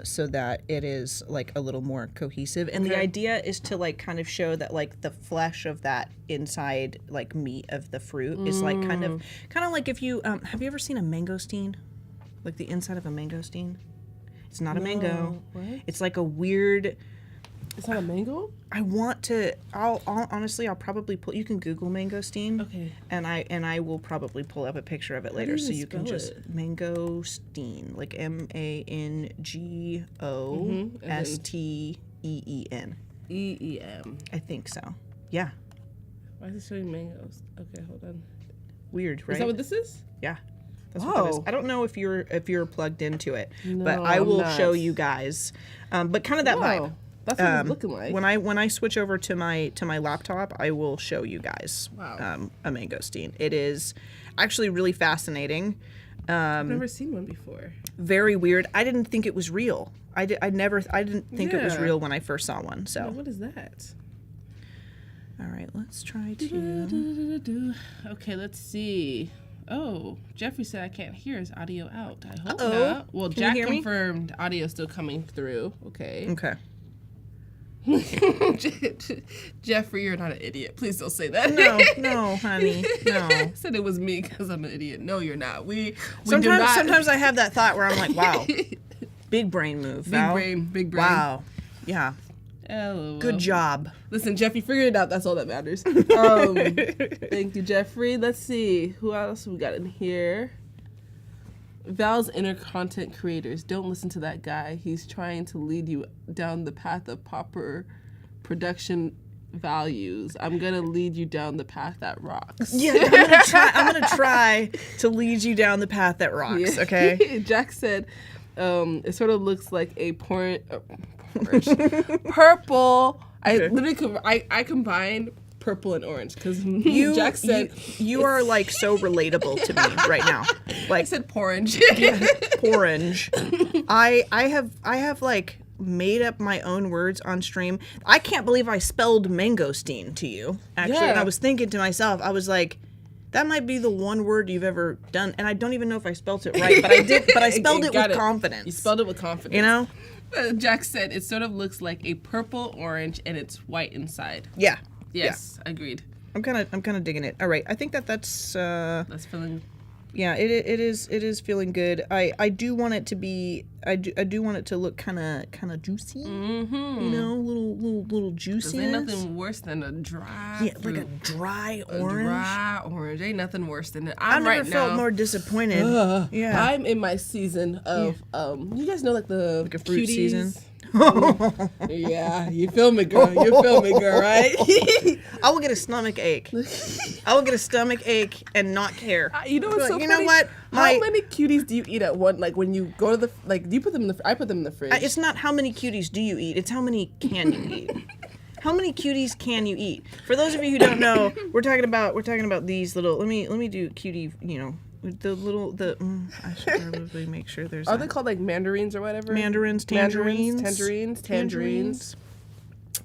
[SPEAKER 1] So that it is like a little more cohesive. And the idea is to like kind of show that like the flesh of that inside like meat of the fruit is like kind of like if you have you ever seen a mangosteen? Like the inside of a mangosteen? It's not a mango.
[SPEAKER 4] What?
[SPEAKER 1] It's like a weird.
[SPEAKER 4] Is that a mango?
[SPEAKER 1] I'll honestly I'll probably pull. You can Google mangosteen.
[SPEAKER 4] Okay.
[SPEAKER 1] And I will probably pull up a picture of it later,
[SPEAKER 4] do you
[SPEAKER 1] so you can
[SPEAKER 4] spell
[SPEAKER 1] just
[SPEAKER 4] it?
[SPEAKER 1] mangosteen, like MANGOSTEEN.
[SPEAKER 4] EEM.
[SPEAKER 1] I think so. Yeah.
[SPEAKER 4] Why is it showing mangoes? Okay, hold on.
[SPEAKER 1] Weird, right?
[SPEAKER 4] Is that what this is?
[SPEAKER 1] Yeah. That's what that is.
[SPEAKER 4] Whoa.
[SPEAKER 1] I don't know if you're plugged into it, but
[SPEAKER 4] No,
[SPEAKER 1] I will
[SPEAKER 4] I'm
[SPEAKER 1] show
[SPEAKER 4] not.
[SPEAKER 1] you guys. But kind of that vibe.
[SPEAKER 4] Wow. That's what it's looking like.
[SPEAKER 1] When I switch over to my laptop, I will show you guys
[SPEAKER 4] Wow.
[SPEAKER 1] a mangosteen. It is actually really fascinating.
[SPEAKER 4] I've never seen one before.
[SPEAKER 1] very weird. I didn't think it was real. I didn't think it was real when I first saw one. So
[SPEAKER 4] What is that?
[SPEAKER 1] all right, let's try to.
[SPEAKER 4] Okay, let's see. Oh, Jeffrey said I can't hear his audio out. I hope
[SPEAKER 1] Uh-oh.
[SPEAKER 4] not. Well,
[SPEAKER 1] Can you
[SPEAKER 4] Jack
[SPEAKER 1] hear me?
[SPEAKER 4] confirmed audio still coming through. Okay.
[SPEAKER 1] Okay.
[SPEAKER 4] Jeffrey, you're not an idiot. Please don't say that.
[SPEAKER 1] No, honey, no.
[SPEAKER 4] Said it was me because I'm an idiot. No, you're not. We
[SPEAKER 1] Sometimes I have that thought where I'm like, wow, big brain move. Val.
[SPEAKER 4] Big brain.
[SPEAKER 1] Wow. Yeah.
[SPEAKER 4] LOL.
[SPEAKER 1] Good job.
[SPEAKER 4] Listen, Jeffrey, figure it out. That's all that matters. Thank you, Jeffrey. Let's see. Who else we got in here? Val's inner content creators. Don't listen to that guy. He's trying to lead you down the path of proper production values. I'm going to lead you down the path that rocks.
[SPEAKER 1] Yeah, I'm gonna try to lead you down the path that rocks.
[SPEAKER 4] Yeah.
[SPEAKER 1] Okay.
[SPEAKER 4] Jack said, it sort of looks like a purple. I literally I combined purple and orange because Jack said
[SPEAKER 1] you are like so relatable to me right now. Like
[SPEAKER 4] I said orange.
[SPEAKER 1] orange. I have like made up my own words on stream. I can't believe I spelled mangosteen to you. Actually,
[SPEAKER 4] Yeah.
[SPEAKER 1] and I was thinking to myself, I was like, that might be the one word you've ever done, and I don't even know if I spelled it right, but I did. But I spelled it with confidence.
[SPEAKER 4] You spelled it with confidence.
[SPEAKER 1] You know?
[SPEAKER 4] Jack said it sort of looks like a purple orange and it's white inside.
[SPEAKER 1] Yeah.
[SPEAKER 4] Yes, agreed.
[SPEAKER 1] I'm kind of digging it. All right, I think that's
[SPEAKER 4] That's feeling.
[SPEAKER 1] yeah, it is feeling good. I do want it to be I do want it to look kind of juicy.
[SPEAKER 4] Mm-hmm.
[SPEAKER 1] You know, little juiciness.
[SPEAKER 4] Ain't nothing worse than a dry.
[SPEAKER 1] Yeah, like a dry orange.
[SPEAKER 4] Dry orange. Ain't nothing worse than it.
[SPEAKER 1] I've never felt more disappointed. Yeah.
[SPEAKER 4] I'm in my season of you guys know like the
[SPEAKER 1] Like a fruit
[SPEAKER 4] cuties?
[SPEAKER 1] season.
[SPEAKER 4] Yeah, you feel me, girl. You feel me, girl, right?
[SPEAKER 1] I will get a stomach ache. I will get a stomach ache and not care.
[SPEAKER 4] You know what's so
[SPEAKER 1] you
[SPEAKER 4] funny?
[SPEAKER 1] know what?
[SPEAKER 4] How many cuties do you eat at one? Like when you go to the do you put them in the? I put them in the fridge.
[SPEAKER 1] It's not how many cuties do you eat. It's how many can you eat. How many cuties can you eat? For those of you who don't know, we're talking about these little. Let me do cutie. You know. I should probably make sure there's.
[SPEAKER 4] Are they called like mandarins or whatever?
[SPEAKER 1] Tangerines.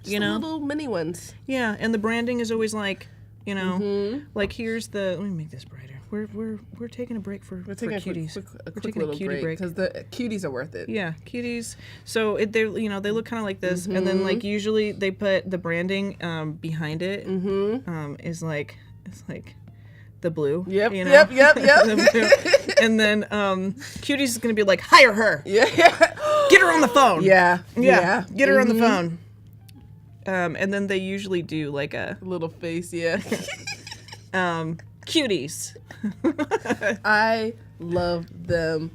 [SPEAKER 4] You know, little mini ones.
[SPEAKER 1] Yeah, and the branding is always like, you know, like here's the. Let me make this brighter. We're taking a break for cuties.
[SPEAKER 4] We're taking a cutie break because the cuties are worth it.
[SPEAKER 1] Yeah, cuties. So they look kind of like this, and then like usually they put the branding behind it. Is like it's like. The blue.
[SPEAKER 4] Yep.
[SPEAKER 1] You know?
[SPEAKER 4] Yep.
[SPEAKER 1] The blue. And then Cuties is gonna be like, hire her.
[SPEAKER 4] Yeah.
[SPEAKER 1] Get her on the phone.
[SPEAKER 4] Yeah.
[SPEAKER 1] Get her on the phone. And then they usually do like a
[SPEAKER 4] little face. Yeah.
[SPEAKER 1] Cuties.
[SPEAKER 4] I love them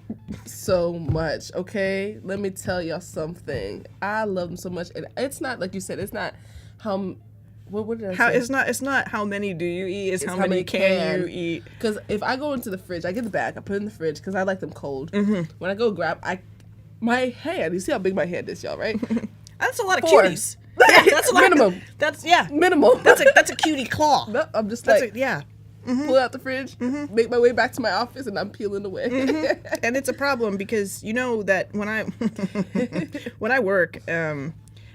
[SPEAKER 4] so much. Okay, let me tell y'all something. I love them so much, and it's not like you said. It's not how. What did I say?
[SPEAKER 1] It's not how many do you eat. It's how many can you eat.
[SPEAKER 4] Because if I go into the fridge, I get the bag. I put it in the fridge because I like them cold. When I go grab, my hand. You see how big my hand is, y'all, right?
[SPEAKER 1] That's a lot of
[SPEAKER 4] 4.
[SPEAKER 1] cuties. Yeah, that's a lot.
[SPEAKER 4] Minimum.
[SPEAKER 1] That's
[SPEAKER 4] Minimum.
[SPEAKER 1] That's a cutie claw.
[SPEAKER 4] No, I'm just
[SPEAKER 1] That's
[SPEAKER 4] like
[SPEAKER 1] yeah.
[SPEAKER 4] pull out the fridge, make my way back to my office, and I'm peeling away.
[SPEAKER 1] And it's a problem because you know that when I when I work,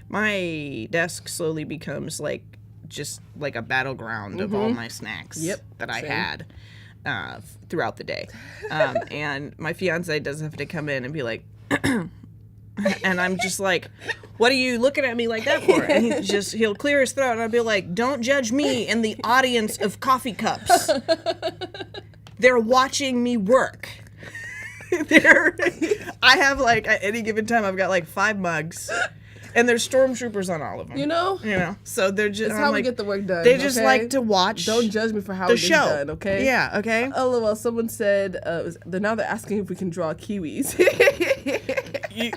[SPEAKER 1] my desk slowly becomes like just like a battleground of all my snacks that I had throughout the day. And my fiance does have to come in and be like, and I'm just like, what are you looking at me like that for? And he'll clear his throat and I'll be like, don't judge me and the audience of coffee cups. They're watching me work. I have like, at any given time, I've got like 5 mugs. And there's stormtroopers on all of them.
[SPEAKER 4] You know?
[SPEAKER 1] So they're just.
[SPEAKER 4] That's how we get the work done.
[SPEAKER 1] They just like to watch.
[SPEAKER 4] Don't judge me for how
[SPEAKER 1] the
[SPEAKER 4] it gets
[SPEAKER 1] show.
[SPEAKER 4] done, okay?
[SPEAKER 1] Yeah, okay.
[SPEAKER 4] Oh, well, someone said, they're asking if we can draw kiwis.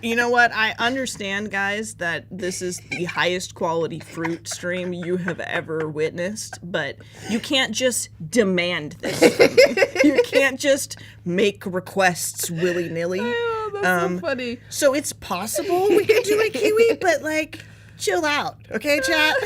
[SPEAKER 1] You know what? I understand, guys, that this is the highest quality fruit stream you have ever witnessed, but you can't just demand this from me. You can't just make requests willy-nilly.
[SPEAKER 4] Oh, that's so funny.
[SPEAKER 1] So it's possible we could do a kiwi, but like, chill out, okay, chat?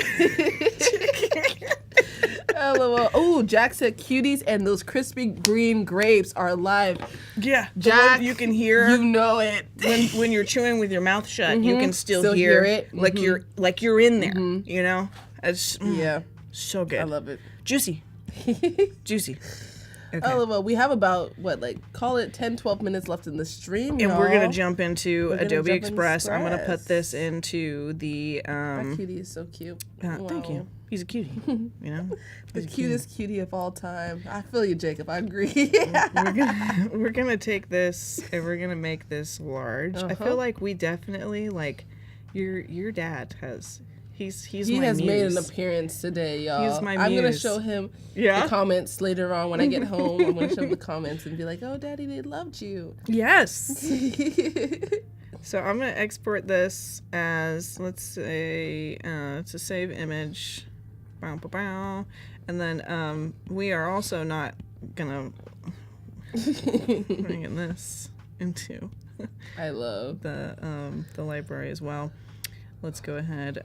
[SPEAKER 4] Oh, Jack said cuties and those crispy green grapes are alive.
[SPEAKER 1] Yeah,
[SPEAKER 4] Jack,
[SPEAKER 1] you can hear.
[SPEAKER 4] You know it.
[SPEAKER 1] when you're chewing with your mouth shut, you can still
[SPEAKER 4] hear
[SPEAKER 1] hear
[SPEAKER 4] it.
[SPEAKER 1] like you're in there. You know, it's so good.
[SPEAKER 4] I love it.
[SPEAKER 1] Juicy, juicy. Okay.
[SPEAKER 4] Oh, we have about, call it 10, 12 minutes left in the stream,
[SPEAKER 1] And
[SPEAKER 4] y'all.
[SPEAKER 1] we're going to jump into Adobe
[SPEAKER 4] jump in
[SPEAKER 1] Express. I'm going to
[SPEAKER 4] Express.
[SPEAKER 1] put this into the...
[SPEAKER 4] That cutie is so cute.
[SPEAKER 1] Thank you. He's a cutie, you know?
[SPEAKER 4] The cutest cutie of all time. I feel you, Jacob. I agree.
[SPEAKER 1] We're gonna take this and we're going to make this large. I feel like we definitely, your dad has... He's
[SPEAKER 4] he
[SPEAKER 1] my
[SPEAKER 4] has
[SPEAKER 1] muse.
[SPEAKER 4] made an appearance today, y'all.
[SPEAKER 1] He's my
[SPEAKER 4] I'm going to
[SPEAKER 1] muse.
[SPEAKER 4] show him
[SPEAKER 1] Yeah?
[SPEAKER 4] the comments later on when I get home. I'm going to show him the comments and be like, oh, Daddy, they loved you.
[SPEAKER 1] Yes. So I'm going to export this as, let's say, it's a save image. Bow, bow, bow. And then we are also not going to bring this into
[SPEAKER 4] I love.
[SPEAKER 1] the library as well. Let's go ahead,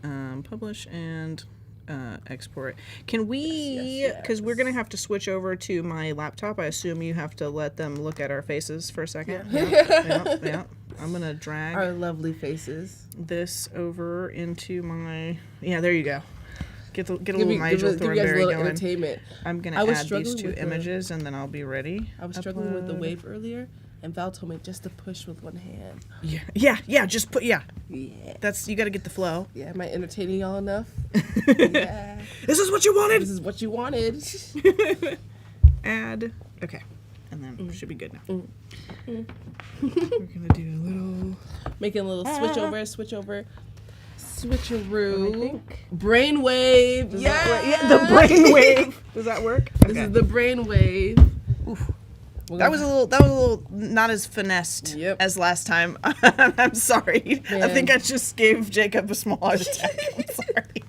[SPEAKER 1] publish and export. Can we, because we're going to have to switch over to my laptop. I assume you have to let them look at our faces for a second. Yeah. I'm going to drag
[SPEAKER 4] Our lovely faces.
[SPEAKER 1] this over into my, there you go. Get a little
[SPEAKER 4] Give
[SPEAKER 1] Nigel
[SPEAKER 4] you guys a
[SPEAKER 1] Thornberry
[SPEAKER 4] little
[SPEAKER 1] going.
[SPEAKER 4] entertainment.
[SPEAKER 1] I'm going
[SPEAKER 4] I
[SPEAKER 1] to
[SPEAKER 4] was
[SPEAKER 1] add these
[SPEAKER 4] struggling
[SPEAKER 1] two
[SPEAKER 4] with the-
[SPEAKER 1] images and then I'll be ready.
[SPEAKER 4] I was struggling with the
[SPEAKER 1] Upload.
[SPEAKER 4] wave earlier, and Val told me just to push with one hand.
[SPEAKER 1] Yeah, just put,
[SPEAKER 4] Yeah.
[SPEAKER 1] That's, you got to get the flow.
[SPEAKER 4] Yeah, am I entertaining y'all enough? Yeah.
[SPEAKER 1] This is what you wanted!
[SPEAKER 4] This is what you wanted.
[SPEAKER 1] Add. Okay. And then it should be good now. We're gonna do a little.
[SPEAKER 4] Making a little switcheroo. Brainwave. Yeah.
[SPEAKER 1] The brainwave. Does that work?
[SPEAKER 4] This is the brainwave.
[SPEAKER 1] That was a little not as finessed
[SPEAKER 4] Yep.
[SPEAKER 1] as last time. I'm sorry. I
[SPEAKER 4] Man.
[SPEAKER 1] think I just gave Jacob a small heart attack. I'm sorry.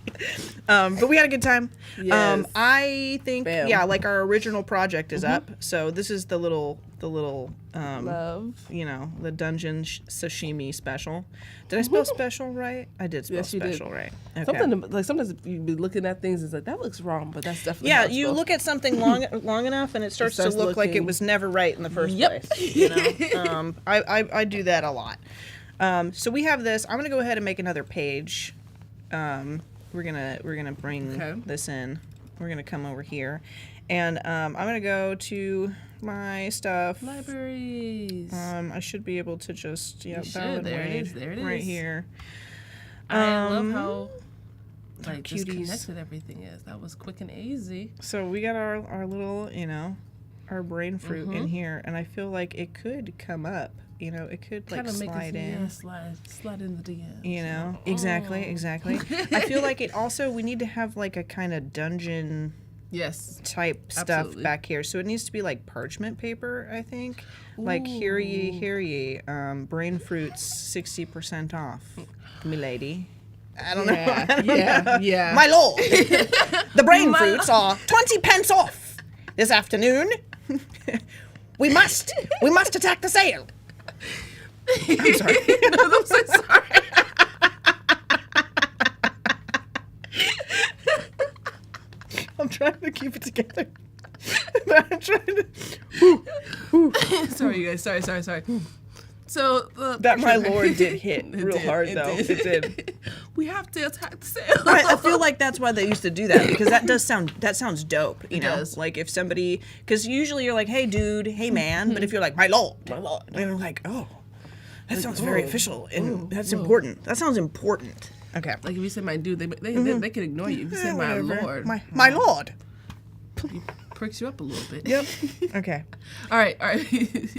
[SPEAKER 1] But we had a good time.
[SPEAKER 4] Yes.
[SPEAKER 1] I think
[SPEAKER 4] Bam.
[SPEAKER 1] like our original project is up. So this is the little
[SPEAKER 4] Love.
[SPEAKER 1] the dungeon sashimi special. Did I spell special right? I did spell
[SPEAKER 4] Yes, you did.
[SPEAKER 1] special right. Okay.
[SPEAKER 4] Sometimes you be looking at things, it's like that looks wrong, but that's definitely
[SPEAKER 1] Yeah,
[SPEAKER 4] how it's
[SPEAKER 1] you
[SPEAKER 4] supposed-
[SPEAKER 1] look at something long enough, and it starts to
[SPEAKER 4] starts
[SPEAKER 1] look like it
[SPEAKER 4] looking-
[SPEAKER 1] was never right in the first
[SPEAKER 4] Yep.
[SPEAKER 1] place. You know, I do that a lot. So we have this. I'm gonna go ahead and make another page. We're gonna bring this in. We're gonna come over here, and I'm gonna go to my stuff.
[SPEAKER 4] Libraries.
[SPEAKER 1] I should be able to just
[SPEAKER 4] should. There it is. There it
[SPEAKER 1] right
[SPEAKER 4] is.
[SPEAKER 1] here.
[SPEAKER 4] I love how just
[SPEAKER 1] cuties.
[SPEAKER 4] connected everything is. That was quick and easy.
[SPEAKER 1] So we got our little, our brain fruit in here, and I feel like it could come up. It could
[SPEAKER 4] Kinda make
[SPEAKER 1] slide
[SPEAKER 4] us,
[SPEAKER 1] in.
[SPEAKER 4] slide in the DM.
[SPEAKER 1] Exactly. I feel like it also, we need to have like a kind of dungeon
[SPEAKER 4] Yes.
[SPEAKER 1] type stuff
[SPEAKER 4] Absolutely.
[SPEAKER 1] back here. So it needs to be like parchment paper, I think. Like, hear ye, brain fruits 60% off, milady. I don't know.
[SPEAKER 4] Yeah.
[SPEAKER 1] My lord, the brain fruits are 20 pence off this afternoon. we must attack the sale. I'm sorry.
[SPEAKER 4] I'm so sorry.
[SPEAKER 1] I'm trying to keep it together. I'm trying to.
[SPEAKER 4] Sorry, you guys. Sorry. So
[SPEAKER 1] That my lord did hit real
[SPEAKER 4] did,
[SPEAKER 1] hard
[SPEAKER 4] it
[SPEAKER 1] though.
[SPEAKER 4] did.
[SPEAKER 1] It did.
[SPEAKER 4] We have to attack the sale.
[SPEAKER 1] I feel like that's why they used to do that, because that sounds dope. You know,
[SPEAKER 4] does.
[SPEAKER 1] like if somebody, because usually you're like, hey dude, hey man, but if you're like my lord, and you're like, oh, that sounds very official and that's important. That sounds important. Okay.
[SPEAKER 4] Like if you say my dude, they can ignore you. If you say my
[SPEAKER 1] Whatever.
[SPEAKER 4] lord,
[SPEAKER 1] My lord.
[SPEAKER 4] he pricks you up a little bit.
[SPEAKER 1] Yep. Okay.
[SPEAKER 4] All right.
[SPEAKER 1] Let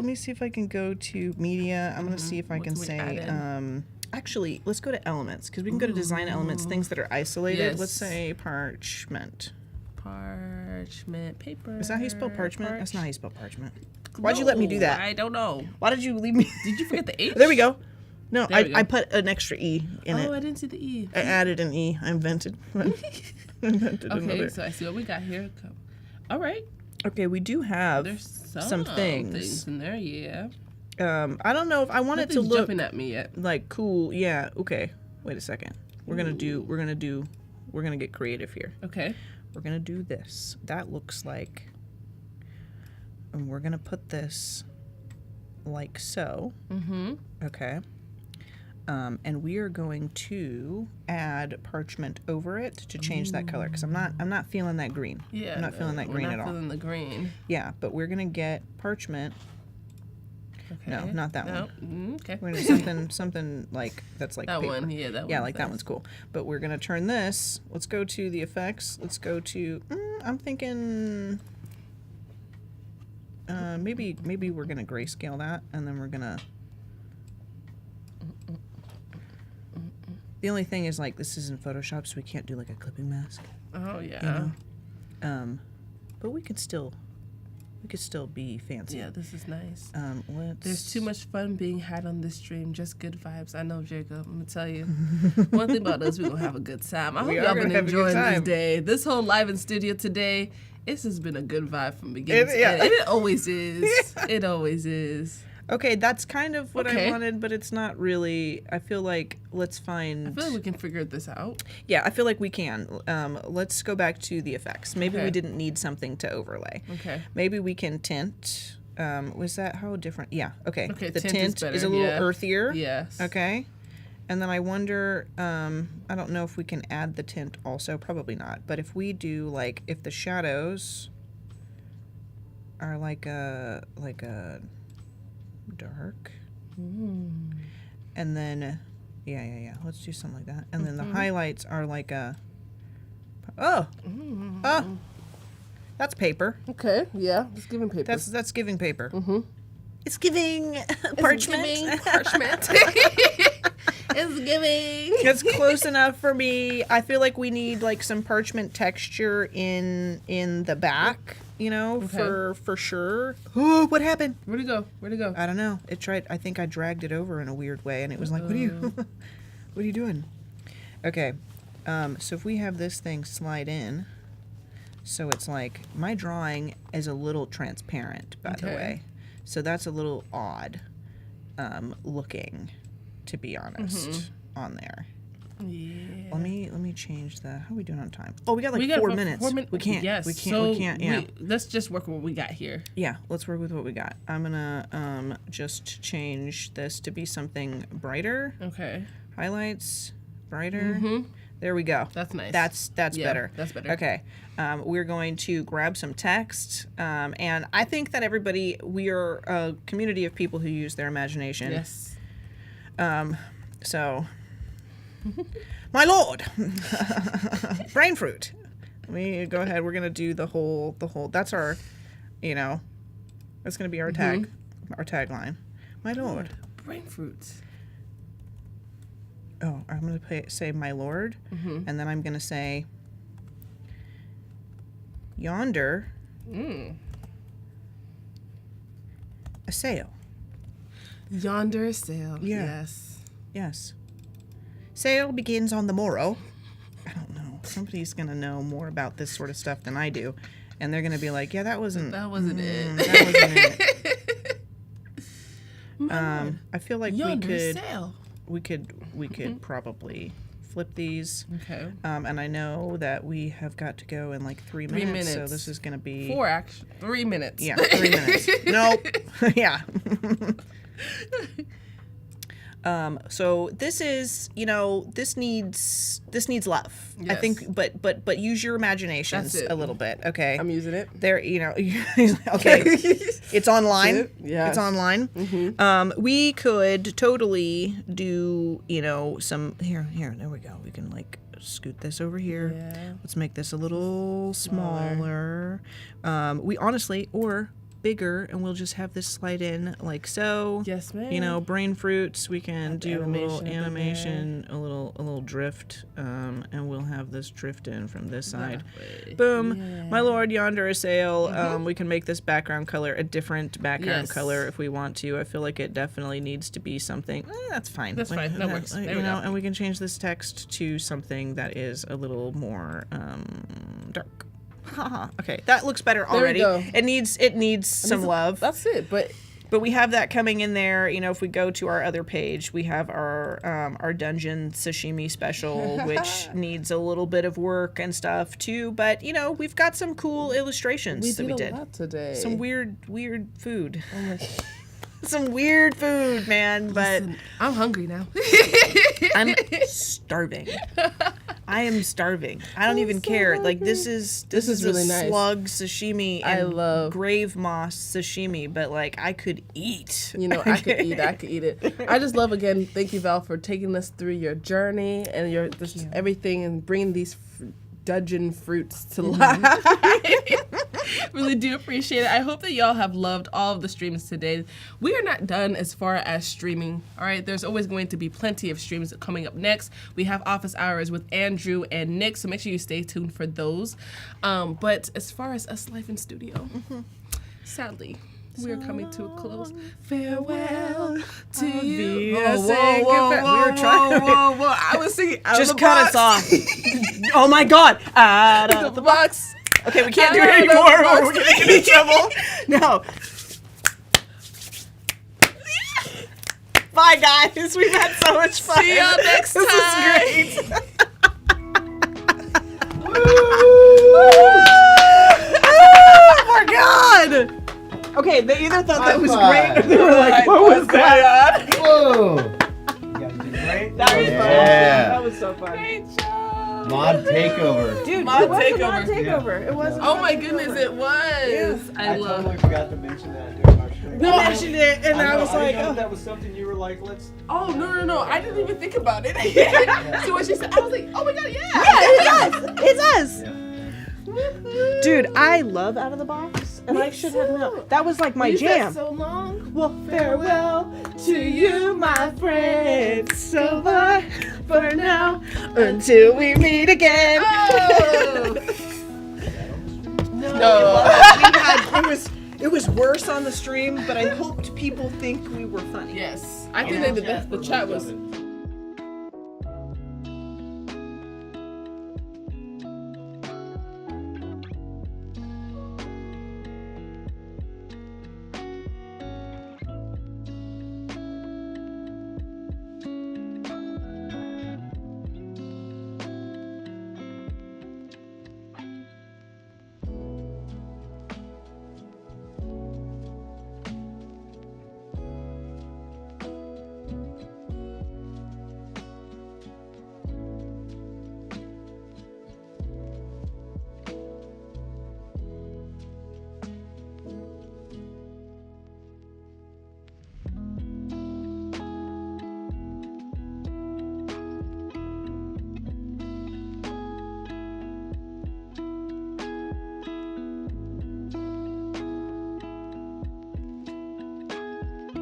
[SPEAKER 1] me see if I can go to media. I'm going to see if I can
[SPEAKER 4] What can we
[SPEAKER 1] say,
[SPEAKER 4] add
[SPEAKER 1] actually, let's go to elements, because we can go to design elements, things that are isolated.
[SPEAKER 4] Yes.
[SPEAKER 1] Let's say parchment.
[SPEAKER 4] Parchment paper.
[SPEAKER 1] Is that how you spell parchment? That's not how you spell parchment. Why'd you let me do that?
[SPEAKER 4] I don't know.
[SPEAKER 1] Why did you leave me?
[SPEAKER 4] Did you forget the H?
[SPEAKER 1] There we go. No,
[SPEAKER 4] There we go.
[SPEAKER 1] I put an extra E in it.
[SPEAKER 4] Oh, I didn't see the E.
[SPEAKER 1] I added an E. I invented
[SPEAKER 4] Okay,
[SPEAKER 1] another.
[SPEAKER 4] so I see what we got here. All right.
[SPEAKER 1] Okay, we do have
[SPEAKER 4] There's
[SPEAKER 1] some things.
[SPEAKER 4] in there, yeah.
[SPEAKER 1] I don't know if I want it to
[SPEAKER 4] Nothing's
[SPEAKER 1] look
[SPEAKER 4] jumping at me yet.
[SPEAKER 1] like cool. Yeah. Okay. Wait a second. We're gonna get creative here.
[SPEAKER 4] Okay.
[SPEAKER 1] we're gonna do this. That looks like, and we're gonna put this like so. Okay. And we are going to add parchment over it to change that color, because I'm not feeling that green.
[SPEAKER 4] Yeah,
[SPEAKER 1] I'm not feeling that green at all.
[SPEAKER 4] Feeling the green.
[SPEAKER 1] Yeah, but we're gonna get parchment.
[SPEAKER 4] Okay.
[SPEAKER 1] No, not that one.
[SPEAKER 4] Okay.
[SPEAKER 1] We're gonna do something like that's like
[SPEAKER 4] That
[SPEAKER 1] paper.
[SPEAKER 4] one, yeah, that one.
[SPEAKER 1] Yeah, like that one's cool. But we're gonna turn this. Let's go to the effects. Let's go to. I'm thinking. Maybe we're gonna grayscale that, and then we're gonna. The only thing is, like, this isn't Photoshop, so we can't do like a clipping mask.
[SPEAKER 4] Oh yeah.
[SPEAKER 1] You know? But we could still be fancy.
[SPEAKER 4] Yeah, this is nice.
[SPEAKER 1] Let's.
[SPEAKER 4] There's too much fun being had on this stream. Just good vibes. I know, Jacob. I'm gonna tell you. One thing about us, we're gonna have a good time. I hope y'all been enjoying this day. This whole live in studio today. This has been a good vibe from beginning to end. And it always is. It always is.
[SPEAKER 1] Okay, that's kind of what I wanted, but it's not really. I feel like let's find.
[SPEAKER 4] I feel like we can figure this out.
[SPEAKER 1] Yeah, I feel like we can. Let's go back to the effects. Maybe we didn't need something to overlay.
[SPEAKER 4] Okay.
[SPEAKER 1] Maybe we can tint. Was that how different? Yeah. Okay.
[SPEAKER 4] Okay.
[SPEAKER 1] The
[SPEAKER 4] tint
[SPEAKER 1] is a little earthier.
[SPEAKER 4] Yes.
[SPEAKER 1] Okay. And then I wonder. I don't know if we can add the tint also. Probably not. But if we do like if the shadows are like a dark, and then yeah, let's do something like that, and then the highlights are like a that's paper.
[SPEAKER 4] Okay, yeah, it's giving paper.
[SPEAKER 1] That's giving paper. It's giving parchment.
[SPEAKER 4] It's giving parchment. It's giving.
[SPEAKER 1] It's close enough for me. I feel like we need like some parchment texture in the back, you know, for sure. Oh, what happened?
[SPEAKER 4] Where'd it go?
[SPEAKER 1] I don't know. It tried. I think I dragged it over in a weird way, and it was like, what are you doing? Okay. So if we have this thing slide in, so it's like my drawing is a little transparent, by the way. So that's a little odd looking, to be honest, on there.
[SPEAKER 4] Yeah.
[SPEAKER 1] Let me change the. How are we doing on time? Oh, we got like 4 minutes.
[SPEAKER 4] 4 minutes.
[SPEAKER 1] We can't.
[SPEAKER 4] Yes.
[SPEAKER 1] We can't. Yeah.
[SPEAKER 4] Let's just work with what we got here.
[SPEAKER 1] Yeah. Let's work with what we got. I'm gonna just change this to be something brighter.
[SPEAKER 4] Okay.
[SPEAKER 1] Highlights, brighter. There we go.
[SPEAKER 4] That's nice.
[SPEAKER 1] That's better.
[SPEAKER 4] That's better.
[SPEAKER 1] Okay. We're going to grab some text, and I think that we are a community of people who use their imagination.
[SPEAKER 4] Yes.
[SPEAKER 1] So, my lord, brain fruit. Let me go ahead. We're gonna do the whole. That's our, that's gonna be our tag, our tagline. My lord,
[SPEAKER 4] brain fruits.
[SPEAKER 1] Oh, I'm gonna say my lord, and then I'm gonna say yonder a sail.
[SPEAKER 4] Yonder sail.
[SPEAKER 1] Yeah.
[SPEAKER 4] Yes.
[SPEAKER 1] Yes. Sail begins on the morrow. I don't know. Somebody's gonna know more about this sort of stuff than I do, and they're gonna be like, "Yeah, that wasn't
[SPEAKER 4] it.
[SPEAKER 1] That wasn't it." I feel like
[SPEAKER 4] Yonder sail.
[SPEAKER 1] we could probably flip these.
[SPEAKER 4] Okay.
[SPEAKER 1] And I know that we have got to go in like 3 minutes.
[SPEAKER 4] 3 minutes.
[SPEAKER 1] So this is gonna be
[SPEAKER 4] 4 actually. 3 minutes.
[SPEAKER 1] Yeah, 3 minutes. Nope. Yeah. So this is, this needs love.
[SPEAKER 4] Yes.
[SPEAKER 1] I think, but use your imaginations
[SPEAKER 4] That's it.
[SPEAKER 1] a little bit. Okay.
[SPEAKER 4] I'm using it.
[SPEAKER 1] There, okay. It's online.
[SPEAKER 4] Yes.
[SPEAKER 1] It's online. We could totally do, some here, there we go. We can like scoot this over here.
[SPEAKER 4] Yeah.
[SPEAKER 1] Let's make this a little smaller. We honestly, or bigger, and we'll just have this slide in like so.
[SPEAKER 4] Yes, ma'am.
[SPEAKER 1] Brain fruits. We can
[SPEAKER 4] Have
[SPEAKER 1] do a little
[SPEAKER 4] animation
[SPEAKER 1] animation, a little drift, and we'll have this drift in from this side.
[SPEAKER 4] That way.
[SPEAKER 1] Boom,
[SPEAKER 4] Yeah.
[SPEAKER 1] my lord, yonder a sail. We can make this background color a different background
[SPEAKER 4] Yes.
[SPEAKER 1] color if we want to. I feel like it definitely needs to be something. That's fine.
[SPEAKER 4] That's fine. That works. There we go.
[SPEAKER 1] And we can change this text to something that is a little more dark. Okay, that looks better already.
[SPEAKER 4] go.
[SPEAKER 1] It needs some love.
[SPEAKER 4] That's it. But
[SPEAKER 1] But we have that coming in there. You know, if we go to our other page, we have our dungeon sashimi special, which needs a little bit of work and stuff too. But you know, we've got some cool illustrations that we did.
[SPEAKER 4] A lot today.
[SPEAKER 1] Some weird food. Oh my God. Some weird food, man. But
[SPEAKER 4] Listen, I'm hungry now.
[SPEAKER 1] I'm starving. I am starving. I don't even care.
[SPEAKER 4] hungry.
[SPEAKER 1] Like this is
[SPEAKER 4] really
[SPEAKER 1] a
[SPEAKER 4] nice.
[SPEAKER 1] slug sashimi and
[SPEAKER 4] I love
[SPEAKER 1] grave moss sashimi, but like I could eat.
[SPEAKER 4] You know, I could eat it. I just love, again, thank you, Val, for taking us through your journey and your everything and bringing these dungeon fruits to life. Really do appreciate it. I hope that y'all have loved all of the streams today. We are not done as far as streaming, all right? There's always going to be plenty of streams coming up next. We have office hours with Andrew and Nick, so make sure you stay tuned for those. But as far as us live in studio, sadly, we are coming to a close. Farewell to you.
[SPEAKER 1] Whoa. We were trying.
[SPEAKER 4] Whoa. I was singing out
[SPEAKER 1] Just
[SPEAKER 4] of the
[SPEAKER 1] cut
[SPEAKER 4] box.
[SPEAKER 1] us off. Oh my God. Out of
[SPEAKER 4] The box.
[SPEAKER 1] Okay, we can't do it
[SPEAKER 4] Out of the
[SPEAKER 1] anymore.
[SPEAKER 4] box.
[SPEAKER 1] We're gonna get in trouble. No. Bye, guys. We've had so much fun.
[SPEAKER 4] See y'all next time.
[SPEAKER 1] This is great. Oh my God. Okay, they either thought that was great or they were like, what was that?
[SPEAKER 2] Whoa! You guys did great.
[SPEAKER 1] That was fun. That was so fun.
[SPEAKER 4] Great job.
[SPEAKER 2] Mod takeover.
[SPEAKER 1] Dude,
[SPEAKER 4] Mod
[SPEAKER 1] it was a
[SPEAKER 4] takeover.
[SPEAKER 1] mod takeover. It was.
[SPEAKER 4] Oh my goodness, it was. I love
[SPEAKER 6] totally forgot to mention that during our stream.
[SPEAKER 1] We mentioned it, and I was like,
[SPEAKER 6] I didn't know
[SPEAKER 1] oh.
[SPEAKER 6] if that was something you were like, let's.
[SPEAKER 4] Oh, no. I didn't even think about it. So when she said, I was like, oh my God, yeah.
[SPEAKER 1] It's us.
[SPEAKER 6] Yeah.
[SPEAKER 1] Dude, I love Out of the Box, and I should have known. That was like my
[SPEAKER 4] We've
[SPEAKER 1] jam.
[SPEAKER 4] had so long.
[SPEAKER 1] Well, farewell to you, my friend. So bye for now until we meet again.
[SPEAKER 4] Oh.
[SPEAKER 1] No. It was worse on the stream, but I hoped people think we were funny.
[SPEAKER 4] Yes. I think that the chat was